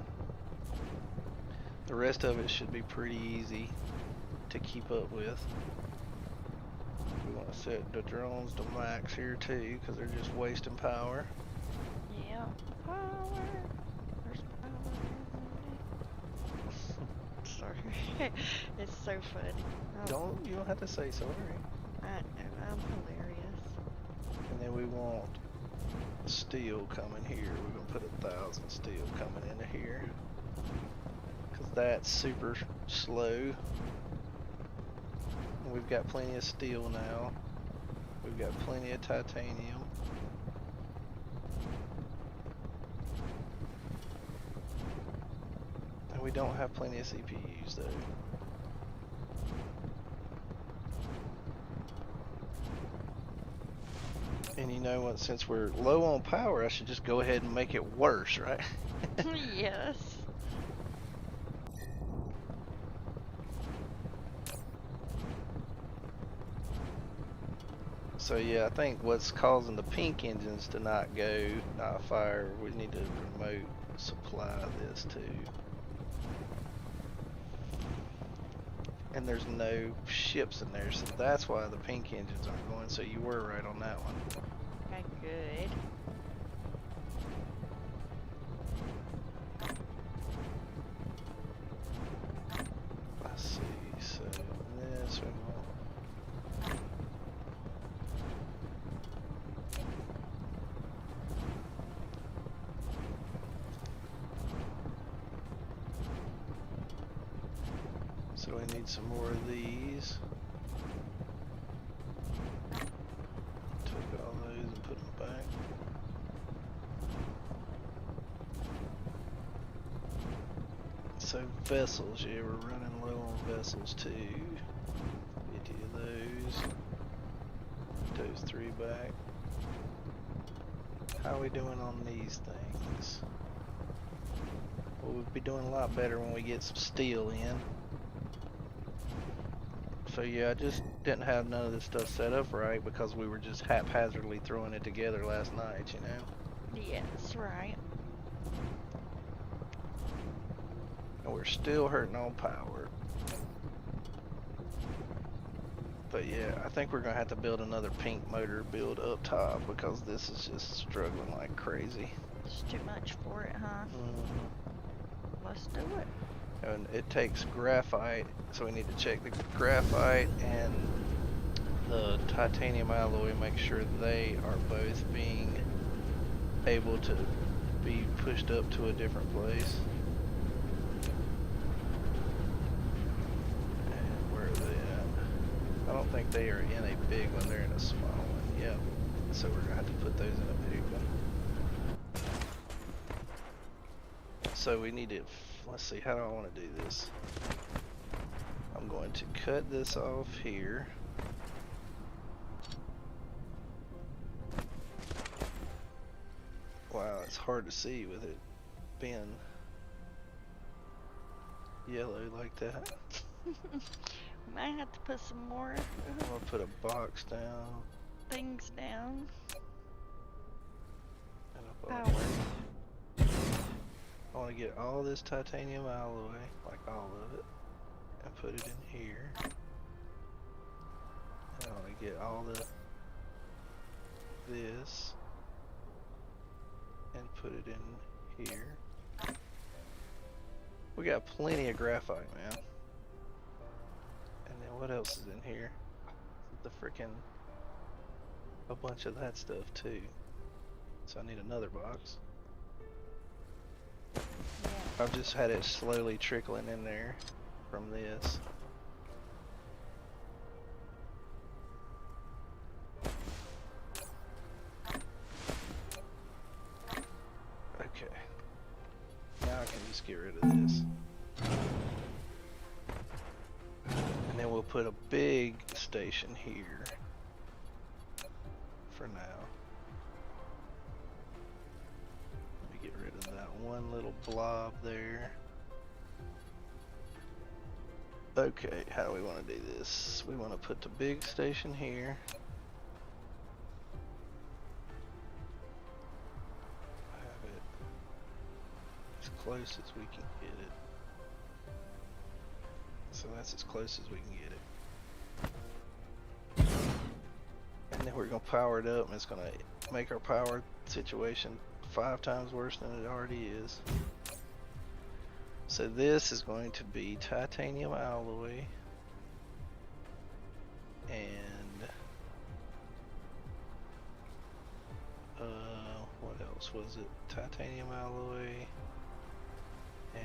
The rest of it should be pretty easy to keep up with. We want to set the drones to max here too, because they're just wasting power. Yeah. Power. There's power. Sorry. It's so funny. You don't have to say sorry. I know, I'm hilarious. And then we want steel coming here. We're gonna put 1,000 steel coming into here, because that's super slow. And we've got plenty of steel now. We've got plenty of titanium. And we don't have plenty of CPUs though. And you know what, since we're low on power, I should just go ahead and make it worse, right? Yes. So yeah, I think what's causing the pink engines to not fire, we need to remote supply this too. And there's no ships in there, so that's why the pink engines aren't going, so you were right on that one. Okay, good. Let's see, so this we want. So we need some more of these. Took all those and put them back. So vessels, yeah, we're running low on vessels too. 50 of those. Put those 3 back. How are we doing on these things? Well, we'll be doing a lot better when we get some steel in. So yeah, I just didn't have none of this stuff set up right because we were just haphazardly throwing it together last night, you know? Yes, right. And we're still hurting on power. But yeah, I think we're gonna have to build another pink motor build up top because this is just struggling like crazy. It's too much for it, huh? Let's do it. And it takes graphite, so we need to check the graphite and the titanium alloy, make sure they are both being able to be pushed up to a different place. And where are they at? I don't think they are in a big one, they're in a small one. Yep. So we're gonna have to put those in a big one. So we need to, let's see, how do I want to do this? I'm going to cut this off here. Wow, it's hard to see with it being yellow like that. Might have to put some more I'm gonna put a box down. things down. And a Power. box. I want to get all this titanium alloy, like all of it, and put it in here. And I want to get all this and put it in here. We got plenty of graphite, man. And then what else is in here? The frickin' a bunch of that stuff too. So I need another box. Yeah. I've just had it slowly trickling in there from this. Okay. Now I can just get rid of this. And then we'll put a big station here for now. Let me get rid of that one little blob there. Okay, how do we want to do this? We want to put the big station here. Have it as close as we can get it. So that's as close as we can get it. And then we're going to power it up, and it's going to make our power situation 5 times worse than it already is. So this is going to be titanium alloy and what else was it? Titanium alloy and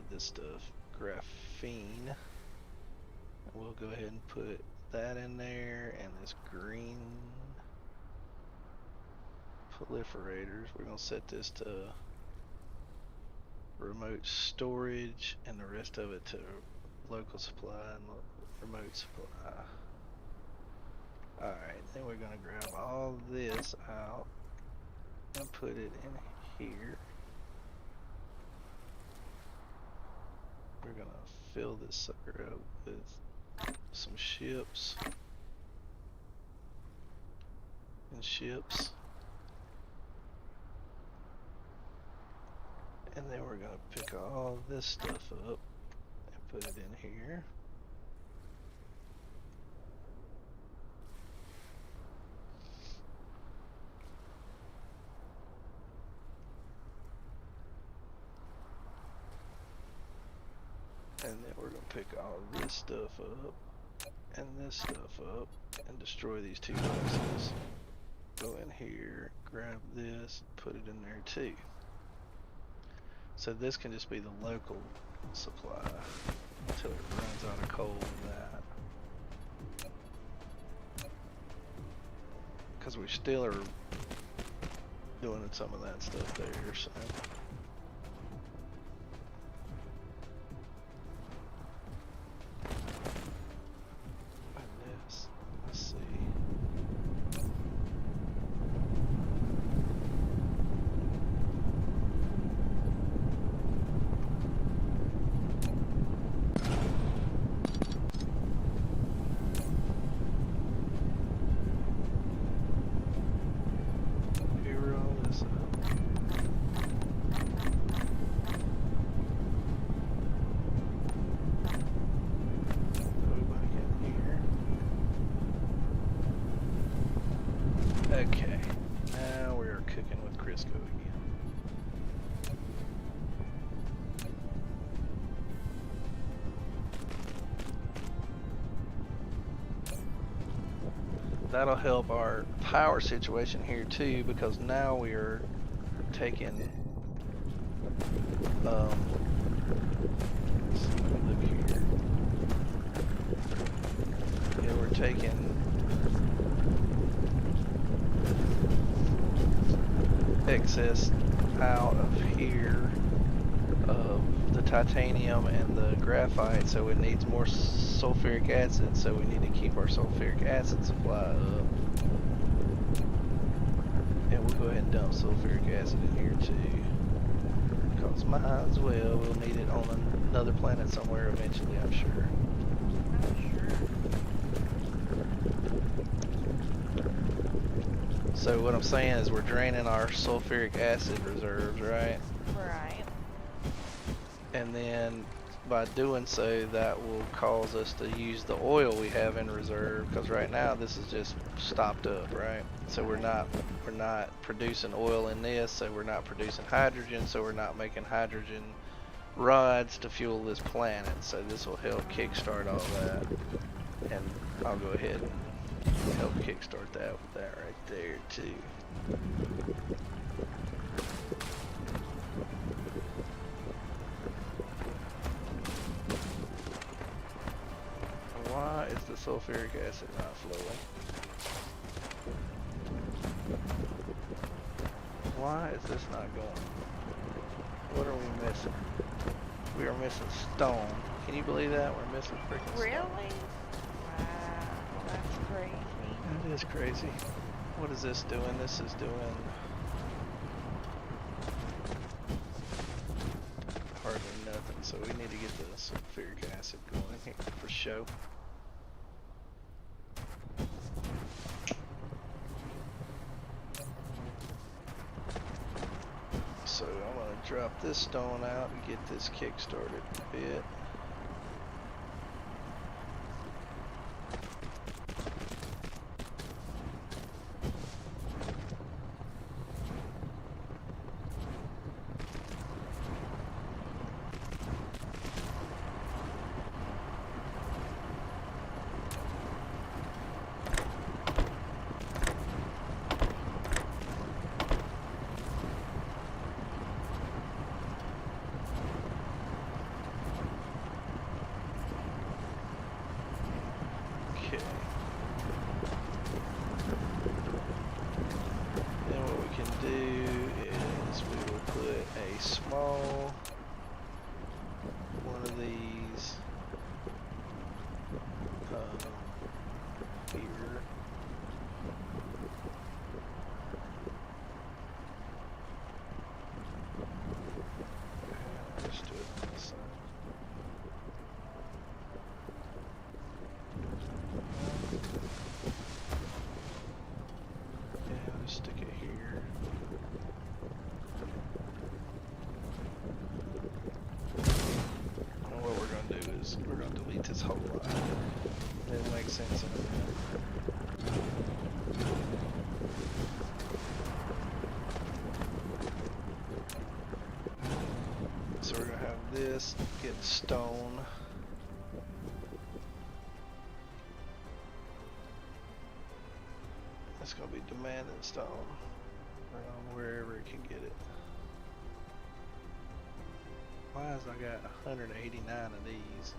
this stuff, graphene. We'll go ahead and put that in there, and this green proliferators. We're gonna set this to remote storage and the rest of it to local supply and remote supply. Alright, then we're gonna grab all this out and put it in here. We're gonna fill this sucker up with some ships and ships. And then we're gonna pick all this stuff up and put it in here. And then we're gonna pick all this stuff up and this stuff up and destroy these two boxes. Go in here, grab this, put it in there too. So this can just be the local supply until it runs out of coal and that. Because we still are doing some of that stuff there, so. Okay, now we are cooking with Crisco again. That'll help our power situation here too, because now we are taking let's see, look here. Yeah, we're taking excess out of here of the titanium and the graphite, so it needs more sulfuric acid, so we need to keep our sulfuric acid supply up. And we'll go ahead and dump sulfuric acid in here too, because might as well, we'll need it on another planet somewhere eventually, I'm sure. So what I'm saying is we're draining our sulfuric acid reserves, right? Right. And then by doing so, that will cause us to use the oil we have in reserve, because right now this is just stopped up, right? So we're not producing oil in this, so we're not producing hydrogen, so we're not making hydrogen rods to fuel this planet. So this will help kickstart all that, and I'll go ahead and help kickstart that with that right there too. Why is the sulfuric acid not flowing? Why is this not going? What are we missing? We are missing stone. Can you believe that? We're missing freaking stone. Really? That's crazy. That is crazy. What is this doing? This is doing hardly nothing. So we need to get the sulfuric acid going here for show. So I'm gonna drop this stone out and get this kick started a bit. this, get stone. It's gonna be demanding stone around wherever it can get it. Why has I got 189 of these?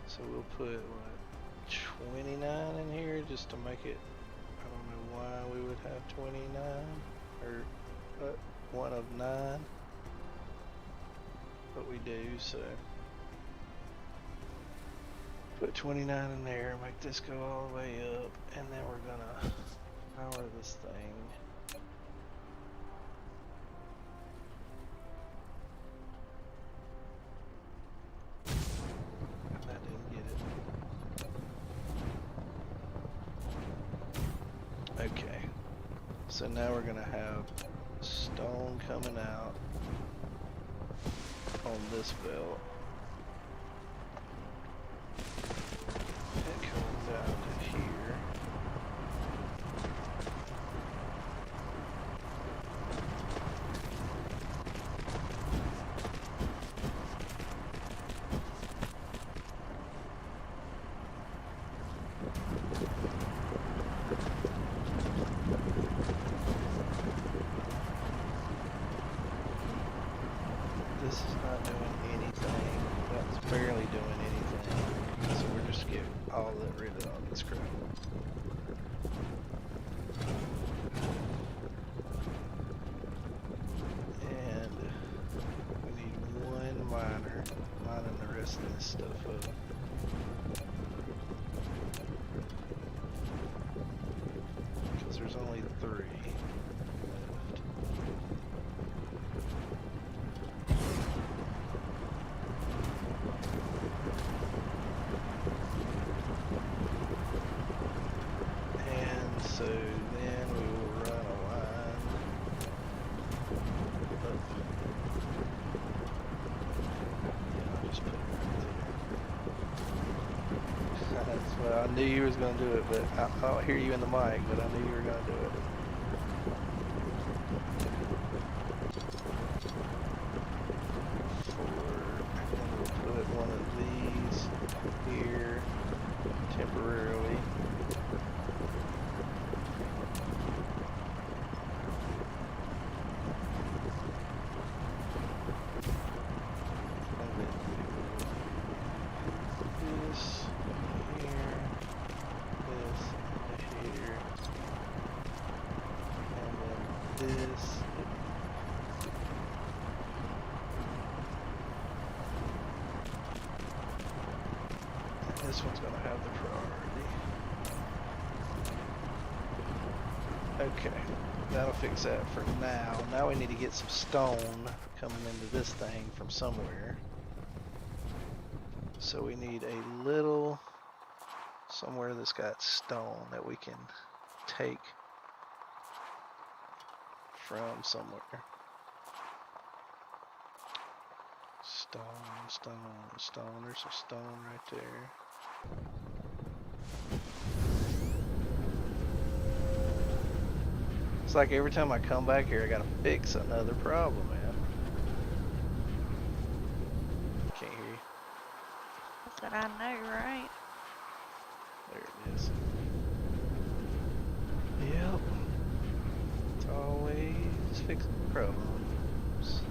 So we'll put what, 29 in here just to make it. I don't know why we would have 29 or one of 9, but we do. So put 29 in there, make this go all the way up, and then we're gonna power this thing. And that didn't get it. Okay, so now we're gonna have stone coming out on this belt. It comes out to here. This is not doing anything. That's barely doing anything. So we're just getting rid of all this crap. And we need one miner mining the rest of this stuff up. Because there's only 3 left. So then we will run a line up. Yeah, I'll just put it right there. That's what I knew you was going to do it, but I don't hear you in the mic, but I knew you were going to do it. And then we'll put one of these here temporarily. This one's going to have the priority. Okay, that'll fix that for now. Now we need to get some stone coming into this thing from somewhere. So we need a little somewhere that's got stone that we can take from somewhere. Stone, stone, stone. There's some stone right there. It's like every time I come back here, I gotta fix another problem, man. Can't hear you. That's what I know, right? There it is. Yep. It's always fixing problems.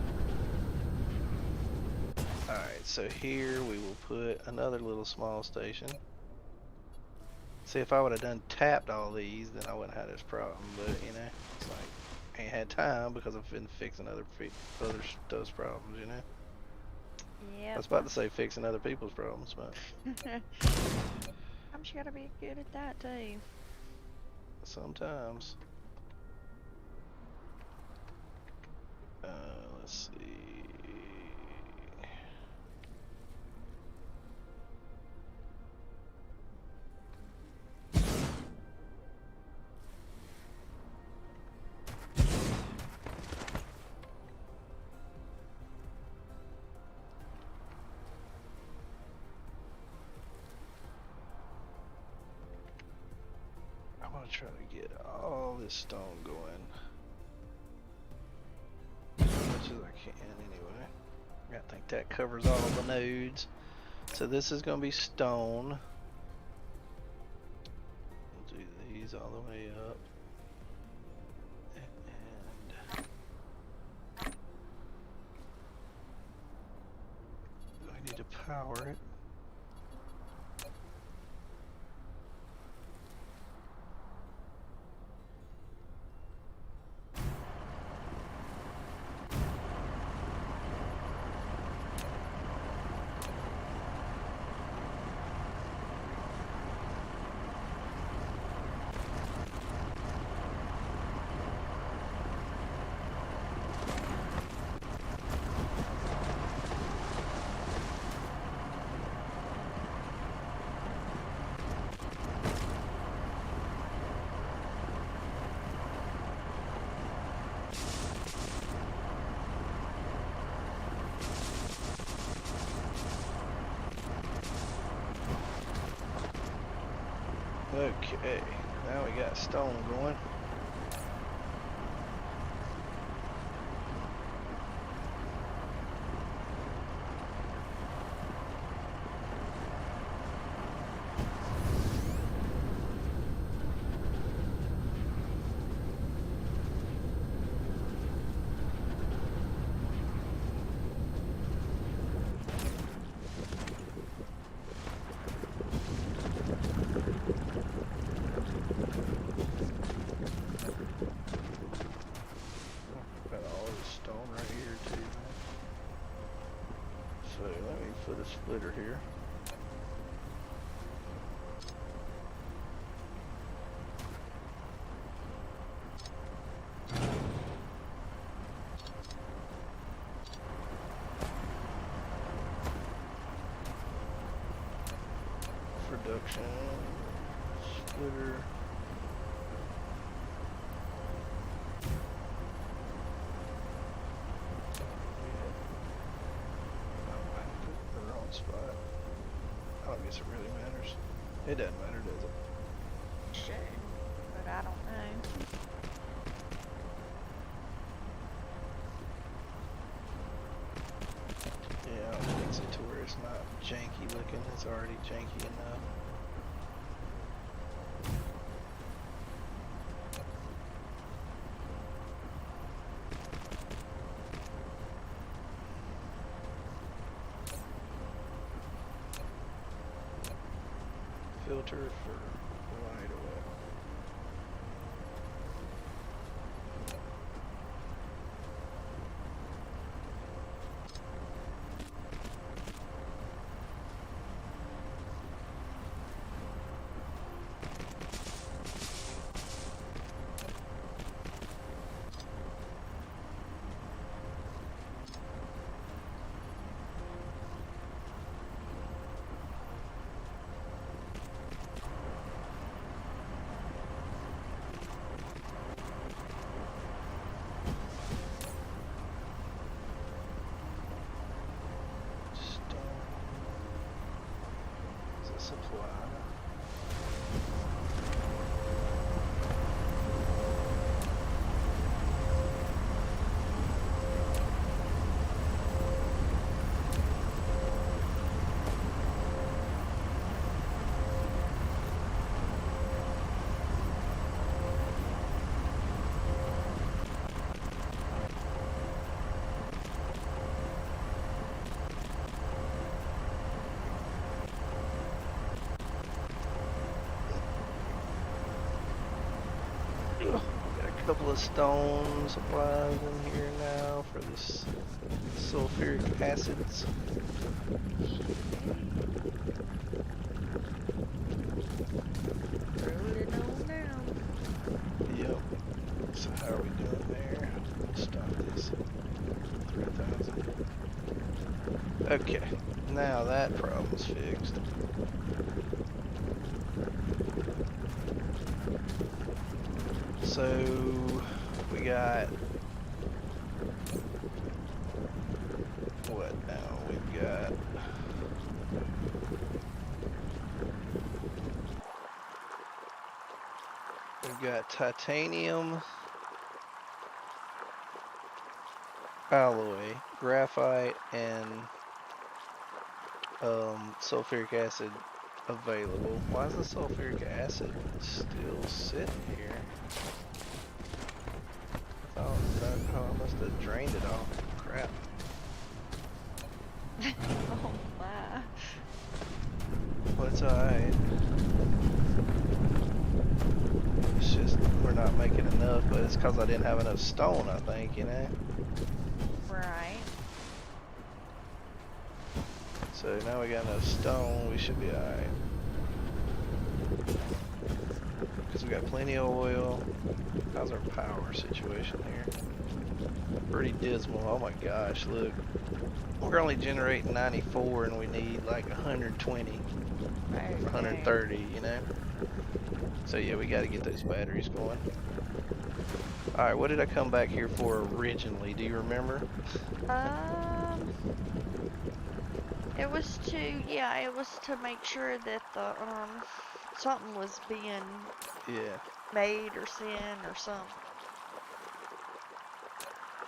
Alright, so here we will put another little small station. See, if I would have tapped all these, then I wouldn't have this problem, but you know, it's like, I ain't had time because I've been fixing other stuff's problems, you know? Yeah. I was about to say fixing other people's problems, but I'm sure to be good at that too. sometimes. Let's see. I'm gonna try to get all this stone going as much as I can anyway. I think that covers all of the nodes. So this is going to be stone. We'll do these all the way up. And I need to power it. Okay, now we got stone going. Put a splitter here. Production splitter. Spot. I don't guess it really matters. It doesn't matter, does it? Should, but I don't know. Yeah, I'll fix it to where it's not janky looking. It's already janky enough. Filter for light oil. Supply. Couple of stone supplies in here now for this sulfuric acids. Rolling on down. Yep. So how are we doing there? Let's stop this. 3,000. Okay. Now that problem's fixed. So we got what now? We've got titanium. alloy, graphite, and sulfuric acid available. Why is the sulfuric acid still sitting here? Oh, I must have drained it all. Crap. Oh my. Well, it's alright. It's just we're not making enough, but it's because I didn't have enough stone, I think, you know? Right. So now we got enough stone, we should be alright. Because we got plenty of oil. How's our power situation here? Pretty dismal. Oh my gosh, look. We're only generating 94 and we need like 120 or 130, you know? So yeah, we got to get those batteries going. Alright, what did I come back here for originally? Do you remember? It was to make sure that the something was being made or sent or something.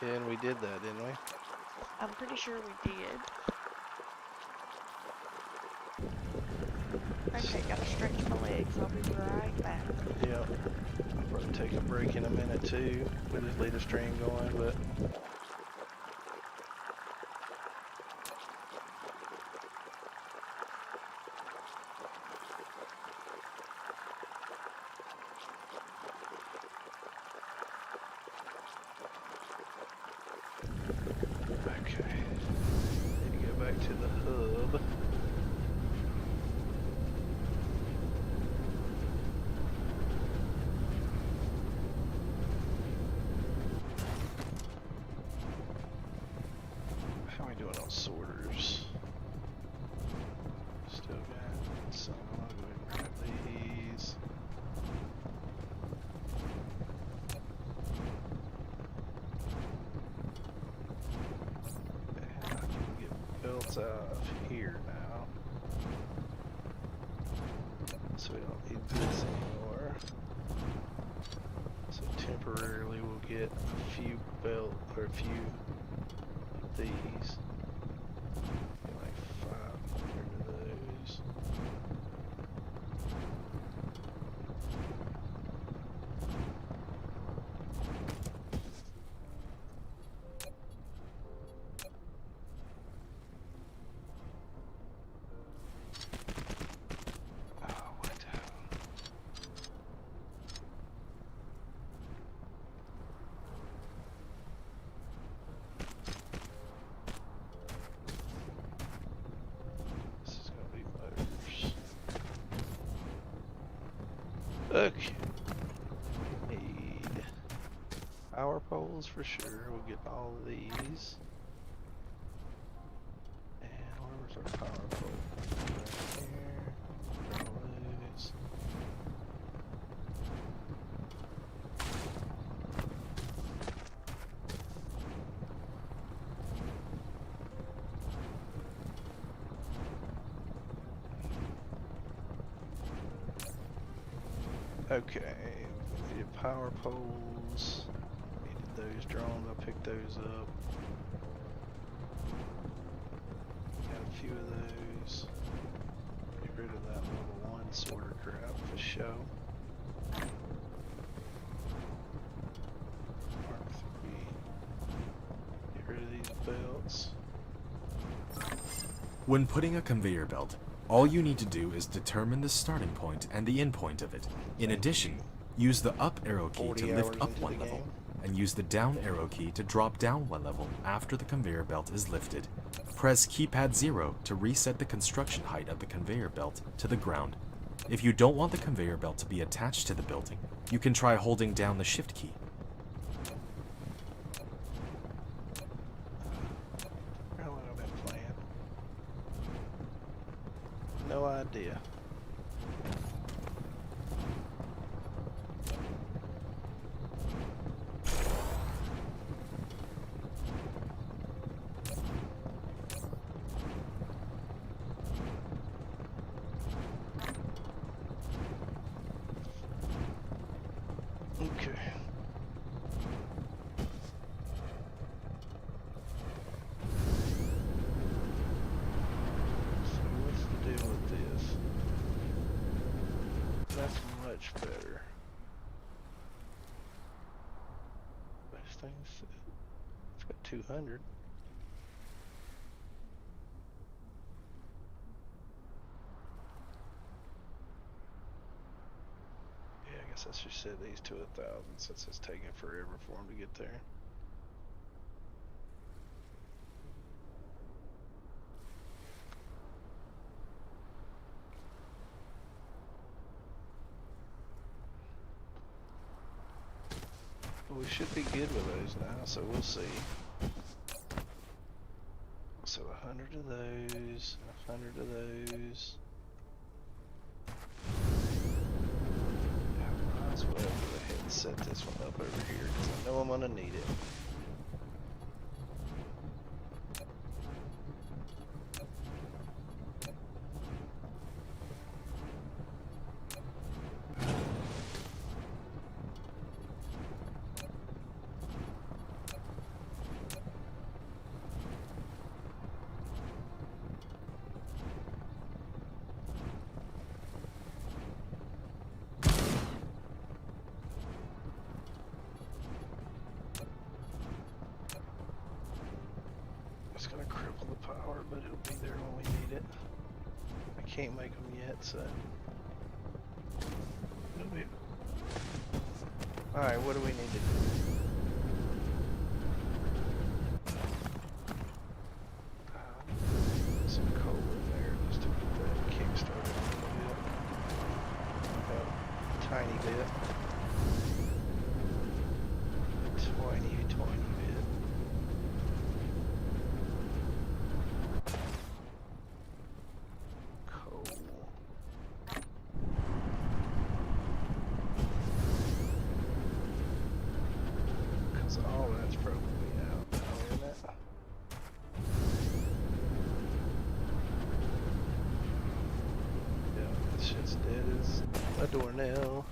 Yeah, and we did that, didn't we? I'm pretty sure we did. Okay, gotta stretch my legs. I'll be right back. Yep. I'll probably take a break in a minute too. We'll just leave the stream going, but okay. Need to go back to the hub. How are we doing on sorters? Still got some. I'll go ahead and grab these. And I can get belts out of here now. So we don't need this anymore. So temporarily we'll get a few belt or a few of these. Get like 500 of those. Oh, what the hell? This is gonna be motors. Okay. Need power poles for sure. We'll get all of these. And where's our power pole? Right here. All those. Okay, we needed power poles. Needed those drones. I'll pick those up. Got a few of those. Get rid of that level 1 sorter crap for show. Mark 3. Get rid of these belts. When putting a conveyor belt, all you need to do is determine the starting point and the end point of it. In addition, use the up arrow key 40 to lift hours up into one the level, game. and use the down arrow key to drop down one level after the conveyor belt is lifted. Press keypad 0 to reset the construction height of the conveyor belt to the ground. If you don't want the conveyor belt to be attached to the building, you can try holding down the shift key. How long have I been playing? No idea. Okay. much better. Those things, it's got 200. Yeah, I guess I should set these to 1,000 since it's taking forever for them to get there. We should be good with those now, so we'll see. So 100 of those, 100 of those. I might as well go ahead and set this one up over here because I know I'm gonna need it. It's gonna cripple the power, but it'll be there when we need it. I can't make them yet, so it'll be. Alright, what do we need to do? Some coal in there just to get that kick started a little bit. A tiny bit. Tiny bit. Coal. Because all that's probably out now, isn't it? Yeah, this shit's dead as a doornail.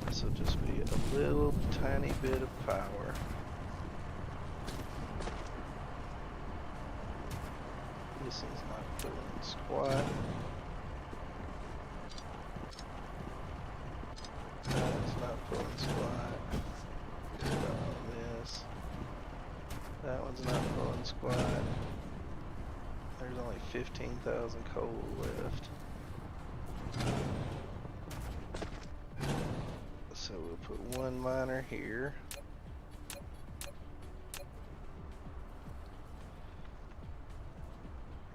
This will just be a little tiny bit of power. This is not pulling squat. That's not pulling squat. Get all this. That one's not pulling squat. There's only 15,000 coal left. So we'll put one miner here.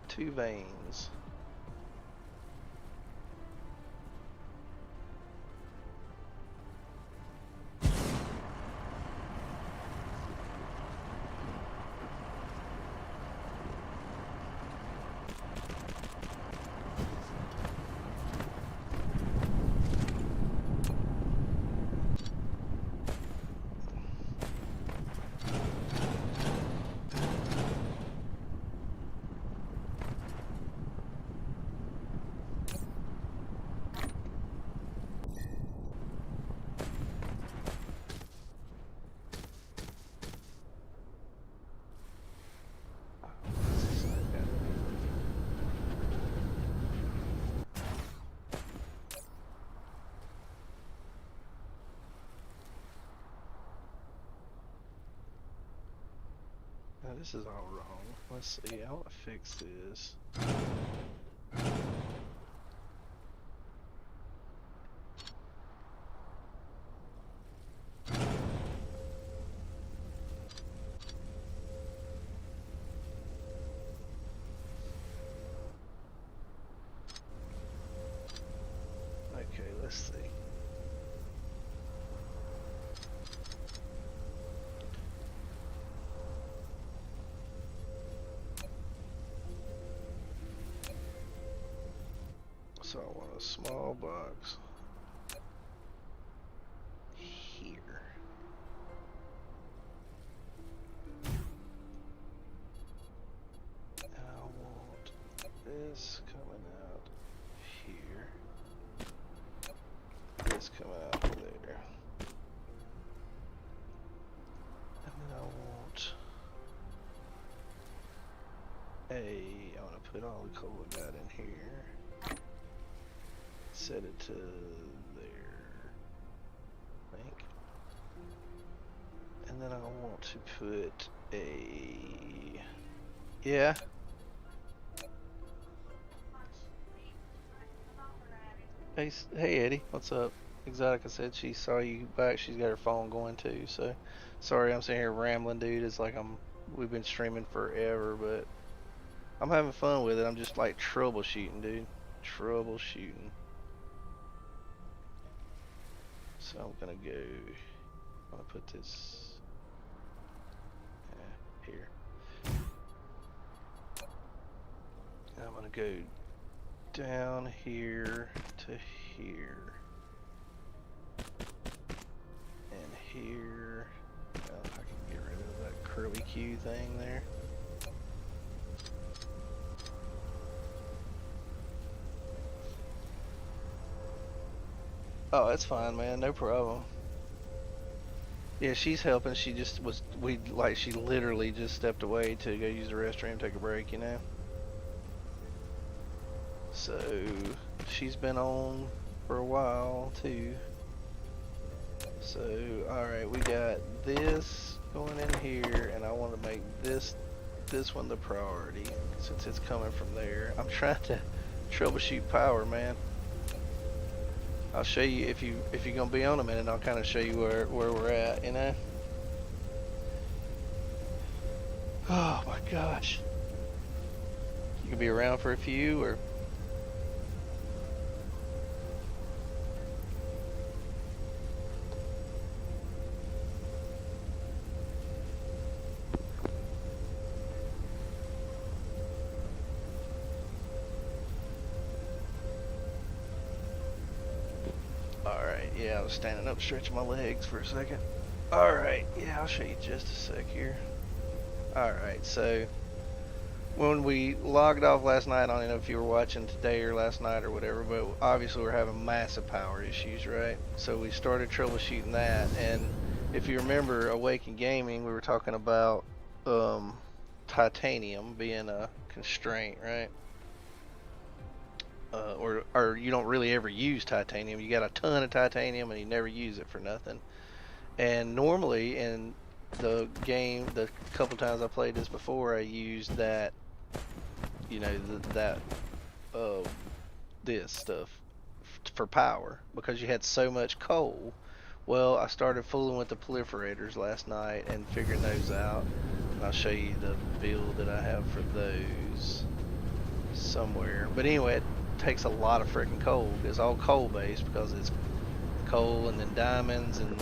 Two veins. Now this is all wrong. Let's see, I want to fix this. Okay, let's see. So I want a small box here. And I want this coming out here. This coming out there. And then I want I want to put all the coal I got in here. set it to there, I think. And then I want to put a, yeah. Hey Eddie, what's up? Exotica said she saw you back. She's got her phone going too. So, sorry I'm sitting here rambling, dude. It's like we've been streaming forever, but I'm having fun with it. I'm just like troubleshooting, dude. Troubleshooting. So I'm gonna put this here. And I'm gonna go down here to here. And here. Oh, I can get rid of that curly Q thing there. Oh, that's fine, man. No problem. Yeah, she's helping. She just was, she literally just stepped away to go use the restroom, take a break, you know? So, she's been on for a while, too. So, alright, we got this going in here, and I want to make this one the priority, since it's coming from there. I'm trying to troubleshoot power, man. I'll show you if you're gonna be on a minute. I'll kind of show you where we're at, you know. Oh my gosh, you can be around for a few, or yeah, I was standing up stretching my legs for a second. Alright, yeah, I'll show you just a sec here. Alright, so when we logged off last night, I don't know if you were watching today or last night or whatever, but obviously we're having massive power issues, right? So we started troubleshooting that, and if you remember Awaken Gaming, we were talking about titanium being a constraint, right? Or you don't really ever use titanium. You got a ton of titanium and you never use it for nothing. And normally in the game, the couple times I played this before, I used that, you know, this stuff for power because you had so much coal. Well, I started fooling with the proliferators last night and figuring those out. And I'll show you the build that I have for those somewhere. But anyway, it takes a lot of freaking coal. It's all coal based because it's coal and then diamonds and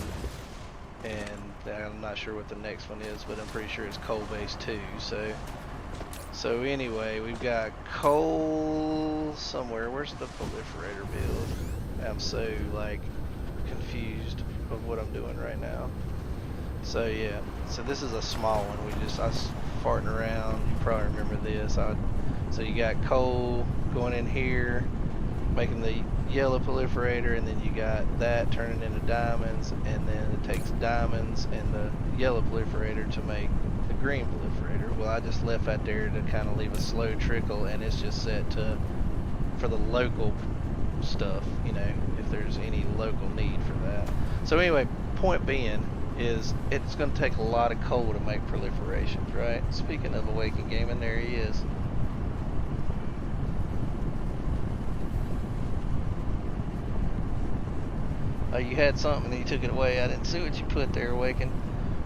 I'm not sure what the next one is, but I'm pretty sure it's coal based too. So anyway, we've got coal somewhere. Where's the proliferator build? I'm so like confused of what I'm doing right now. So yeah, so this is a small one. I was farting around. You probably remember this. So you got coal going in here, making the yellow proliferator, and then you got that turning into diamonds, and then it takes diamonds and the yellow proliferator to make the green proliferator. Well, I just left that there to kind of leave a slow trickle, and it's just set for the local stuff, you know, if there's any local need for that. So anyway, point being is it's going to take a lot of coal to make proliferations, right? Speaking of Awaken Gaming, there he is. You had something and you took it away. I didn't see what you put there, Awaken.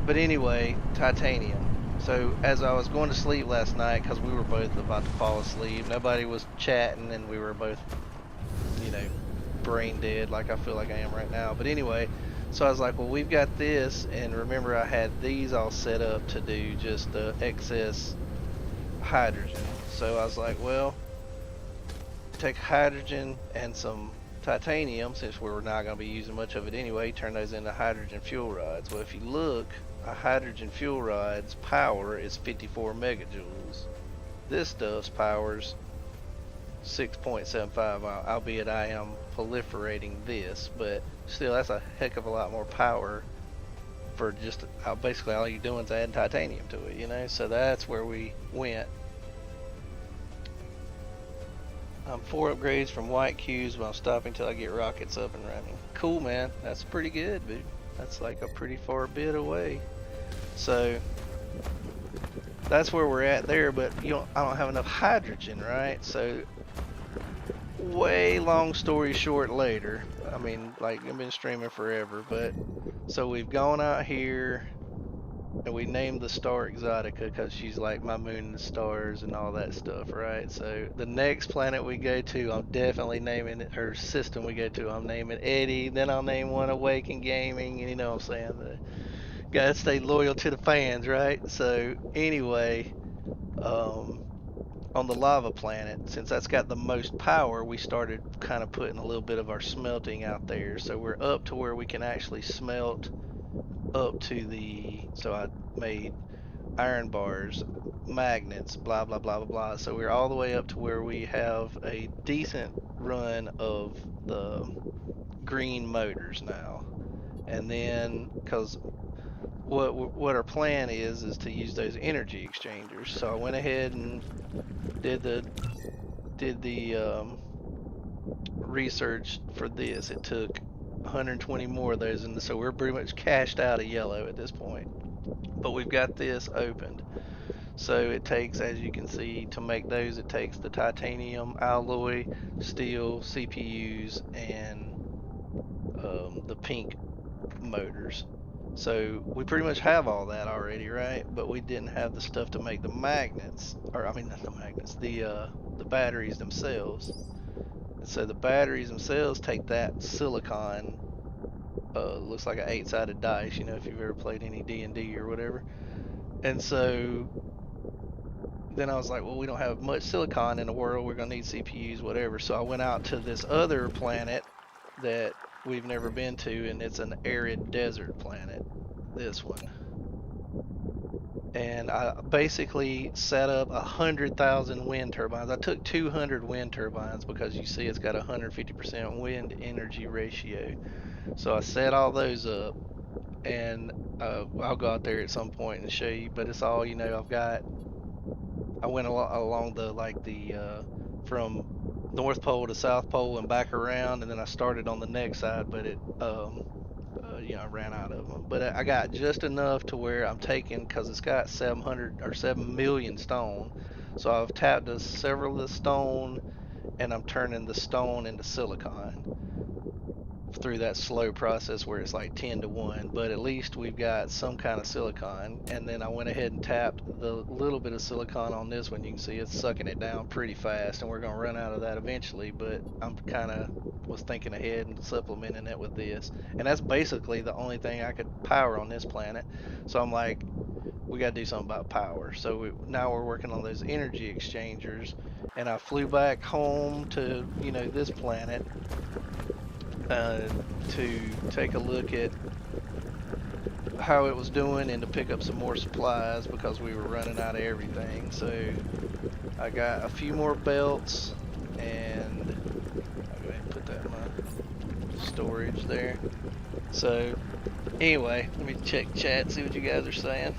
But anyway, titanium. So as I was going to sleep last night, because we were both about to fall asleep, nobody was chatting, and we were both, you know, brain dead like I feel like I am right now. But anyway, so I was like, well, we've got this, and remember I had these all set up to do just the excess hydrogen. So I was like, well, take hydrogen and some titanium, since we're not going to be using much of it anyway, turn those into hydrogen fuel rods. Well, if you look, a hydrogen fuel rod's power is 54 megajoules. This stuff's power's 6.75, albeit I am proliferating this, but still that's a heck of a lot more power for just basically all you're doing is adding titanium to it, you know. So that's where we went. I'm 4 upgrades from white cubes, but I'm stopping till I get rockets up and running. Cool, man. That's pretty good, dude. That's like a pretty far bit away. So that's where we're at there, but I don't have enough hydrogen, right? So way long story short later, I mean, like, I've been streaming forever, but so we've gone out here and we named the star Exotica because she's like my moon and the stars and all that stuff, right? So the next planet we go to, I'm definitely naming it, or system we go to, I'm naming Eddie, then I'll name one Awaken Gaming, and you know what I'm saying? Gotta stay loyal to the fans, right? So anyway, on the lava planet, since that's got the most power, we started kind of putting a little bit of our smelting out there. So we're up to where we can actually smelt up to so I made iron bars, magnets, blah, blah, blah, blah, blah. So we're all the way up to where we have a decent run of the green motors now. And then, because what our plan is to use those energy exchangers. So I went ahead and did the research for this. It took 120 more of those, and so we're pretty much cashed out of yellow at this point. But we've got this opened. So it takes, as you can see, to make those, it takes the titanium alloy, steel, CPUs, and the pink motors. So we pretty much have all that already, right? But we didn't have the stuff to make the magnets, or I mean not the magnets, the batteries themselves. And so the batteries themselves take that silicon, looks like an 8-sided dice, you know, if you've ever played any D&D or whatever. And so then I was like, well, we don't have much silicon in the world. We're going to need CPUs, whatever. So I went out to this other planet that we've never been to, and it's an arid desert planet, this one. And I basically set up 100,000 wind turbines. I took 200 wind turbines because you see it's got 150% wind energy ratio. So I set all those up, and I'll go out there at some point and show you, but it's all, you know, I went along the from North Pole to South Pole and back around, and then I started on the next side, but I ran out of them. But I got just enough to where I'm taking, because it's got 700 or 7 million stone. So I've tapped several of the stone, and I'm turning the stone into silicon through that slow process where it's like 10 to 1, but at least we've got some kind of silicon. And then I went ahead and tapped the little bit of silicon on this one. You can see it's sucking it down pretty fast, and we're going to run out of that eventually, but I'm kind of was thinking ahead and supplementing it with this. And that's basically the only thing I could power on this planet. So I'm like, we got to do something about power. So now we're working on those energy exchangers, and I flew back home to, you know, this planet to take a look at how it was doing and to pick up some more supplies because we were running out of everything. So I got a few more belts, and I'll go ahead and put that in my storage there. So anyway, let me check chat, see what you guys are saying.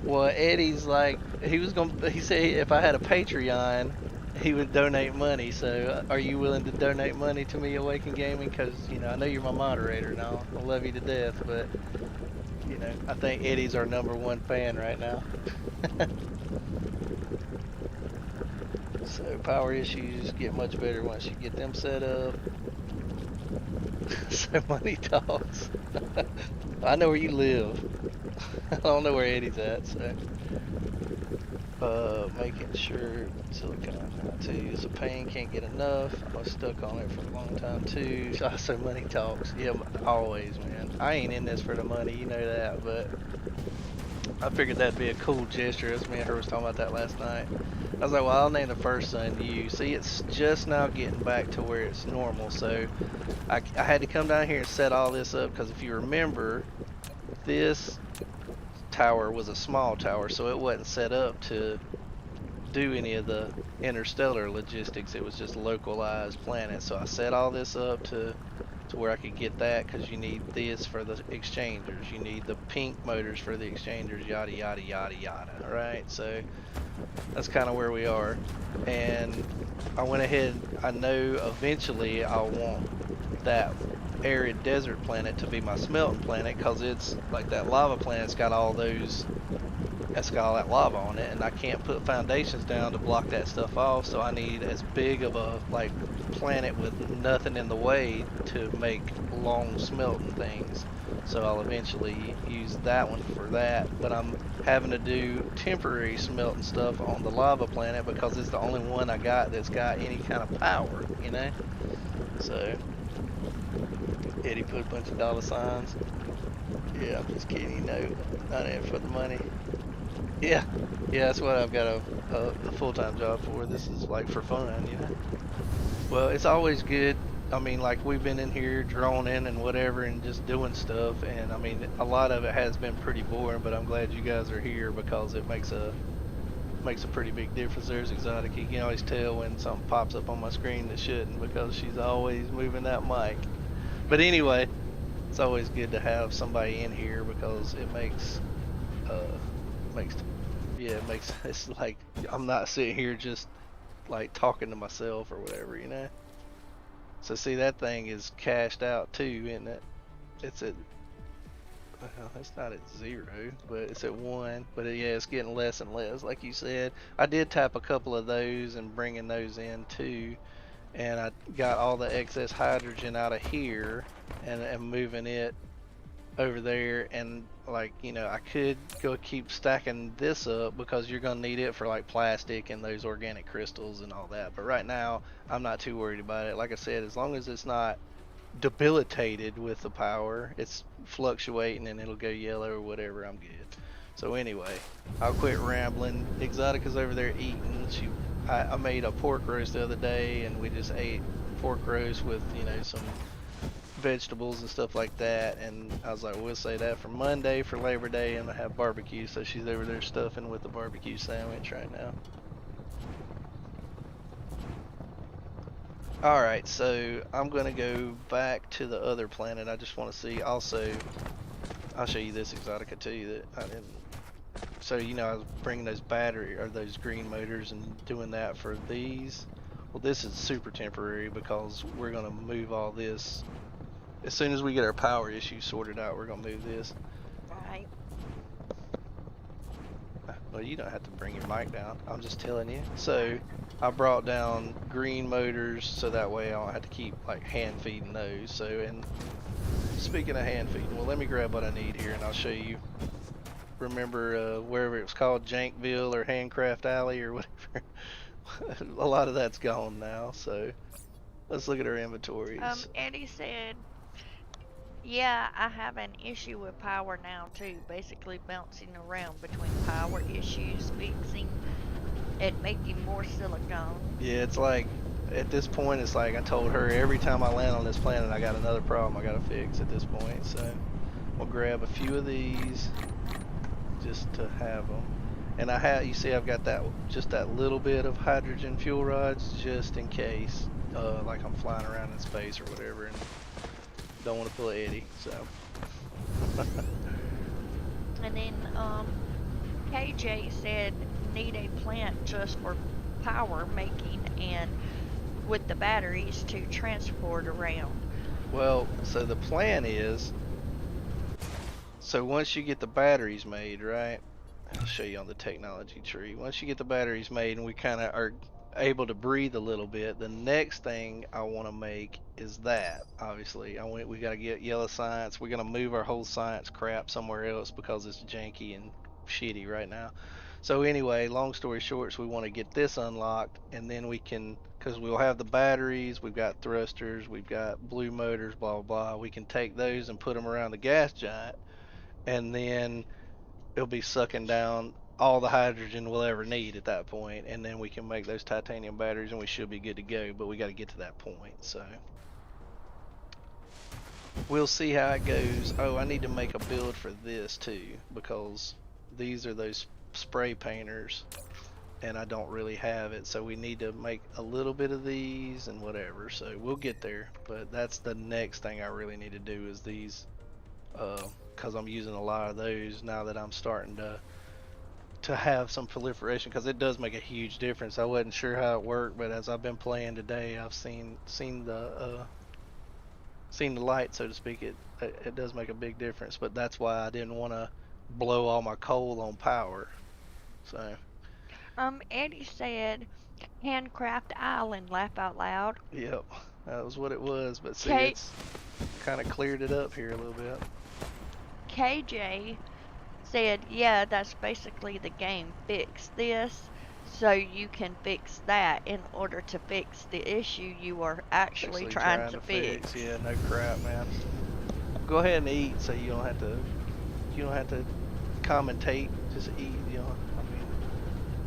Well, Eddie's like, he said if I had a Patreon, he would donate money. So are you willing to donate money to me, Awaken Gaming? Because, you know, I know you're my moderator now. I love you to death, but, you know, I think Eddie's our #1 fan right now. So power issues get much better once you get them set up. So money talks. I know where you live. I don't know where Eddie's at, so making sure silicon too is a pain, can't get enough. I was stuck on it for a long time too. So money talks. Yeah, always, man. I ain't in this for the money, you know that, but I figured that'd be a cool gesture. As me and her was talking about that last night. I was like, well, I'll name the first son you. See, it's just now getting back to where it's normal, so I had to come down here and set all this up, because if you remember, this tower was a small tower, so it wasn't set up to do any of the interstellar logistics. It was just localized planets. So I set all this up to to where I could get that, because you need this for the exchangers, you need the pink motors for the exchangers, yada yada yada yada, right? So that's kind of where we are. And I went ahead, I know eventually I'll want that arid desert planet to be my smelting planet, because it's like that lava planet's got all those, that's got all that lava on it, and I can't put foundations down to block that stuff off, so I need as big of a like planet with nothing in the way to make long smelting things. So I'll eventually use that one for that, but I'm having to do temporary smelting stuff on the lava planet because it's the only one I got that's got any kind of power, you know? So Eddie put a bunch of dollar signs. Yeah, I'm just kidding, you know, not in it for the money. Yeah, that's what I've got a full-time job for. This is like for fun, you know. Well, it's always good. I mean, like we've been in here droning and whatever and just doing stuff, and I mean, a lot of it has been pretty boring, but I'm glad you guys are here because it makes a pretty big difference. There's Exotic. You can always tell when something pops up on my screen that shouldn't, because she's always moving that mic. But anyway, it's always good to have somebody in here because it makes it's like I'm not sitting here just like talking to myself or whatever, you know. So see, that thing is cashed out too, isn't it? It's at, well, it's not at 0, but it's at 1. But yeah, it's getting less and less, like you said. I did tap a couple of those and bringing those in too, and I got all the excess hydrogen out of here and moving it over there. And like, you know, I could go keep stacking this up because you're gonna need it for like plastic and those organic crystals and all that, but right now I'm not too worried about it. Like I said, as long as it's not debilitated with the power, it's fluctuating and it'll go yellow or whatever, I'm good. So anyway, I'll quit rambling. Exotica's over there eating. I made a pork roast the other day, and we just ate pork roast with, you know, some vegetables and stuff like that, and I was like, we'll say that for Monday for Labor Day, and I have barbecue. So she's over there stuffing with the barbecue sandwich right now. Alright, so I'm gonna go back to the other planet. I just want to see also, I'll show you this Exotica too that I didn't. So you know, I was bringing those battery or those green motors and doing that for these. Well, this is super temporary because we're gonna move all this as soon as we get our power issue sorted out. We're gonna move this. Right. Well, you don't have to bring your mic down. I'm just telling you. So I brought down green motors so that way I don't have to keep like hand feeding those. So, and speaking of hand feeding, well, let me grab what I need here and I'll show you. Remember wherever it was called, Jankville or Handcraft Alley or whatever. A lot of that's gone now. So let's look at our inventories. Eddie said, yeah, I have an issue with power now too, basically bouncing around between power issues, fixing it, making more silicone. Yeah, it's like, at this point, it's like I told her every time I land on this planet, I got another problem I gotta fix at this point. So we'll grab a few of these just to have them. And I have, you see, I've got that, just that little bit of hydrogen fuel rods just in case, like I'm flying around in space or whatever and don't want to pull Eddie, so. And then KJ said need a plant just for power making and with the batteries to transport around. Well, so the plan is, so once you get the batteries made, right? I'll show you on the technology tree. Once you get the batteries made and we kind of are able to breathe a little bit, the next thing I want to make is that, obviously. We got to get yellow science. We're going to move our whole science crap somewhere else because it's janky and shitty right now. So anyway, long story short, so we want to get this unlocked, and then we can, because we'll have the batteries, we've got thrusters, we've got blue motors, blah, blah, blah. We can take those and put them around the gas giant, and then it'll be sucking down all the hydrogen we'll ever need at that point, and then we can make those titanium batteries and we should be good to go, but we got to get to that point. So we'll see how it goes. Oh, I need to make a build for this too, because these are those spray painters and I don't really have it, so we need to make a little bit of these and whatever. So we'll get there, but that's the next thing I really need to do is these, because I'm using a lot of those now that I'm starting to have some proliferation, because it does make a huge difference. I wasn't sure how it worked, but as I've been playing today, I've seen the light, so to speak. It does make a big difference, but that's why I didn't want to blow all my coal on power. So Eddie said, handcraft island, laugh out loud. yep, that was what it was. But see, K it's kind of cleared it up here a little bit. KJ said, yeah, that's basically the game. Fix this so you can fix that in order to fix the issue you are actually trying to fix. Yeah, no crap, man. Go ahead and eat so you don't have to commentate. Just eat, you know. I mean,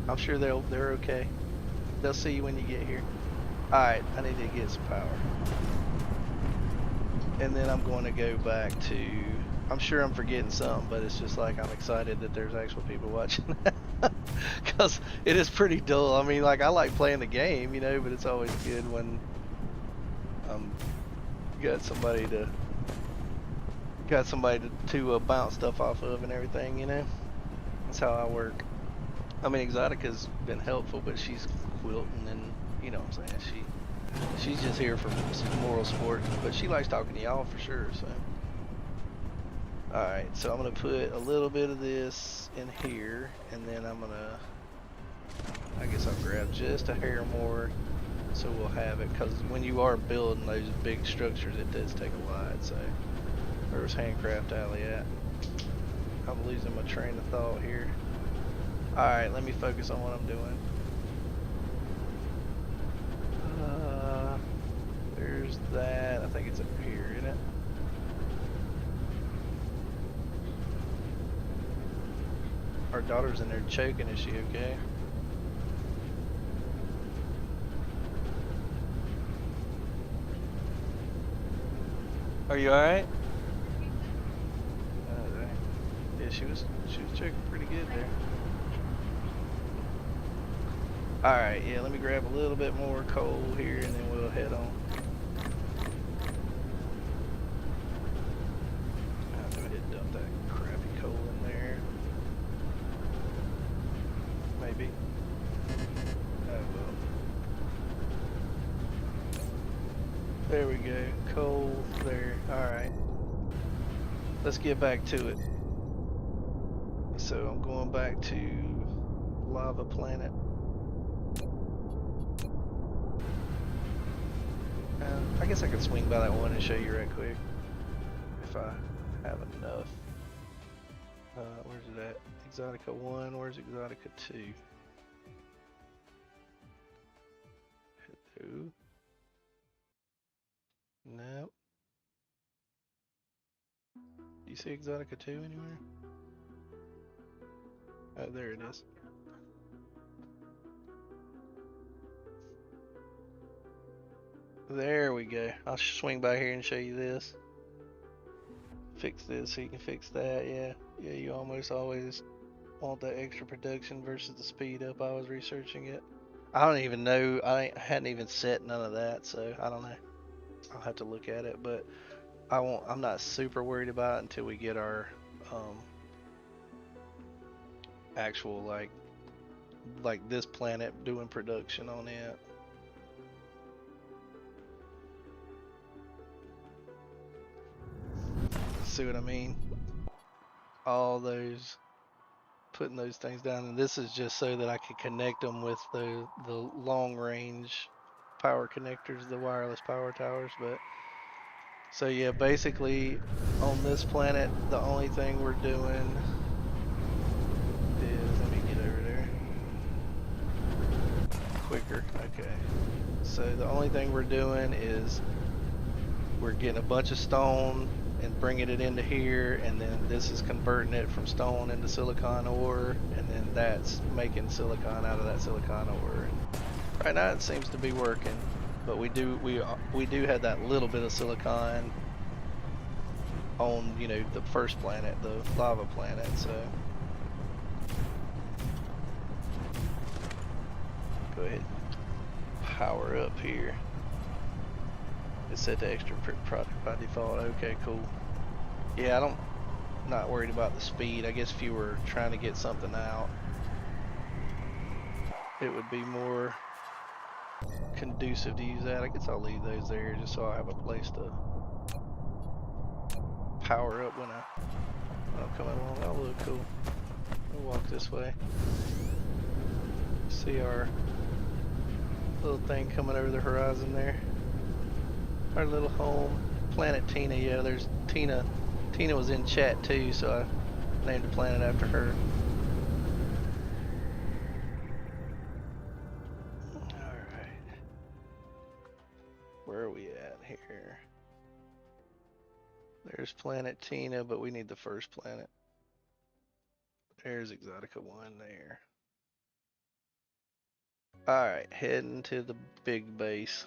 I'm sure they're okay. They'll see you when you get here. All right, I need to get some power, and then I'm going to go back to. I'm sure I'm forgetting something, but it's just like I'm excited that there's actual people watching, because it is pretty dull. I mean, like, I like playing the game, you know, but it's always good when got somebody to bounce stuff off of and everything, you know. That's how I work. I mean, Exotica's been helpful, but she's quilting, and you know what I'm saying, she's just here for some moral support, but she likes talking to y'all for sure. So alright, so I'm gonna put a little bit of this in here, and then I guess I'll grab just a hair more so we'll have it, because when you are building those big structures, it does take a lot. So where's Handcraft Alley at? I'm losing my train of thought here. Alright, let me focus on what I'm doing. There's that. I think it's up here, isn't it? Our daughter's in there choking. Is she okay? Are you alright? Yeah, she was choking pretty good there. Alright, yeah, let me grab a little bit more coal here and then we'll head on. I'm gonna hit dump that crappy coal in there. Maybe. Oh well. There we go. Coal there. Alright. Let's get back to it. So I'm going back to Lava Planet. I guess I could swing by that one and show you right quick if I have enough. Where's it at? Exotica 1, where's Exotica 2? Hello? Nope. Do you see Exotica 2 anywhere? Oh, there it is. There we go. I'll swing by here and show you this. Fix this so you can fix that. Yeah, you almost always want that extra production versus the speed up. I was researching it. I don't even know. I hadn't even set none of that, so I don't know. I'll have to look at it, but I'm not super worried about it until we get our actual like this planet doing production on it. See what I mean? All those, putting those things down, and this is just so that I can connect them with the long range power connectors, the wireless power towers. But so yeah, basically on this planet the only thing we're doing is, let me get over there quicker. Okay, so the only thing we're doing is we're getting a bunch of stone and bringing it into here, and then this is converting it from stone into silicon ore, and then that's making silicon out of that silicon ore. Right now it seems to be working, but we do have that little bit of silicon on, you know, the first planet, the lava planet. So go ahead and power up here. It's set to extra product by default. Okay, cool. Yeah, not worried about the speed. I guess if you were trying to get something out, it would be more conducive to use that. I guess I'll leave those there just so I have a place to power up when I'm coming along. That'll look cool. We'll walk this way. See our little thing coming over the horizon there. Our little home, Planet Tina. Yeah, there's Tina. Tina was in chat too, so I named the planet after her. Alright. Where are we at here? There's Planet Tina, but we need the first planet. There's Exotica 1 there. Alright, heading to the big base.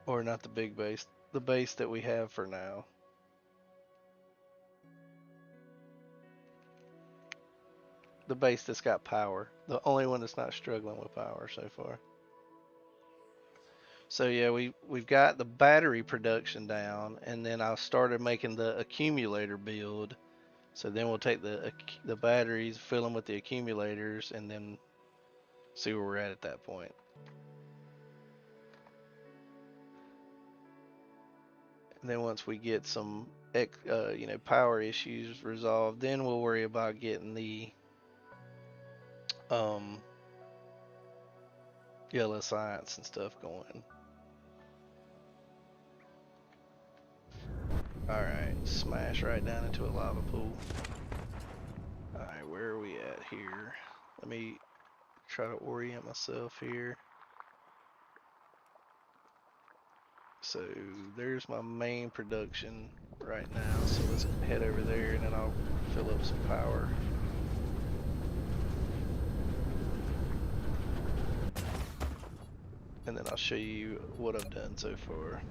Or not the big base, the base that we have for now. The base that's got power. The only one that's not struggling with power so far. So yeah, we've got the battery production down, and then I started making the accumulator build. So then we'll take the batteries, fill them with the accumulators, and then see where we're at that point. And then once we get some power issues resolved, then we'll worry about getting the yellow science and stuff going. Alright, smash right down into a lava pool. Alright, where are we at here? Let me try to orient myself here. So there's my main production right now, so let's head over there and then I'll fill up some power. And then I'll show you what I've done so far.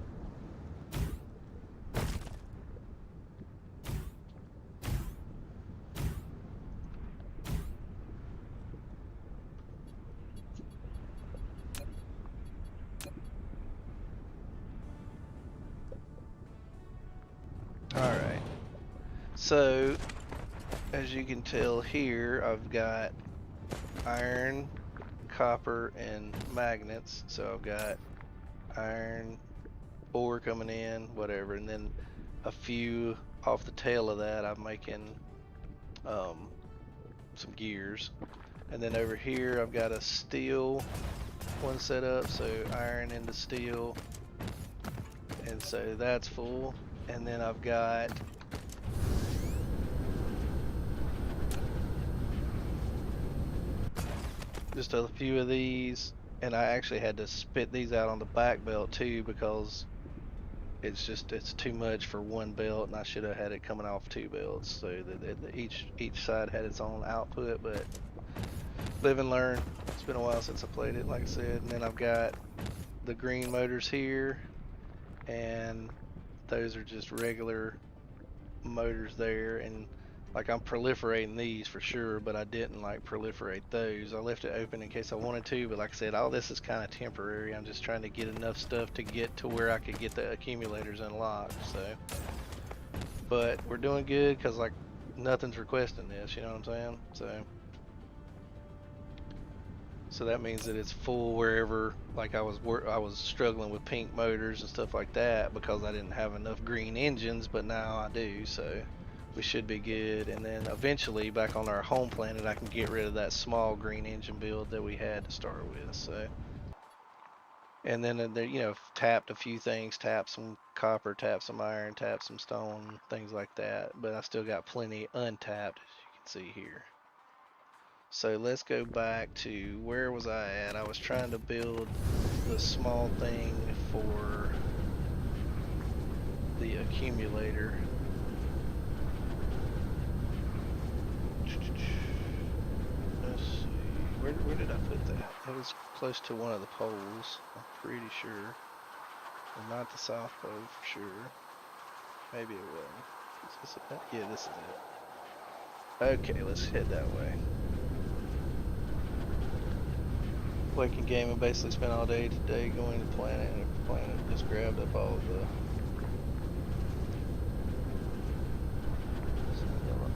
Alright, so as you can tell here, I've got iron, copper, and magnets. So I've got iron ore coming in, whatever, and then a few off the tail of that I'm making some gears. And then over here I've got a steel one set up, so iron into steel, and so that's full. And then I've got just a few of these, and I actually had to spit these out on the back belt too because it's too much for one belt, and I should have had it coming off two belts so that each side had its own output. But live and learn. It's been a while since I played it, like I said. And then I've got the green motors here, and those are just regular motors there. And like, I'm proliferating these for sure, but I didn't like proliferate those. I left it open in case I wanted to, but like I said, all this is kind of temporary. I'm just trying to get enough stuff to get to where I could get the accumulators unlocked. So, but we're doing good because like nothing's requesting this, you know what I'm saying? So that means that it's full wherever, like I was struggling with pink motors and stuff like that because I didn't have enough green engines, but now I do, so we should be good. And then eventually back on our home planet I can get rid of that small green engine build that we had to start with. So, and then there, tapped a few things, tapped some copper, tapped some iron, tapped some stone, things like that, but I still got plenty untapped, as you can see here. So let's go back to, where was I at? I was trying to build the small thing for the accumulator. Let's see, where did I put that? It was close to one of the poles, I'm pretty sure. And not the South Pole for sure. Maybe it wasn't. Is this it? Yeah, this is it. Okay, let's head that way. Waking game and basically spent all day today going to the planet, and the planet just grabbed up all the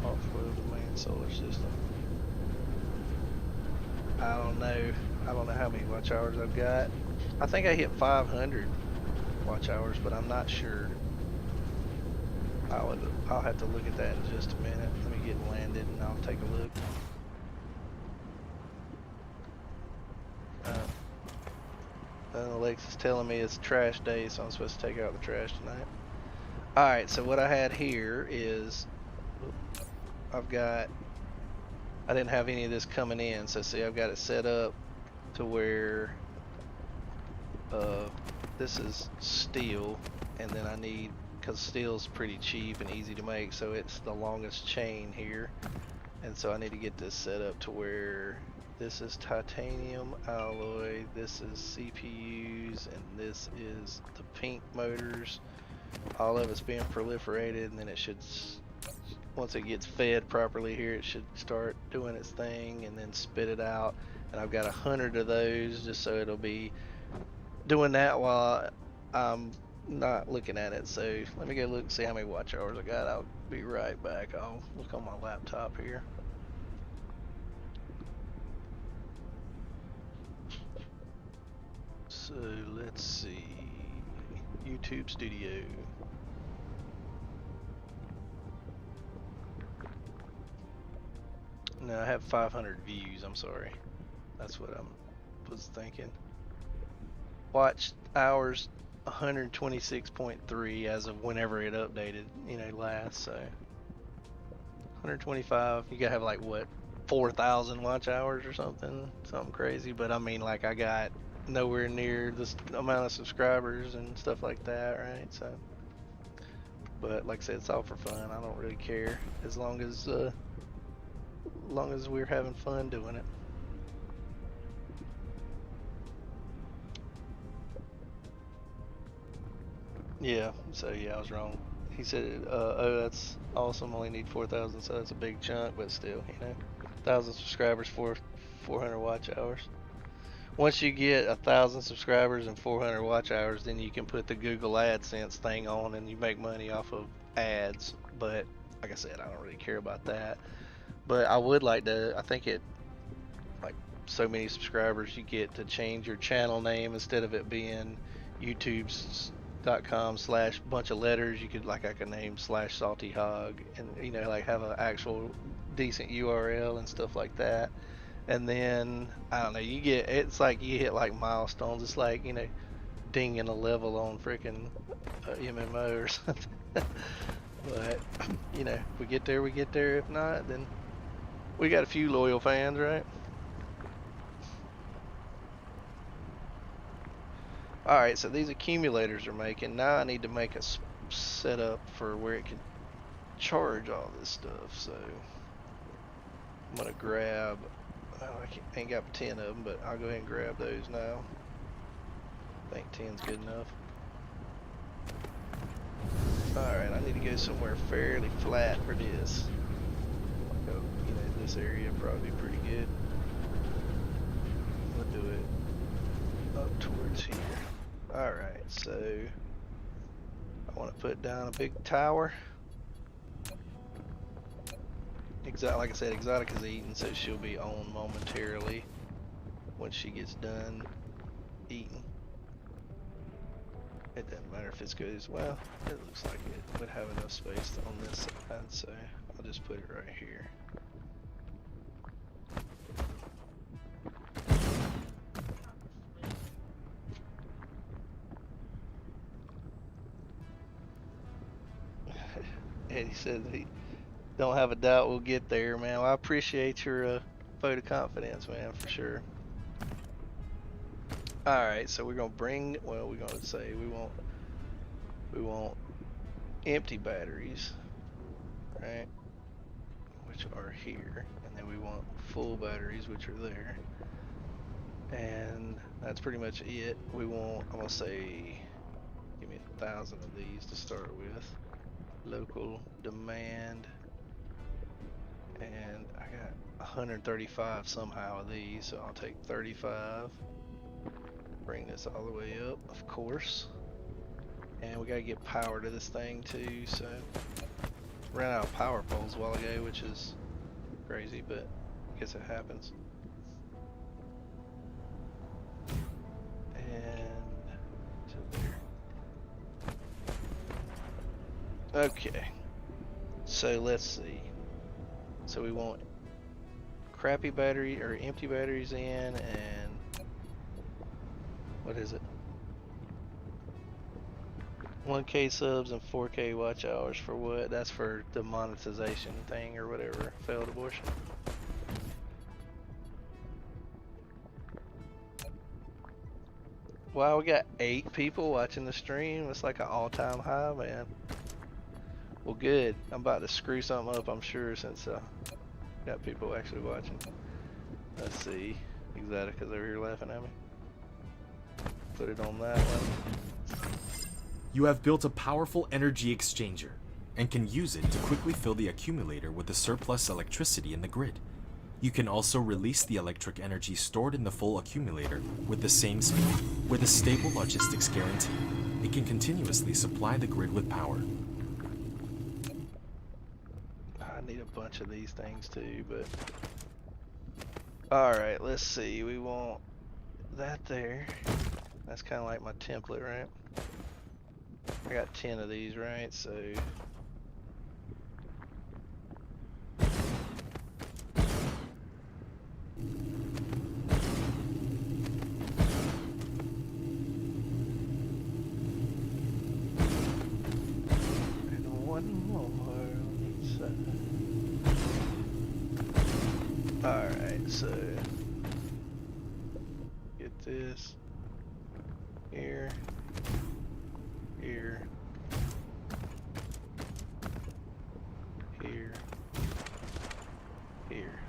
off-world the main solar system. I don't know how many watch hours I've got. I think I hit 500 watch hours, but I'm not sure. I'll have to look at that in just a minute. Let me get landed and I'll take a look. Alexa's telling me it's trash day, so I'm supposed to take out the trash tonight. Alright, so what I had here is I didn't have any of this coming in, so see, I've got it set up to where this is steel, and then I need, because steel's pretty cheap and easy to make, so it's the longest chain here, and so I need to get this set up to where this is titanium alloy, this is CPUs, and this is the pink motors. All of it's being proliferated, and then it should, once it gets fed properly here, it should start doing its thing and then spit it out. And I've got 100 of those just so it'll be doing that while I'm not looking at it. So let me go look and see how many watch hours I got. I'll be right back. I'll look on my laptop here. So let's see, YouTube Studio. No, I have 500 views, I'm sorry. That's what I was thinking. Watch hours 126.3 as of whenever it updated, last, so 125, you gotta have like what, 4,000 watch hours or something crazy, but I mean, like, I got nowhere near this amount of subscribers and stuff like that, right? So, but like I said, it's all for fun. I don't really care as long as we're having fun doing it. Yeah, so yeah, I was wrong. He said, oh, that's awesome, only need 4,000, so that's a big chunk, but still, 1,000 subscribers for 400 watch hours. Once you get 1,000 subscribers and 400 watch hours, then you can put the Google AdSense thing on and you make money off of ads. But like I said, I don't really care about that. But I would like to, I think it, like so many subscribers, you get to change your channel name instead of it being youtube.com/bunch of letters. You could, like, I could name /saltyhog and, like have an actual decent URL and stuff like that. And then, I don't know, it's like you hit like milestones. It's like, dinging a level on freaking MMO or something. But, if we get there, we get there. If not, then we got a few loyal fans, right? Alright, so these accumulators are making. Now I need to make a setup for where it can charge all this stuff. So I'm going to grab, I ain't got 10 of them, but I'll go ahead and grab those now. I think 10's good enough. Alright, I need to go somewhere fairly flat for this. Like, this area probably be pretty good. We'll do it up towards here. Alright, so I want to put down a big tower. Like I said, Exotica's eating, so she'll be on momentarily once she gets done eating. It doesn't matter if it's good as well. It looks like it would have enough space on this side, so I'll just put it right here. And he said he don't have a doubt we'll get there, man. Well, I appreciate your vote of confidence, man, for sure. Alright, so we're gonna bring, well, we're gonna say we want empty batteries, right, which are here, and then we want full batteries, which are there, and that's pretty much it. We want, I'm gonna say, give me 1,000 of these to start with. Local demand, and I got 135 somehow of these, so I'll take 35. Bring this all the way up, of course. And we gotta get power to this thing too, so ran out of power poles a while ago, which is crazy, but I guess it happens. And to there. Okay. So let's see. So we want crappy battery or empty batteries in, and what is it? 1K subs and 4K watch hours for what? That's for the monetization thing or whatever. Failed abortion. Wow, we got 8 people watching the stream. It's like an all-time high, man. Well, good. I'm about to screw something up, I'm sure, since got people actually watching. Let's see. Exotica's over here laughing at me. Put it on that one. You have built a powerful energy exchanger and can use it to quickly fill the accumulator with the surplus electricity in the grid. You can also release the electric energy stored in the full accumulator with the same speed. With a stable logistics guarantee, it can continuously supply the grid with power. I need a bunch of these things too, but alright, let's see. We want that there. That's kind of like my template, right? I got 10 of these, right? So and one more on each side. Alright, so get this here. Here, here, here.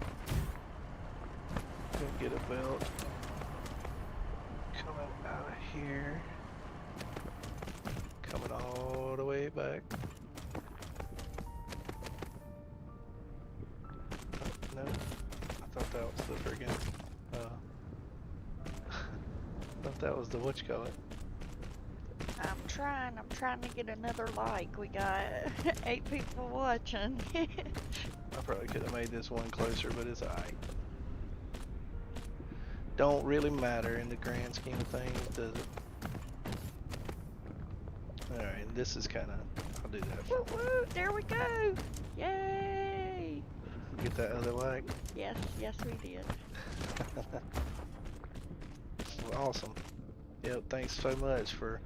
Gonna get a belt coming out of here, coming all the way back. No, I thought that was the friggin', I thought that was the what you call it. I'm trying to get another like. We got 8 people watching. I probably could have made this one closer, but it's alright. Don't really matter in the grand scheme of things, does it? Alright, this is kinda, I'll do that for Woo woo, there we go! Yay! get that other like. Yes, yes we did. Well, awesome. Yep, thanks so much for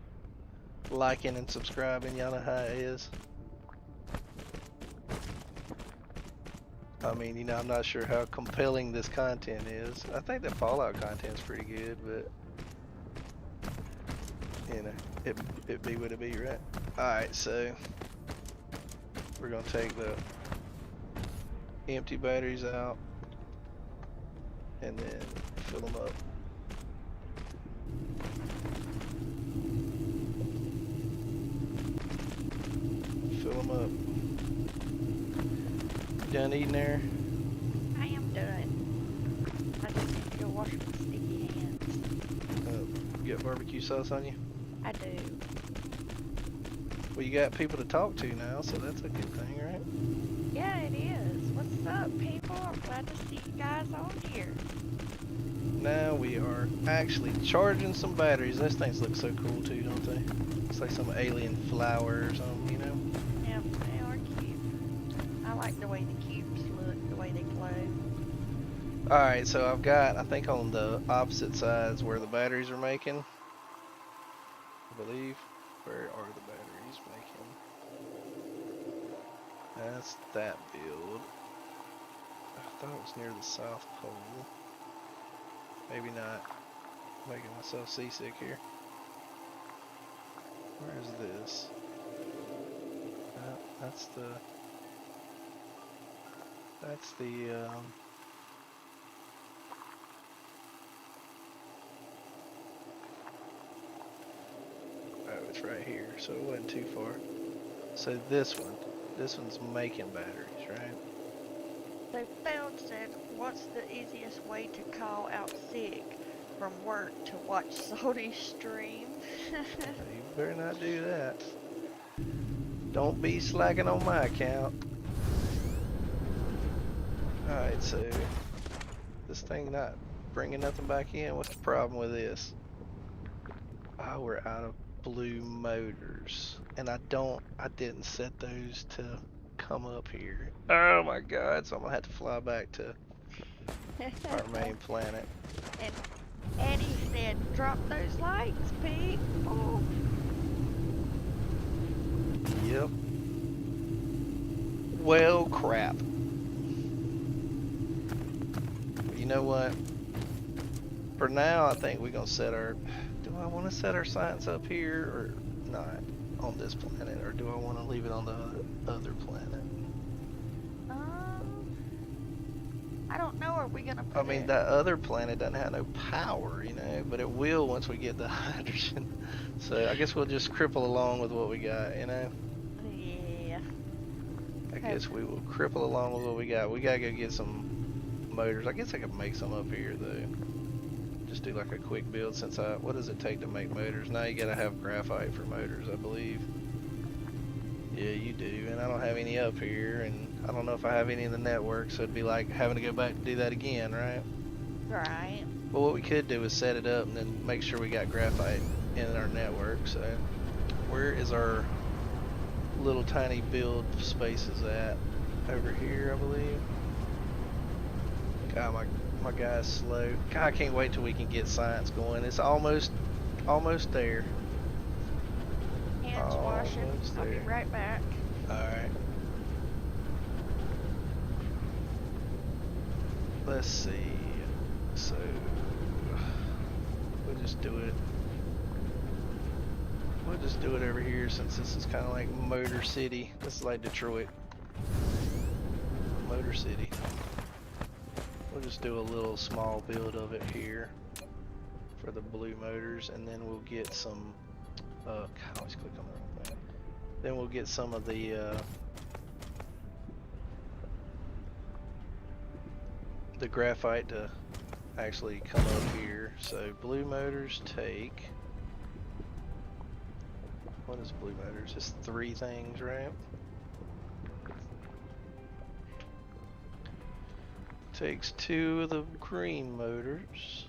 liking and subscribing. Y'all know how it is. I mean, you know, I'm not sure how compelling this content is. I think the Fallout content's pretty good, but you know, it be what it be, right? Alright, so we're gonna take the empty batteries out and then fill them up. Fill them up. Done eating there? I am done. I just need to go wash my sticky hands. You got barbecue sauce on you? I do. Well, you got people to talk to now, so that's a good thing, right? Yeah, it is. What's up, people? I'm glad to see you guys on here. Now we are actually charging some batteries. Those things look so cool too, don't they? It's like some alien flower or something, you know? Yep, they are cute. I like the way the cubes look, the way they glow. Alright, so I've got, I think on the opposite sides where the batteries are making, I believe. Where are the batteries making? That's that build. I thought it was near the South Pole. Maybe not. Making myself seasick here. Where is this? That's the oh, it's right here, so it wasn't too far. So this one's making batteries, right? So Phil said, what's the easiest way to call out sick from work to watch Salty's stream? You better not do that. Don't be slacking on my account. Alright, so this thing not bringing nothing back in. What's the problem with this? Oh, we're out of blue motors. And I didn't set those to come up here. Oh my god, so I'm gonna have to fly back to our main planet. And Eddie said, drop those lights, people. Yep. Well, crap. You know what? For now, I think we're gonna set our... Do I want to set our science up here or not on this planet? Or do I want to leave it on the other planet? I don't know. Are we gonna put I mean, that other planet doesn't have no power, you know, but it will once we get the hydrogen. So I guess we'll just cripple along with what we got, you know? Yeah. I guess we will cripple along with what we got. We gotta go get some motors. I guess I could make some up here, though. Just do like a quick build since what does it take to make motors? Now you gotta have graphite for motors, I believe. Yeah, you do, and I don't have any up here, and I don't know if I have any in the network, so it'd be like having to go back and do that again, right? Right. Well, what we could do is set it up and then make sure we got graphite in our network. So, where is our little tiny build spaces at? Over here, I believe. God, my guy's slow. God, I can't wait till we can get science going. It's almost there. Hands washing. I'll be right back. Alright. Let's see. So, we'll just do it. We'll just do it over here since this is kind of like Motor City. This is like Detroit. Motor City. We'll just do a little small build of it here for the blue motors, and then we'll get some. God, I always click on the wrong thing. Then we'll get some of the graphite to actually come up here. So blue motors take. What is blue motors? It's 3 things, right? Takes 2 of the green motors.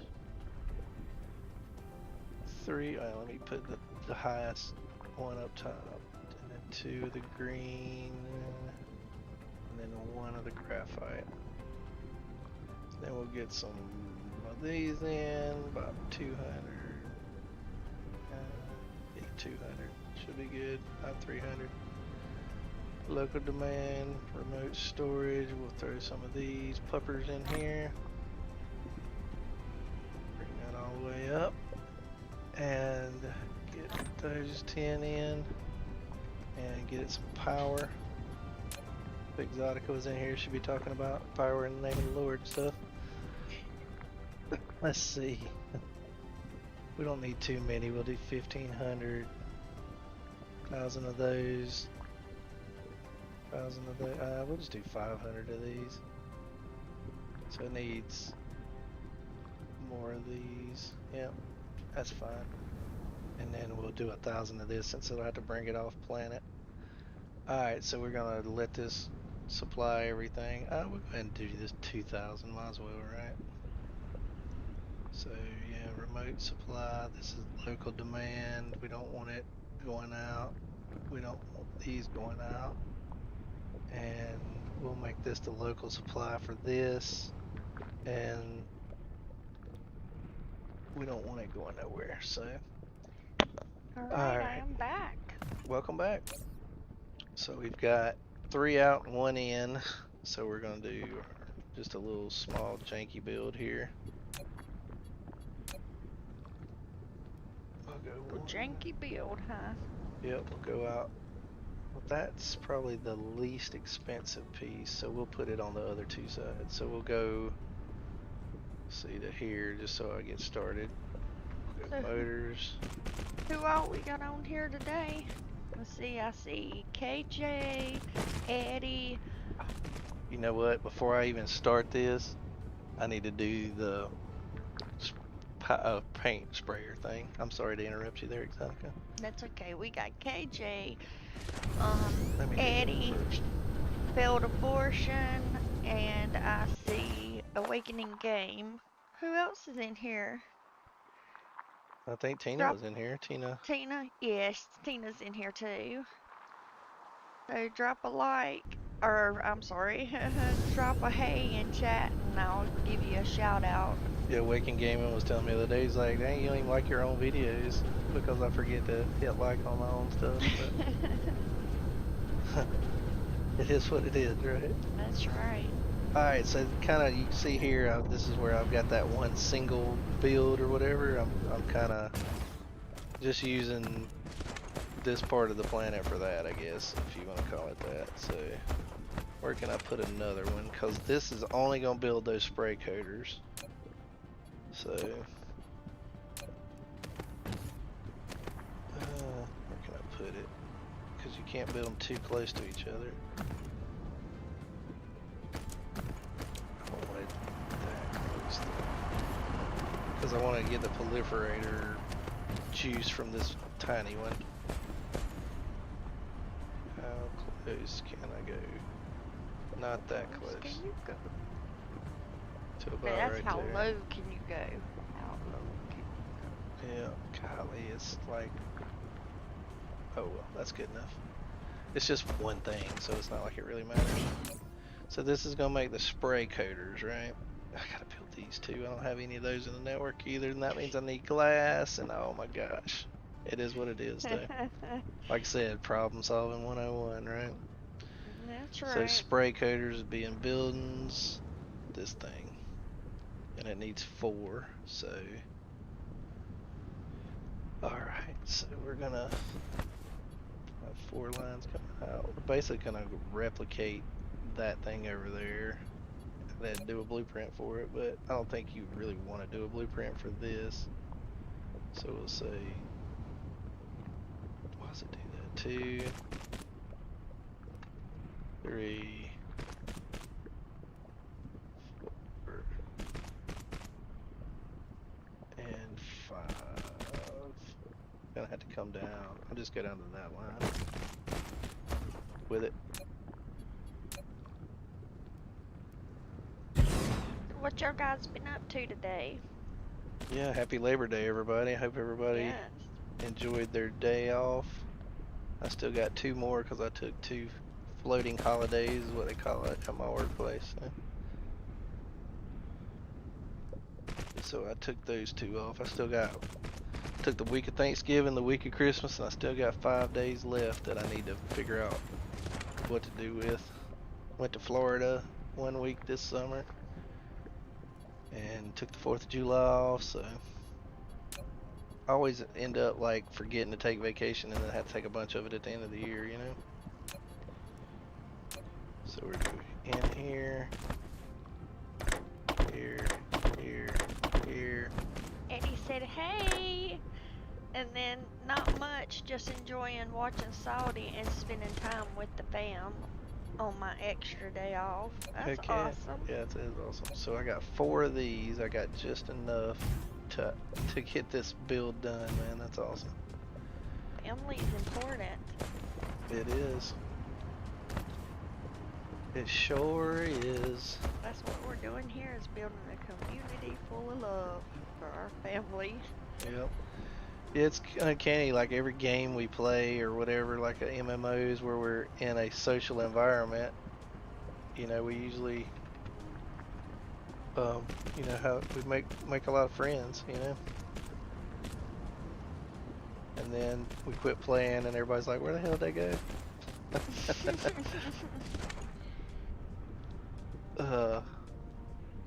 3. Let me put the highest one up top, and then 2 of the green, and then 1 of the graphite. Then we'll get some of these in, about 200. 200 should be good. About 300. Local demand, remote storage. We'll throw some of these puppers in here. Bring that all the way up, and get those 10 in, and get it some power. Exotica was in here. Should be talking about power in the name of the Lord and stuff. Let's see. We don't need too many. We'll do 1,500. 1,000 of those. 1,000 of those. We'll just do 500 of these. So it needs more of these. Yep, that's fine. And then we'll do 1,000 of this since it'll have to bring it off planet. Alright, so we're gonna let this supply everything. We'll go ahead and do this 2,000, might as well, right? So yeah, remote supply, this is local demand. We don't want it going out. We don't want these going out. And we'll make this the local supply for this. And we don't want it going nowhere, so. Alright, I am back. Welcome back. So we've got 3 out and 1 in. So we're gonna do just a little small janky build here. We'll go janky build, huh? Yep, we'll go out. Well, that's probably the least expensive piece, so we'll put it on the other 2 sides. So we'll go, see, to here, just so I get started. We'll go motors. Who all we got on here today? Let's see, I see KJ, Eddie. You know what? Before I even start this, I need to do the paint sprayer thing. I'm sorry to interrupt you there, Exotica. That's okay. We got KJ, Let me do that Eddie, first. failed abortion, and I see awakening game. Who else is in here? I think Tina was in here. Tina. Tina? Yes, Tina's in here too. So drop a like, or I'm sorry, drop a hey in chat and I'll give you a shout out. Yeah, Waking Gaming was telling me the other day, he's like, dang, you don't even like your own videos because I forget to hit like on my own stuff. But it is what it is, right? That's right. Alright, so kind of you can see here, this is where I've got that one single build or whatever. I'm kind of just using this part of the planet for that, I guess, if you want to call it that. So where can I put another one? Because this is only going to build those spray coaters. So where can I put it? Because you can't build them too close to each other. I don't want it that close though. Because I want to get the proliferator juice from this tiny one. How close can I go? Not that close. Can you go? To about That's right how there. low can you go? How low can you go? Yeah, golly, it's like, oh well, that's good enough. It's just one thing, so it's not like it really matters. So this is gonna make the spray coaters, right? I gotta build these too. I don't have any of those in the network either, and that means I need glass, and oh my gosh. It is what it is though. Like I said, problem solving 101, right? That's So right. spray coaters would be in buildings, this thing. And it needs 4, so alright, so we're gonna have 4 lines coming out. We're basically gonna replicate that thing over there and then do a blueprint for it, but I don't think you really want to do a blueprint for this. So we'll say, why does it do that? 2, 3, 4, and 5. Gonna have to come down. I'll just go down to that line with it. What your guys been up to today? Yeah, happy Labor Day, everybody. I hope everybody Yes. enjoyed their day off. I still got 2 more because I took 2 floating holidays, is what they call it at my workplace. So I took those 2 off. I still took the week of Thanksgiving, the week of Christmas, and I still got 5 days left that I need to figure out what to do with. Went to Florida 1 week this summer and took the 4th of July off, so I always end up like forgetting to take vacation and then have to take a bunch of it at the end of the year, you know? So we're doing in here, here, here, here. Eddie said, hey! And then not much, just enjoying watching Saudi and spending time with the fam on my extra day off. That's Heck yeah. awesome. Yeah, it is awesome. So I got 4 of these. I got just enough to get this build done, man. That's awesome. Family is important. It is. It sure is. That's what we're doing here, is building a community full of love for our family. Yep. It's uncanny, like every game we play or whatever, like a MMOs where we're in a social environment, you know, we usually, you know, how we make a lot of friends, you know. And then we quit playing and everybody's like, where the hell did they go?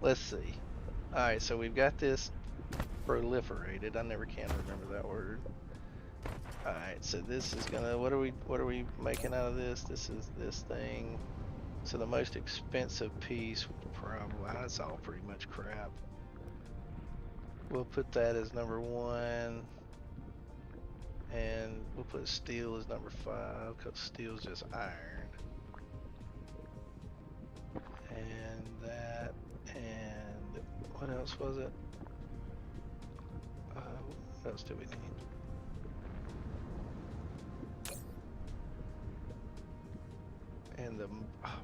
Let's see. Alright, so we've got this proliferated. I never can remember that word. Alright, so this is gonna, what are we making out of this? This is this thing. So the most expensive piece would probably, that's all pretty much crap. We'll put that as number 1. And we'll put steel as number 5 because steel's just iron. What else was it? What else do we need? And the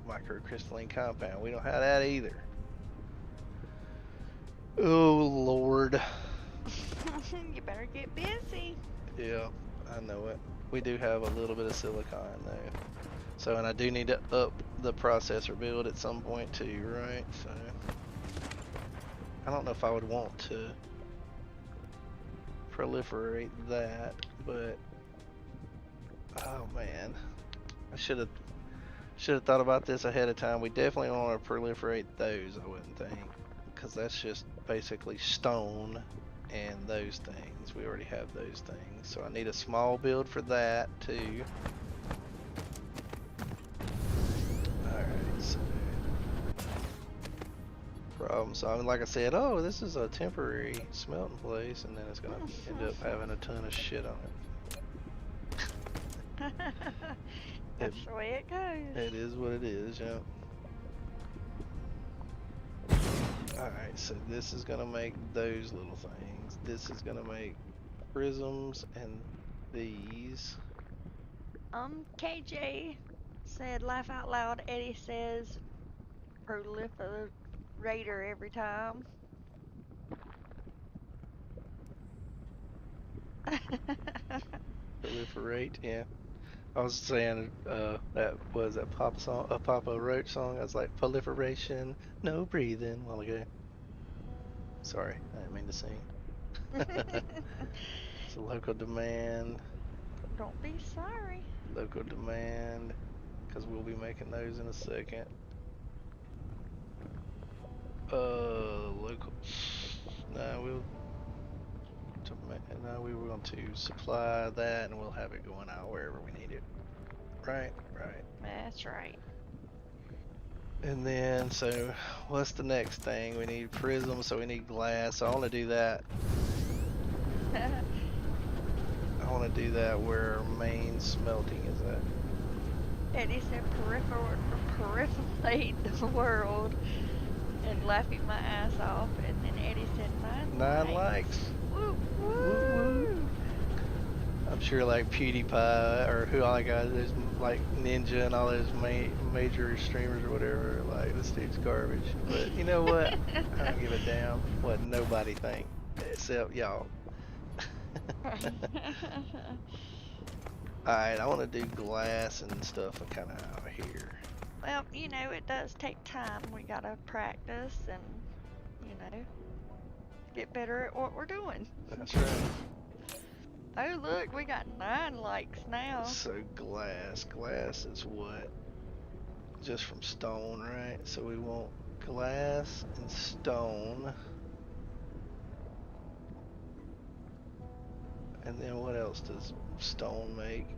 microcrystalline compound. We don't have that either. Oh Lord. You better get busy. Yeah, I know it. We do have a little bit of silicon though. So, and I do need to up the processor build at some point too, right? So, I don't know if I would want to proliferate that, but oh man, I should have thought about this ahead of time. We definitely want to proliferate those, I wouldn't think, because that's just basically stone and those things. We already have those things, so I need a small build for that too. Alright, so problem solving. Like I said, oh, this is a temporary smelting place, and then it's gonna end up having a ton of shit on it. That's the way it goes. It is what it is, yeah. Alright, so this is gonna make those little things. This is gonna make prisms and these. KJ said, laugh out loud. Eddie says, proliferator every time. Proliferate, yeah. I was saying, that was that Papa song, a Papa Roach song. I was like, proliferation, no breathing, a while ago. Sorry, I didn't mean to sing. It's a local demand. Don't be sorry. Local demand, because we'll be making those in a second. Local. No, we were going to supply that, and we'll have it going out wherever we need it. Right, right. That's right. And then, so what's the next thing? We need prism, so we need glass. So I want to do that. I want to do that where our main smelting is at. Eddie said peripherate the world and laughing my ass off. And then Eddie said 9 likes. Woo, woo. Woo, woo. I'm sure like PewDiePie or who all the guys, there's like Ninja and all those major streamers or whatever, like this dude's garbage. But you know what? I don't give a damn what nobody think except y'all. Alright, I want to do glass and stuff kind of out here. Well, you know, it does take time. We gotta practice and, you know, get better at what we're doing. That's right. Oh, look, we got 9 likes now. So glass is what? Just from stone, right? So we want glass and stone. And then what else does stone make?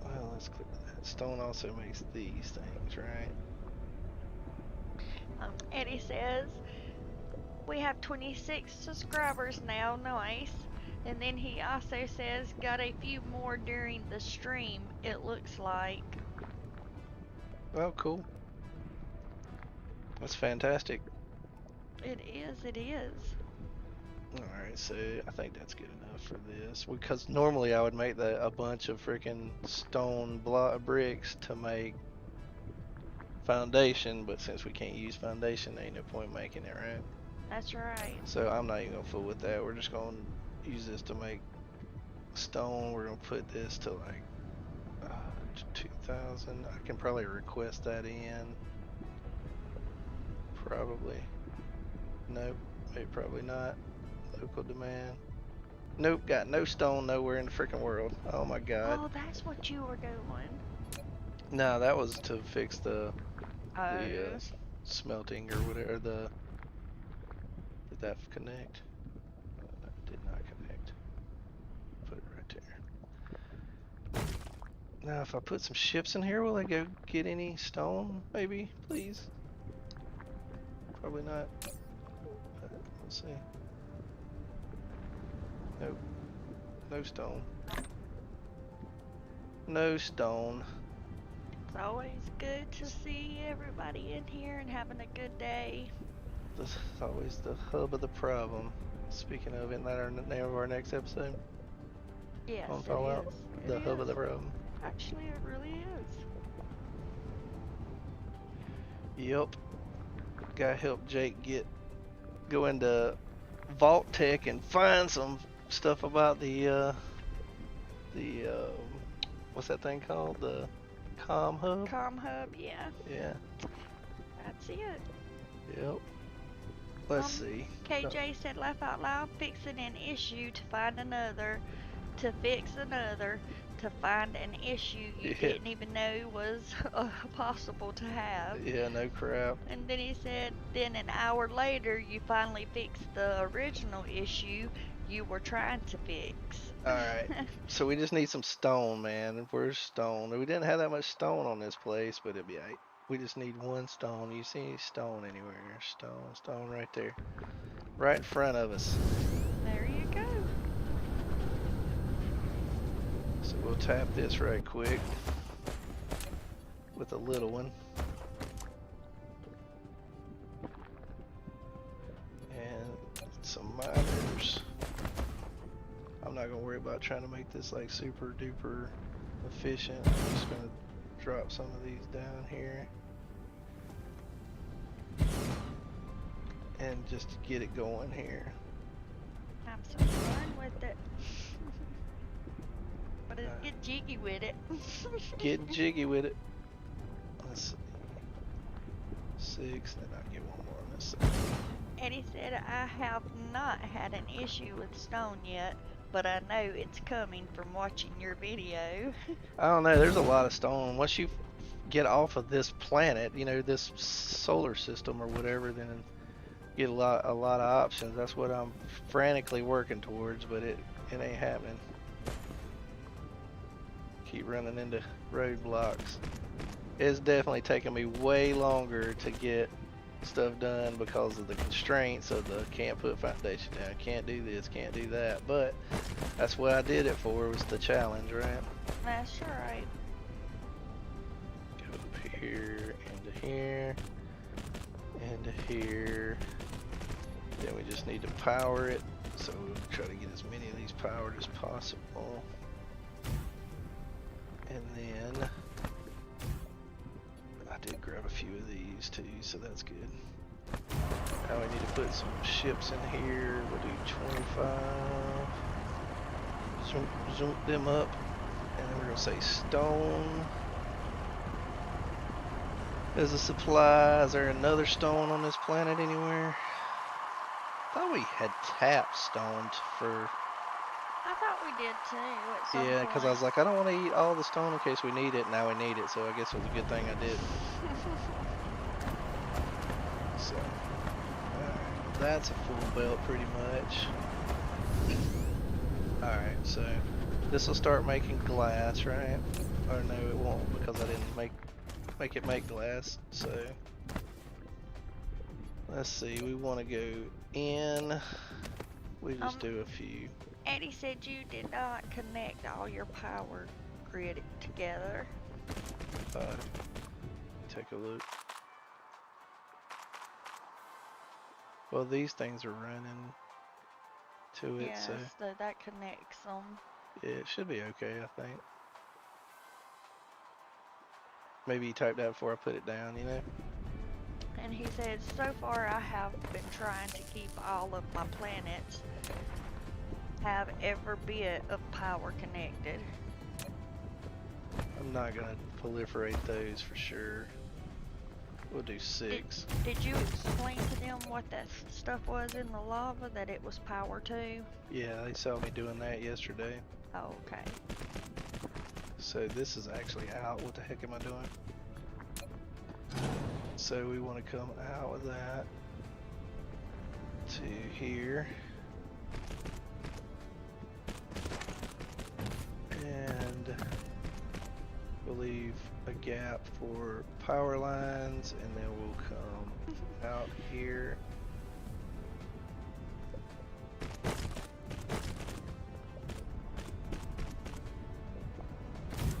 Well, let's click that. Stone also makes these things, right? Eddie says, we have 26 subscribers now, nice. And then he also says, got a few more during the stream, it looks like. Well, cool. That's fantastic. It is, it is. Alright, so I think that's good enough for this. Because normally I would make a bunch of freaking stone bricks to make foundation, but since we can't use foundation, there ain't no point making it, right? That's right. So I'm not even gonna fool with that. We're just gonna use this to make stone. We're gonna put this to like 2,000. I can probably request that in. Probably. Nope. Maybe probably not. Local demand. Nope. Got no stone nowhere in the freaking world. Oh my god. Oh, that's what you were doing. No, that was to fix the Oh. smelting or whatever. Did that connect? That did not connect. Put it right there. Now, if I put some ships in here, will I go get any stone? Maybe, please. Probably not. But we'll see. Nope. No stone. No stone. It's always good to see everybody in here and having a good day. This is always the hub of the problem. Speaking of, isn't that our name of our next episode? Yes, On it Fallout? is. The It hub of the is. problem. Actually, it really is. Yep. Gotta help Jake go into Vault Tech and find some stuff about the what's that thing called? The Com Hub? Com Hub, yeah. Yeah. That's it. Yep. Let's see. KJ said, laugh out loud, fixing an issue to find another, to fix another, to find an issue you didn't even know was possible to have. Yeah, no crap. And then he said, then an hour later, you finally fixed the original issue you were trying to fix. Alright. So we just need some stone, man. Where's stone? We didn't have that much stone on this place, but it'd be alright. We just need one stone. You see any stone anywhere? Stone right there. Right in front of us. There you go. So we'll tap this right quick with a little one. And some miners. I'm not gonna worry about trying to make this like super duper efficient. I'm just gonna drop some of these down here. And just get it going here. Have some fun with it. But get jiggy with it. Get jiggy with it. Let's see. 6, then I'll get one more. Let's see. Eddie said, I have not had an issue with stone yet, but I know it's coming from watching your video. I don't know, there's a lot of stone. Once you get off of this planet, you know, this solar system or whatever, then get a lot of options. That's what I'm frantically working towards, but it ain't happening. Keep running into roadblocks. It's definitely taking me way longer to get stuff done because of the constraints of the can't put foundation down, can't do this, can't do that. But that's what I did it for, was the challenge, right? That's right. Go up here, into here, into here. Then we just need to power it. So we'll try to get as many of these powered as possible. And then I did grab a few of these too, so that's good. Now we need to put some ships in here. We'll do 25. Zoom them up. And then we're going to say stone. As a supply. Is there another stone on this planet anywhere? I thought we had tapped stone for... I thought we did too at some Yeah, because I was point. like, I don't want to eat all the stone in case we need it. Now we need it, so I guess it was a good thing I did. So, alright, that's a full belt pretty much. Alright, so this will start making glass, right? Or no, it won't, because I didn't make it make glass. So, let's see, we want to go in. We just do a few. Eddie said you did not connect all your power grid together. Take a look. Well, these things are running to it, Yes, so that connects them. yeah, it should be okay, I think. Maybe you typed that before I put it down, you know? And he said, so far I have been trying to keep all of my planets have every bit of power connected. I'm not gonna proliferate those for sure. We'll do 6. Did you explain to them what that stuff was in the lava, that it was power to? Yeah, they saw me doing that yesterday. Oh, okay. So this is actually out. What the heck am I doing? So we want to come out with that to here. And we'll leave a gap for power lines, and then we'll come out here.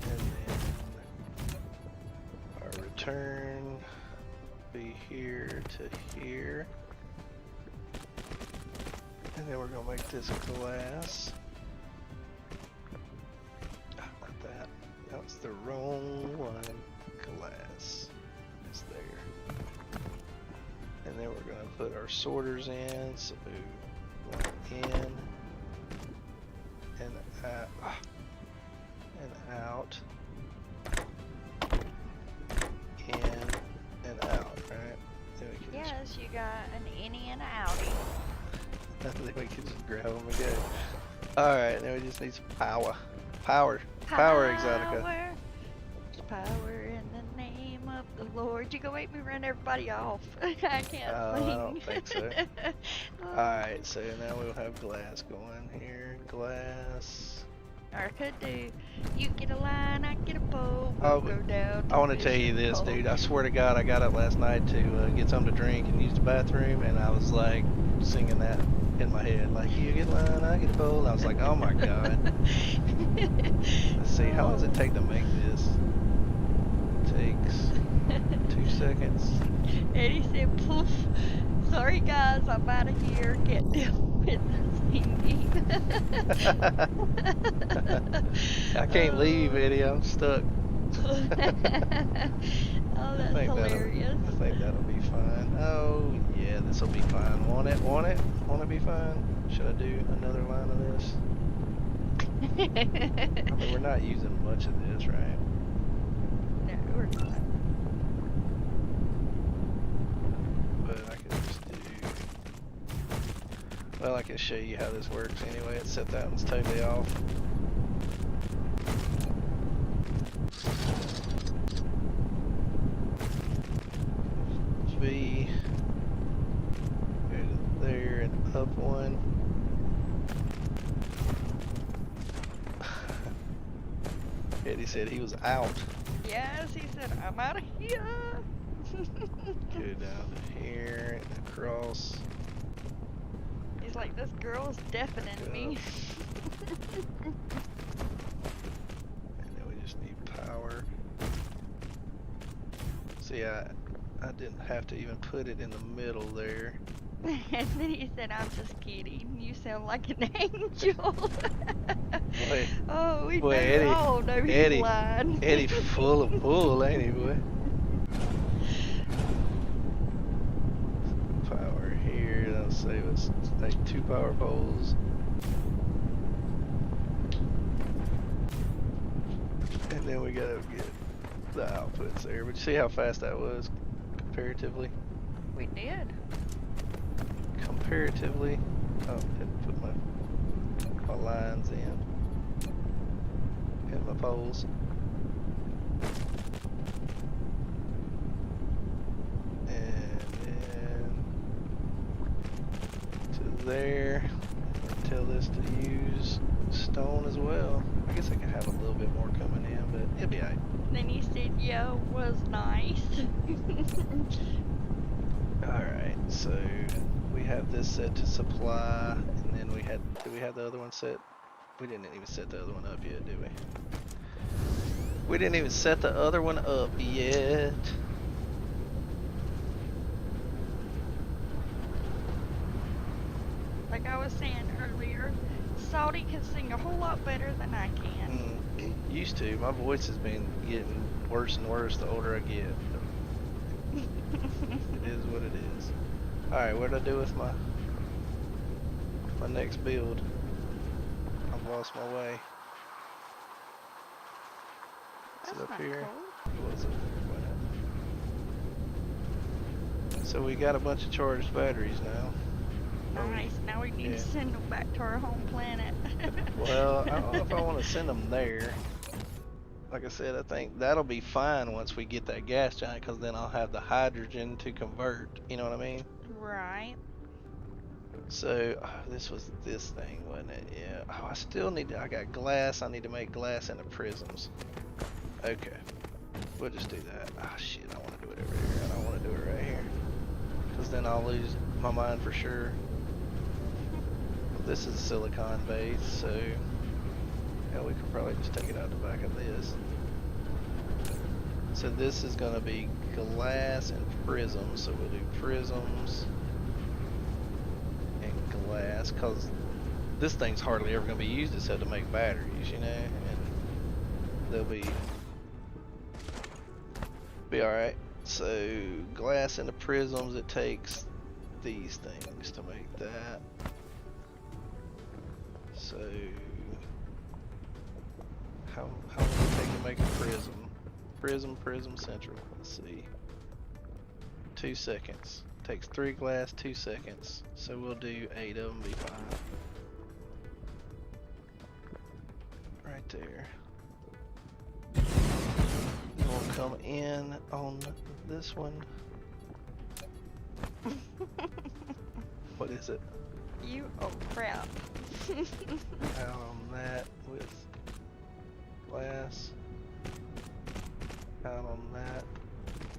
And then our return be here to here. we're gonna make this glass. Not that. That's the wrong one. Glass. It's there. And then we're gonna put our sorters in. So one in and out and out. In and out, right? Then we can Yes, you got an innie and an outie. then we can just grab them and go. Alright, now we just need some power. Power, Exotica. Power in the name of the Lord. You gonna make me run everybody off. I can't sing. I don't think so. Alright, so now we'll have glass going here. Glass. Or I could do, you get a line, I get a pole, we'll Oh, go down to I want the to tell you fishing this, pole. dude. I swear to God, I got up last night to get something to drink and use the bathroom, and I was like singing that in my head, like you get a line, I get a pole. And I was like, oh my God. Let's see, how long does it take to make this? Takes 2 seconds. Eddie said, poof. Sorry guys, I'm out of here. Can't deal with the singing. I can't leave, Eddie. I'm stuck. Oh, that's hilarious. I think that'll be fine. Oh, yeah, this will be fine. Want it? Want it? Want to be fine? Should I do another line of this? I mean, we're not using much of this, right? No, we're not. But I can just do... Well, I can show you how this works anyway. It's set that one's totally off. V. Go to there and up one. Eddie said he was out. Yes, he said, I'm out of here. Go down to here and across. He's like, this girl's deafening me. And then we just need power. See, I didn't have to even put it in the middle there. And then he said, I'm just kidding. You sound like an angel. Boy, Oh, we boy, know, Eddie, all know he's Eddie, lying. Eddie full of bull, ain't he, boy? Power here, that'll save us like 2 power poles. And then we gotta get the outputs there. But you see how fast that was comparatively? We did. Comparatively. Oh, didn't put my lines in. And my poles. And then to there. Tell this to use stone as well. I guess I could have a little bit more coming in, but it'll be alright. Then he said, yeah, it was nice. Alright, so we have this set to supply, and then did we have the other one set? We didn't even set the other one up yet, did we? We didn't even set the other one up yet. Like I was saying earlier, Saudi can sing a whole lot better than I can. Used to. My voice has been getting worse and worse the older I get. It is what it is. Alright, what did I do with my next build? I've lost my way. Is That's it up not here? cool. It was up there. So we got a bunch of charged batteries now. Nice. Now we need to send them back to our home planet. Well, I don't know if I want to send them there. Like I said, I think that'll be fine once we get that gas giant, because then I'll have the hydrogen to convert. You know what I mean? Right. So, this was this thing, wasn't it? Yeah. Oh, I still need to, I got glass. I need to make glass into prisms. Okay. We'll just do that. Ah, shit, I want to do it over here. I don't want to do it right here. Because then I'll lose my mind for sure. This is silicon base, so yeah, we could probably just take it out the back of this. So this is going to be glass and prisms. So we'll do prisms and glass. glass, because this thing's hardly ever going to be used except to make batteries, you know, and they'll be alright. So glass into prisms, it takes these things to make that. So how long does it take to make a prism? Prism central. Let's see. 2 seconds. Takes 3 glass, 2 seconds. So we'll do 8 of them, be fine. Right there. Then we'll come in on this one. What is it? You, oh crap. Out on that with glass. Out on that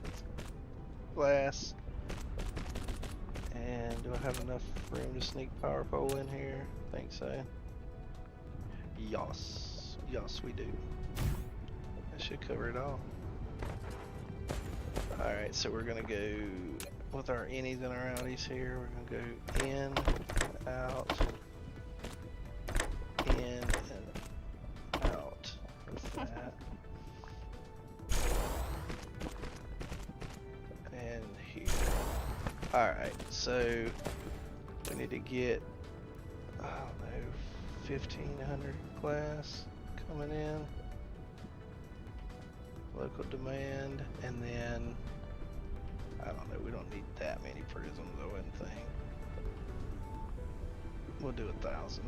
with glass. And do I have enough room to sneak power pole in here? I think so. Yes. Yes, we do. That should cover it all. Alright, so we're gonna go with our innies and our outies here. We're gonna go in, out, in, and out with that. And here. Alright, so we need to get, I don't know, 1,500 glass coming in. Local demand, and then, I don't know, we don't need that many prisms, I wouldn't think. We'll do 1,000.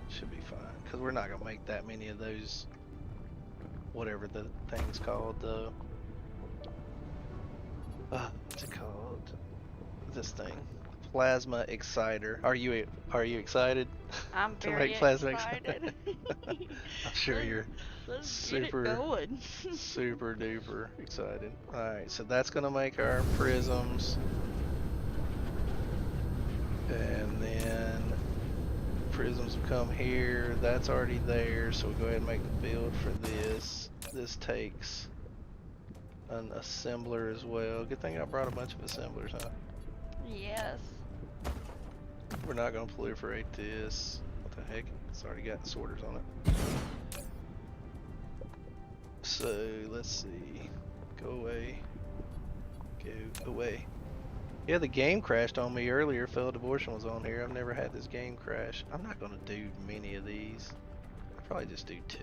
Should be fine, because we're not going to make that many of those, whatever the thing's called, the, what's it called? This thing. Plasma exciter. Are you excited? I'm to very make plasma excited. I'm sure you're Let's super, get it going. super duper excited. Alright, so that's gonna make our prisms. And then prisms will come here. That's already there, so we'll go ahead and make the build for this. This takes an assembler as well. Good thing I brought a bunch of assemblers, huh? Yes. We're not gonna proliferate this. What the heck? It's already got sorters on it. So let's see. Go away. Go away. Yeah, the game crashed on me earlier. Failed abortion was on here. I've never had this game crash. I'm not gonna do many of these. I'll probably just do 2.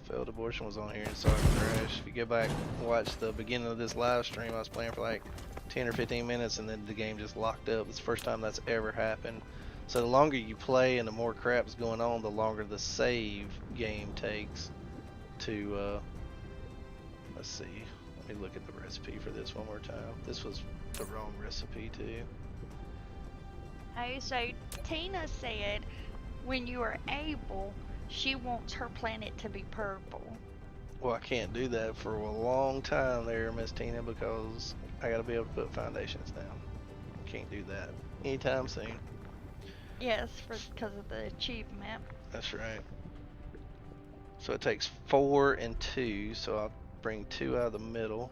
Failed abortion was on here and saw it crash. If you go back and watch the beginning of this live stream, I was playing for like 10 or 15 minutes and then the game just locked up. It's the first time that's ever happened. So the longer you play and the more crap's going on, the longer the save game takes to, let's see. Let me look at the recipe for this one more time. This was the wrong recipe too. Oh, so Tina said when you are able, she wants her planet to be purple. Well, I can't do that for a long time there, Miss Tina, because I gotta be able to put foundations down. Can't do that anytime soon. Yes, because of the achievement. That's right. So it takes 4 and 2, so I'll bring 2 out of the middle.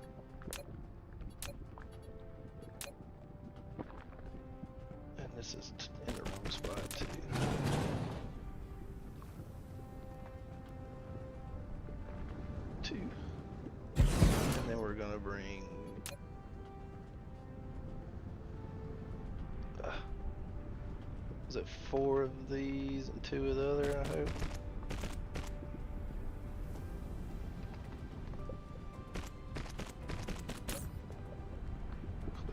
And this is in the wrong spot too. Two. And then we're gonna bring is it 4 of these and 2 of the other, I hope?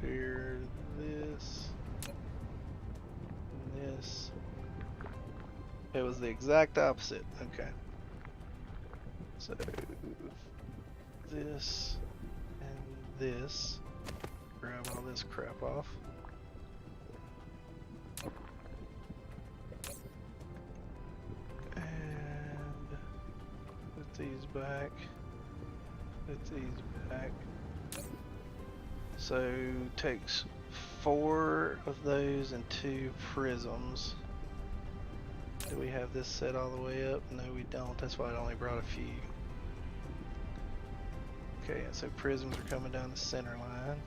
Clear this and this. It was the exact opposite. Okay. So this and this. Grab all this crap off. And put these back. Put these back. So takes 4 of those and 2 prisms. Do we have this set all the way up? No, we don't. That's why I only brought a few. Okay, so prisms are coming down the center line.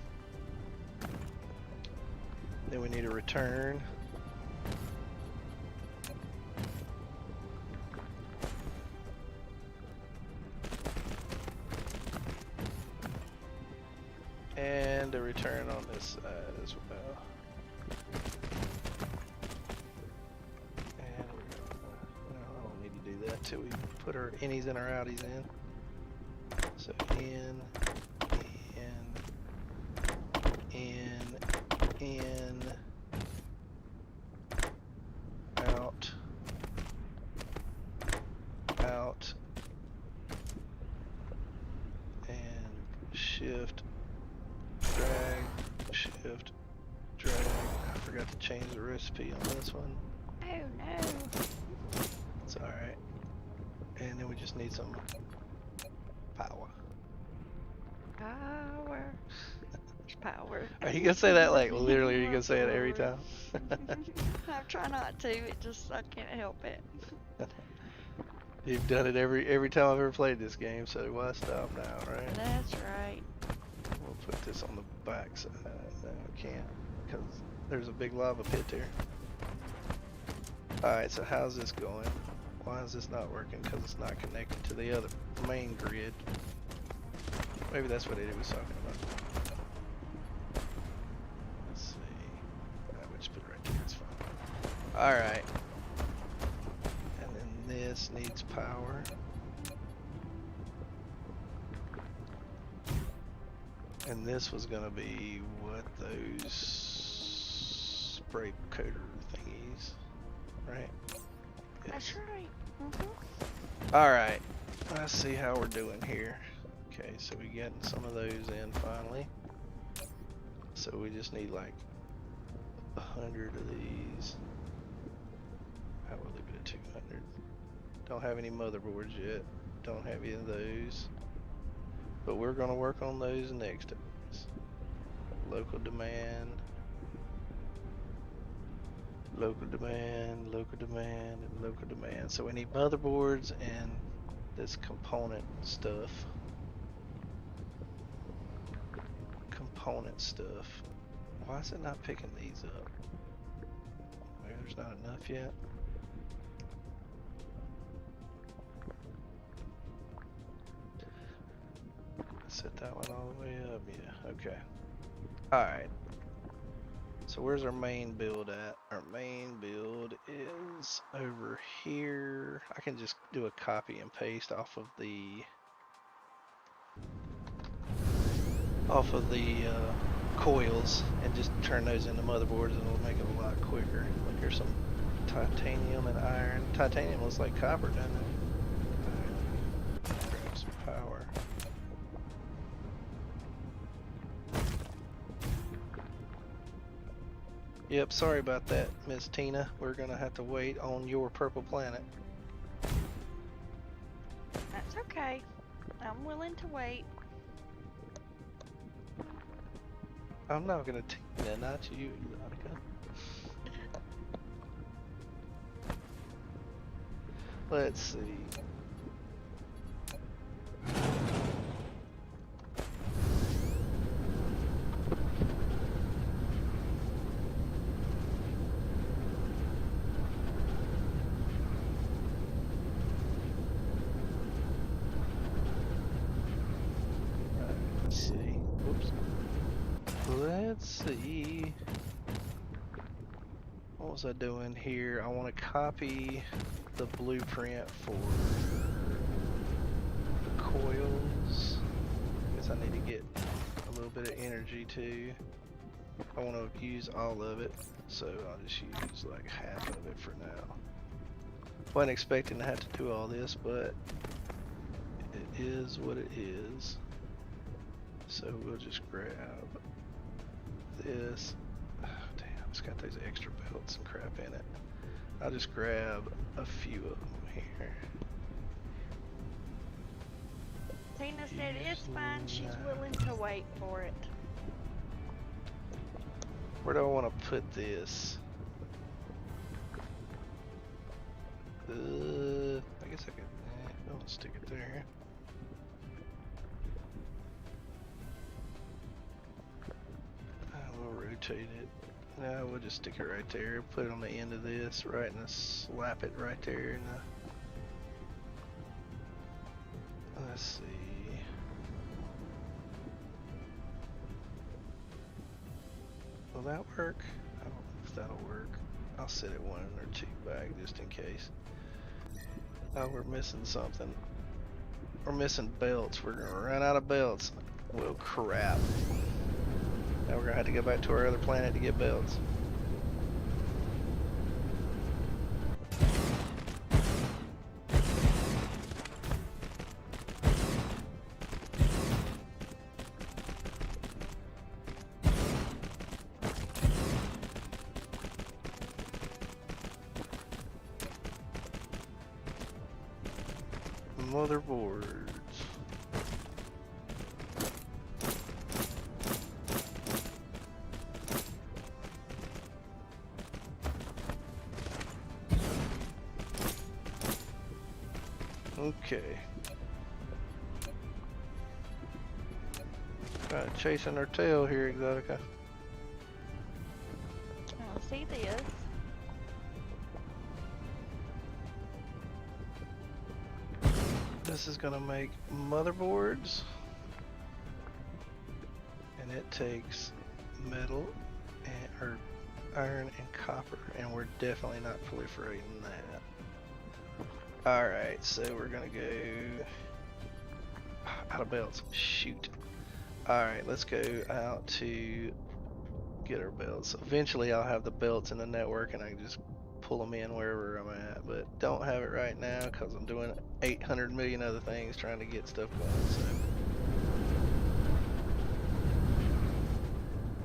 Then we need a return. And a return on this side as well. And we're gonna, no, I don't need to do that till we put our innies and our outies in. So in, out, and shift, drag, shift, drag. I forgot to change the recipe on this one. Oh no. It's alright. And then we just need some power. Power. Power. Are you gonna say that like literally? Are you gonna say it every time? I try not to. It just I can't help it. You've done it every time I've ever played this game, so why stop now, right? That's right. We'll put this on the back side. No, I can't, because there's a big lava pit there. Alright, so how's this going? Why is this not working? Because it's not connected to the other main grid. Maybe that's what Eddie was talking about. Let's see. We'll just put it right there, it's fine. Alright. And then this needs power. And this was gonna be what, those spray coater thingies, right? That's right. Alright, let's see how we're doing here. Okay, so we're getting some of those in finally. So we just need like 100 of these. How will leave it at 200? Don't have any motherboards yet. Don't have any of those. But we're gonna work on those next to us. Local demand. Local demand, local demand, and local demand. So we need motherboards and this component stuff. Component stuff. Why is it not picking these up? Maybe there's not enough yet. Set that one all the way up. Yeah, okay. Alright. So where's our main build at? Our main build is over here. I can just do a copy and paste off of the coils and just turn those into motherboards, and it'll make it a lot quicker. Look, here's some titanium and iron. Titanium looks like copper, doesn't it? Alright. Grab some power. Yep, sorry about that, Miss Tina. We're gonna have to wait on your purple planet. That's okay. I'm willing to wait. I'm not gonna Tina, not you, Monica. Let's see. Let's see. What was I doing here? I want to copy the blueprint for the coils. Guess I need to get a little bit of energy too. I want to use all of it, so I'll just use like half of it for now. Wasn't expecting to have to do all this, but it is what it is. So we'll just grab this. Oh, damn, it's got those extra belts and crap in it. I'll just grab a few of them here. Tina said it's fine, she's willing to wait for it. Where do I want to put this? I guess I could, I'll stick it there. We'll rotate it No, we'll just stick it right there. Put it on the end of this, right, and slap it right there. And let's see. Will that work? I don't know if that'll work. I'll set it 1 or 2 back just in case. Oh, we're missing something. We're missing belts. We're gonna run out of belts. Well, crap. Now we're gonna have to go back to our other planet to get belts. Motherboards. Okay. Kind of chasing our tail here, Exotica. I'll see this. This is gonna make motherboards, and it takes metal and, or iron and copper, and we're definitely not proliferating that. Alright, so we're gonna go out of belts. Shoot. Alright, let's go out to get our belts. Eventually I'll have the belts in the network and I can just pull them in wherever I'm at, but don't have it right now because I'm doing 800 million other things trying to get stuff going. So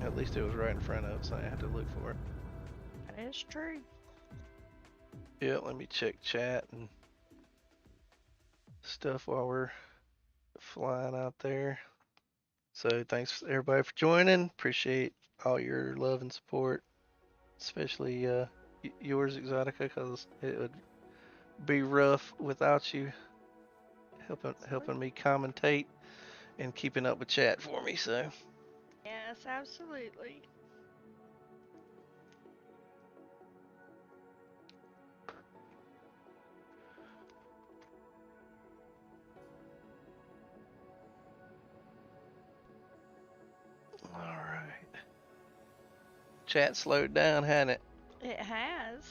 at least it was right in front of us, so I had to look for it. That is true. Yeah, let me check chat and stuff while we're flying out there. So thanks everybody for joining. Appreciate all your love and support, especially yours, Exotica, because it would be rough without you helping me commentate and keeping up with chat for me. So Yes, absolutely. all right, chat slowed down, hadn't it? It has.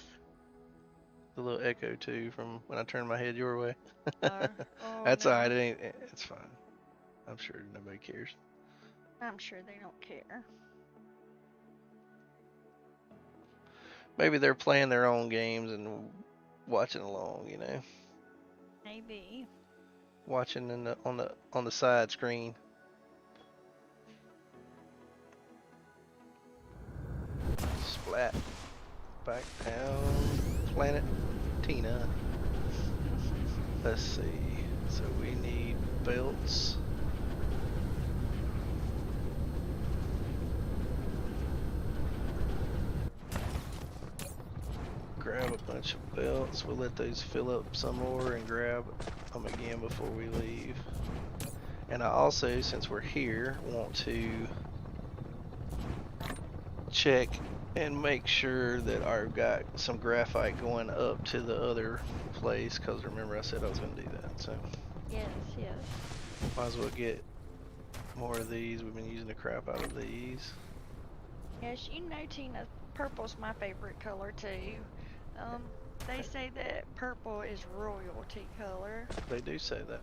The little echo too from when I turned my head your way. Oh, That's no. alright. It's fine. I'm sure nobody cares. I'm sure they don't care. Maybe they're playing their own games and watching along. You know, Maybe. watching in the on the side screen. Splat. Back down. Planet Tina. Let's see. So we need belts. Grab a bunch of belts. We'll let those fill up some more and grab them again before we leave. And I also, since we're here, want to check and make sure that I've got some graphite going up to the other place, because remember I said I was going to do that. So Yes, yes. might as well get more of these. We've been using the crap out of these. Yes, you know, Tina, purple's my favorite color too. They say that purple is royalty color. They do say that.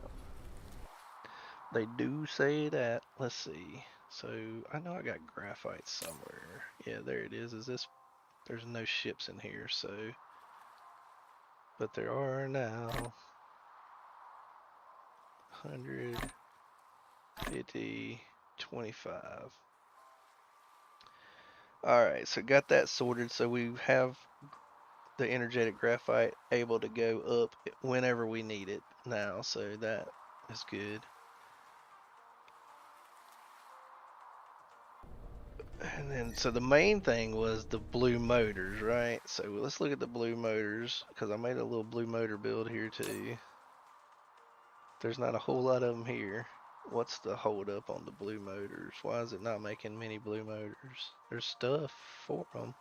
They do say that. Let's see. So I know I got graphite somewhere. Yeah, there it is. Is this? There's no ships in here, so. But there are now. 100, 50, 25. Alright, so got that sorted. So we have the energetic graphite able to go up whenever we need it now. So that is good. And then, so the main thing was the blue motors, right? So let's look at the blue motors, because I made a little blue motor build here too. There's not a whole lot of them here. What's the hold up on the blue motors? Why is it not making many blue motors? There's stuff for them.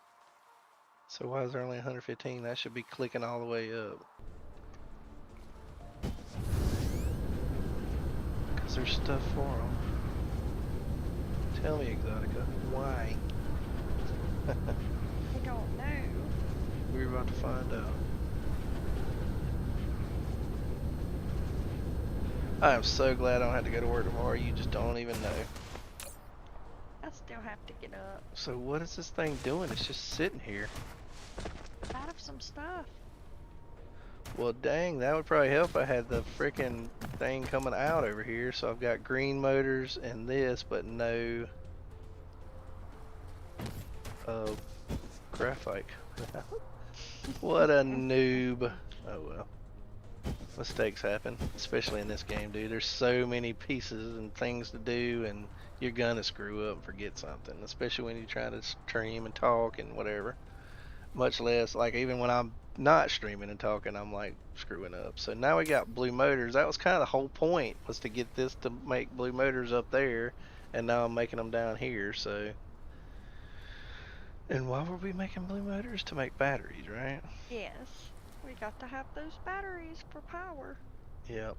So why is there only 115? That should be clicking all the way up. Because there's stuff for them. Tell me, Exotica, why? I don't know. We're about to find out. I am so glad I don't have to go to work tomorrow. You just don't even know. I still have to get up. So what is this thing doing? It's just sitting here. Out of some stuff. Well, dang, that would probably help. I had the freaking thing coming out over here. So I've got green motors and this, but no graphite. What a noob. Oh well. Mistakes happen, especially in this game, dude. There's so many pieces and things to do, and you're gonna screw up and forget something, especially when you're trying to stream and talk and whatever. Much less, like, even when I'm not streaming and talking, I'm like screwing up. So now we got blue motors. That was kind of the whole point, was to get this to make blue motors up there, and now I'm making them down here. So, and why were we making blue motors? To make batteries, right? Yes. We got to have those batteries for power. Yep.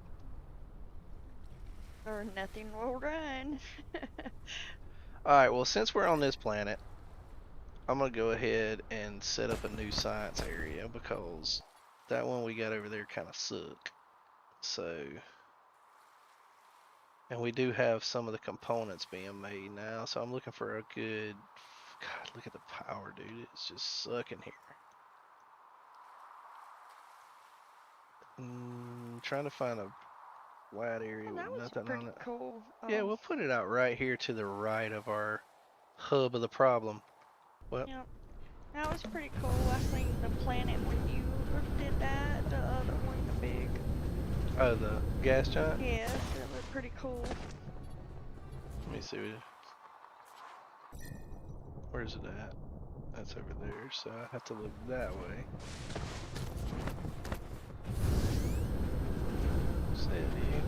Or nothing will run. Alright, well, since we're on this planet, I'm gonna go ahead and set up a new science area, because that one we got over there kind of suck. So, and we do have some of the components being made now, so I'm looking for a good, God, look at the power, dude. It's just sucking here. Trying to find a wide area Well, with that was nothing pretty on it. cool. Yeah, we'll put it out right here to the right of our hub of the problem. Well, Yep. That was pretty cool. I seen the planet when you did that. The other one, the big. oh, the gas giant? Yes, it looked pretty cool. Let me see. Where's it at? That's over there, so I have to look that way. Say it to you.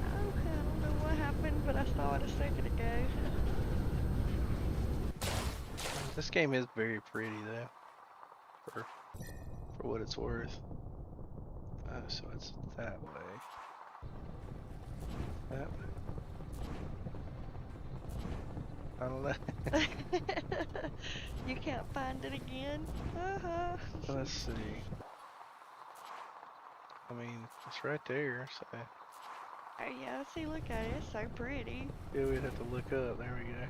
Oh, I don't know what happened, but I saw it a second ago. This game is very pretty though, for what it's worth. Oh, so it's that way. That way. I don't know. You can't find it again? Uh-huh. Let's see. I mean, it's right there, so. Oh yeah, see, look at it. It's so pretty. Yeah, we'd have to look up. There we go.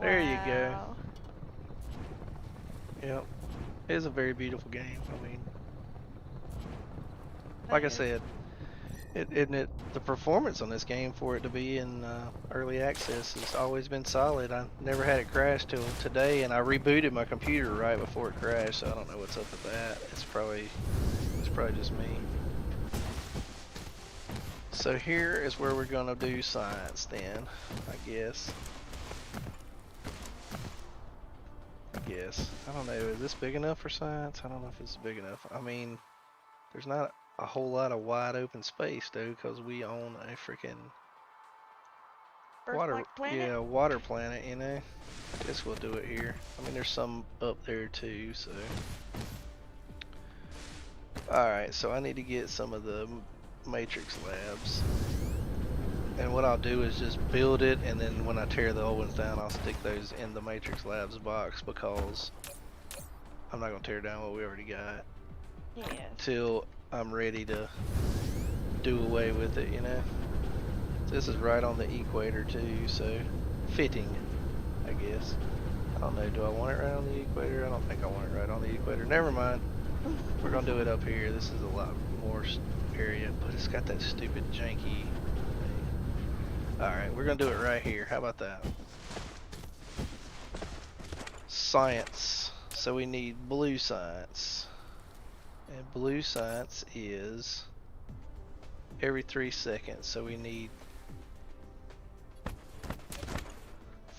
There you go. Wow. Yep. It is a very beautiful game. I mean, like I said, the performance on this game for it to be in early access has always been solid. I never had it crash till today, and I rebooted my computer right before it crashed, so I don't know what's up with that. It's probably just me. So here is where we're gonna do science then, I guess. I don't know, is this big enough for science? I don't know if it's big enough. I mean, there's not a whole lot of wide open space though, because we own a freaking water planet? water planet, you know. I guess we'll do it here. I mean, there's some up there too, so. Alright, so I need to get some of the matrix labs. And what I'll do is just build it, and then when I tear the old ones down, I'll stick those in the matrix labs box, because I'm not going to tear down what we already got. Yeah. Till I'm ready to do away with it, you know. This is right on the equator too, so fitting, I guess. I don't know, do I want it right on the equator? I don't think I want it right on the equator. Never mind. We're gonna do it up here. This is a lot more area, but it's got that stupid janky thing. Alright, we're gonna do it right here. How about that? Science. So we need blue science. And blue science is every 3 seconds. So we need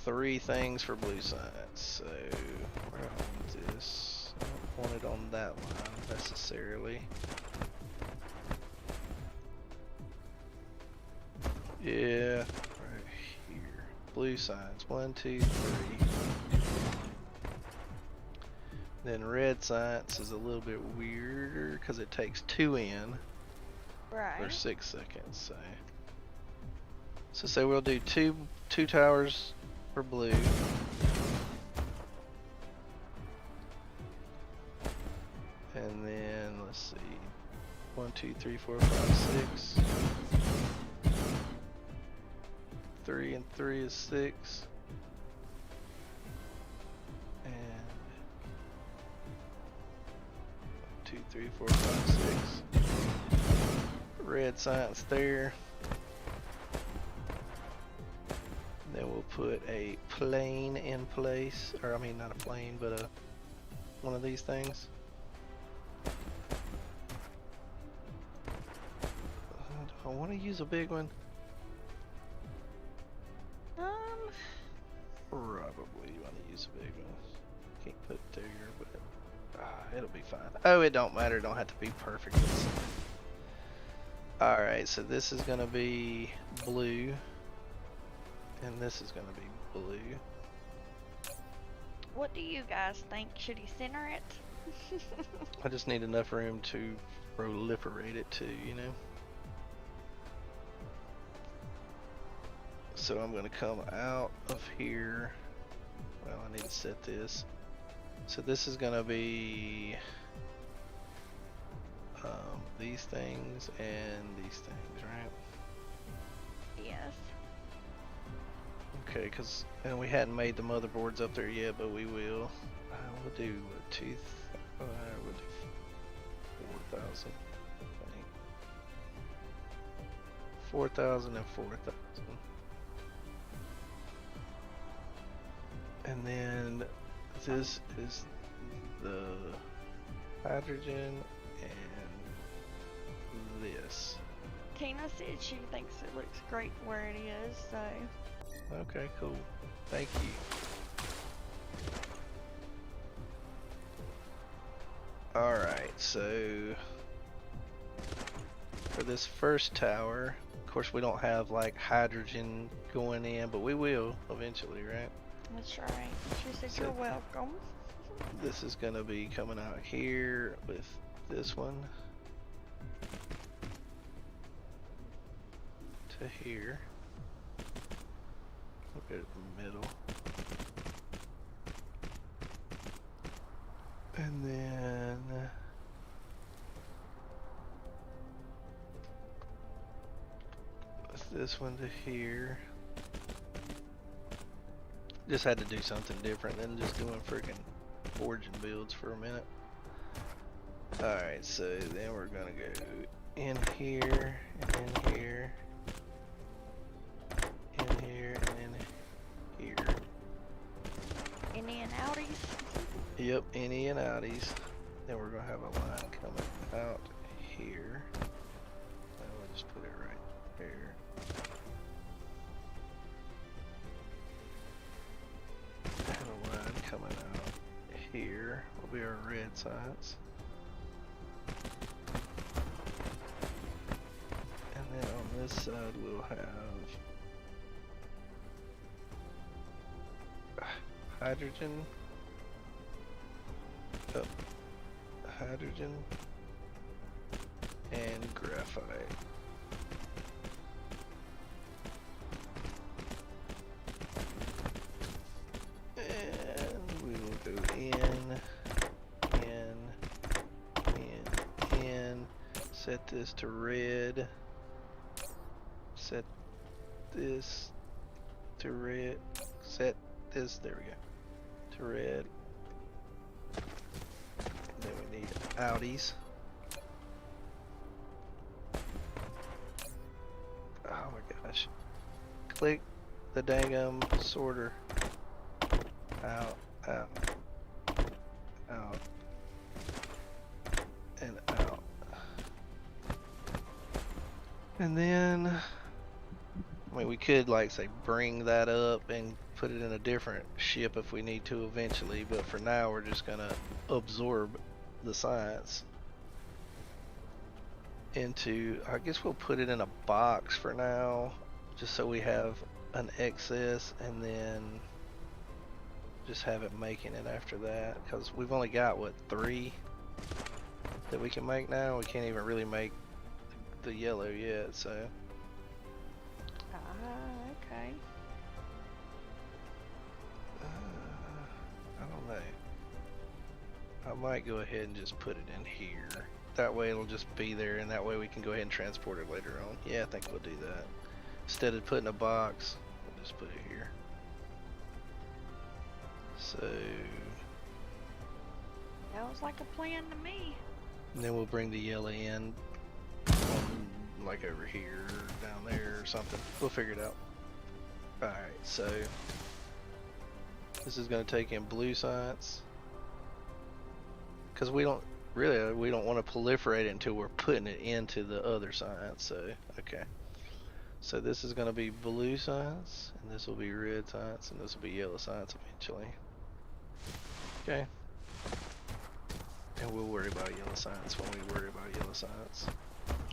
3 things for blue science. So where do I want this? I don't want it on that line necessarily. Yeah, right here. Blue science. 1, 2, 3. Then red science is a little bit weirder because it takes 2 in Right. for 6 seconds. So say we'll do two towers for blue. And then let's see. 1, 2, 3, 4, 5, 6. 3 and 3 is 6. And 2, 3, 4, 5, 6. Red science there. Then we'll put a plane in place, or I mean not a plane, but one of these things. I want to use a big one. Probably you want to use a big one. Can't put it there, but it'll be fine. Oh, it don't matter. It don't have to be perfect. All right, so this is gonna be blue. And this is going to be blue. What do you guys think? Should he center it? I just need enough room to proliferate it too, you know? So I'm going to come out of here. Well, I need to set this. So this is going to be these things and these things, right? Yes. Okay, and we hadn't made the motherboards up there yet, but we will. We'll do we'll do 4,000. 4,000 and 4,000. And then this is the hydrogen and this. Tina said she thinks it looks great where it is, so. Okay, cool. Thank you. Alright, so for this first tower, of course we don't have like hydrogen going in, but we will eventually, right? That's right. She said you're welcome. This is gonna be coming out here with this one to here. Look at the middle. And then this one to here. Just had to do something different than just doing freaking forging builds for a minute. Alright, so then we're gonna go in here, and in here, in here, and in here. Innie and outies? Yep, innie and outies. Then we're gonna have a line coming out here. And we'll just put it right there. And a line coming out here will be our red sides. And then on this side we'll have hydrogen. Hydrogen and graphite. And we will go in, set this to red, set this to red, set this, there we go, to red. Then we need outies. Oh my gosh. Click the dangum sorter. Out, out, out, and out. And then, I mean, we could like say bring that up and put it in a different ship if we need to eventually, but for now we're just gonna absorb the science into, I guess we'll put it in a box for now, just so we have an excess, and then just have it making it after that, because we've only got what, 3 that we can make now. We can't even really make the yellow yet, so Okay. I don't know. I might go ahead and just put it in here. That way it'll just be there, and that way we can go ahead and transport it later on. Yeah, I think we'll do that. Instead of putting a box, we'll just put it here. So, Sounds like a plan to me. and then we'll bring the yellow in, like over here, down there, or something. We'll figure it out. Alright, so this is going to take in blue science, because we don't want to proliferate it until we're putting it into the other science. So okay, so this is going to be blue science, and this will be red science, and this will be yellow science eventually. Okay, and we'll worry about yellow science when we worry about yellow science.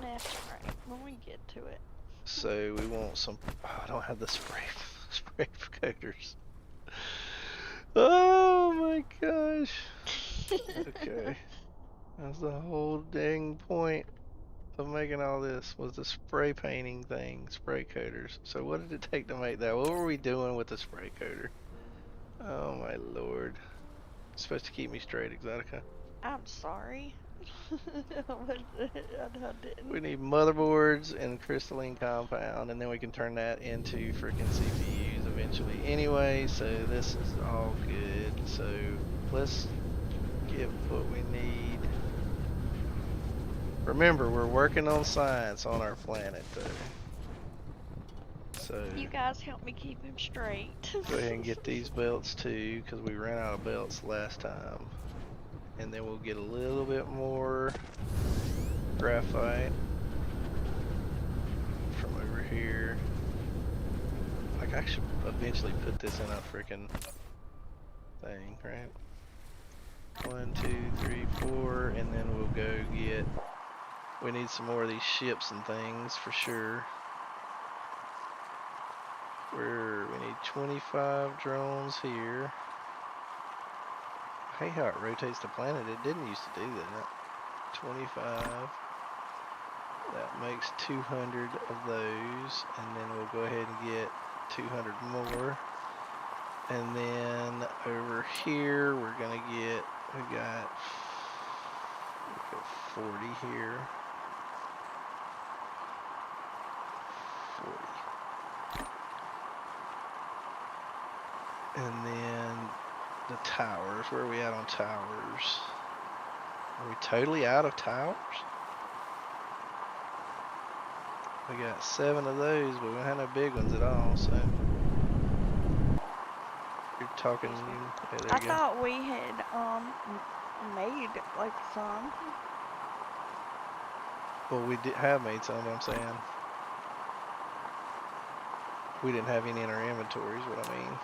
That's right, when we get to it. So we want some. Oh, I don't have the spray coaters. Oh my gosh. Okay. That's the whole dang point of making all this, was the spray painting thing, spray coaters. So what did it take to make that? What were we doing with the spray coater? Oh my lord. You're supposed to keep me straight, Exotica. I'm sorry. I didn't. We need motherboards and crystalline compound, and then we can turn that into freaking CPUs eventually. Anyway, so this is all good. So let's get what we need. Remember, we're working on science on our planet, though. So You guys help me keep him straight. go ahead and get these belts too, because we ran out of belts last time. And then we'll get a little bit more graphite from over here. Like, I should eventually put this in a freaking thing, right? 1, 2, 3, 4, and then we'll go get. We need some more of these ships and things for sure. We need 25 drones here. I hate how it rotates the planet. It didn't used to do that. 25. That makes 200 of those, and then we'll go ahead and get 200 more. And then over here we're gonna get. We got 40 here. 40. And then the towers. Where are we at on towers? Are we totally out of towers? We got 7 of those, but we don't have no big ones at all, so. You're talking. Yeah, there I you go. thought we had made like some. Well, we did have made some, but I'm saying. We didn't have any in our inventories, what I mean.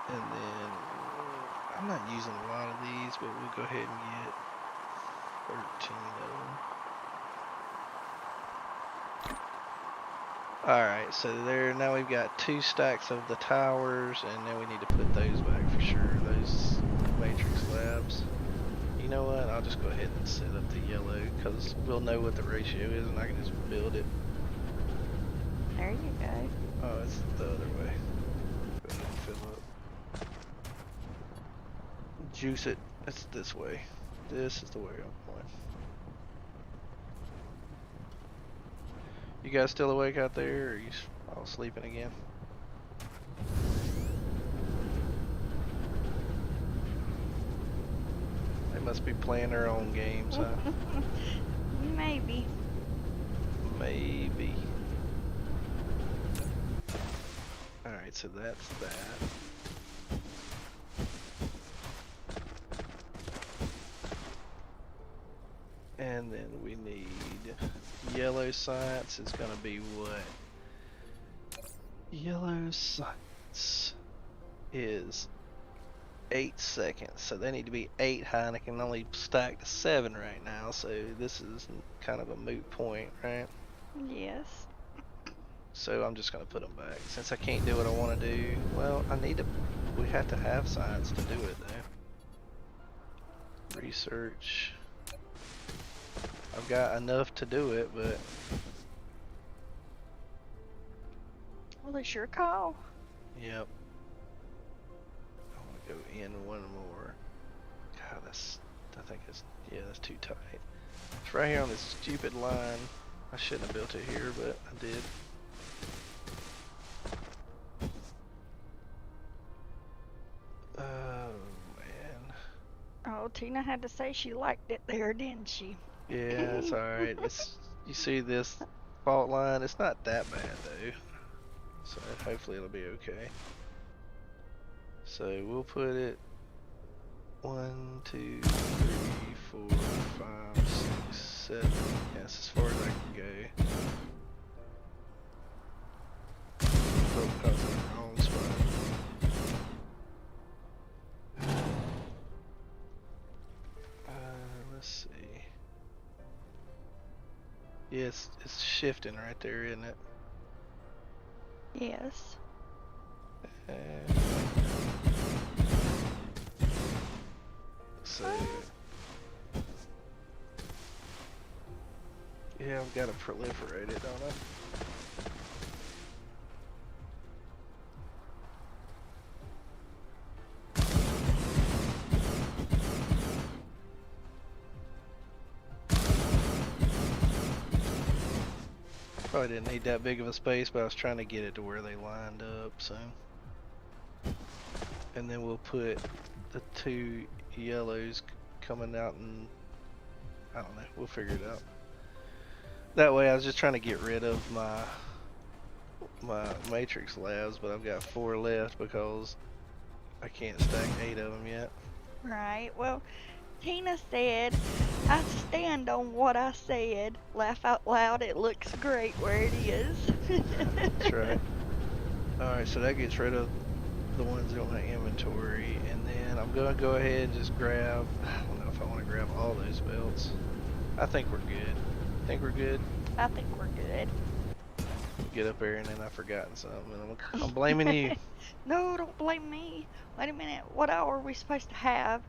And then, I'm not using a lot of these, but we'll go ahead and get 13 of them. Alright, so there, now we've got 2 stacks of the towers, and then we need to put those back for sure, those matrix labs. You know what, I'll just go ahead and set up the yellow, because we'll know what the ratio is, and I can just build it. There you go. Oh, it's the other way. Go ahead and fill up. Juice it. It's this way. This is the way I'm going. You guys still awake out there, or are you all sleeping again? They must be playing their own games, huh? Maybe. Maybe. Alright, so that's that. And then we need yellow science is gonna be what? Yellow science is 8 seconds, so they need to be 8 high, and I can only stack to 7 right now, so this is kind of a moot point, right? Yes. So I'm just gonna put them back. Since I can't do what I want to do, well, we have to have science to do it though. Research. I've got enough to do it, but... Well, it's your call. Yep. I want to go in one more. God, I think that's too tight. It's right here on this stupid line. I shouldn't have built it here, but I did. Oh, man. Oh, Tina had to say she liked it there, didn't she? Yeah, it's alright. You see this fault line? It's not that bad, though. So hopefully it'll be okay. So we'll put it 1, 2, 3, 4, 5, 6, 7. Yes, as far as I can go. Oh, I was in the wrong spot. Let's see. Yeah, it's shifting right there, isn't it? Yes. So yeah, I've got to proliferate it, don't I? Probably didn't need that big of a space, but I was trying to get it to where they lined up, so. And then we'll put the 2 yellows coming out, and I don't know, we'll figure it out. That way I was just trying to get rid of my matrix labs, but I've got 4 left because I can't stack 8 of them yet. Right. Well, Tina said, I stand on what I said. Laugh out loud, it looks great where it is. That's right. Alright, so that gets rid of the ones on my inventory, and then I'm gonna go ahead and just grab, I don't know if I want to grab all those belts. I think we're good. Think we're good? I think we're good. Get up there and then I've forgotten something, and I'm blaming you. No, don't blame me. Wait a minute, what hour are we supposed to have?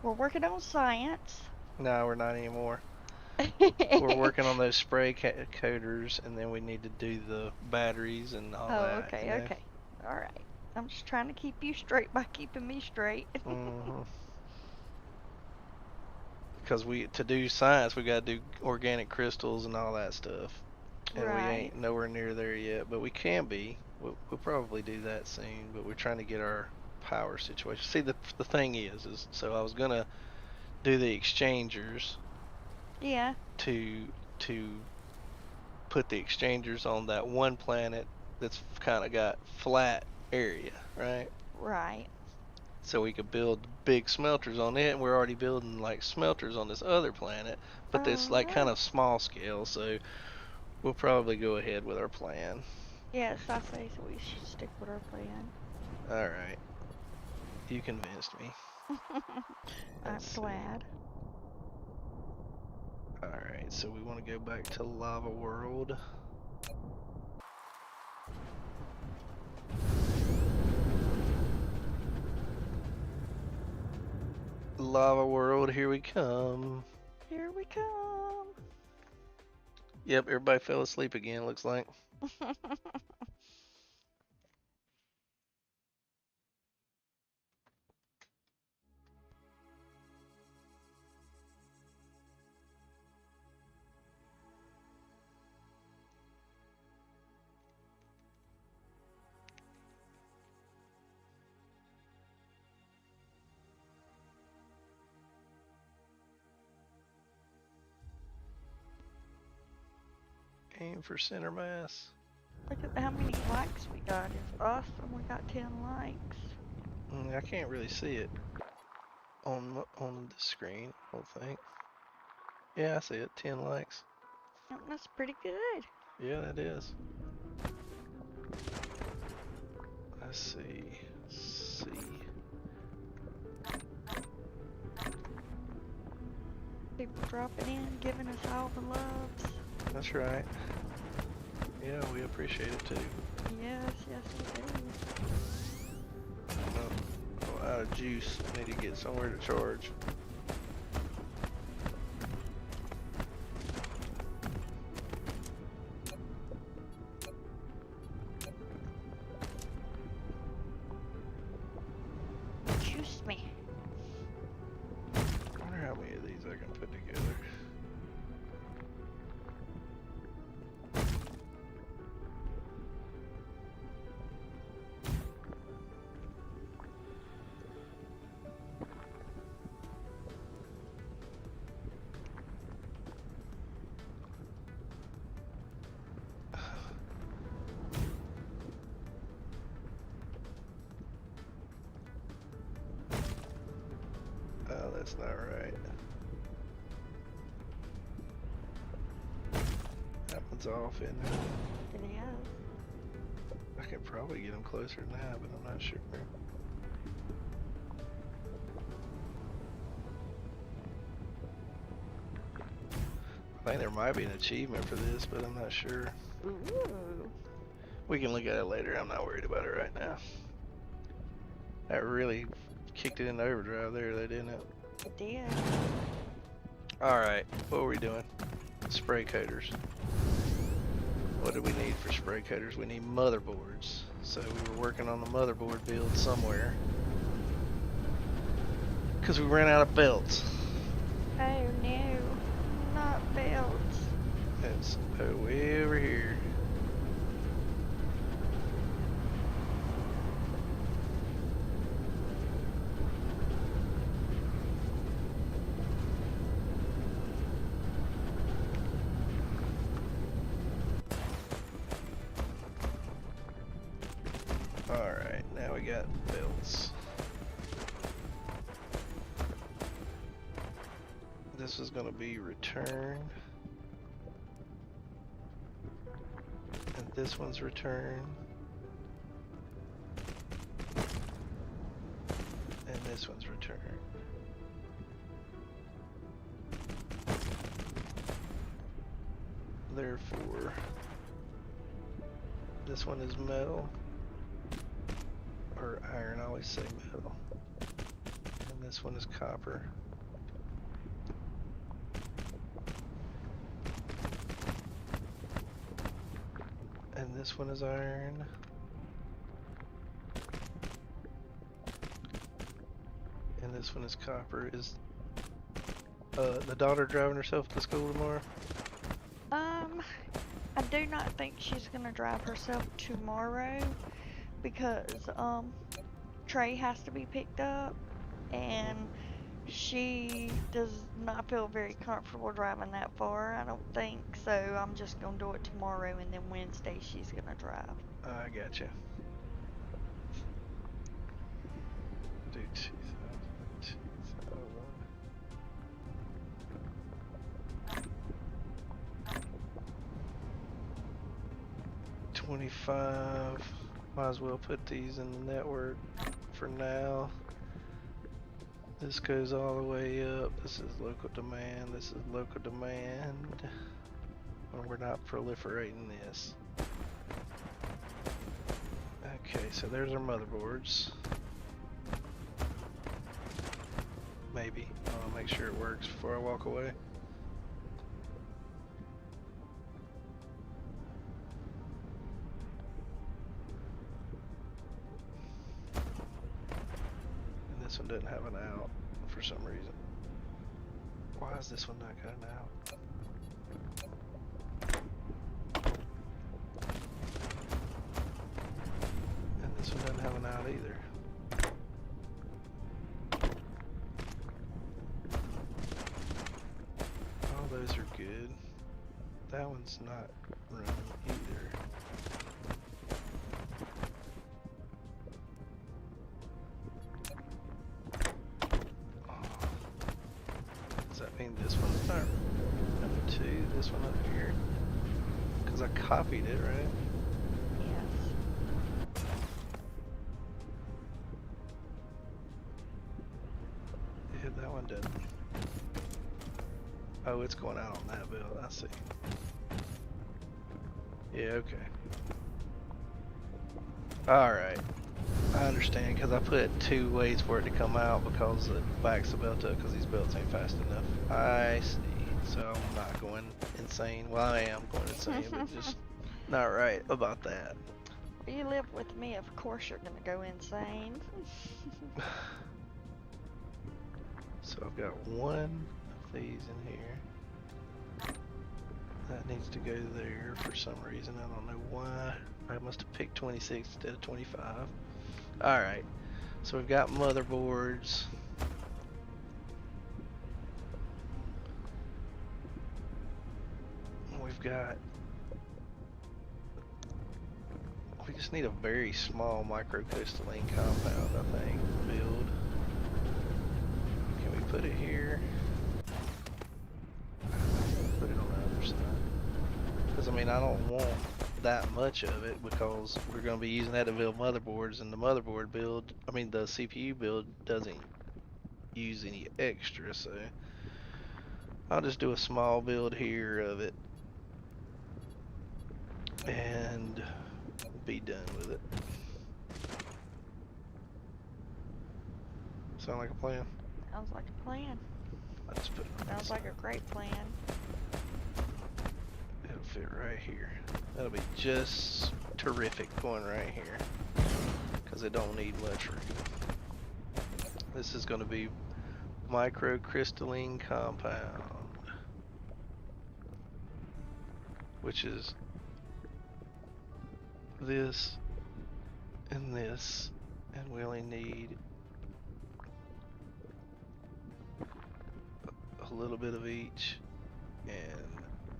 We're working on science. No, we're not anymore. We're working on those spray coaters, and then we need to do the batteries and all that. Oh, okay, you know? okay. Alright. I'm just trying to keep you straight by keeping me straight. Because to do science, we got to do organic crystals and all that stuff. And Right. we ain't nowhere near there yet, but we can be. We'll probably do that soon, but we're trying to get our power situation. See, the thing is so I was gonna do the exchangers. Yeah. To put the exchangers on that one planet that's kind of got flat area, right? Right. So we could build big smelters on it, and we're already building like smelters on this other planet, but it's like kind of small scale, so we'll probably go ahead with our plan. Yes, I say so we should stick with our plan. Alright. You convinced me. I'm glad. Alright, so we want to go back to Lava World. Lava World, here we come. Here we come. Yep, everybody fell asleep again, looks like. Aim for center mass. Look at how many likes we got. It's awesome. We got 10 likes. I can't really see it on the screen, I don't think. Yeah, I see it. 10 likes. Oh, that's pretty good. Yeah, that is. Let's see. People dropping in, giving us all the loves. That's right. Yeah, we appreciate it too. Yes, yes, we do. Oh, I'm out of juice. Need to get somewhere to charge. Juice me. I wonder how many of these I can put together. Oh, that's not right. That one's off in there. It is. I could probably get them closer than that, but I'm not sure. I think there might be an achievement for this, but I'm not sure. Ooh. We can look at it later. I'm not worried about it right now. That really kicked it into overdrive there, though, didn't it? It did. Alright, what were we doing? Spray coaters. What do we need for spray coaters? We need motherboards. So we were working on the motherboard build somewhere. Because we ran out of belts. Oh no, not belts. It's way over here. Alright, now we got belts. This is going to be return. And this one's return. And this one's return. Therefore, this one is metal. Or iron, I always say metal. And this one is copper. And this one is iron. And this one is copper. Is the daughter driving herself to school tomorrow? I do not think she's gonna drive herself tomorrow because Trey has to be picked up and she does not feel very comfortable driving that far, I don't think, so I'm just gonna do it tomorrow and then Wednesday she's gonna drive. I gotcha. Do 2,000. 25. Might as well put these in the network for now. This goes all the way up. This is local demand. This is local demand. And we're not proliferating this. Okay, so there's our motherboards. Maybe. I'll make sure it works before I walk away. And this one doesn't have an out for some reason. Why is this one not got an out? And this one doesn't have an out either. All those are good. That one's not running either. Does that mean this one's not number 2? This one up here? Because I copied it, right? Yes. Yeah, that one doesn't. Oh, it's going out on that belt. I see. Yeah, okay. Alright. I understand, because I put 2 ways for it to come out because it backs the belt up because these belts ain't fast enough. I see. So I'm not going insane. Well, I am going insane, but just not right about that. You live with me, of course you're gonna go insane. So I've got 1 of these in here. That needs to go there for some reason. I don't know why. I must have picked 26 instead of 25. Alright. So we've got motherboards. We've got... We just need a very small microcrystalline compound, I think, to build. Can we put it here? Put it on the other side. Because, I mean, I don't want that much of it because we're going to be using that to build motherboards, and the motherboard build, I mean, the CPU build doesn't use any extra, so I'll just do a small build here of it and be done with it. Sound like a plan? Sounds like a plan. I'll just put it on Sounds like a great plan. It'll fit right here. That'll be just terrific going right here because it don't need much room. This is going to be microcrystalline compound, which is this and this, and we only need a little bit of each and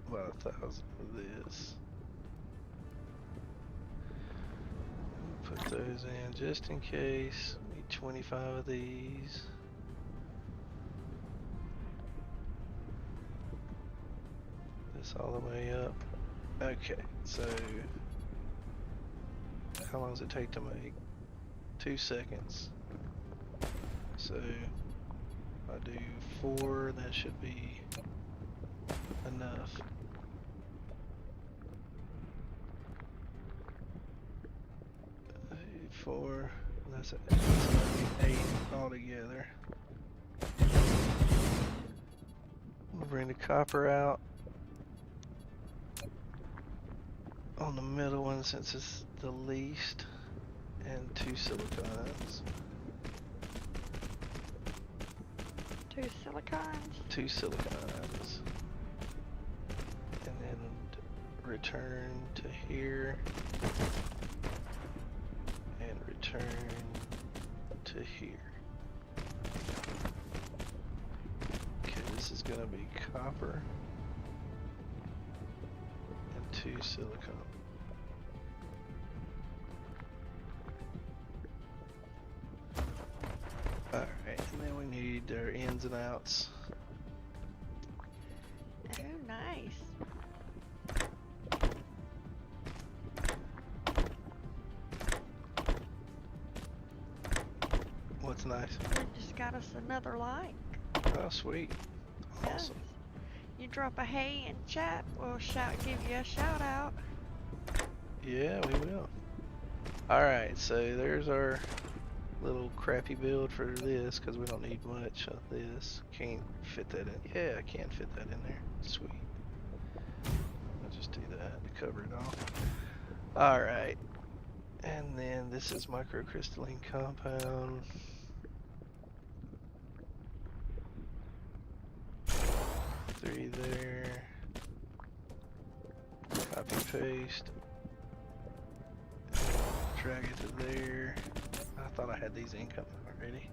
about 1,000 of this. Put those in just in case. Need 25 of these. This all the way up. Okay, so how long does it take to make? 2 seconds. So if I do 4, that should be enough. 4, that's 8 altogether. We'll bring the copper out on the middle one since it's the least, and 2 silicons. 2 silicons? 2 silicons. And then return to here. And return to here. Okay, this is gonna be copper and 2 silicon. Alright, and then we need our ins and outs. Oh, nice. What's nice? You just got us another like. Oh, sweet. Awesome. Yes. You drop a hey in chat, we'll give you a shout out. Yeah, we will. Alright, so there's our little crappy build for this because we don't need much of this. Can't fit that in. Yeah, I can fit that in there. Sweet. I'll just do that to cover it all. Alright. And then this is microcrystalline compound. 3 there. Copy paste. Drag it to there. I thought I had these incoming already.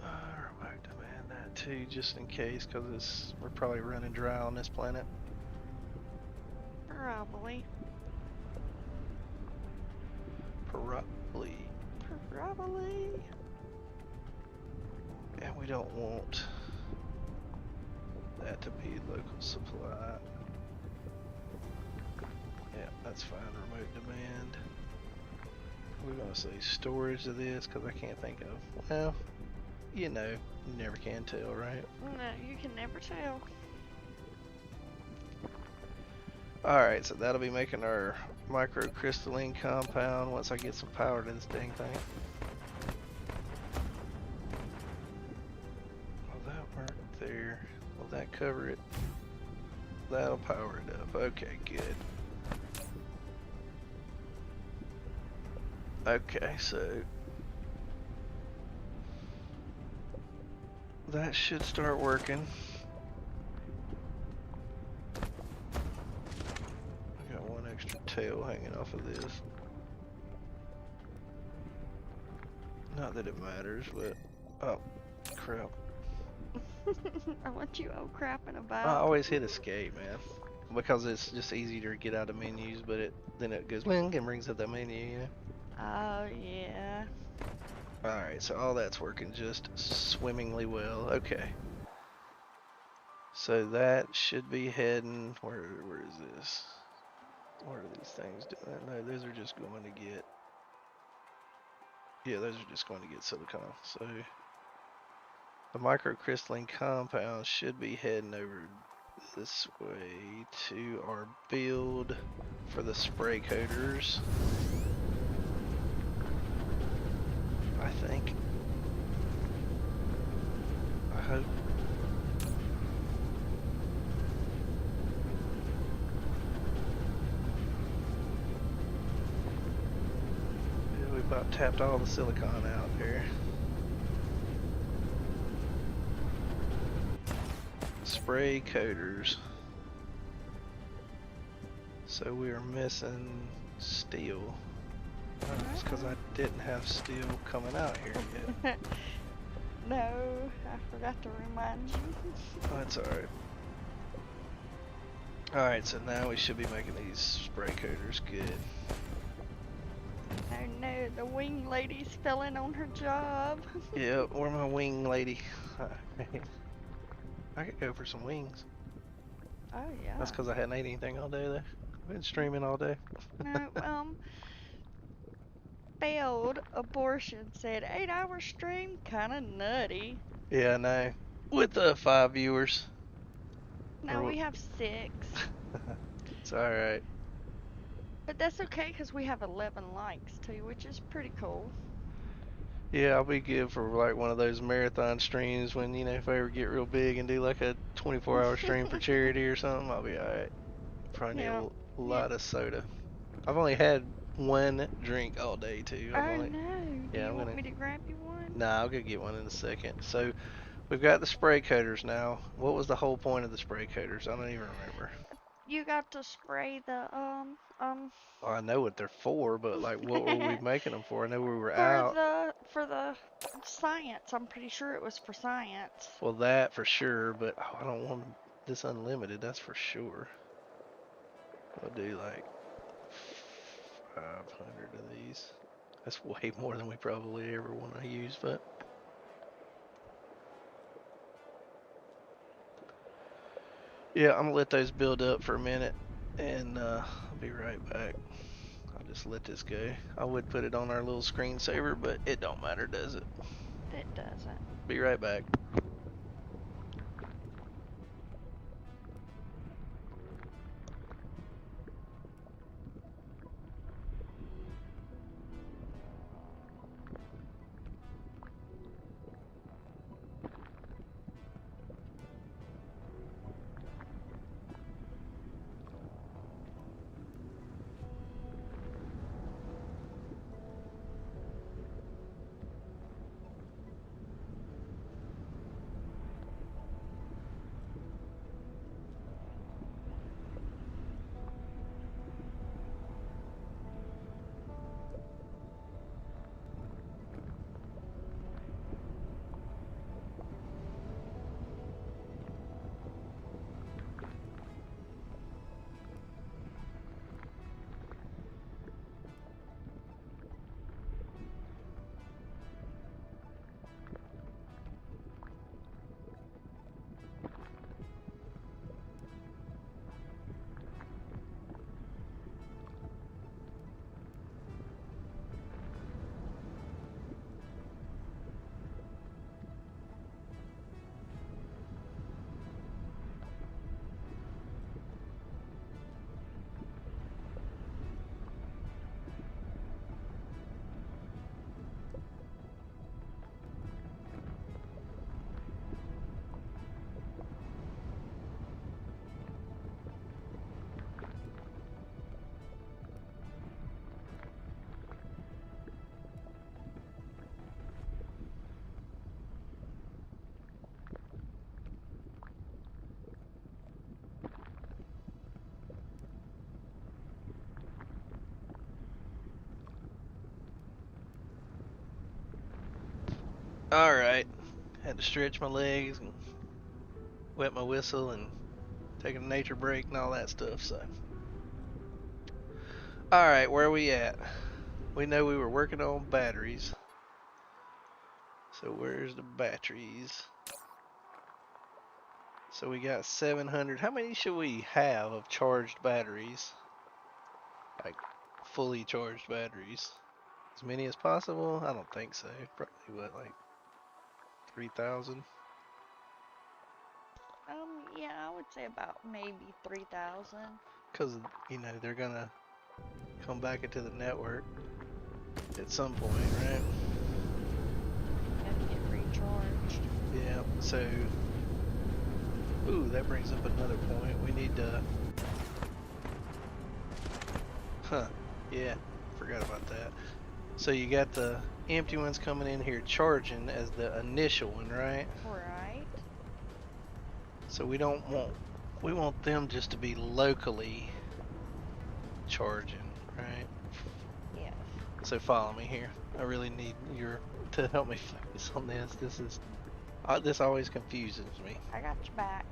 Remote demand that too, just in case, because we're probably running dry on this planet. Probably. Probably. Probably. And we don't want that to be local supply. Yeah, that's fine. Remote demand. We're going to say storage of this because I can't think of, well, you know, you never can tell, right? No, you can never tell. Alright, so that'll be making our microcrystalline compound once I get some power to this dang thing. Will that work there? Will that cover it? That'll power it up. Okay, good. Okay, so that should start working. I got one extra tail hanging off of this. Not that it matters, but oh crap. What you all crapping I about? always hit escape, man. Because it's just easier to get out of menus, but then it goes bling and brings up that menu, you know? Oh, yeah. Alright, so all that's working just swimmingly well. Okay. So that should be heading, where is this? What are these things doing? No, those are just going to get, yeah, those are just going to get silicon. So the microcrystalline compound should be heading over this way to our build for the spray coaters. I think. I hope. Yeah, we about tapped all the silicon out there. Spray coaters. So we are missing steel. It's because I didn't have steel coming out here yet. No, I forgot to remind you. That's alright. Alright, so now we should be making these spray coaters good. Oh no, the wing lady's failing on her job. Yeah, where my wing lady? I could go for some wings. Oh yeah. That's because I hadn't ate anything all day though. I've been streaming all day. No, failed abortion said 8-hour stream, kinda nutty. Yeah, I know. With 5 viewers. Now we have 6. It's alright. But that's okay because we have 11 likes too, which is pretty cool. Yeah, I'll be good for like one of those marathon streams when, you know, if I ever get real big and do like a 24-hour stream for charity or something, I'll be alright. Probably need a lot of soda. I've only had one drink all day too. Oh no, do yeah, you I'm want gonna, me to grab you one? nah, I'll go get one in a second. So we've got the spray coaters now. What was the whole point of the spray coaters? I don't even remember. You got to spray the, Well, I know what they're for, but like, what were we making them for? I know we were out. for the science. I'm pretty sure it was for science. Well, that for sure, but oh, I don't want this unlimited. That's for sure. We'll do like 500 of these. That's way more than we probably ever want to use, but yeah, I'm gonna let those build up for a minute, and I'll be right back. I'll just let this go. I would put it on our little screensaver, but it don't matter, does it? It doesn't. Be right back. Alright. Had to stretch my legs and wet my whistle and take a nature break and all that stuff, so. Alright, where are we at? We know we were working on batteries. So where's the batteries? So we got 700. How many should we have of charged batteries? Like fully charged batteries? As many as possible? I don't think so. Probably what, like 3,000? Yeah, I would say about maybe 3,000. Because, you know, they're gonna come back into the network at some point, right? And get recharged. Yeah, so, ooh, that brings up another point. We need to, yeah, forgot about that. So you got the empty ones coming in here charging as the initial one, right? Right. So we want them just to be locally charging, right? Yes. So follow me here. I really need to help me focus on this. This always confuses me. I got your back.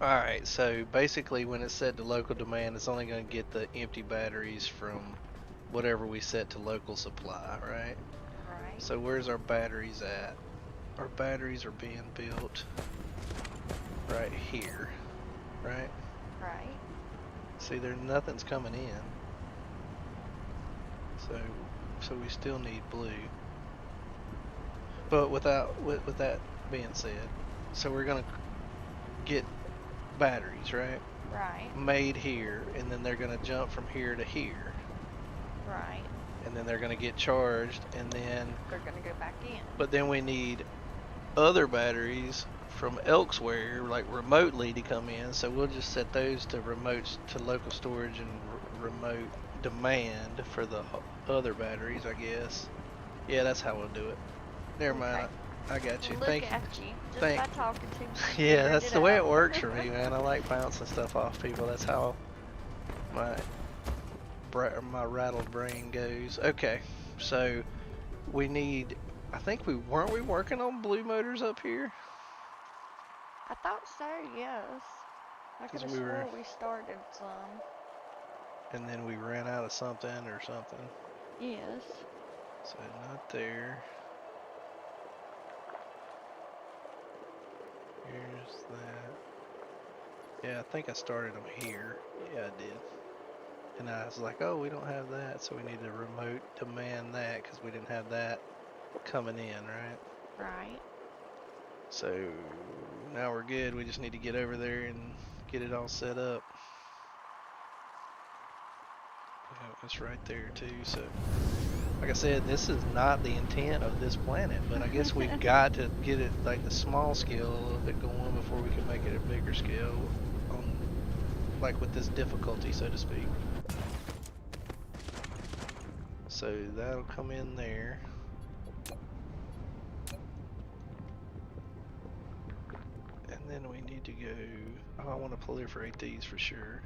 Alright, so basically when it's set to local demand, it's only going to get the empty batteries from whatever we set to local supply, right? Right. So where's our batteries at? Our batteries are being built right here, right? Right. See, nothing's coming in. So we still need blue. But with that being said, so we're gonna get batteries, right? Right. Made here, and then they're gonna jump from here to here, Right. and then they're gonna get charged, and then They're gonna go back in. but then we need other batteries from elsewhere, like remotely, to come in. So we'll just set those to local storage and remote demand for the other batteries, I guess. Yeah, that's how we'll do it. Never mind. Okay. I got you. Look Thank you. at you. Just Thank- by talking to me. Yeah, that's the way it out. works for me, man. I like bouncing stuff off people. That's how my rattled brain goes. Okay, so we need. I think weren't we working on blue motors up here? I thought so, yes. I 'Cause could have swore we started some. And then we ran out of something or something. Yes. So not there. Here's that. Yeah, I think I started them here. Yeah, I did. And I was like, oh, we don't have that, so we need to remote demand that because we didn't have that coming in, right? Right. So now we're good. We just need to get over there and get it all set up. Yeah, it's right there too. So like I said, this is not the intent of this planet, but I guess we've got to get it like the small scale of it going before we can make it a bigger scale on, like with this difficulty, so to speak. So that'll come in there. And then we need to go, oh, I want to proliferate these for sure.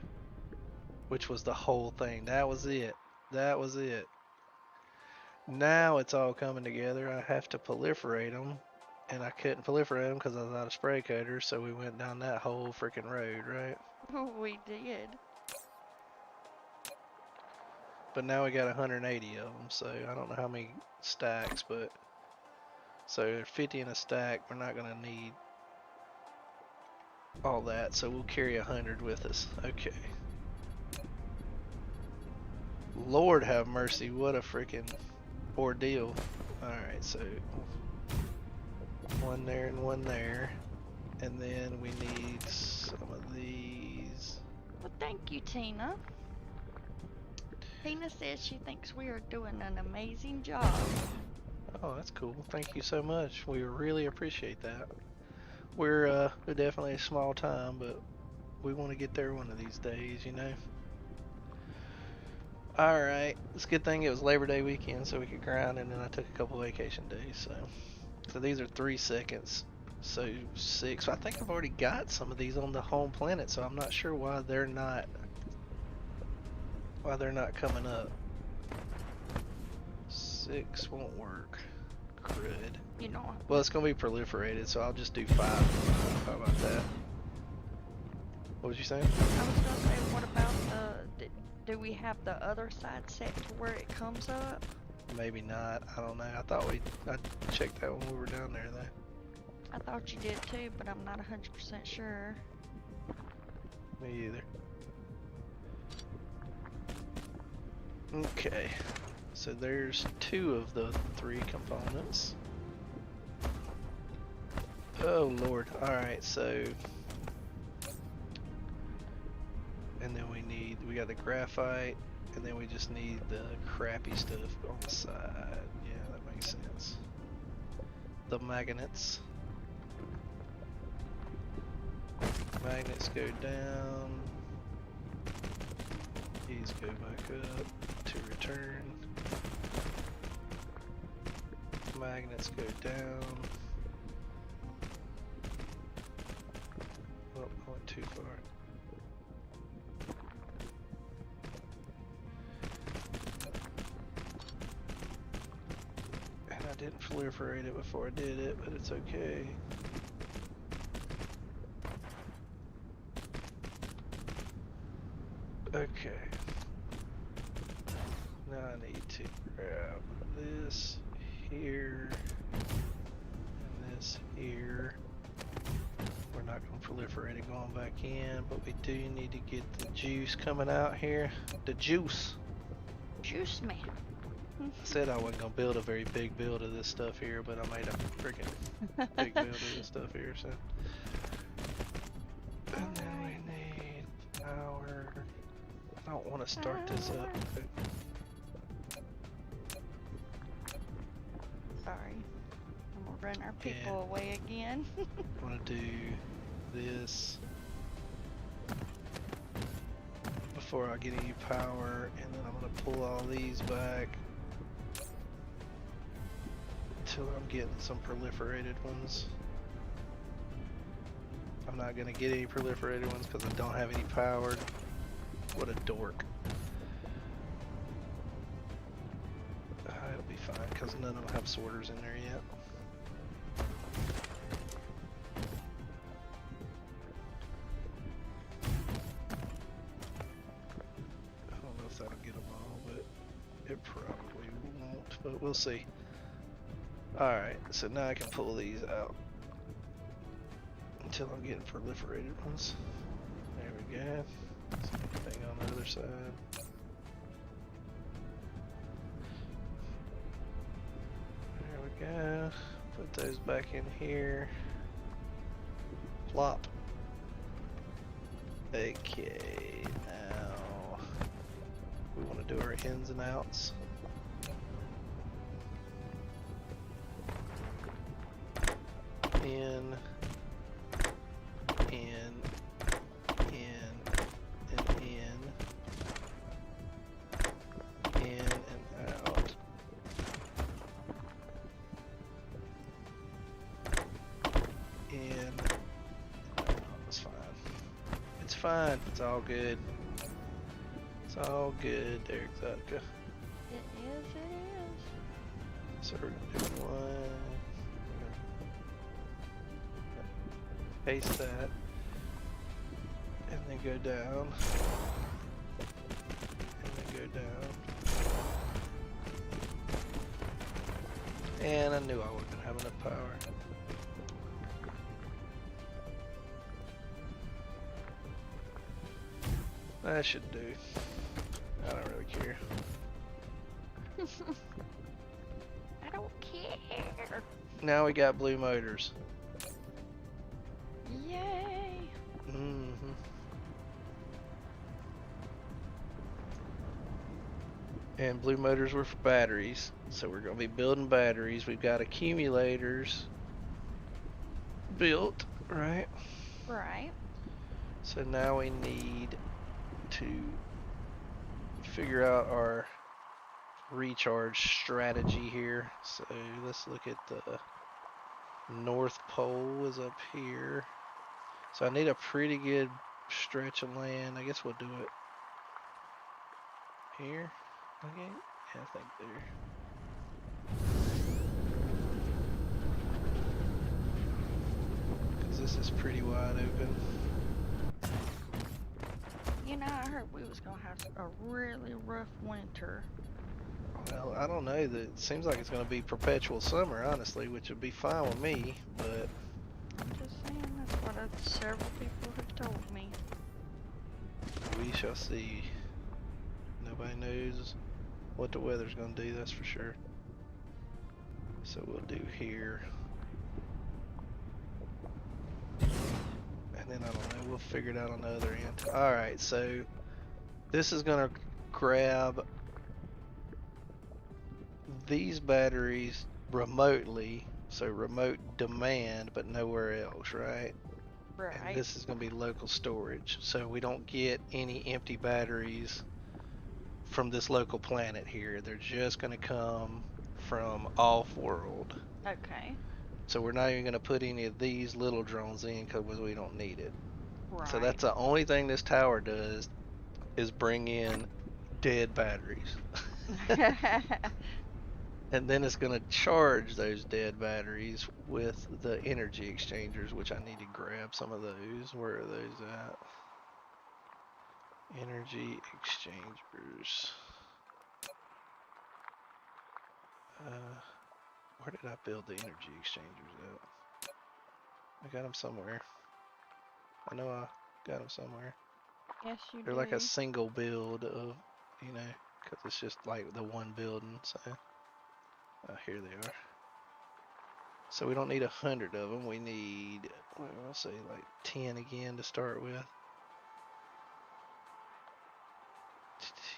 Which was the whole thing. That was it. That was it. Now it's all coming together. I have to proliferate them. And I couldn't proliferate them because I was out of spray coaters, so we went down that whole freaking road, right? We did. But now we got 180 of them, so I don't know how many stacks, but so 50 in a stack. We're not gonna need all that, so we'll carry 100 with us. Okay. Lord have mercy, what a freaking ordeal. Alright, so one there and one there. And then we need some of these. Well, thank you, Tina. Tina says she thinks we are doing an amazing job. Oh, that's cool. Thank you so much. We really appreciate that. We're definitely a small time, but we want to get there one of these days, you know. Alright, it's a good thing it was Labor Day weekend so we could grind, and then I took a couple vacation days, so these are 3 seconds, so 6. I think I've already got some of these on the home planet, so I'm not sure why they're not coming up. 6 won't work. crud. You know. Well, it's gonna be proliferated, so I'll just do 5. How about that? What was you saying? I was gonna say, what about do we have the other side set to where it comes up? Maybe not. I don't know. I checked that when we were down there though. I thought you did too, but I'm not 100% sure. Me either. Okay. So there's 2 of the 3 components. Oh lord. Alright, so and then we got the graphite, and then we just need the crappy stuff on the side. Yeah, that makes sense. The magnets. Magnets go down. These go back up to return. Magnets go down. Oh, I went too far. And I didn't proliferate it before I did it, but it's okay. Okay. Now I need to grab this here and this here. We're not going to proliferate it going back in, but we do need to get the juice coming out here. The juice. Juice man. I said I wasn't going to build a very big build of this stuff here, but I made a freaking big build of this stuff here, so. And then we need power. I don't want to start this up. Sorry. I'm gonna run our people away again. I want to do this before I get any power, and then I'm going to pull all these back until I'm getting some proliferated ones. I'm not going to get any proliferated ones because I don't have any powered. What a dork. It'll be fine because none of them have sorters in there yet. I don't know if that'll get them all, but it probably won't, but we'll see. Alright, so now I can pull these out until I'm getting proliferated ones. There we go. Same thing on the other side. There we go. Put those back in here. Plop. Okay, now we want to do our ins and outs. In, and out. In, it's fine. It's fine. It's all good. It's all good there, Exotica. It is. So we're gonna do one. Paste that. And then go down. And then go down. And I knew I wasn't gonna have enough power. That should do. I don't really care. I don't care. Now we got blue motors. Yay. And blue motors were for batteries, so we're going to be building batteries. We've got accumulators built, right? Right. So now we need to figure out our recharge strategy here. So let's look at the North Pole is up here. So I need a pretty good stretch of land. I guess we'll do it here. Okay. Yeah, I think 'cause this is pretty wide open. You know, I heard we was gonna have a really rough winter. Well, I don't know. It seems like it's going to be perpetual summer, honestly, which would be fine with me, but I'm just saying, that's what several people have told me. we shall see. Nobody knows what the weather's going to do, that's for sure. So we'll do here. And then I don't know, we'll figure it out on the other end. Alright, so this is going to grab these batteries remotely, so remote demand, but nowhere else, right? Right. And this is going to be local storage, so we don't get any empty batteries from this local planet here. They're just going to come from off-world. Okay. So we're not even going to put any of these little drones in because we don't need it. Right. So that's the only thing this tower does is bring in dead batteries. And then it's going to charge those dead batteries with the energy exchangers, which I need to grab some of those. Where are those at? Energy exchangers. Where did I build the energy exchangers at? I got them somewhere. I know I got them somewhere. Yes, you They're do. like a single build of, you know, because it's just like the one building, so. Here they are. So we don't need 100 of them. We need, well, I'll say like 10 again to start with.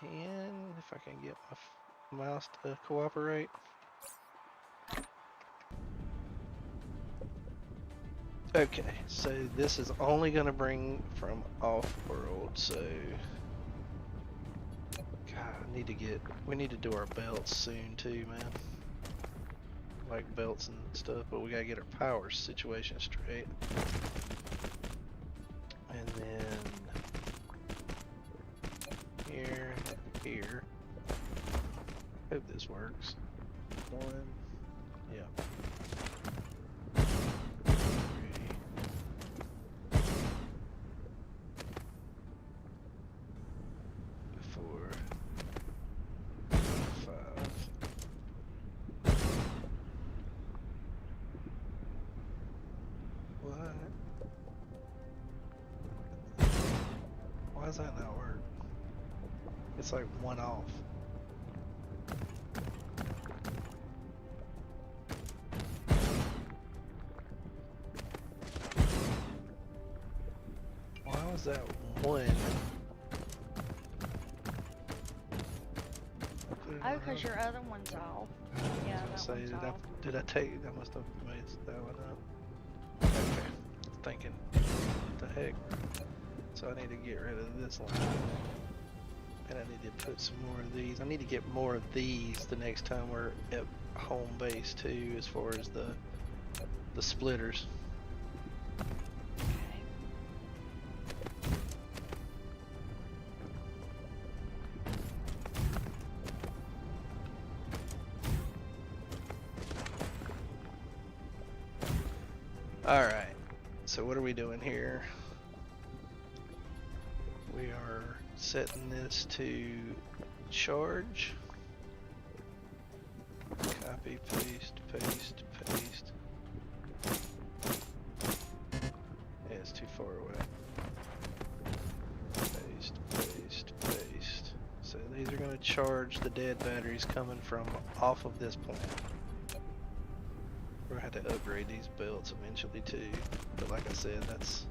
10, if I can get my mouse to cooperate. Okay, so this is only going to bring from off-world, so God, we need to do our belts soon too, man. Like belts and stuff, but we gotta get our power situation straight. And then here. Hope this works. 1, yeah. 3, 4, 5. What? Why does that not work? It's like one off. Why was that one? Oh, because your other one's off. Yeah, that one's off. Did I take? I must have messed that one up. Okay, thinking, what the heck? So I need to get rid of this line, and I need to put some more of these. I need to get more of these the next time we're at home base too, as far as the splitters. Alright, so what are we doing here? We are setting this to charge. Copy, paste, paste, paste. Yeah, it's too far away. Paste, paste, paste. So these are going to charge the dead batteries coming from off of this plant. We're going to have to upgrade these belts eventually too, but like I said, that's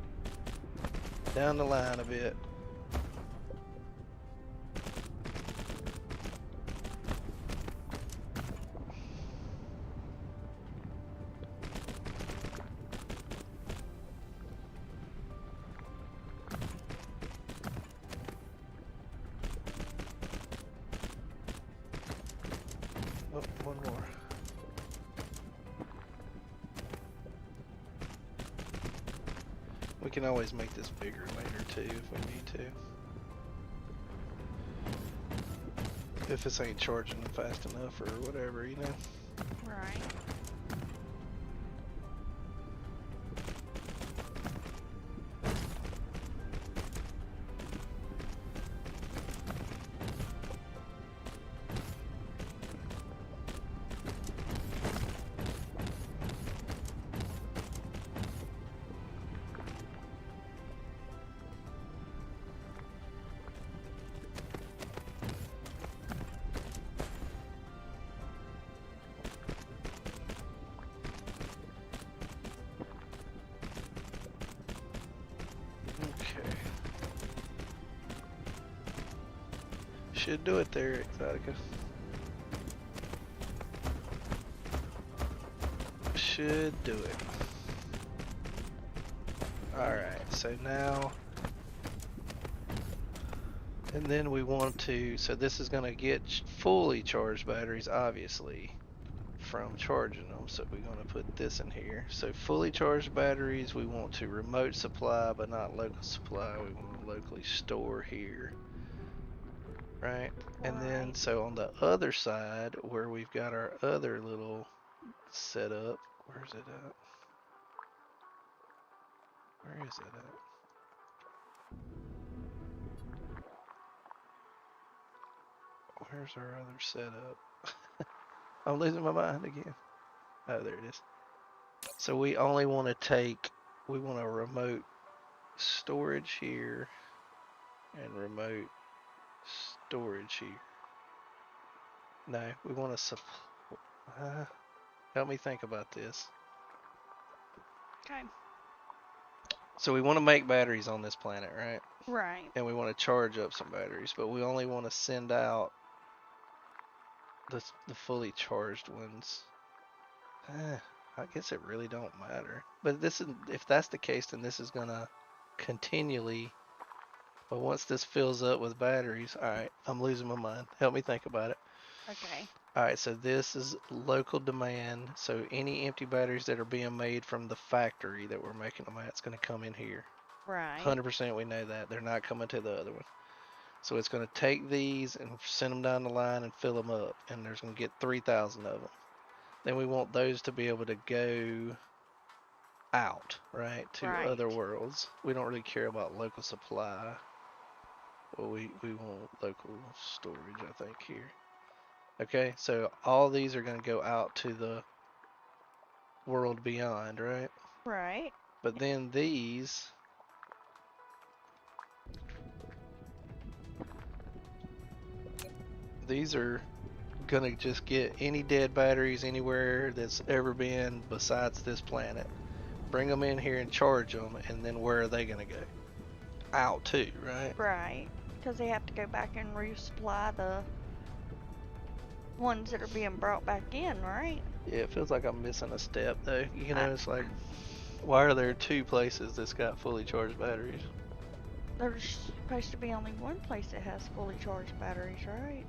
down the line a bit. Oh, one more. We can always make this bigger later too if we need to. If this ain't charging fast enough or whatever, you know. Right. should do it there, Exotica. Should do it. Alright, so now, and then we want to, so this is going to get fully charged batteries, obviously, from charging them. So we're going to put this in here. So fully charged batteries, we want to remote supply, but not local supply. We want to locally store here. Right? And then, so on the other side, where we've got our other little setup, where's it at? Where is it at? Where's our other setup? I'm losing my mind again. Oh, there it is. So we only want to take, we want a remote storage here and remote storage here. No, we want to help me think about this. Okay. So we want to make batteries on this planet, right? Right. And we want to charge up some batteries, but we only want to send out the fully charged ones. I guess it really don't matter. But this is, if that's the case, then this is gonna continually. But once this fills up with batteries, all right, I'm losing my mind. Help me think about it. Okay. All right, so this is local demand. So any empty batteries that are being made from the factory that we're making them at, it's gonna come in here. Right. 100% we know that. They're not coming to the other one. So it's going to take these and send them down the line and fill them up. And there's going to get 3,000 of them. Then we want those to be able to go out, right, to other worlds. We don't really care about local supply. Well, we want local storage, I think, here. Okay, so all these are going to go out to the world beyond, right? Right. But then these... These are gonna just get any dead batteries anywhere that's ever been besides this planet. Bring them in here and charge them, and then where are they gonna go? Out too, right? Right. Because they have to go back and resupply the ones that are being brought back in, right? Yeah, it feels like I'm missing a step though. You know, it's like, why are there two places that's got fully charged batteries? There's supposed to be only one place that has fully charged batteries, right?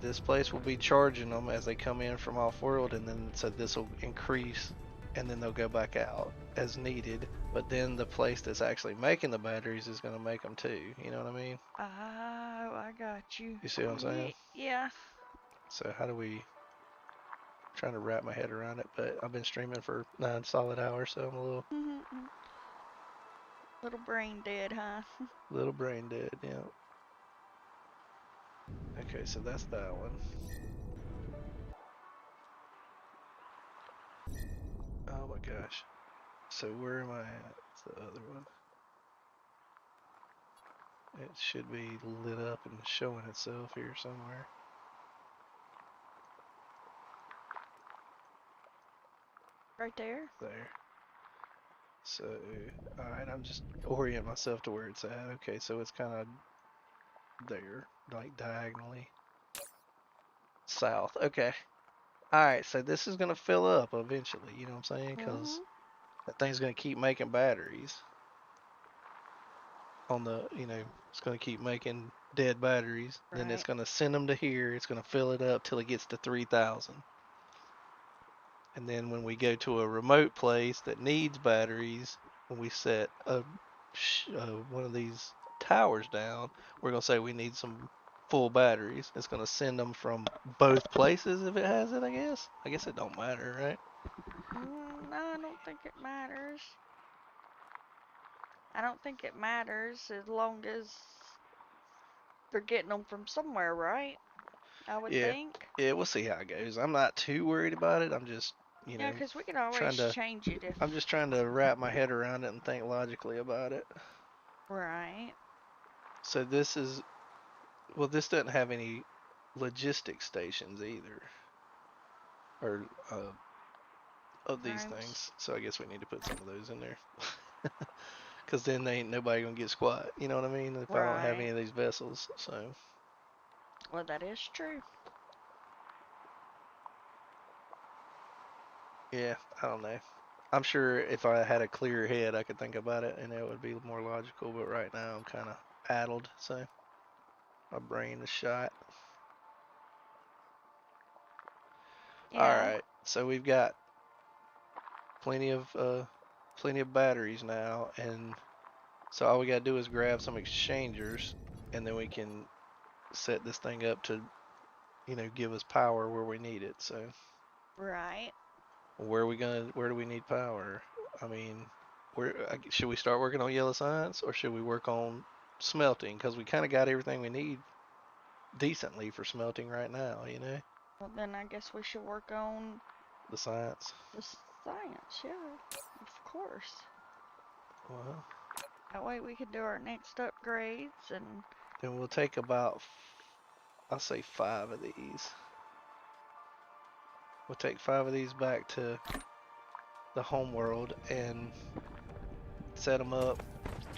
This place will be charging them as they come in from off-world, and then so this will increase, and then they'll go back out as needed. But then the place that's actually making the batteries is going to make them too. You know what I mean? Oh, I got you. You see what I'm saying? Yeah. So how do we? Trying to wrap my head around it, but I've been streaming for 9 solid hours, so I'm a little brain dead, huh? little brain dead. Yeah. Okay, so that's that one. Oh my gosh. So where am I at? It's the other one. It should be lit up and showing itself here somewhere. Right there? There. So, alright, I'm just orient myself to where it's at. Okay, so it's kind of there, like diagonally. South. Okay. Alright, so this is going to fill up eventually, you know what I'm saying? Because that thing's going to keep making batteries. On the, you know, it's going to keep making dead batteries. Right. Then it's going to send them to here. It's going to fill it up till it gets to 3,000. And then when we go to a remote place that needs batteries, when we set one of these towers down, we're going to say we need some full batteries. It's going to send them from both places if it has it, I guess. I guess it don't matter, right? No, I don't think it matters. I don't think it matters as long as they're getting them from somewhere, right? I would think. Yeah, we'll see how it goes. I'm not too worried about it. I'm just, you know, Yeah, because we can always change it if... I'm just trying to wrap my head around it and think logically about it. Right. So this is, well, this doesn't have any logistic stations either. Or, of these things. So I guess we need to put some of those in there. Because then ain't nobody gonna get squat. You know what I mean? If I don't have any of these vessels. So Well, that is true. Yeah, I don't know. I'm sure if I had a clear head, I could think about it and it would be more logical, but right now I'm kind of addled, so my brain is shot. Yeah. Alright, so we've got plenty of batteries now, and so all we gotta do is grab some exchangers, and then we can set this thing up to, you know, give us power where we need it. So Right. where do we need power? I mean, should we start working on yellow science, or should we work on smelting? Because we kind of got everything we need decently for smelting right now, you know? Well, then I guess we should work on The science. the science, yeah. Of course. Well, That way we can do our next upgrades and... then we'll take about, I'll say 5 of these. We'll take 5 of these back to the home world and set them up,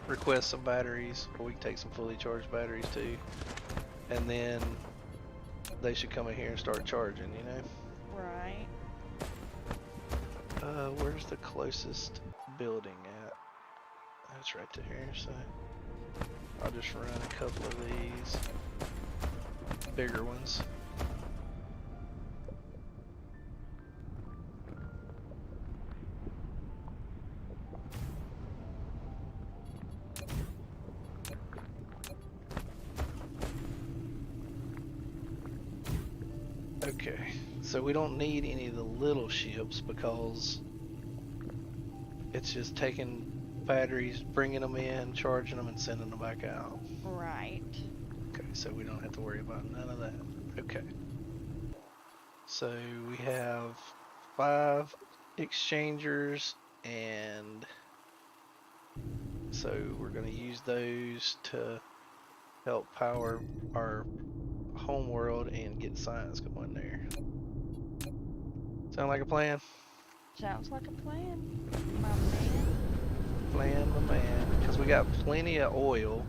request some batteries, or we can take some fully charged batteries too, and then they should come in here and start charging, you know? Right. Where's the closest building at? That's right there, so I'll just run a couple of these bigger ones. Okay, so we don't need any of the little ships because it's just taking batteries, bringing them in, charging them, and sending them back out. Right. Okay, so we don't have to worry about none of that. Okay. So we have 5 exchangers, and so we're going to use those to help power our home world and get science going there. Sound like a plan? Sounds like a plan, my man. Plan, my man. Because we got plenty of oil,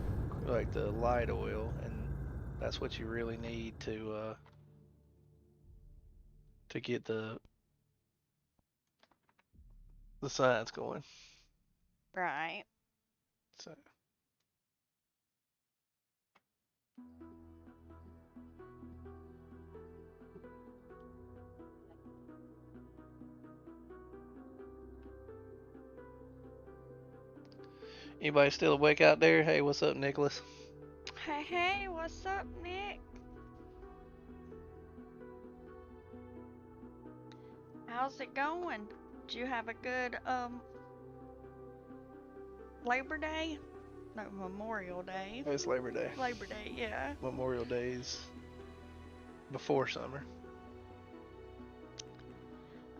like the light oil, and that's what you really need to get the science going. Right. So. Anybody still awake out there? Hey, what's up, Nicholas? Hey, hey, what's up, Nick? How's it going? Did you have a good, Labor Day? No, Memorial Day. It's Labor Day. Labor Day, yeah. Memorial Days before summer.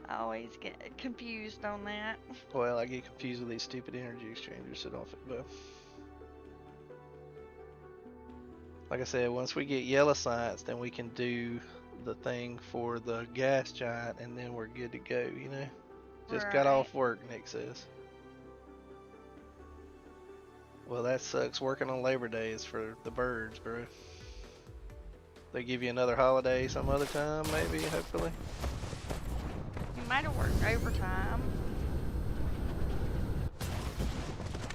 I always get confused on that. Well, I get confused with these stupid energy exchangers, so don't feel bad. Like I said, once we get yellow science, then we can do the thing for the gas giant, and then we're good to go, you know? Just got off work, Nick says. Well, that sucks. Working on Labor Day is for the birds, bro. They give you another holiday some other time, maybe, hopefully. You might have worked overtime.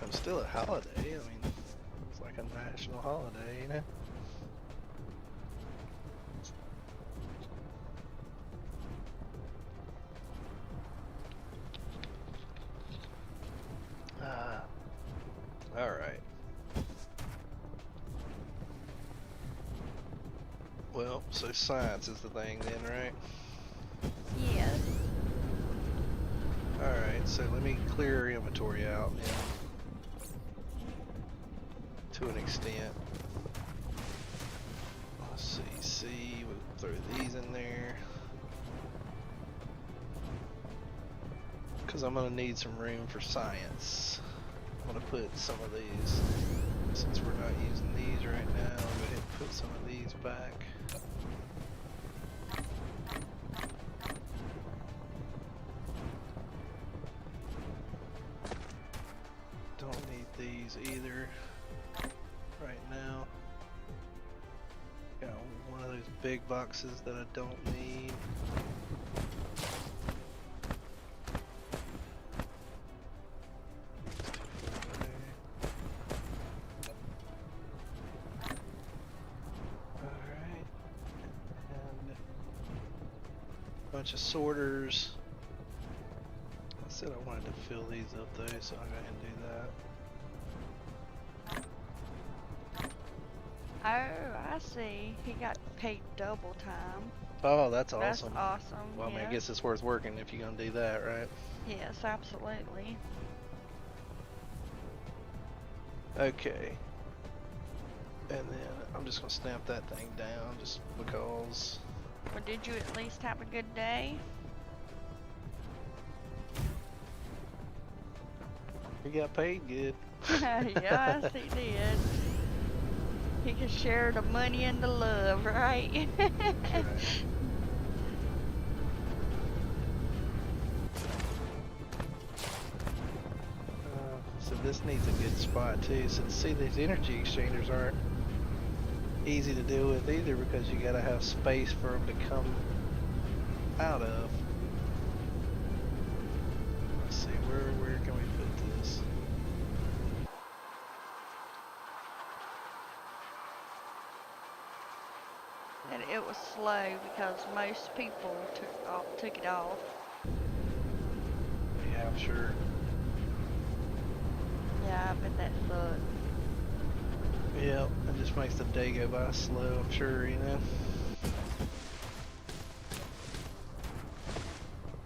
It's still a holiday. I mean, it's like a national holiday, you know? Alright. Well, so science is the thing then, right? Yes. Alright, so let me clear our inventory out now. To an extent. Let's see, we'll throw these in there. Because I'm going to need some room for science. I'm going to put some of these, since we're not using these right now, I'll go ahead and put some of these back. Don't need these either right now. Got one those big boxes that I don't need. Alright. And a bunch of sorters. I said I wanted to fill these up though, so I'm going to do that. Oh, I see. He got paid double time. Oh, that's awesome. That's awesome. Well, I mean, I yes. guess it's worth working if you're going to do that, right? Yes, absolutely. Okay. And then I'm just going to stamp that thing down just because. Well, did you at least have a good day? He got paid good. Yes, he did. He could share the money and the love, right? That's right. So this needs a good spot too. So see, these energy exchangers aren't easy to deal with either because you got to have space for them to come out of. Let's see, where can we put this? And it was slow because most people took it off. Yeah, I'm sure. Yeah, I bet that sucked. Yeah, it just makes the day go by slow, I'm sure, you know.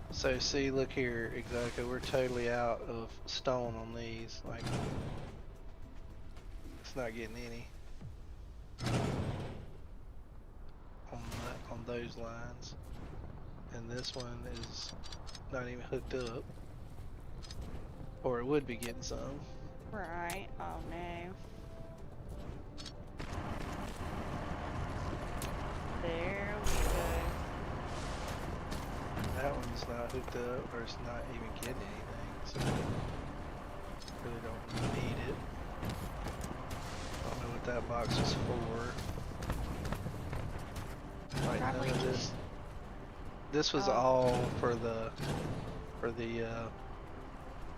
So see, look here, exactly, we're totally out of stone on these, like, it's not getting any on those lines. And this one is not even hooked up, or it would be getting some. Right. Oh no. There we go. That one's not hooked up, or it's not even getting anything, so really don't need it. I don't know what that box is for. Like none Probably of this. This was Oh. all for the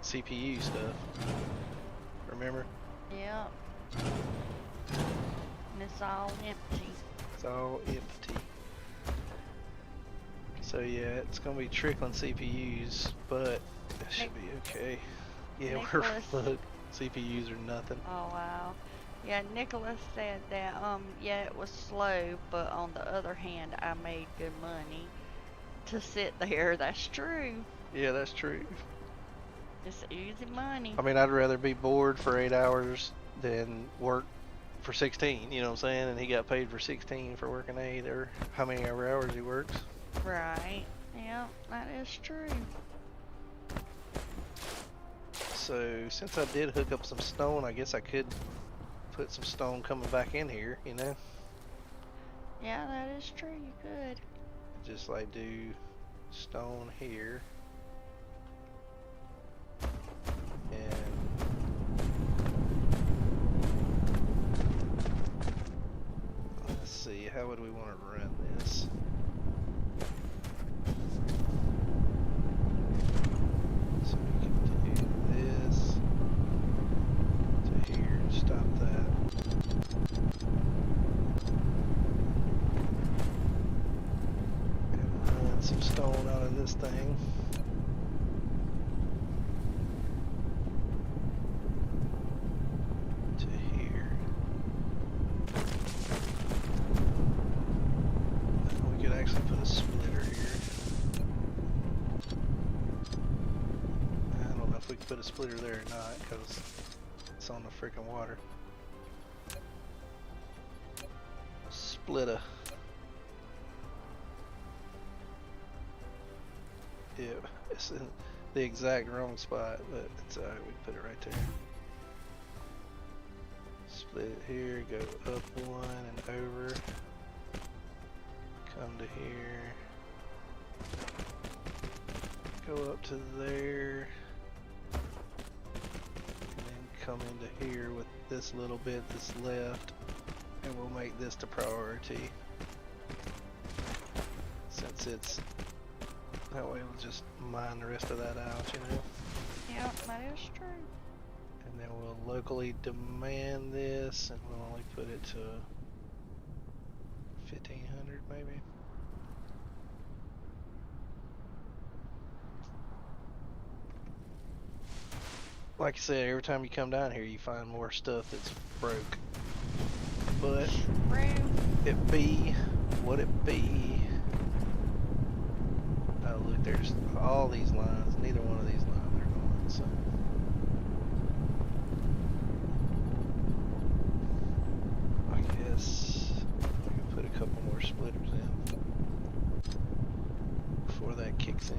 CPU stuff. Remember? Yep. And it's all empty. It's all empty. So yeah, it's gonna be trickling CPUs, but it should be okay. Yeah, Nicholas- we're look, CPUs are nothing. Oh wow. Yeah, Nicholas said that yeah, it was slow, but on the other hand, I made good money to sit there. That's true. Yeah, that's true. It's easy money. I mean, I'd rather be bored for 8 hours than work for 16, you know what I'm saying? And he got paid for 16 for working 8, or how many ever hours he works. Right. Yeah, that is true. So since I did hook up some stone, I guess I could put some stone coming back in here, you know? Yeah, that is true. You could. Just like do stone here. And let's see, how would we want to run this? So we can do this to here, stop that. And run some stone out of this thing. To here. And we could actually put a splitter here. I don't know if we can put a splitter there or not because it's on the freaking water. Splitter. Yeah, it's in the exact wrong spot, but it's alright, we can put it right there. Split it here, go up one and over. Come to here. Go up to there. And then come into here with this little bit that's left. And we'll make this the priority. since it's that way we'll just mine the rest of that out, you know. Yeah, that is true. And then we'll locally demand this, and we'll only put it to 1500 maybe. Like I said, every time you come down here, you find more stuff that's broke. But it be what it be. Oh look, there's all these lines. Neither one of these lines are going. So I guess I can put a couple more splitters in before that kicks in.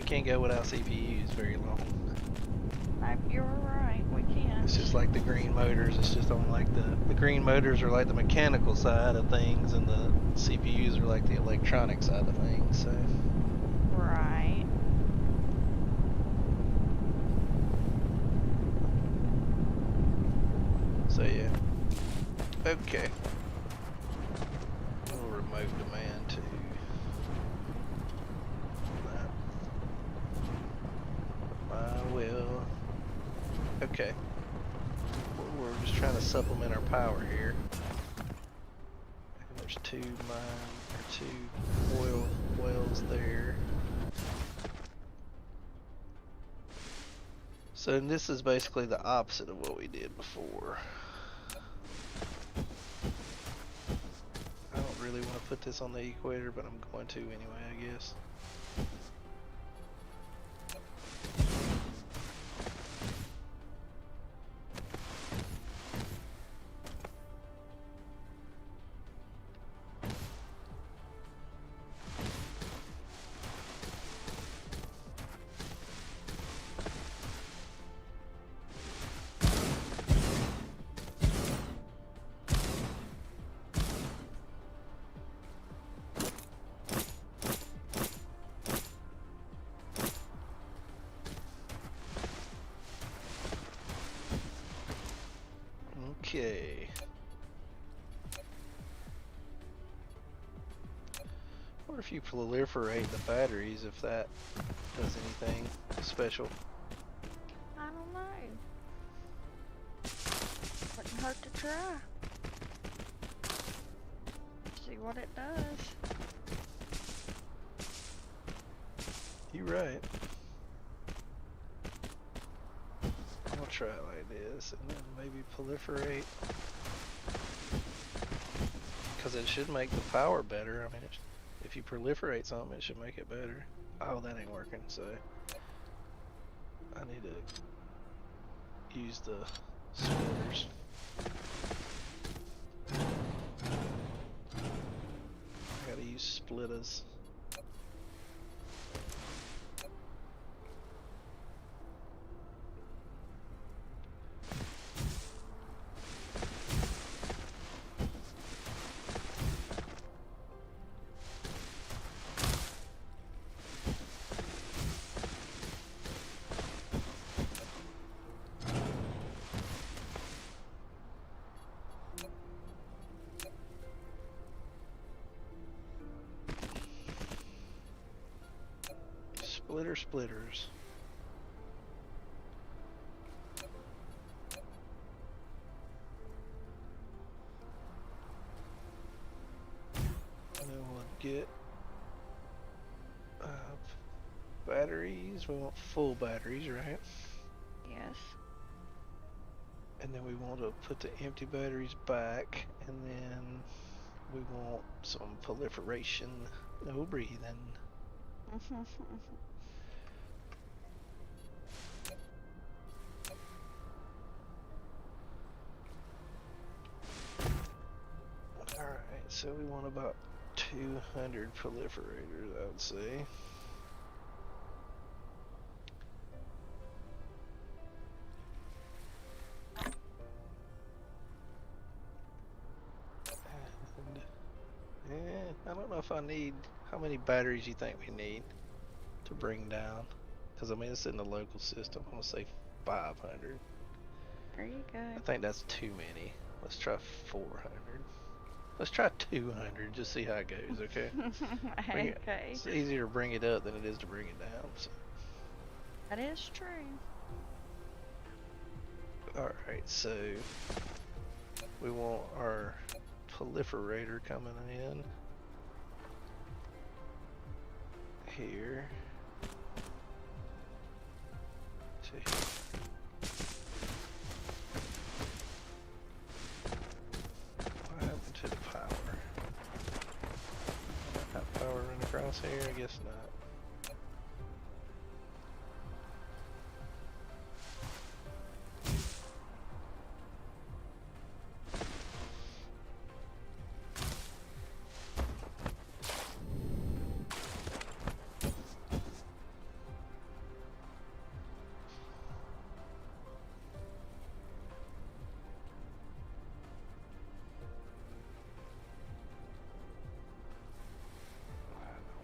Can't go without CPUs very long. You're right, we can't. It's just like the green motors. It's just on like the green motors are like the mechanical side of things, and the CPUs are like the electronic side of things. So. Right. So yeah. Okay. We'll remote demand to. Okay. We're just trying to supplement our power here. And there's two oil wells there. So this is basically the opposite of what we did before. I don't really want to put this on the equator, but I'm going to anyway, I guess. Okay. What if you proliferate the batteries, if that does anything special? I don't know. Wouldn't hurt to try. See what it does. You're right. I'll try it like this, and then maybe proliferate. Because it should make the power better. I mean, if you proliferate something, it should make it better. Oh, that ain't working, so I need to use the splitters. I gotta use splitters. Splitters. And then we'll get batteries. We want full batteries, right? Yes. And then we want to put the empty batteries back, and then we want some proliferation. No breathing. Alright, so we want about 200 proliferators, I would say. if I need, how many batteries you think we need to bring down? Because I mean, it's in the local system. I'm gonna say 500. There you go. I think that's too many. Let's try 400. Let's try 200. Just see how it goes. Okay. Okay. It's easier to bring it up than it is to bring it down. So. That is true. All right. So we want our proliferator coming in here. See. What happened to the power? That power run across here? I guess not.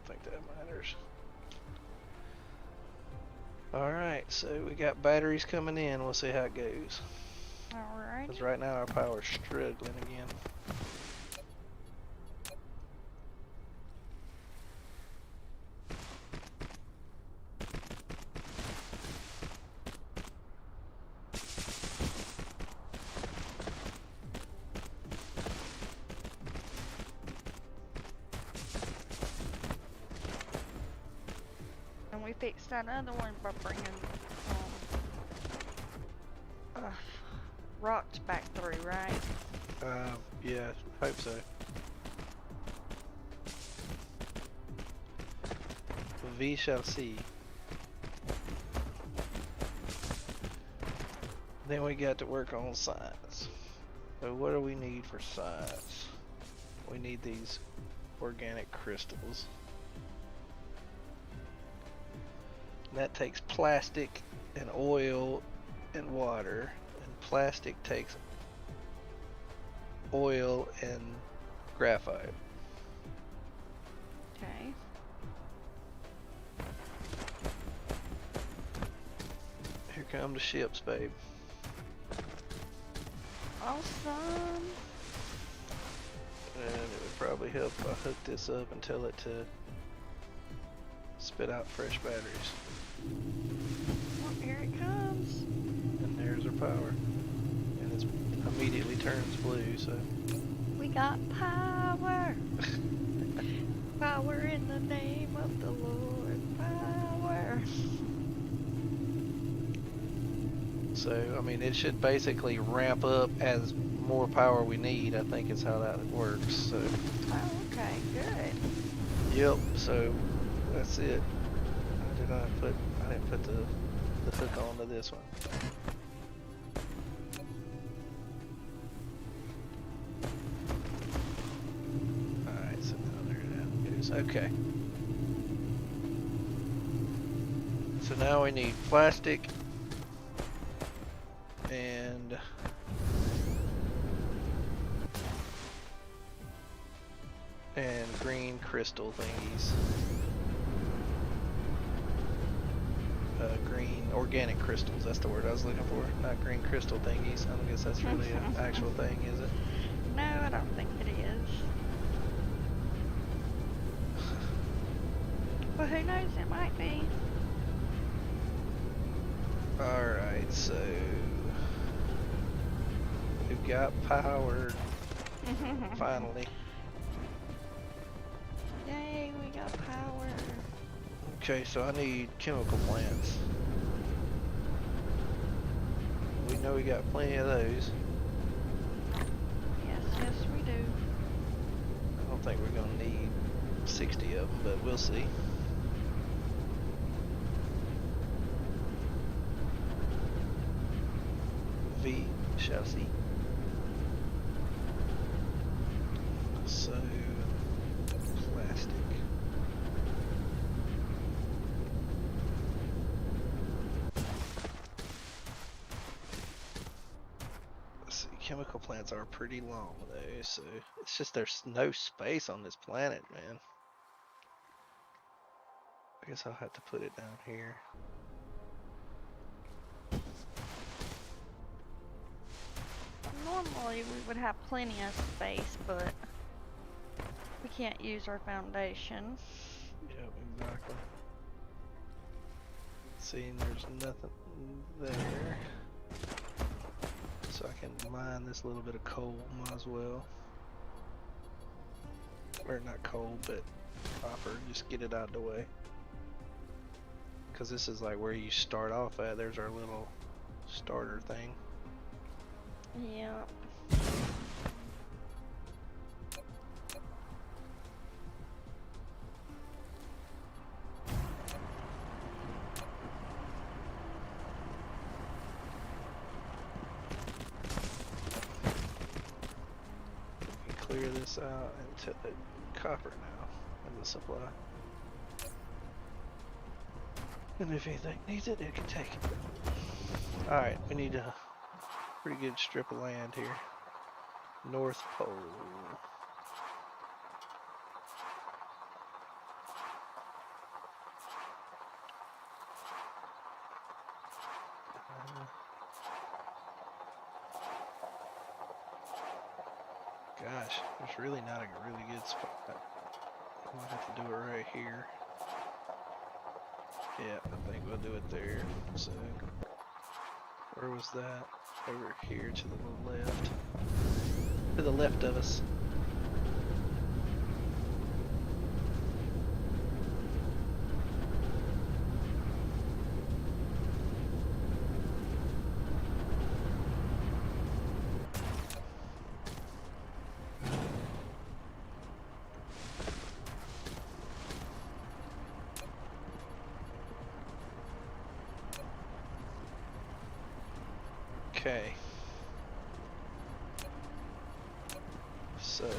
Think that matters. Alright, so we got batteries coming in. We'll see how it goes. Alright. Because right now our power's struggling again. And we fixed that other one by bringing rocks back through, right? Yeah, hope so. We shall see. Then we got to work on science. So what do we need for science? We need these organic crystals. And that takes plastic and oil and water. And plastic takes oil and graphite. Okay. Here come the ships, babe. Awesome. And it would probably help if I hook this up and tell it to spit out fresh batteries. Well, here it comes. And there's our power. And it immediately turns blue, so. We got power. Power in the name of the Lord. Power. So, I mean, it should basically ramp up as more power we need. I think is how that works. So. Oh, okay, good. Yep. So that's it. I didn't put the hook onto this one. All right. So now there that goes. Okay. So now we need plastic and green crystal thingies. Green organic crystals, that's the word I was looking for. Not green crystal thingies. I don't guess that's really an actual thing, is it? No, I don't think it is. But who knows, it might be. Alright, so we've got power finally. Yay, we got power. Okay, so I need chemical plants. We know we got plenty of those. Yes, we do. I don't think we're gonna need 60 of them, but we'll see. We shall see. So, plastic. Let's see, chemical plants are pretty long though, so it's just there's no space on this planet, man. I guess I'll have to put it down here. Normally we would have plenty of space, but we can't use our foundation. Yep, exactly. Seeing there's nothing there. So I can mine this little bit of coal, might as well. Or not coal, but copper, just get it out of the way. Because this is like where you start off at. There's our little starter thing. Yeah. Clear this out into the copper now in the supply. And if anything needs it, it can take it. Alright, we need a pretty good strip of land here. North Pole. Gosh, there's really not a really good spot. I might have to do it right here. Yeah, I think we'll do it there. So, where was that? Over here to the left. To the left of us. Okay. So, if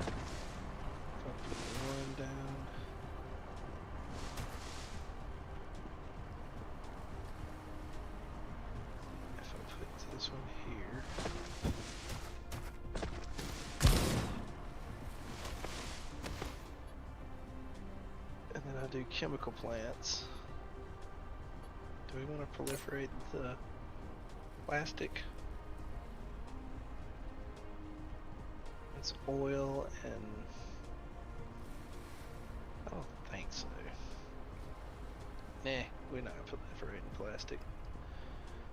I put one down. If I put this one here. And then I do chemical plants. Do we want to proliferate the plastic? It's oil and I don't think so. Nah, we're not proliferating plastic.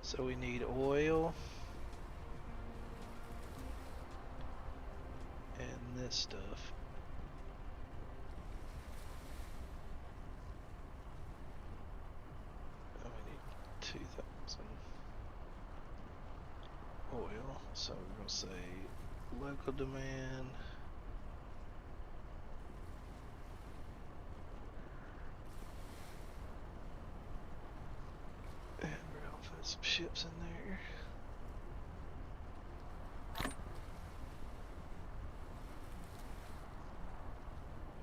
So we need oil and this stuff. And we need 2,000 oil. So we're gonna say local demand. And we're gonna put some ships in there.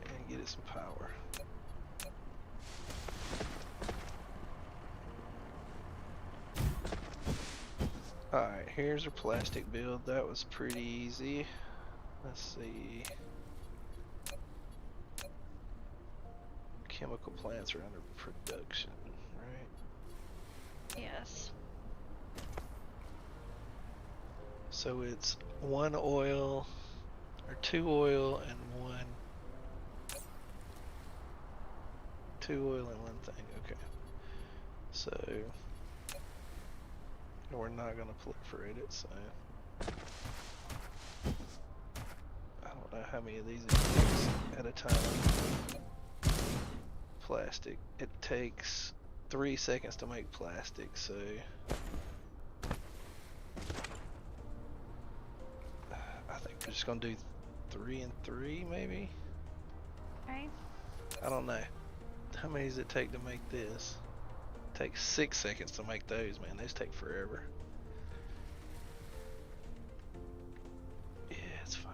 And get it some power. Alright, here's our plastic build. That was pretty easy. Let's see. Chemical plants are under production, right? Yes. So it's one oil, or two oil and one. Two oil and one thing, okay. So we're not gonna proliferate it, so I don't know how many of these it takes at a time. Plastic. It takes 3 seconds to make plastic, so I think we're just gonna do 3 and 3 maybe? Okay. I don't know. How many does it take to make this? It takes 6 seconds to make those, man. Those take forever. Yeah, it's fine.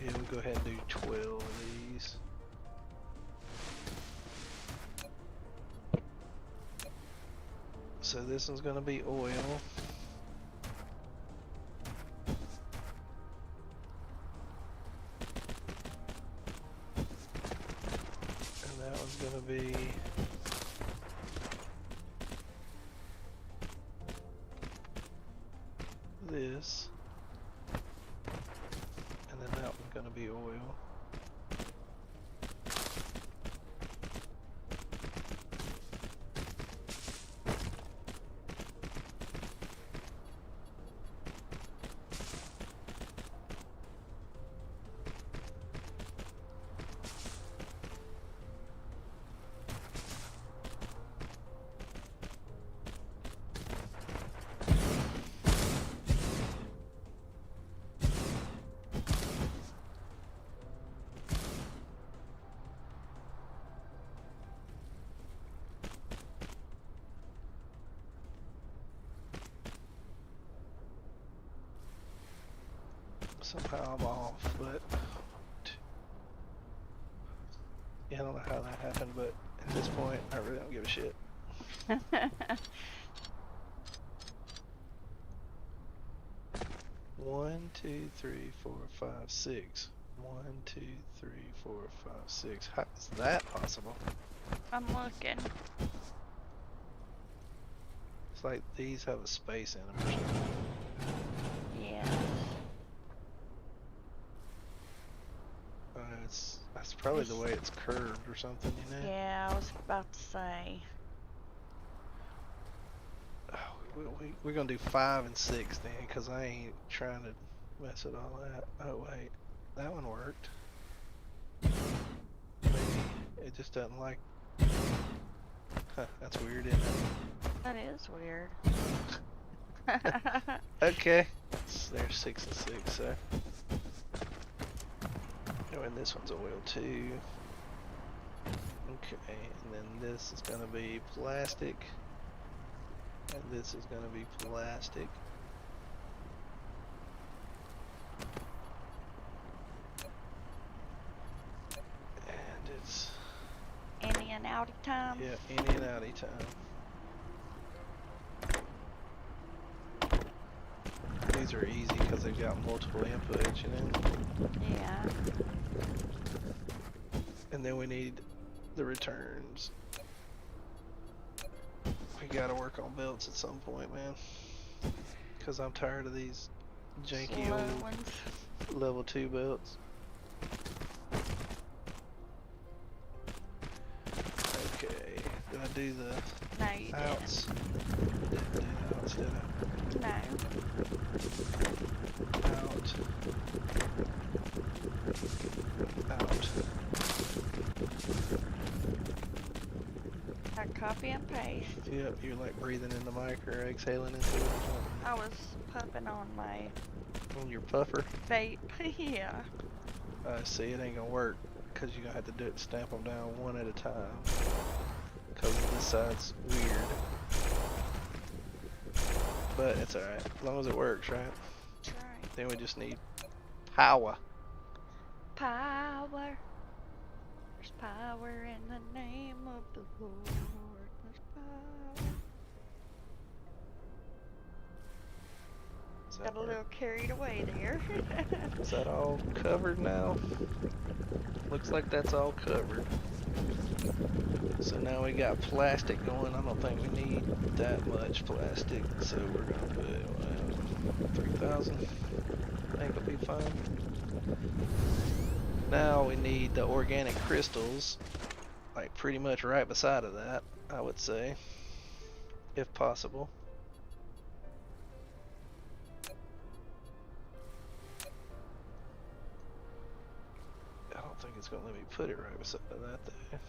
Yeah, we'll go ahead and do 12 of these. So this one's gonna be oil. gonna be this, and then that one's gonna be oil. Somehow I'm off, but yeah, I don't know how that happened, but at this point, I really don't give a shit. 1, 2, 3, 4, 5, 6. 1, 2, 3, 4, 5, 6. How is that possible? I'm looking. It's like these have a space in them or something. Yeah. That's probably the way it's curved or something, you know? Yeah, I was about to say. Oh, we're gonna do 5 and 6 then, because I ain't trying to mess with all that. Oh wait, that one worked. Maybe it just doesn't like. Huh, that's weird, isn't it? That is weird. Okay, there's 6 and 6, so. Oh, and this one's oil too. Okay, and then this is gonna be plastic. And this is gonna be plastic. And it's Any and outy time? yeah, in and outy time. These are easy because they've got multiple inputs, you know. Yeah. And then we need the returns. We gotta work on belts at some point, man. Because I'm tired of these janky Slow old ones. level 2 belts. Okay, did I do the No, you outs? Didn't do the outs, did I? didn't. No. Out. Out. I copy and paste. Yep, you're like breathing in the mic or exhaling into it or something. I was puffing on my On your puffer. vape. Yeah. See, it ain't gonna work because you're gonna have to do it, stamp them down one at a time. Because this side's weird. But it's alright, as long as it works, right? That's right. Then we just need power. Power. There's power in the name of the Lord. There's power. Does that Got a work? little carried away there. Is that all covered now? Looks like that's all covered. So now we got plastic going. I don't think we need that much plastic, so we're gonna put 3,000. I think it'll be fine. Now we need the organic crystals, like pretty much right beside of that, I would say, if possible. I don't think it's gonna let me put it right beside of that though.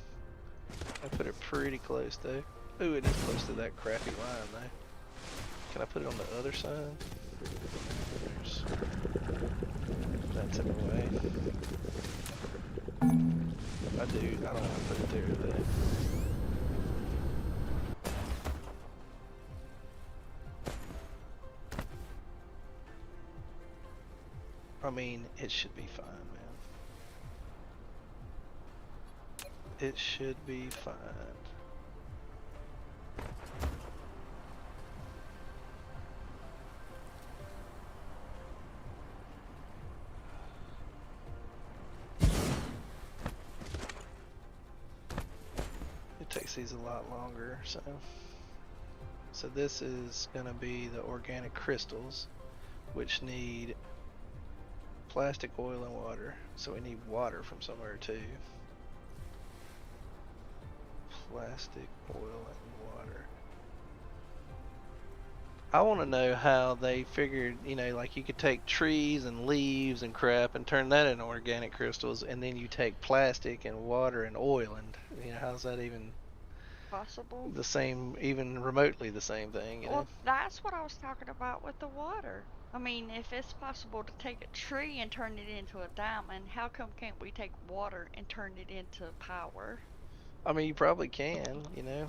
I put it pretty close though. Ooh, it is close to that crappy line though. Can I put it on the other side? There's... That's in the way. I do. I don't want to put it there though. I mean, it should be fine, man. It should be fine. makes these a lot longer. So this is gonna be the organic crystals, which need plastic, oil, and water. So we need water from somewhere too. Plastic, oil, and water. I want to know how they figured, you know, like you could take trees and leaves and crap and turn that into organic crystals, and then you take plastic and water and oil, and you know, how's that even Possible? the same, even remotely the same thing, you know? Well, that's what I was talking about with the water. I mean, if it's possible to take a tree and turn it into a diamond, how come can't we take water and turn it into power? I mean, you probably can, you know?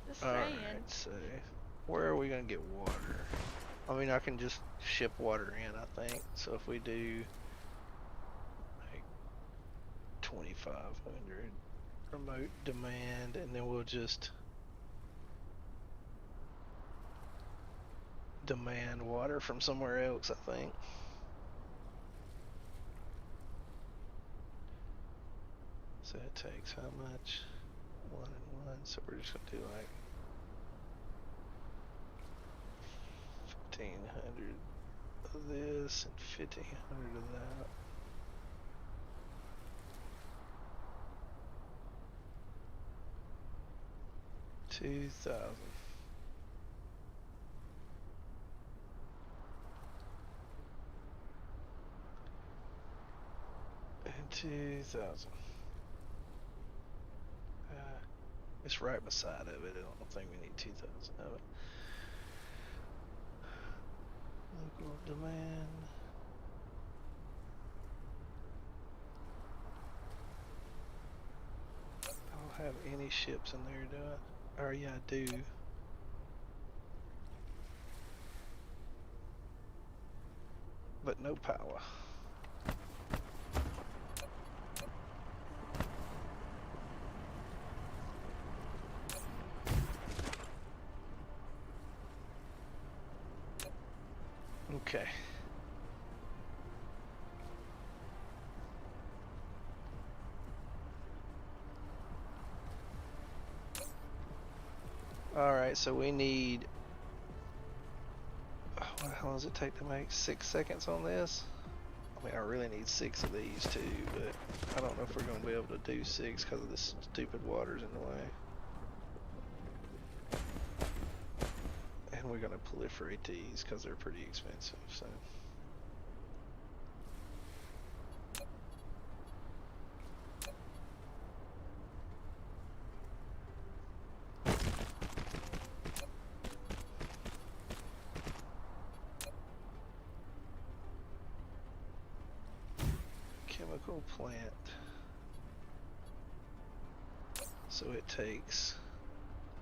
Just Alright, saying. so where are we going to get water? I mean, I can just ship water in, I think. So if we do like 2,500 remote demand, and then we'll just demand water from somewhere else, I think. So it takes how much? 1 and 1, so we're just going to do like 1,500 of this and 1,500 of that. $2,000. And 2,000. It's right beside of it. I don't think we need 2,000 of it. Local demand. I don't have any ships in there, do I? Or yeah, I do. But no power. Okay. Alright, so we need... How long does it take to make? 6 seconds on this? I mean, I really need 6 of these too, but I don't know if we're going to be able to do 6 because of this stupid water's in the way. And we're going to proliferate these because they're pretty expensive, so... Chemical plant. So it takes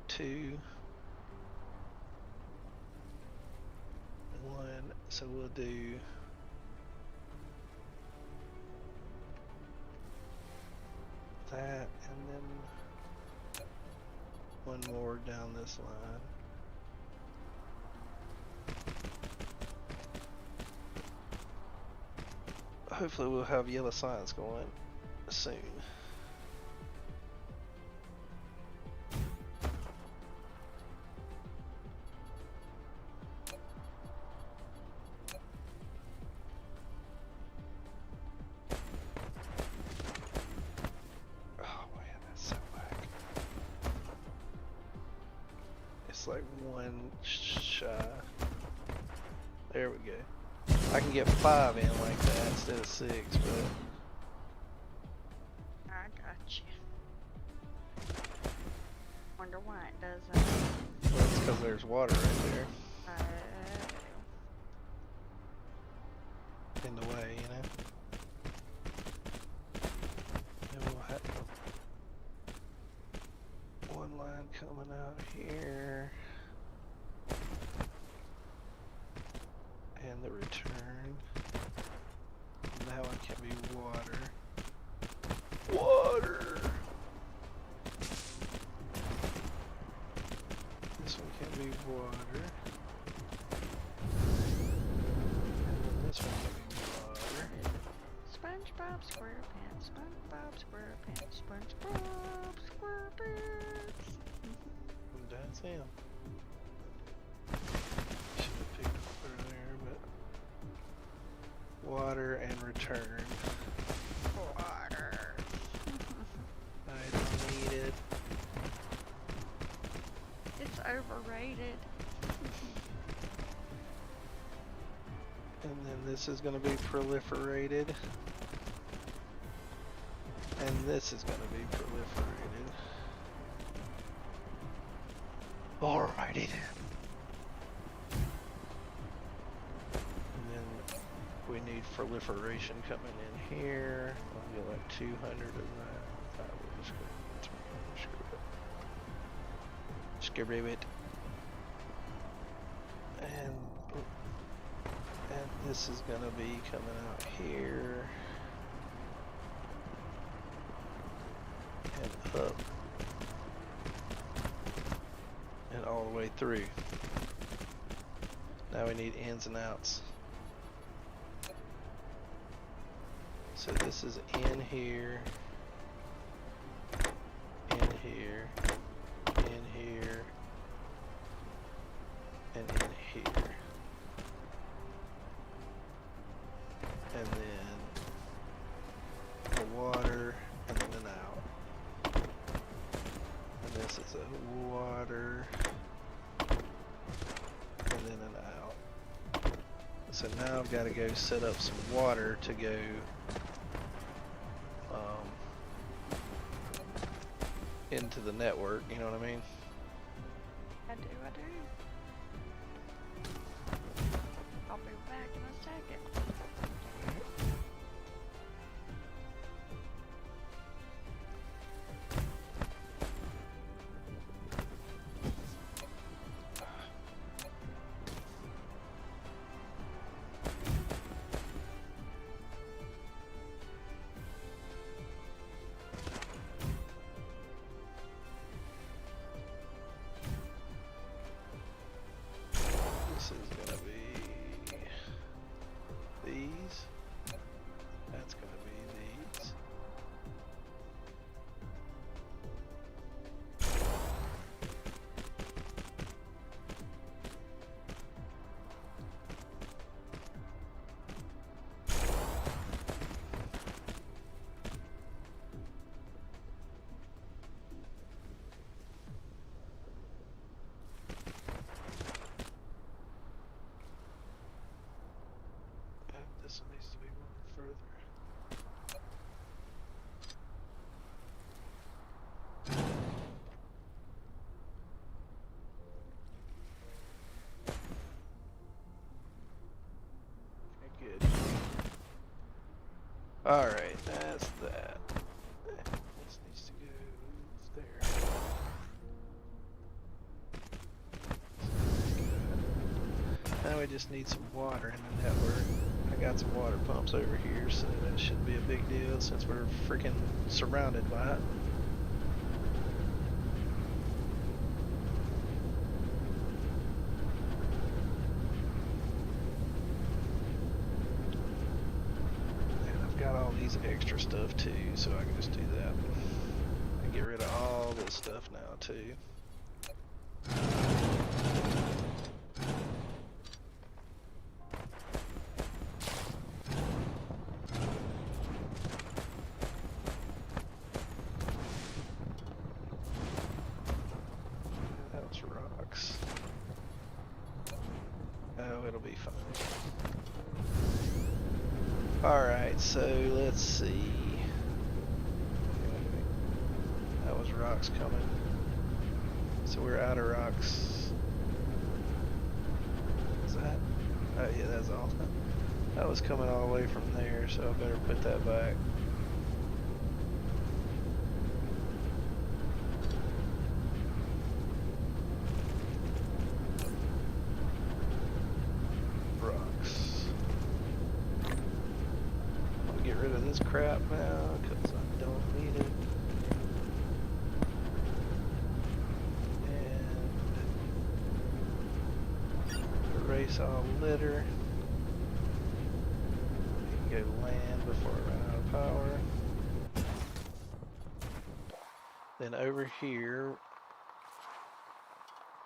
2, 1, so we'll do that, and then 1 more down this line. Hopefully we'll have yellow science going soon. Oh man, that's so whack. It's like 1 shy. There we go. I can get 5 in like that instead of 6, but... I got you. Wonder why it does that. Well, it's because there's water right there in the way, you know? And we'll have 1 line coming out here. And the return. That one can be water. Water! This one can be water. And then this one can be water. SpongeBob SquarePants, SpongeBob SquarePants, SpongeBob SquarePants. That's him. Should have picked up earlier, but water and return. Water. I don't need it. It's overrated. And then this is going to be proliferated. And this is going to be proliferated. Alrighty then. And then we need proliferation coming in here. I'll get like 200 of that. We'll just go 300. Screw it. And this is going to be coming out here. And up. And all the way through. Now we need ins and outs. So this is in here. In here. In here. And in here. And then the water, and then an out. And this is a water, and then an out. So now I've got to go set up some water to go into the network, you know what I mean? I do. I'll be back in a second. This is gonna be these. That's gonna be these. This one needs to be one further. Okay, good. Alright, that's that. This needs to go there. Now we just need some water in the network. I got some water pumps over here, so that shouldn't be a big deal since we're freaking surrounded by it. And I've got all these extra stuff too, so I can just do that. And get rid of all this stuff now too. Oh, it'll be fine. Alright, so let's see. That was rocks coming. So we're out of rocks. Is that? Oh yeah, that's all. That was coming all the way from there, so I better put that back. Rid of this crap now because I don't need it. And erase all litter. We can go land before I run out of power. Then over here,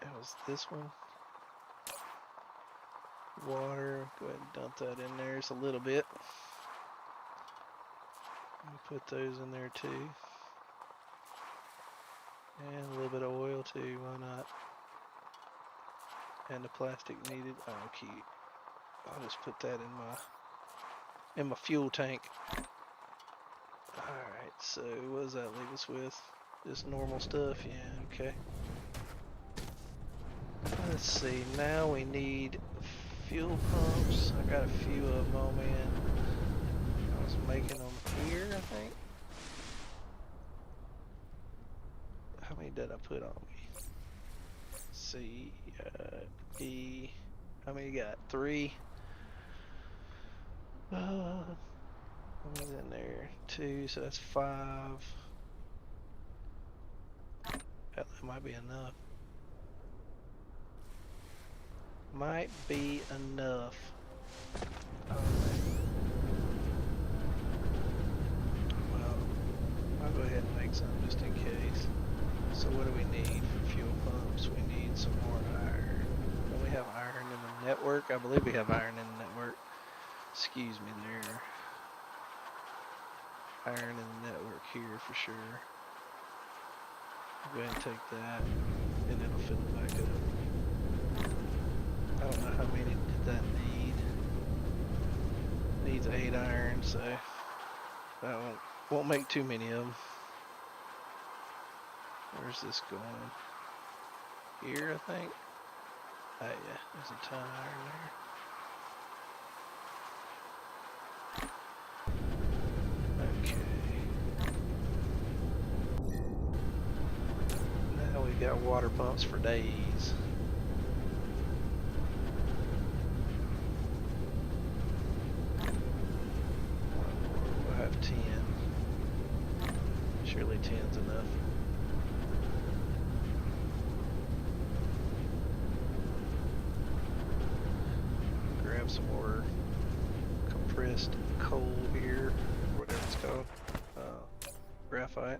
it was this one. Water, go ahead and dump that in there just a little bit. Put those in there too. And a little bit of oil too, why not? And the plastic needed. Oh, cute. I'll just put that in my fuel tank. Alright, so what does that leave us with? Just normal stuff, yeah, okay. Let's see, now we need fuel pumps. I got a few of them on me. I was making them here, I think. How many did I put on me? C, E. How many you got? 3. How many's in there? 2, so that's 5. That might be enough. Might be enough. Well, I'll go ahead and make some just in case. So what do we need for fuel pumps? We need some more iron. Don't we have iron in the network? I believe we have iron in the network. Excuse me there. Iron in the network here for sure. Go ahead and take that and it'll fill it back up. I don't know how many did that need. Needs 8 iron, so that won't make too many of them. Where's this going? Here, I think. Oh yeah, there's a ton of iron there. Okay. Now we got water pumps for days. We'll have 10. Surely 10's enough. Grab some more compressed coal here, or whatever it's called. Graphite.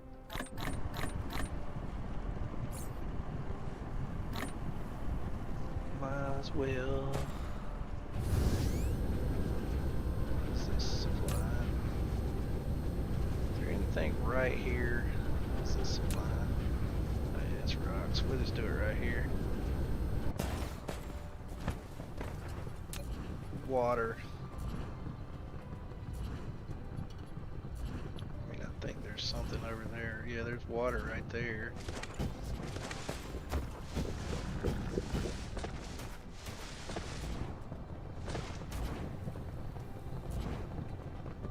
Might as well. What is this supply? Is there anything right here? What's this supply? Oh yeah, it's rocks. We'll just do it right here. Water. I mean, I think there's something over there. Yeah, there's water right there.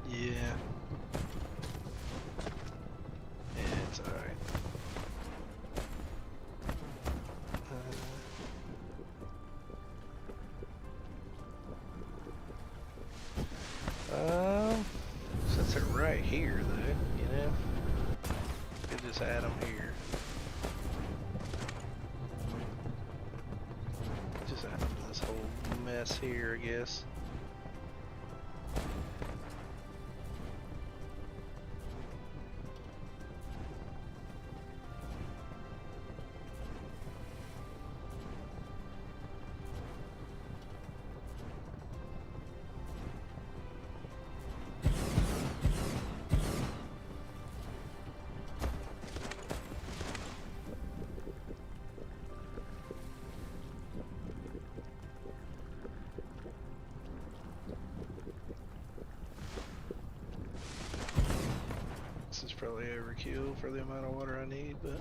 Yeah. Yeah, it's alright. Since they're right here, though, you know, we could just add them here. Just add them to this whole mess here, I guess. This is probably overkill for the amount of water I need, but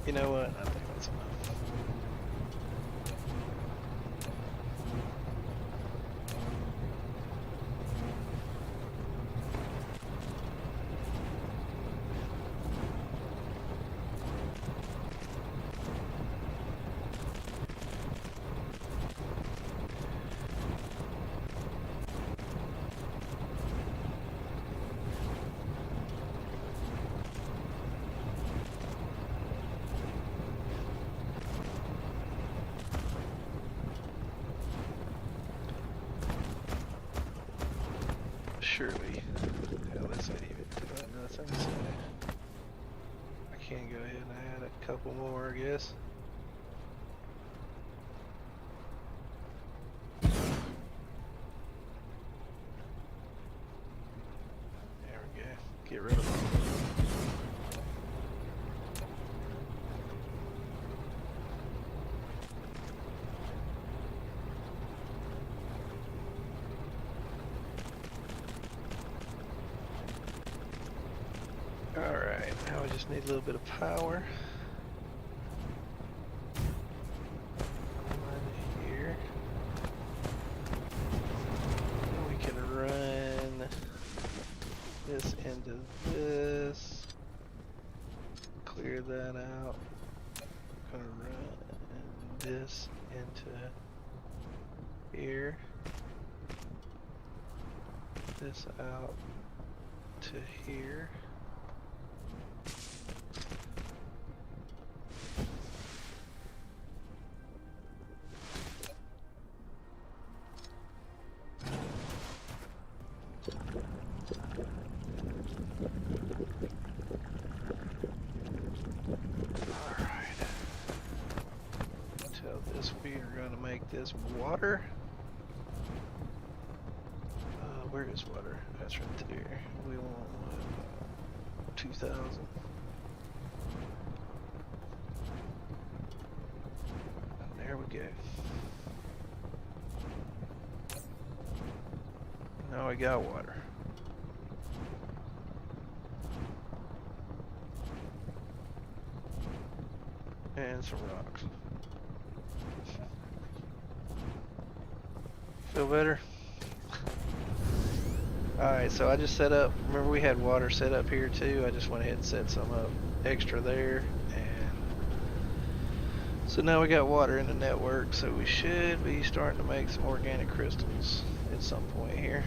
you know what? I think that's enough. surely. Hell, this ain't even doing nothing, so I can go ahead and add a couple more, I guess. There we go. Get rid of them. Alright, now we just need a little bit of power. One here. And we can run this into this. Clear that out. Gonna run this into here. This out to here. We are going to make this water. Where is water? That's right there. We want 2,000. And there we go. Now we got water. And some rocks. Feel better? Alright, so I just set up, remember we had water set up here too, I just went ahead and set some up extra there, and so now we got water in the network, so we should be starting to make some organic crystals at some point here.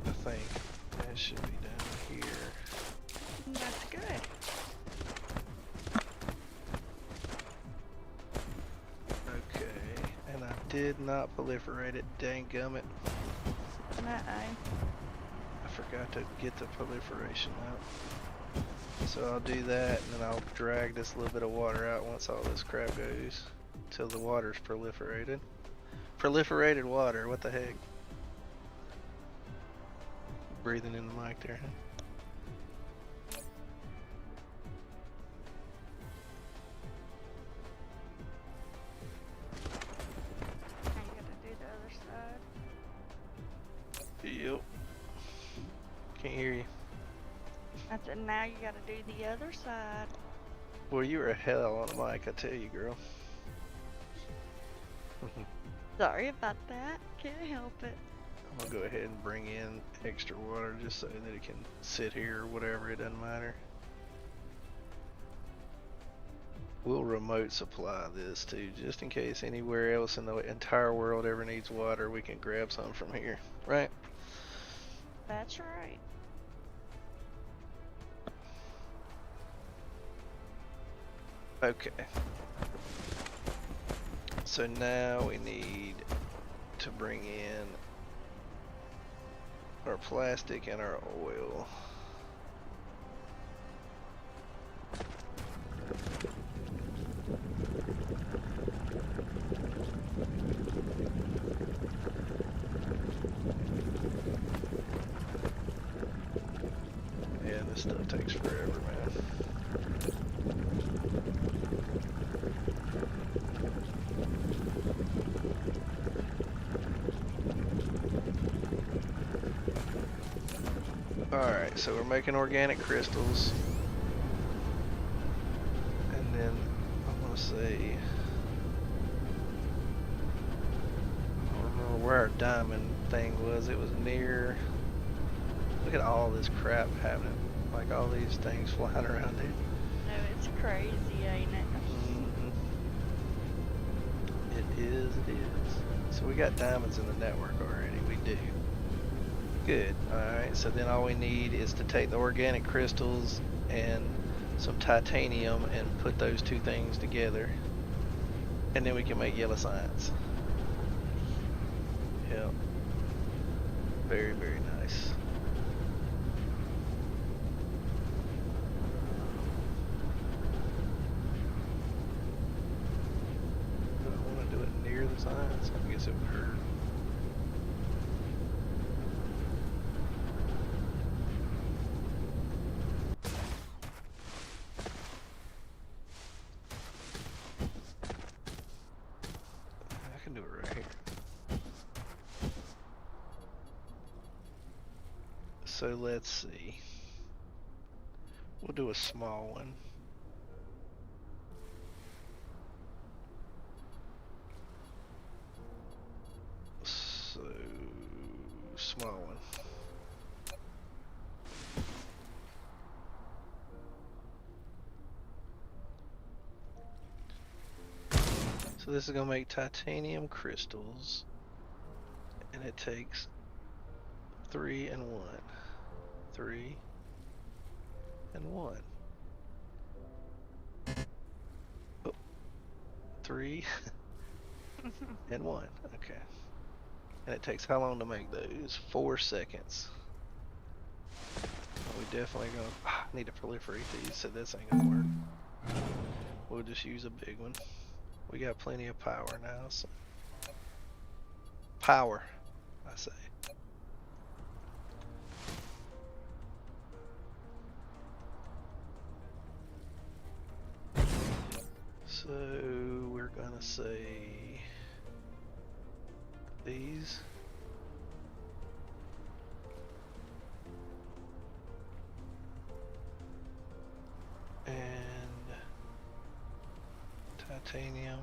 I think that should be down here. That's good. Okay, and I did not proliferate it, dang gummit. Uh-oh. I forgot to get the proliferation out. So I'll do that, and then I'll drag this little bit of water out once all this crap goes, till the water's proliferated. Proliferated water, what the heck? Breathing in the mic there, huh? Now you gotta do the other side. Yep. Can't hear you. I said now you gotta do the other side. Well, you were a hell on the mic, I tell you, girl. Sorry about that. Can't help it. I'm gonna go ahead and bring in extra water just so that it can sit here or whatever, it doesn't matter. We'll remote supply this too, just in case anywhere else in the entire world ever needs water, we can grab some from here, right? That's right. Okay. So now we need to bring in our plastic and our oil. Yeah, this stuff takes forever, man. Alright, so we're making organic crystals. And then I'm gonna say, I don't remember where our diamond thing was. It was near, look at all this crap happening. Like all these things flying around here. No, it's crazy, ain't it? It is, it is. So we got diamonds in the network already, we do. Good, alright, so then all we need is to take the organic crystals and some titanium and put those two things together. And then we can make yellow science. Yep. Very, very nice. Do I want to do it near the science? I guess it would hurt. I can do it right here. So let's see. We'll do a small one. So, small one. So this is gonna make titanium crystals, and it takes 3 and 1. 3 and 1. Oh, 3 and 1. Okay. And it takes how long to make those? 4 seconds. We definitely gonna need to proliferate these, so this ain't gonna work. We'll just use a big one. We got plenty of power now, so power, I say. So we're gonna say these. And titanium,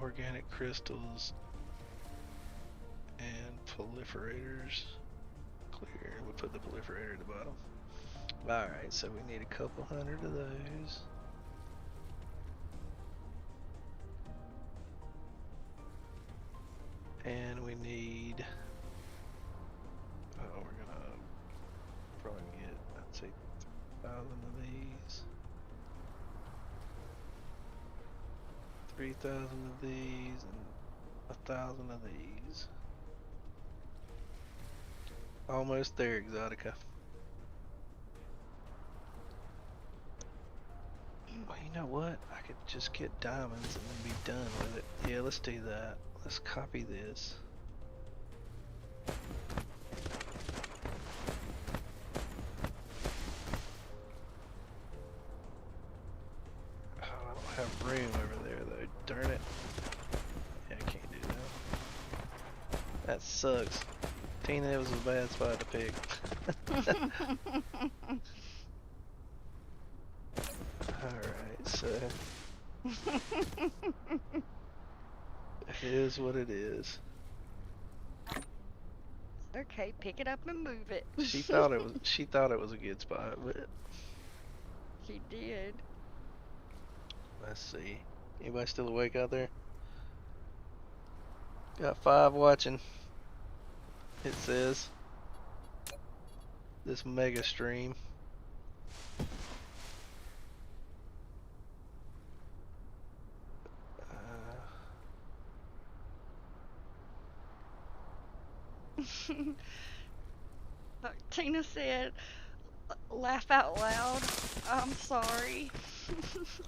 organic crystals, and proliferators. Clear. We'll put the proliferator at the bottom. Alright, so we need a couple hundred of those. And we need, we're gonna probably get, I'd say, 1,000 of these. 3,000 of these, and 1,000 of these. Almost there, Exotica. Well, you know what? I could just get diamonds and then be done with it. Yeah, let's do that. Let's copy this. Oh, I don't have room over there though, darn it. Yeah, I can't do that. That sucks. Tina, it was a bad spot to pick. Alright, so it is what it is. Okay, pick it up and move it. She thought it was a good spot, but She did. let's see. Anybody still awake out there? Got 5 watching. It says this mega stream. Tina said, laugh out loud. I'm sorry.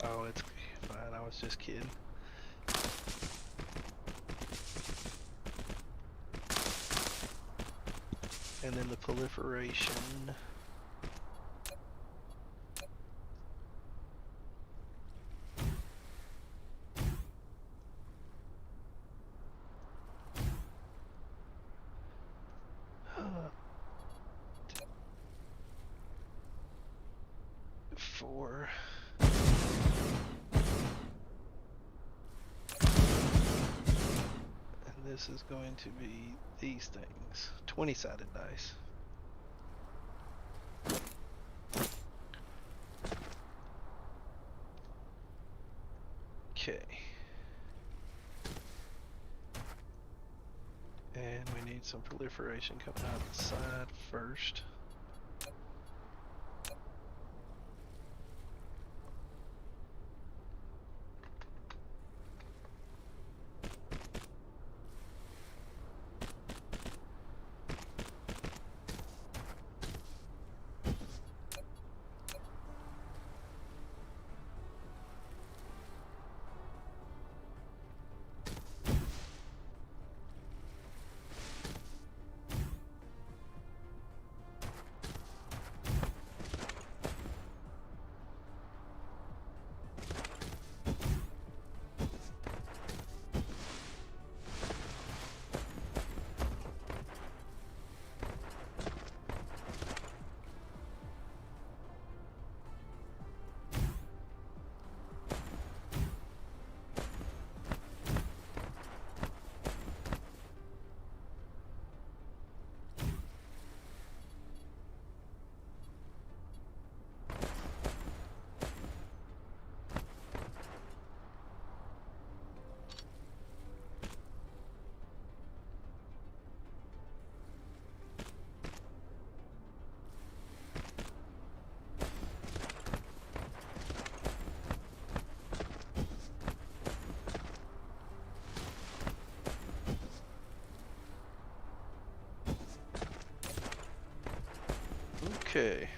Oh, it's fine. I was just kidding. And then the proliferation. Four. And this is going to be these things. 20-sided dice. Okay. And we need some proliferation coming out the side first. Okay.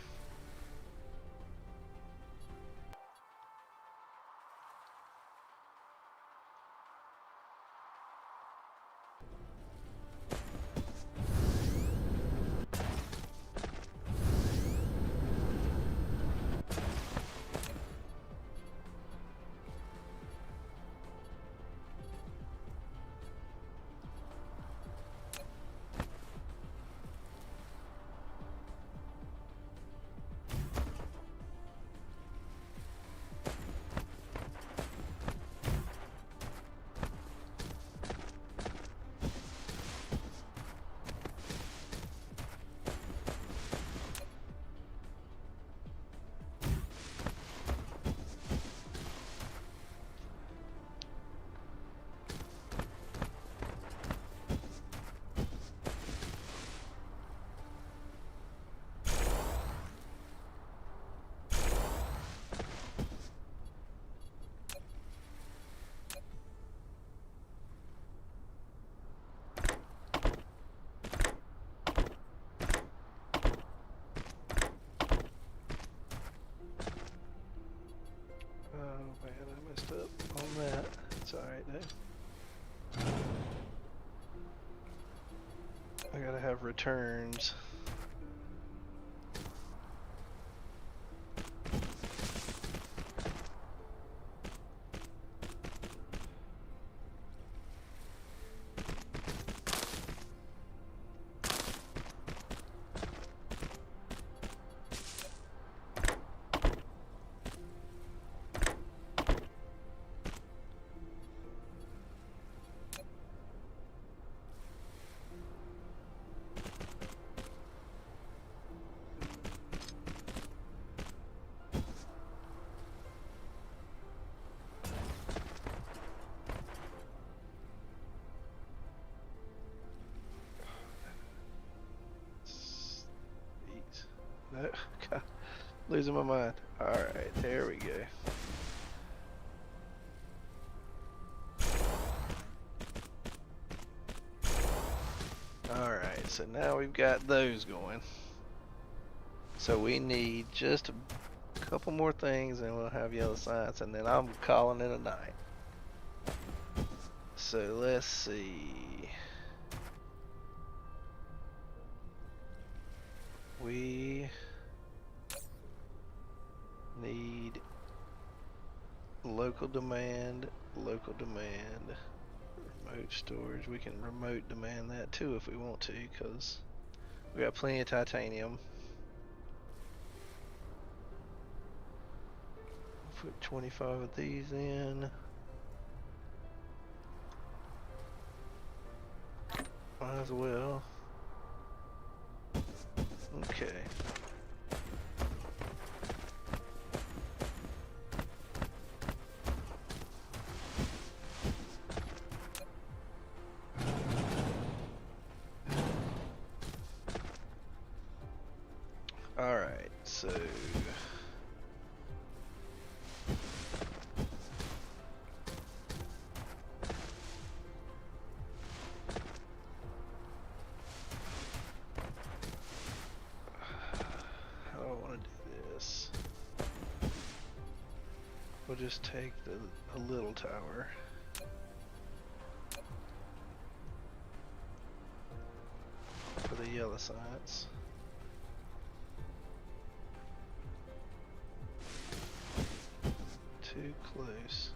Oh man, I messed up on that. It's alright though. I gotta have returns. No, God, losing my mind. Alright, there we go. Alright, so now we've got those going. So we need just a couple more things and we'll have yellow science, and then I'm calling it a night. So let's see. We need local demand, remote storage. We can remote demand that too if we want to, because we got plenty of titanium. Put 25 of these in. Might as well. Okay. Alright, so how do I want to do this? We'll just take a little tower. For the yellow science. Too close.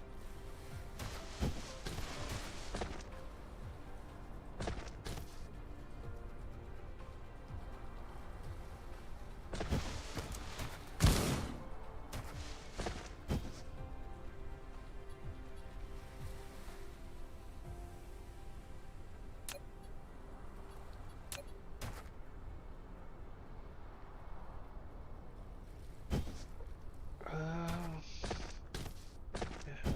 Yeah,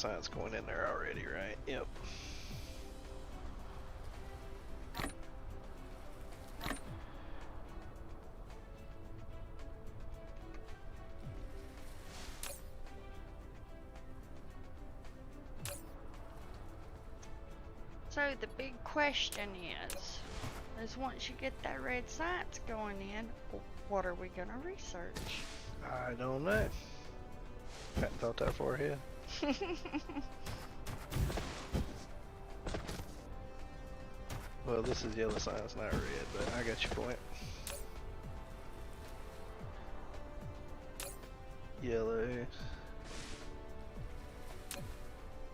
science going in there already, right? Yep. So the big question is once you get that red science going in, what are we gonna research? I don't know. Hadn't thought that far ahead. Well, this is yellow science, not red, but I got your point. Yellow.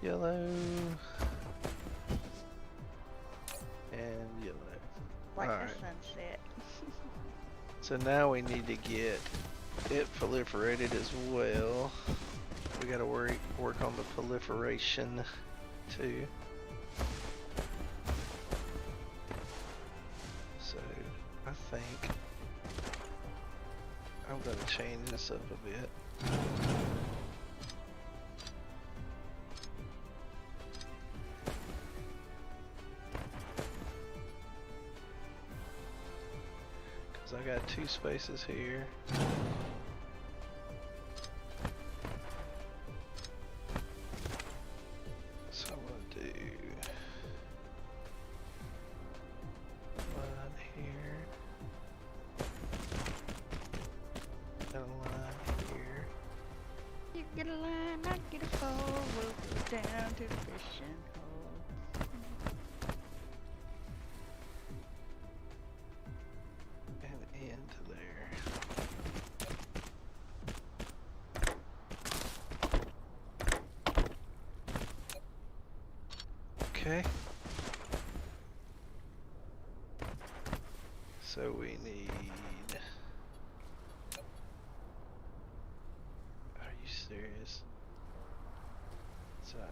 Yellow. And yellow. Like Alright. the sunset. So now we need to get it proliferated as well. We gotta work on the proliferation too. So I think I'm gonna change this up a bit. Cause I got 2 spaces here. So I'm gonna do line here and a line here. You get a line, I get a pole, we'll go down to the fishing hole. And into there. Okay. So we need. Are you serious? Sorry.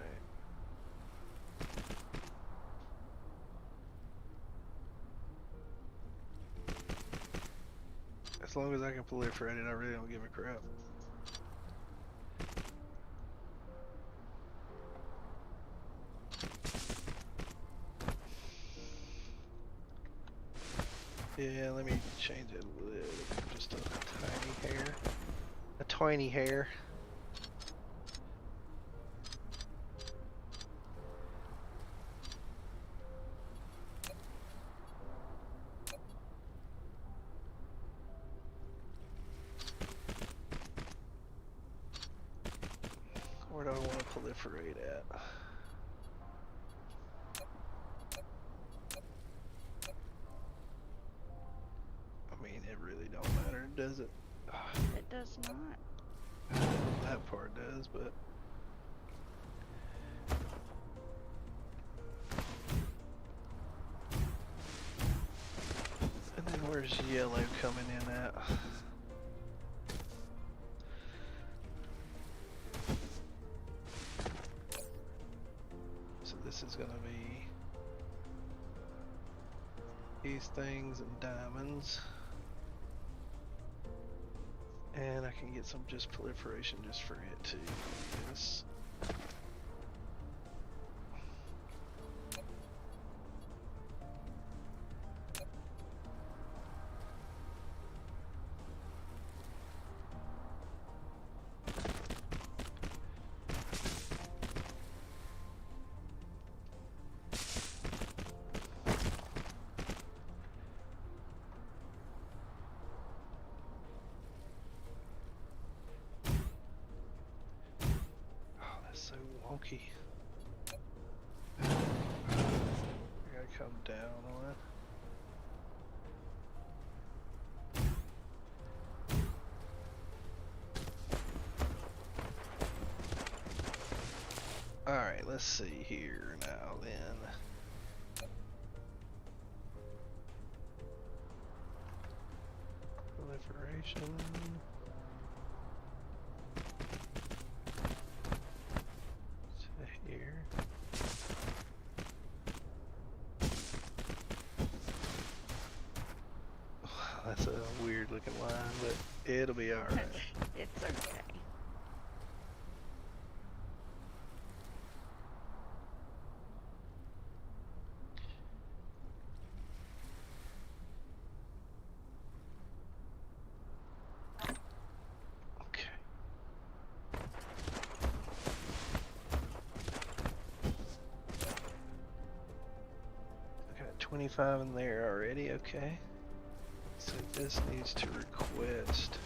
As long as I can proliferate it, I really don't give a crap. Yeah, let me change it a little, just a tiny hair. A tiny hair. Where do I want to proliferate at? I mean, it really don't matter, does it? It does not. That part does, but and then where's yellow coming in at? So this is gonna be these things and diamonds. And I can get some just proliferation just for it too. Yes. So wonky. I gotta come down on it. Alright, let's see here now then. Proliferation. Here. That's a weird looking line, but it'll be alright. It's okay. 25 in there already, okay. So this needs to request.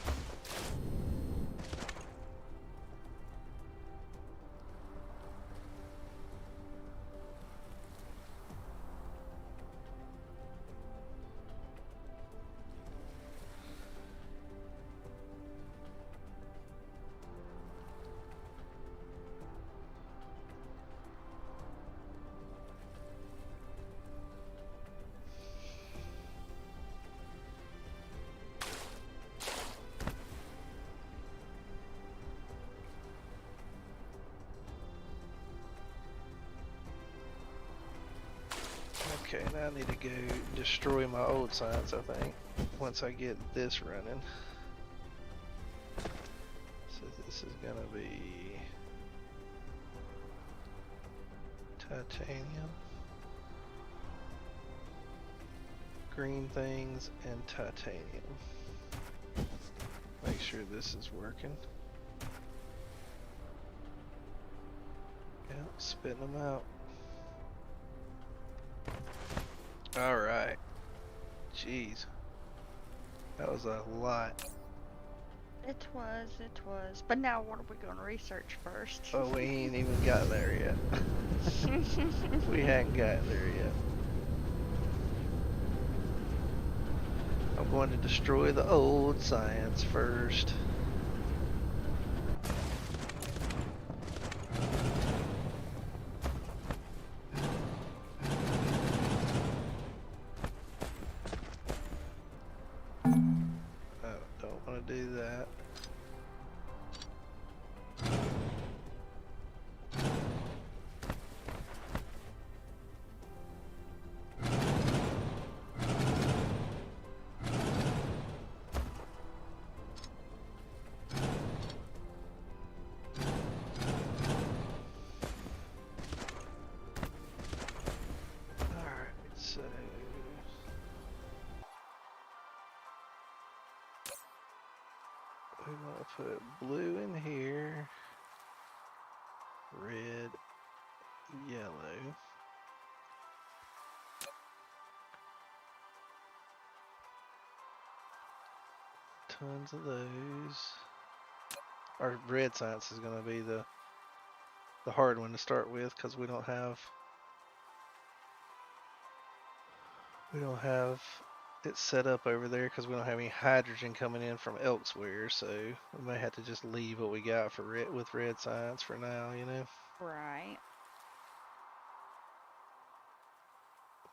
Okay, now I need to go destroy my old science, I think, once I get this running. So this is gonna be titanium, green things, and titanium. Make sure this is working. Yep, spitting them out. Alright. Jeez. That was a lot. It was. But now what are we going to research first? Oh, we ain't even got there yet. We hadn't got there yet. I'm going to destroy the old science first. Don't want to do that. So we want to put blue in here, red, yellow. Tons of those. Our red science is going to be the hard one to start with because we don't have it set up over there because we don't have any hydrogen coming in from elsewhere, so we may have to just leave what we got for with red science for now, you know. Right.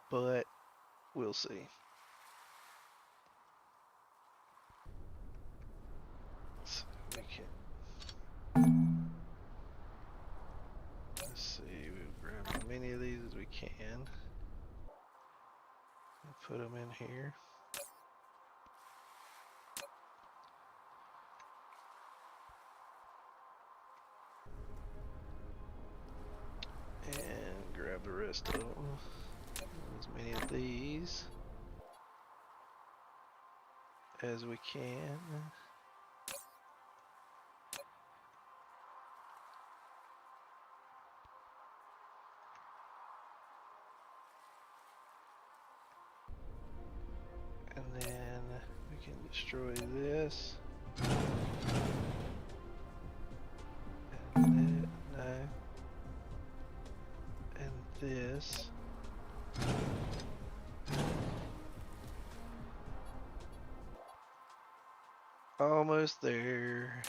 But we'll see. So we can, let's see, we'll grab as many of these as we can. Put them in here. And grab the rest of them. As many of these as we can. And then we can destroy this. And that, no. And this. Almost there.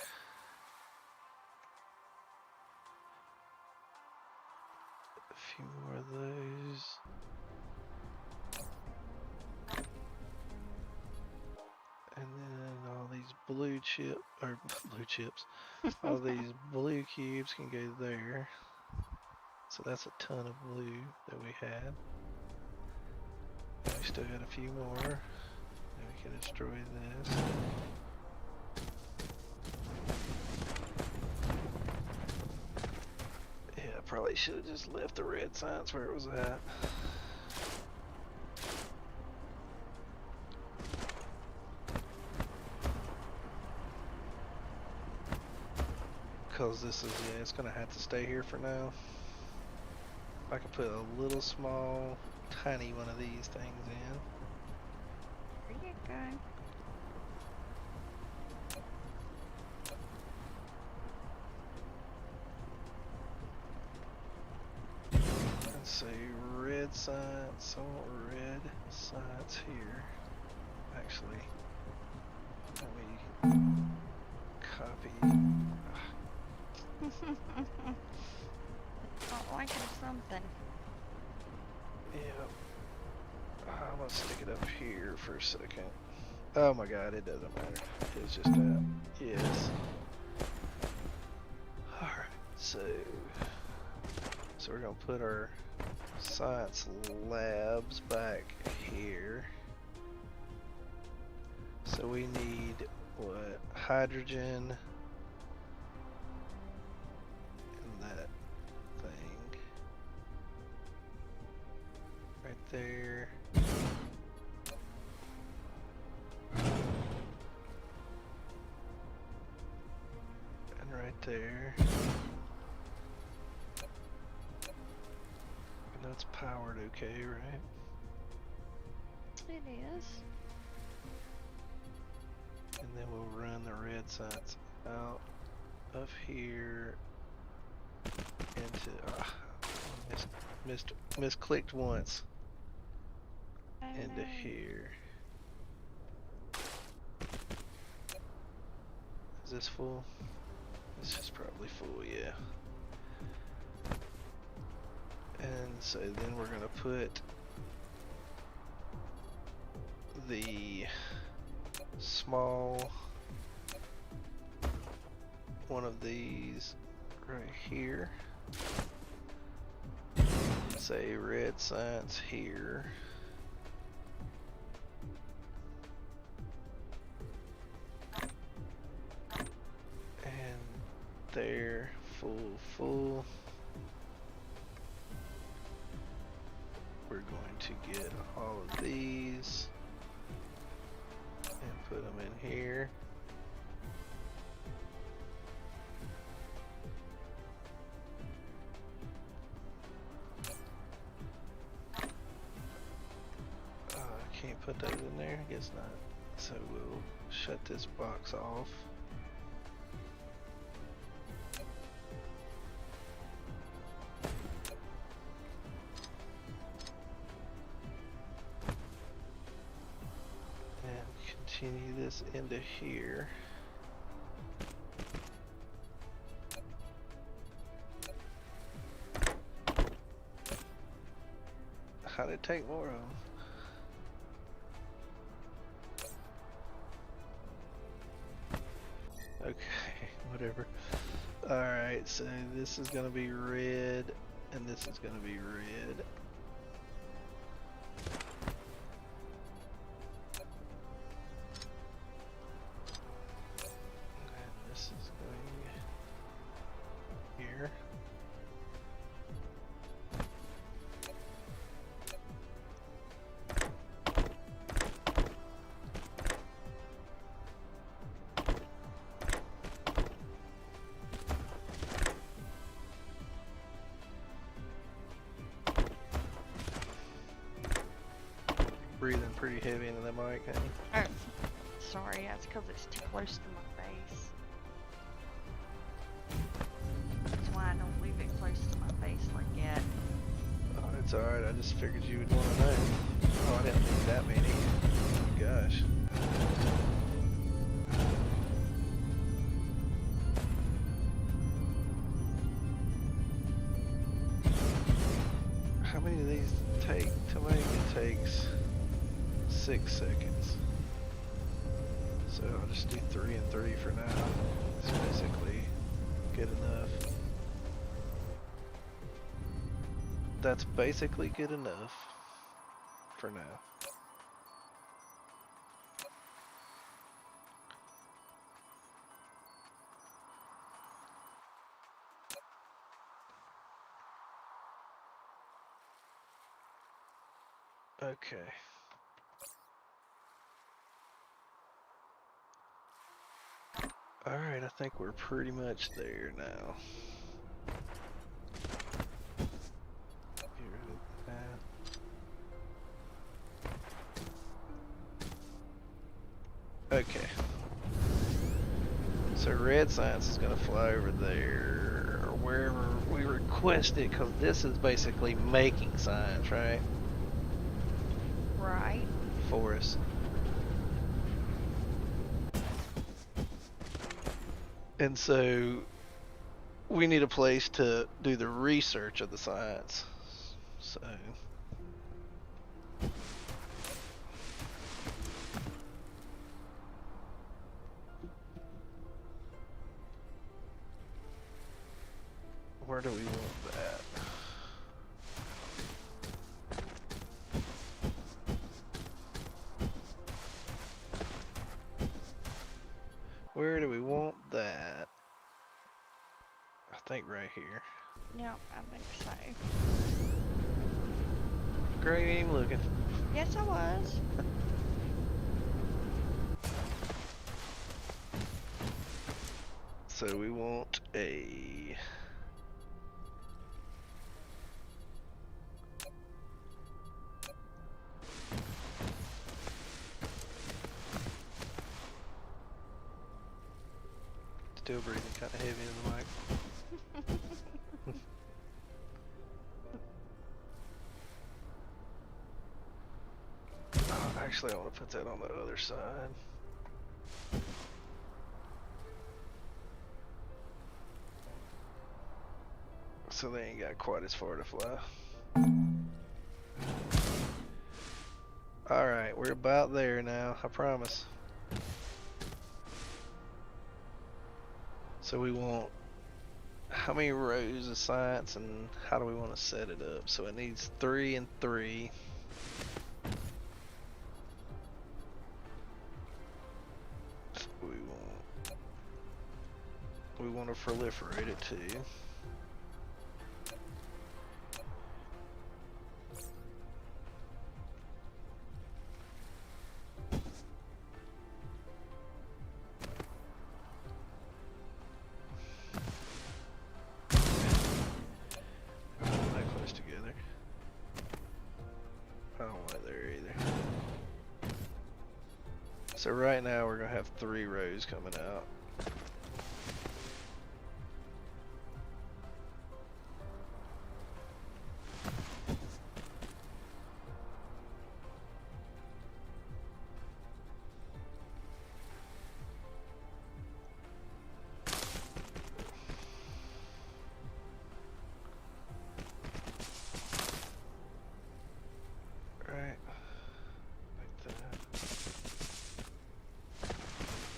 A few more of those. And then all these blue chips, all these blue cubes can go there. So that's a ton of blue that we had. And we still got a few more. And we can destroy this. Yeah, I probably should have just left the red science where it was at. Because this is, yeah, it's going to have to stay here for now. I could put a little small tiny one of these things in. There you go. Let's see, red science. I want red science here. Actually, let me copy. Not liking something. Yep. I'm gonna stick it up here for a second. Oh my god, it doesn't matter. It's just that. Yes. Alright, so we're gonna put our science labs back here. So we need what? Hydrogen and that thing right there. And right there. And that's powered okay, right? It is. And then we'll run the red science out of here into misclicked once Oh, into no. here. Is this full? This is probably full, yeah. And so then we're gonna put the small one of these right here. Say red science here. And there, full. We're going to get all of these and put them in here. I can't put those in there, I guess not. So we'll shut this box off. Continue this into here. How did it take more of them? Okay, whatever. Alright, so this is gonna be red, and this is gonna be red. Here. Breathing pretty heavy into the mic, honey. Oh, sorry, that's because it's too close to my face. That's why I don't leave it close to my face like that. Oh, it's alright, I just figured you would want to know. Oh, I didn't need that many. Oh my gosh. How many of these take to make? It takes 6 seconds. So I'll just do 3 and 3 for now. It's basically good enough. That's basically good enough for now. Okay. Alright, I think we're pretty much there now. Get rid of that. Okay. So red science is gonna fly over there, or wherever we request it, because this is basically making science, right? Right. For us. And so we need a place to do the research of the science. So where do we want that? Where do we want that? I think right here. Yeah, I think so. Great, ain't even looking. Yes, I was. So we want a still breathing kind of heavy in the mic. Oh, actually, I want to put that on the other side. So they ain't got quite as far to fly. Alright, we're about there now, I promise. So we want how many rows of science and how do we want to set it up? So it needs 3 and 3. So we want to proliferate it too. So right now we're gonna have 3 rows coming out.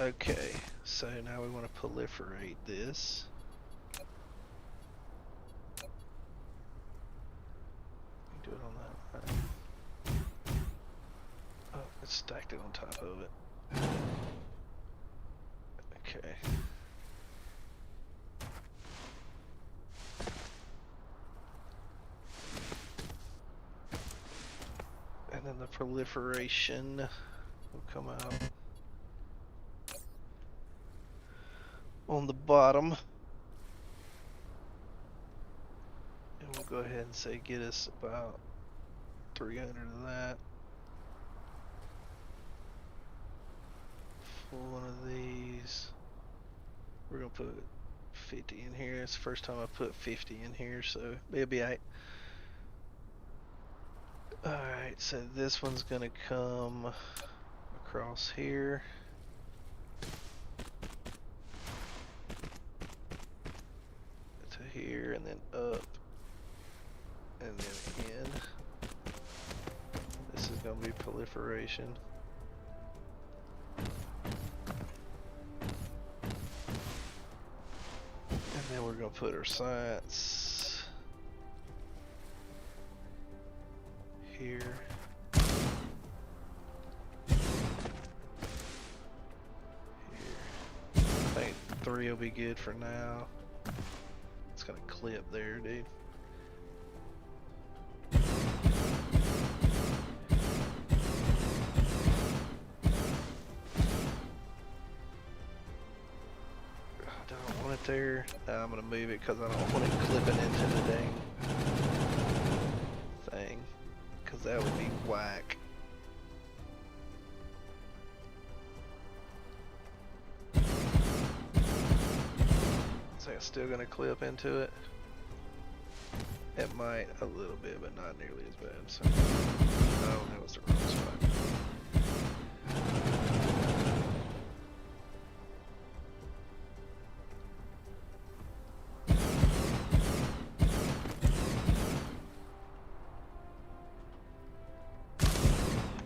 Okay, so now we want to proliferate this. Do it on that. Oh, it stacked it on top of it. Okay. And then the proliferation will come out on the bottom, and we'll go ahead and say get us about 300 of that. For one of these, we're gonna put 50 in here. It's the first time I put 50 in here, so it'll be alright. Alright, so this one's gonna come across here. To here, and then up, and then in. This is gonna be proliferation. And then we're gonna put our science here. Here. I think 3 will be good for now. It's gonna clip there, dude. Don't want it there. I'm gonna move it because I don't want it clipping into the dang thing, because that would be whack. still gonna clip into it? It might a little bit, but not nearly as bad. So, oh, that was the wrong spot.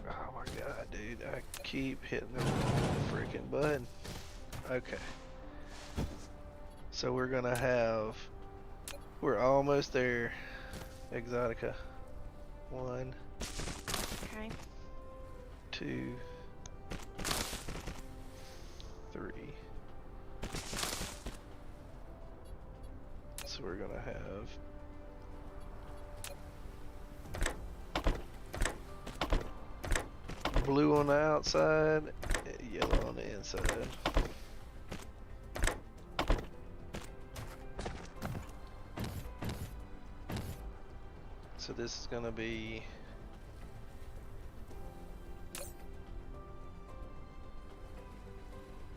Oh my god, dude! I keep hitting the wrong freaking button. Okay. So we're gonna have. We're almost there, Exotica. 1, Okay. 2, 3. So we're gonna have blue on the outside, yellow on the inside. So this is gonna be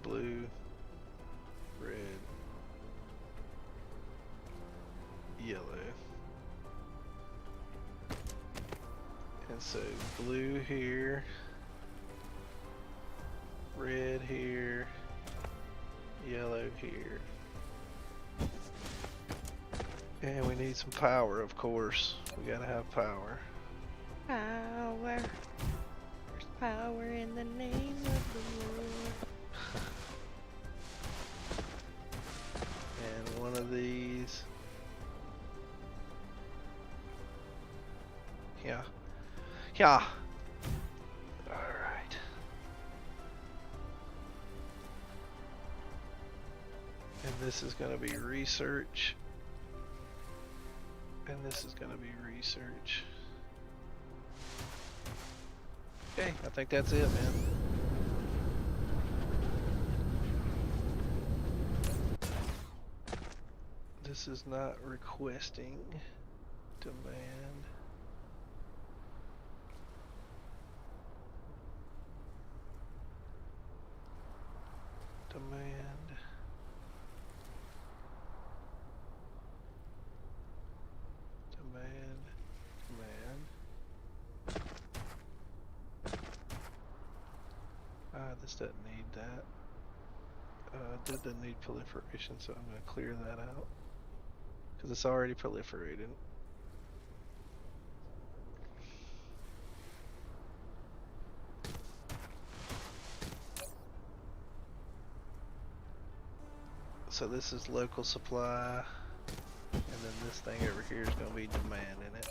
blue, red, yellow. And so blue here, red here, yellow here. And we need some power, of course. We gotta have power. Power. There's power in the name of the Lord. And one of these. Yeah. Yeah. Alright. And this is gonna be research. And this is gonna be research. Okay, I think that's it, man. This is not requesting demand. Demand. This doesn't need that. That doesn't need proliferation, so I'm going to clear that out. Because it's already proliferated. So this is local supply. And then this thing over here is going to be demand in it.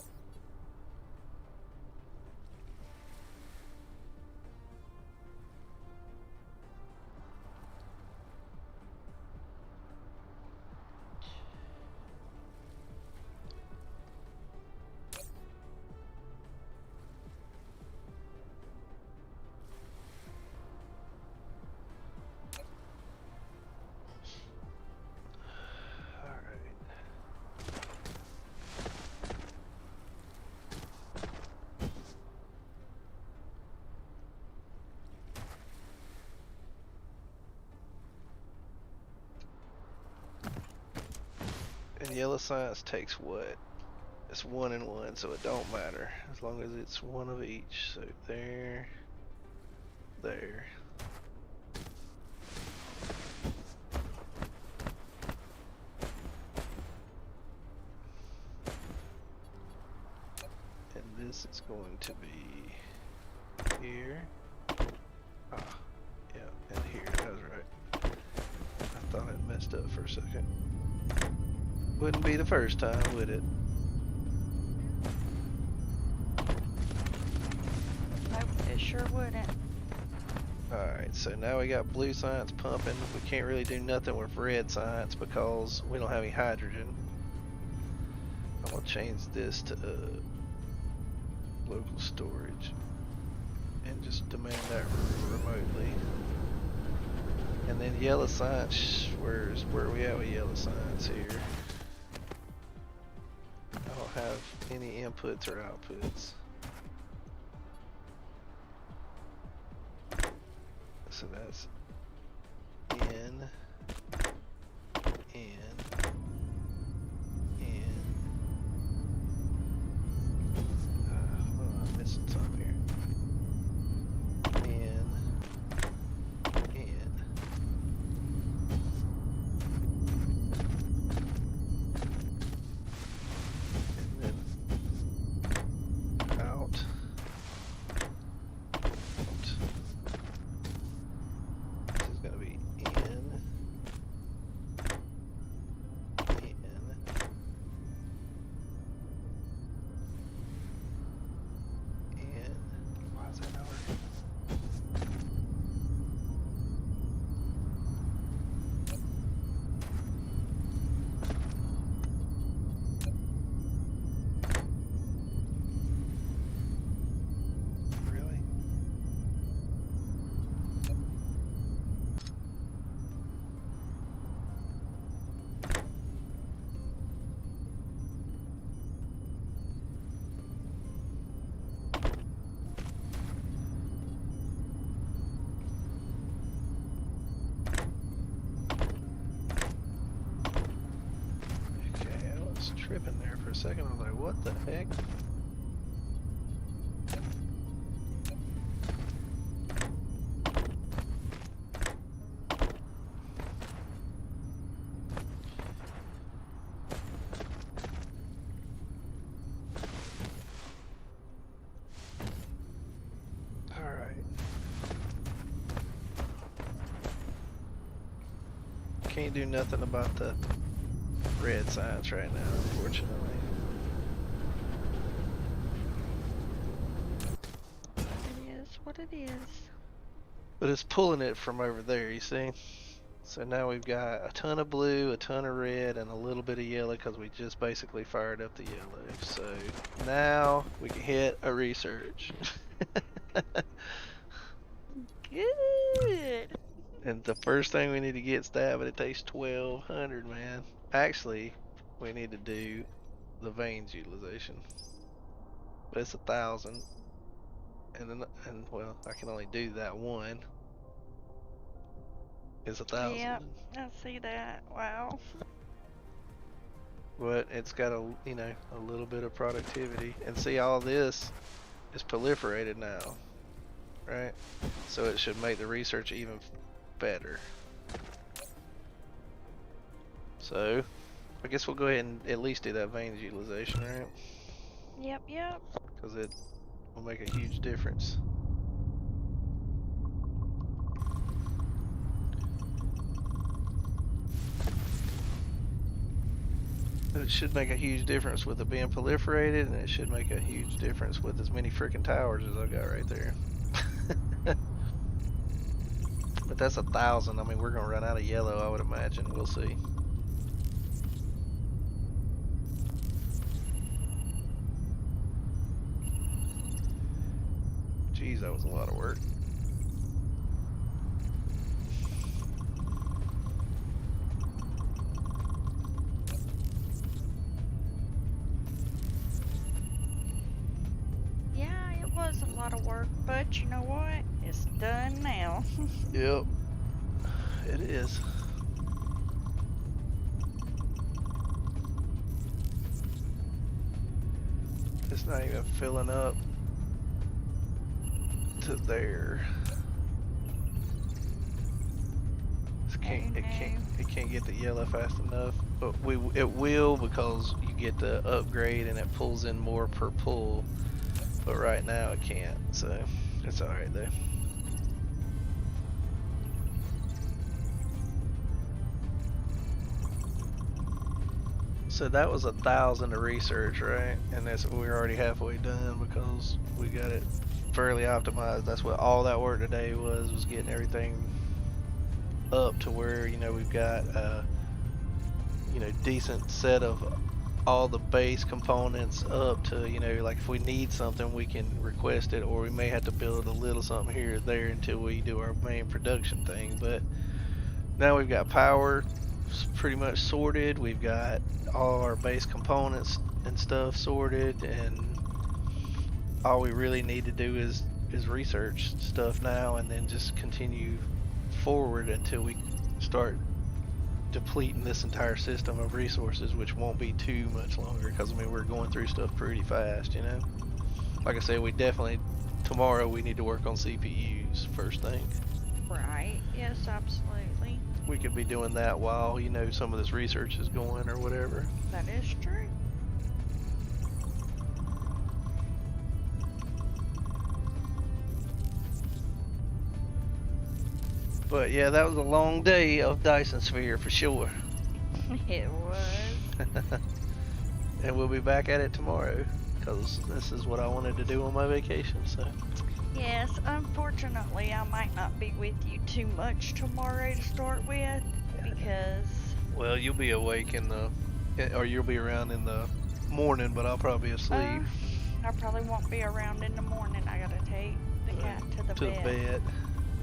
And yellow science takes what? It's 1 and 1, so it don't matter as long as it's one of each. So there, there. And this is going to be here. Ah, yeah, and here. That was right. I thought it messed up for a second. Wouldn't be the first time, would it? Nope, it sure wouldn't. Alright, so now we got blue science pumping. We can't really do nothing with red science because we don't have any hydrogen. I'm gonna change this to local storage and just demand that remotely. And then yellow science, where are we at with yellow science here? I don't have any inputs or outputs. So that's N, N, what the heck? Can't do nothing about the red science right now, unfortunately. It is what it is. But it's pulling it from over there, you see? So now we've got a ton of blue, a ton of red, and a little bit of yellow because we just basically fired up the yellow. So now we can hit a research. Good. And the first thing we need to get stab, but it takes 1200, man. Actually, we need to do the veins utilization. But it's 1000. And well, I can only do that one. It's 1000. Yep, I see that. Wow. But it's got a little bit of productivity. And see, all this is proliferated now, right? So it should make the research even better. So I guess we'll go ahead and at least do that veins utilization, right? Yep, yep. Because it will make a huge difference. It should make a huge difference with it being proliferated, and it should make a huge difference with as many freaking towers as I got right there. But that's 1000. I mean, we're gonna run out of yellow, I would imagine. We'll see. Jeez, that was a lot of work. Yeah, it was a lot of work, but you know what? It's done now. Yep, it is. It's not even filling up to there. It can't get the yellow fast enough, but it will, because you get the upgrade and it pulls in more per pull. But right now it can't, so it's all right though. So that was 1000 to research, right? And we're already halfway done because we got it fairly optimized. That's what all that work today was getting everything up to where, we've got decent set of all the base components up to, like if we need something we can request it, or we may have to build a little something here or there until we do our main production thing. But now we've got power pretty much sorted, we've got all our base components and stuff sorted, and all we really need to do is research stuff now, and then just continue forward until we start depleting this entire system of resources, which won't be too much longer, because I mean we're going through stuff pretty fast, Like I said, we definitely tomorrow we need to work on CPUs first thing. Right. Yes, absolutely. We could be doing that while some of this research is going or whatever. That is true. But yeah, that was a long day of Dyson Sphere for sure. It was. And we'll be back at it tomorrow, because this is what I wanted to do on my vacation. So Yes, unfortunately, I might not be with you too much tomorrow to start with, because... Well, you'll be awake or you'll be around in the morning, but I'll probably be asleep. I probably won't be around in the morning. I gotta take the cat to the bed.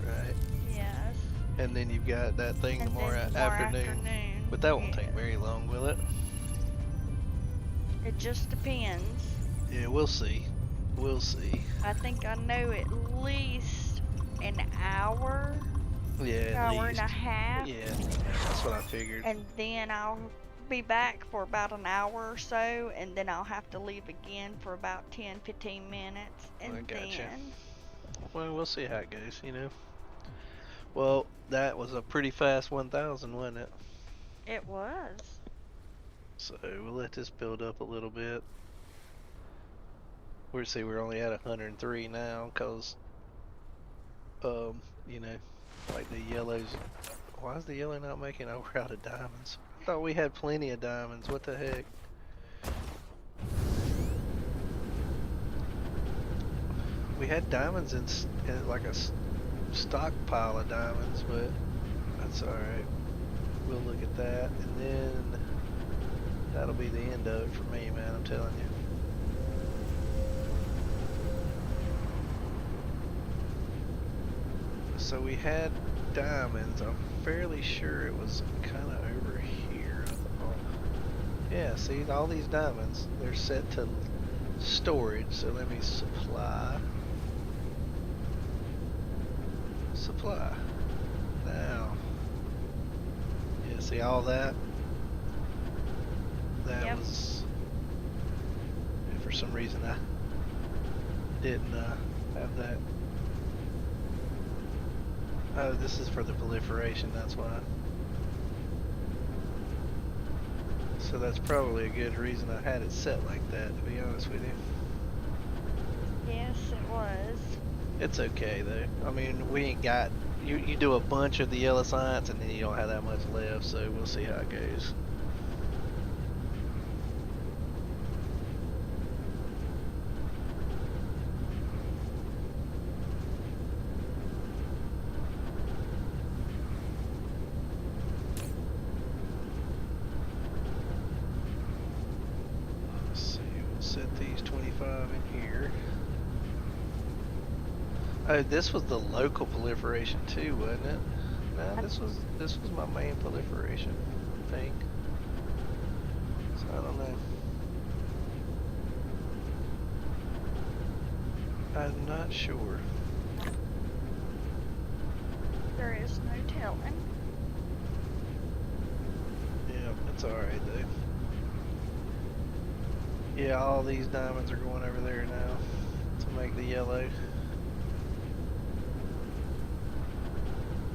Right. Yes. And then you've got that thing tomorrow afternoon. But that won't take very long, will it? It just depends. Yeah, we'll see. We'll see. I think I know at least an hour. Yeah, at hour least. and a half. Yeah, that's what I figured. And then I'll be back for about an hour or so, and then I'll have to leave again for about 10-15 minutes, and I gotcha. then... Well, we'll see how it goes, you know. Well, that was a pretty fast 1,000, wasn't it? It was. So we'll let this build up a little bit. We're only at 103 now, cause you know, like the yellows. Why is the yellow not making over out of diamonds? I thought we had plenty of diamonds. What the heck? We had diamonds in like a stockpile of diamonds, but that's alright. We'll look at that, and then that'll be the end of it for me, man, I'm telling you. So we had diamonds. I'm fairly sure it was kind of over here. Yeah, see, all these diamonds, they're set to storage, so let me supply. Now, yeah, see all that? That Yep. was, yeah, for some reason I didn't have that. Oh, this is for the proliferation, that's why. So that's probably a good reason I had it set like that, to be honest with you. Yes, it was. It's okay though. I mean, we ain't got, you do a bunch of the yellow science and then you don't have that much left, so we'll see how it goes. Let's see, we'll set these 25 in here. Oh, this was the local proliferation too, wasn't it? No, this was my main proliferation, I think. So I don't know. I'm not sure. There is no telling. Yeah, it's alright though. Yeah, all these diamonds are going over there now to make the yellow.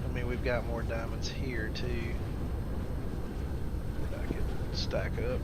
I mean, we've got more diamonds here too that I could stack up.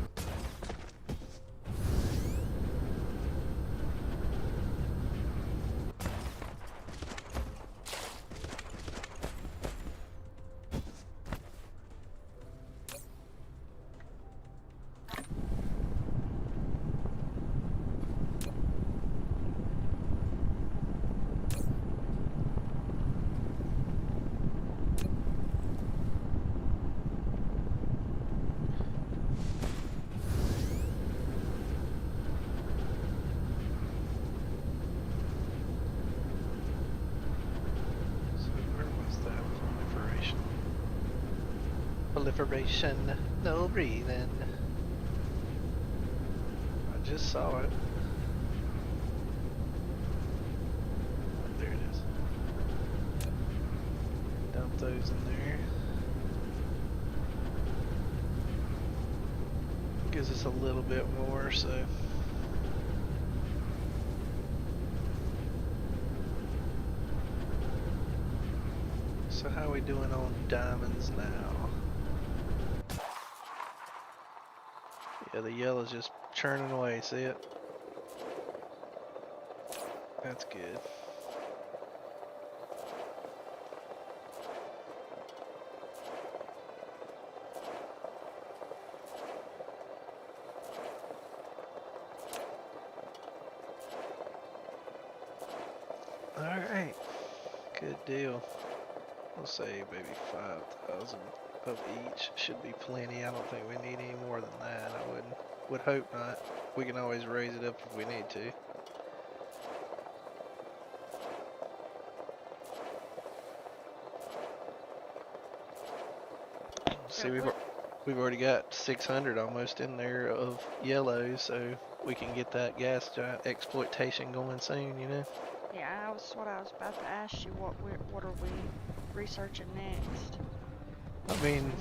Proliferation, no breathing. I just saw it. There it is. Dump those in there. Gives us a little bit more, so. So how are we doing on diamonds now? Yeah, the yellow's just churning away, see it? That's good. Alright, good deal. We'll say maybe 5,000 of each should be plenty. I don't think we need any more than that. I would hope not. We can always raise it up if we need to. See, we've already got 600 almost in there of yellow, so we can get that gas giant exploitation going soon, you know? Yeah, what I was about to ask you. What are we researching next? I mean,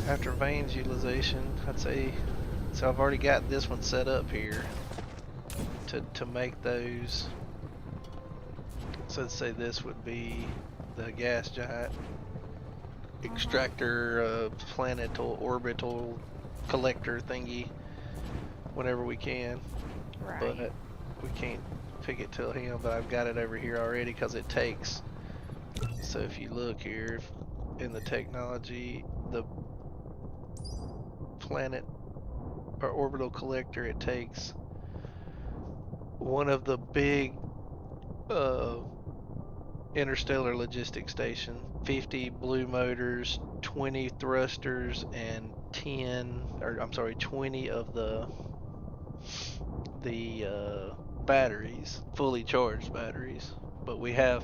after Vane's utilization, I'd say, so I've already got this one set up here to make those. So let's say this would be the gas giant extractor, planetal, orbital collector thingy whenever we can. Right. But we can't pick it till him, but I've got it over here already because it takes. So if you look here in the technology, the planet or orbital collector, it takes one of the big interstellar logistics station, 50 blue motors, 20 thrusters, and 20 of the batteries, fully charged batteries. But we have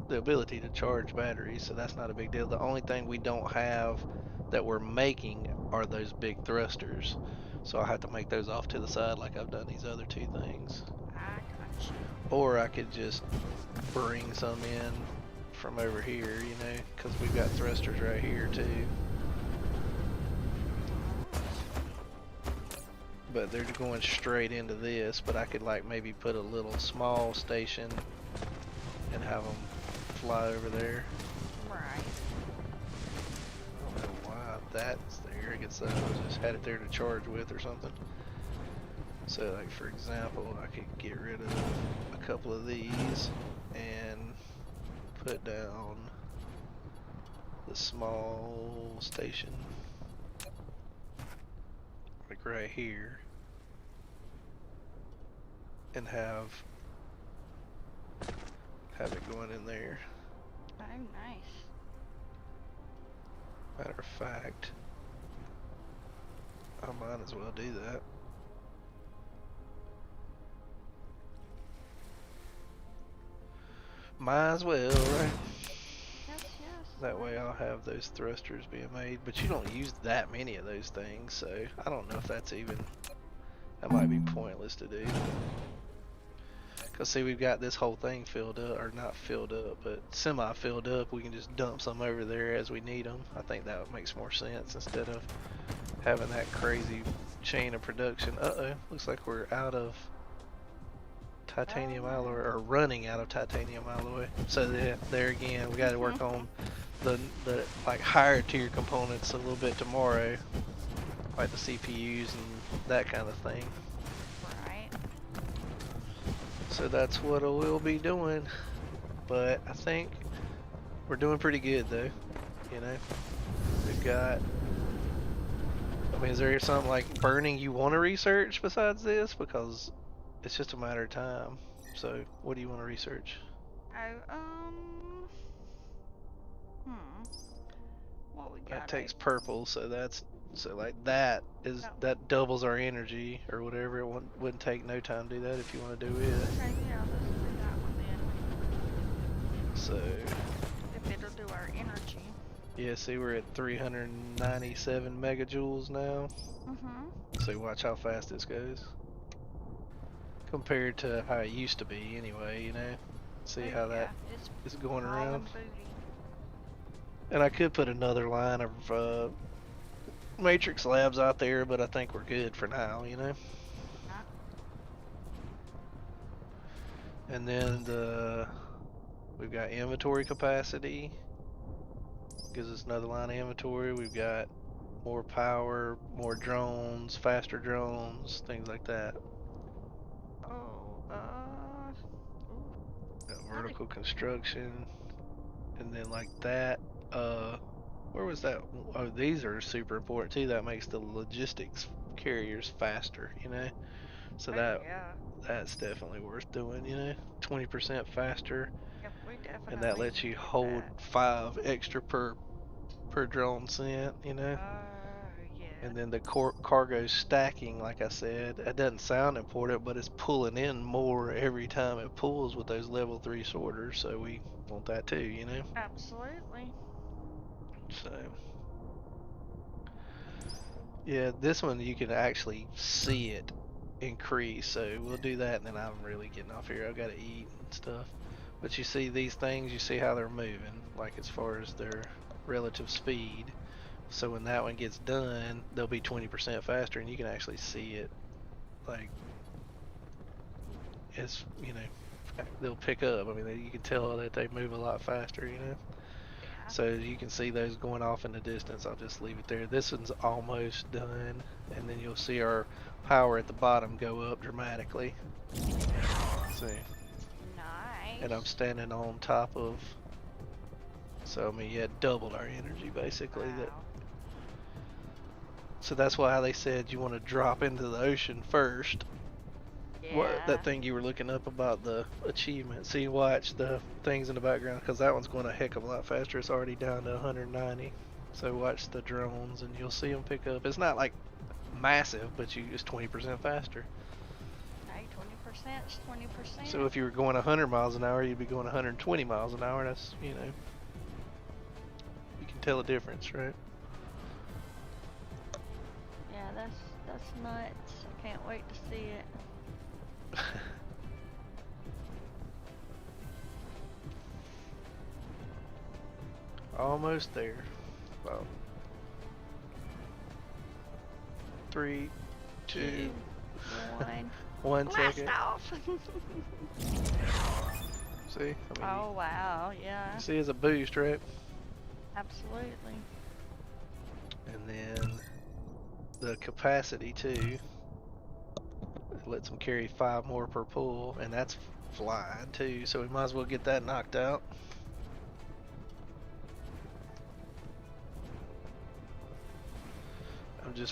the ability to charge batteries, so that's not a big deal. The only thing we don't have that we're making are those big thrusters. So I have to make those off to the side like I've done these other two things. I got you. Or I could just bring some in from over here, you know, because we've got thrusters right here too. But they're going straight into this, but I could like maybe put a little small station and have them fly over there. Right. I don't know why that's there. I guess I just had it there to charge with or something. So like for example, I could get rid of a couple of these and put down the small station like right here and have it going in there. Oh, nice. Matter of fact, I might as well do that. Might as well, right? Yes. That way I'll have those thrusters being made, but you don't use that many of those things, so I don't know if that's even, that might be pointless to do. Cause see, we've got this whole thing filled up, or not filled up, but semi-filled up. We can just dump some over there as we need them. I think that makes more sense instead of having that crazy chain of production. Uh-oh, looks like we're out of titanium alloy, or running out of titanium alloy. So there again, we got to work on the like higher tier components a little bit tomorrow, like the CPUs and that kind of thing. Right. So that's what we'll be doing. But I think we're doing pretty good though. You know, we've got. I mean, is there something like burning you want to research besides this? Because it's just a matter of time. So, what do you want to research? What we got? That takes purple, so that's like that is that doubles our energy or whatever. It wouldn't take no time to do that if you want to do it. Okay, yeah, let's do that one then. So. If it'll do our energy. Yeah, see, we're at 397 megajoules now. So watch how fast this goes. Compared to how it used to be anyway, you know. See how that is going around. And I could put another line of matrix labs out there, but I think we're good for now, you know. And then we've got inventory capacity. Gives us another line of inventory. We've got more power, more drones, faster drones, things like that. Vertical construction, and then like that. Where was that? Oh, these are super important too. That makes the logistics carriers faster, you know. So that's definitely worth doing, you know. 20% faster. Yep, we definitely. And that lets you hold 5 extra per drone sent, you know. Yeah. And then the cargo stacking, like I said, it doesn't sound important, but it's pulling in more every time it pulls with those level 3 sorters, so we want that too, you know? Absolutely. So, yeah, this one you can actually see it increase, so we'll do that, and then I'm really getting off here. I've got to eat and stuff. But you see these things, you see how they're moving, like as far as their relative speed. So when that one gets done, they'll be 20% faster, and you can actually see it. Like, it's, you know, they'll pick up. I mean, you can tell that they move a lot faster, you know. Yeah. So you can see those going off in the distance. I'll just leave it there. This one's almost done, and then you'll see our power at the bottom go up dramatically. See? Nice. And I'm standing on top of, so I mean, you had doubled our energy basically. Wow. So that's why they said you want to drop into the ocean first. Yeah. That thing you were looking up about the achievement. See, watch the things in the background, because that one's going a heck of a lot faster. It's already down to 190. So watch the drones, and you'll see them pick up. It's not like massive, but it's 20% faster. Hey, 20% is 20%. So if you were going 100 miles an hour, you'd be going 120 miles an hour. That's, you know, you can tell a difference, right? Yeah, that's nuts. I can't wait to see it. Almost there. About 3, 2, 1. 1 Blast second. off. See? I mean, Oh wow, yeah. you see it's a boost, right? Absolutely. And then the capacity too. It lets them carry 5 more per pull, and that's flying too, so we might as well get that knocked out.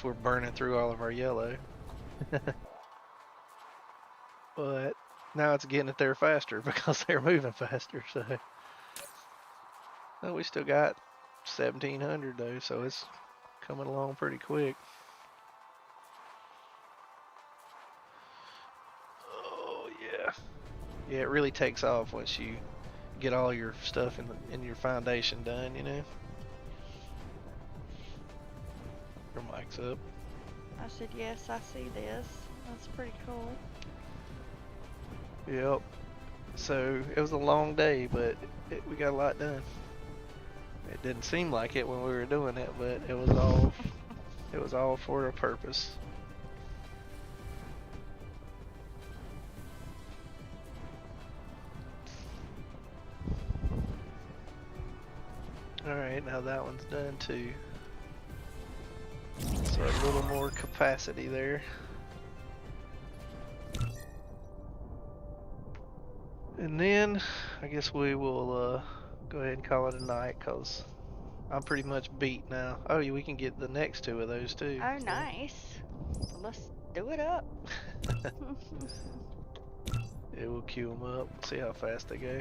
We're burning through all of our yellow. But now it's getting it there faster because they're moving faster, so. Oh, we still got 1700 though, so it's coming along pretty quick. Oh yeah. Yeah, it really takes off once you get all your stuff in your foundation done, you know. Your mic's up. I said yes, I see this. That's pretty cool. Yep. So it was a long day, but we got a lot done. It didn't seem like it when we were doing it, but it was all for a purpose. Alright, now that one's done too. So a little more capacity there. And then I guess we will go ahead and call it a night, because I'm pretty much beat now. Oh, yeah, we can get the next 2 of those too. Oh, nice. Well, let's do it up. Yeah, we'll queue them up, see how fast they go.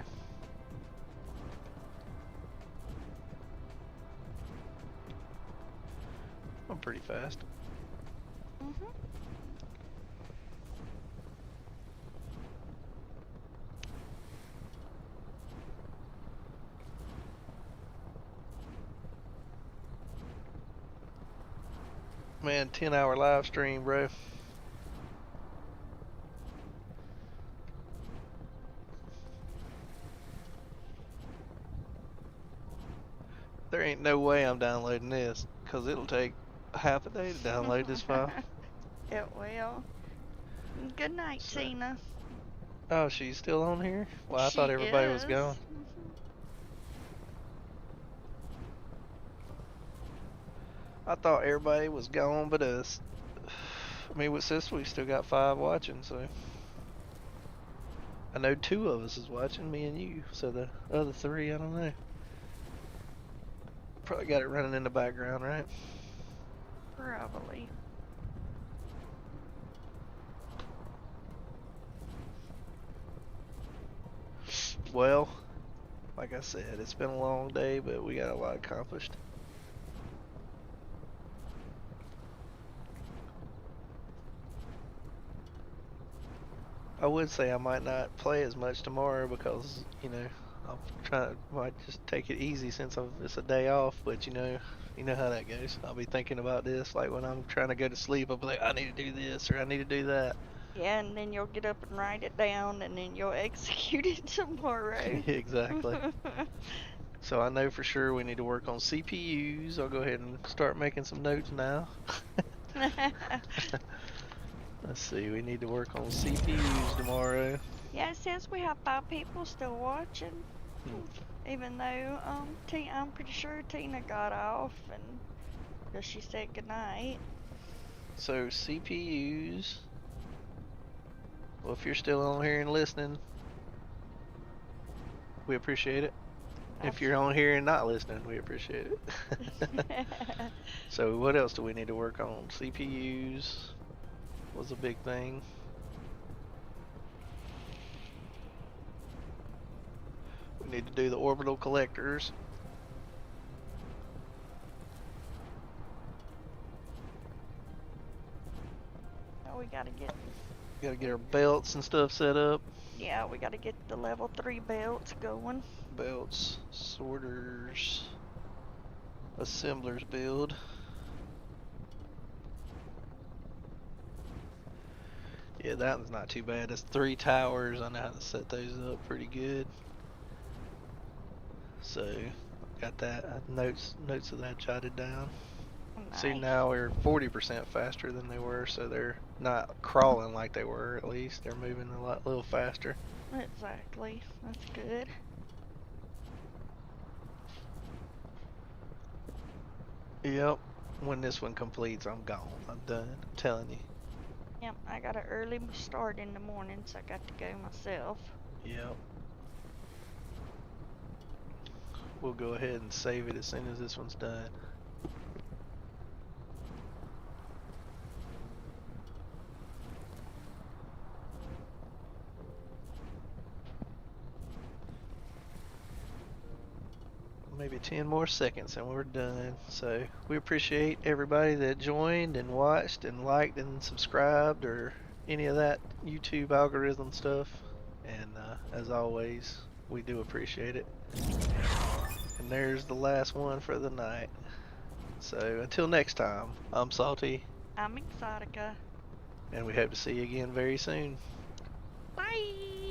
I'm pretty fast. Mhm. Man, 10-hour live stream, bro. There ain't no way I'm downloading this, because it'll take half a day to download this file. It will. Good night, So- Cena. Oh, she's still on here? Well, I thought She everybody was is. gone. I thought everybody was gone but us. I mean, with sis, we still got 5 watching, so. I know 2 of us is watching, me and you. So the other 3, I don't know. Probably got it running in the background, right? Probably. Well, like I said, it's been a long day, but we got a lot accomplished. I would say I might not play as much tomorrow because, you know, might just take it easy since it's a day off, but you know how that goes. I'll be thinking about this, like when I'm trying to go to sleep, I'll be like, I need to do this or I need to do that. Yeah, and then you'll get up and write it down, and then you'll execute it tomorrow. Exactly. So I know for sure we need to work on CPUs. I'll go ahead and start making some notes now. Let's see, we need to work on CPUs tomorrow. Yeah, it says we have 5 people still watching. Even though I'm pretty sure Tina got off and because she said goodnight. So CPUs. Well, if you're still on here and listening, we appreciate it. If you're on here and not listening, we appreciate it. So what else do we need to work on? CPUs was a big thing. We need to do the orbital collectors. Oh, we gotta get our belts and stuff set up. Yeah, we gotta get the level 3 belts going. Belts, sorters, assemblers build. Yeah, that one's not too bad. It's 3 towers. I know how to set those up pretty good. So got that notes of that jotted down. Nice. See, now we're 40% faster than they were, so they're not crawling like they were. At least they're moving a little faster. Exactly. That's good. Yep. When this one completes, I'm gone. I'm done. I'm telling you. Yep, I got an early start in the morning, so I got to go myself. Yep. We'll go ahead and save it as soon as this one's done. Maybe 10 more seconds and we're done. So we appreciate everybody that joined and watched and liked and subscribed or any of that YouTube algorithm stuff. And as always, we do appreciate it. And there's the last one for the night. So until next time, I'm Salty. I'm Exotica. And we hope to see you again very soon. Bye!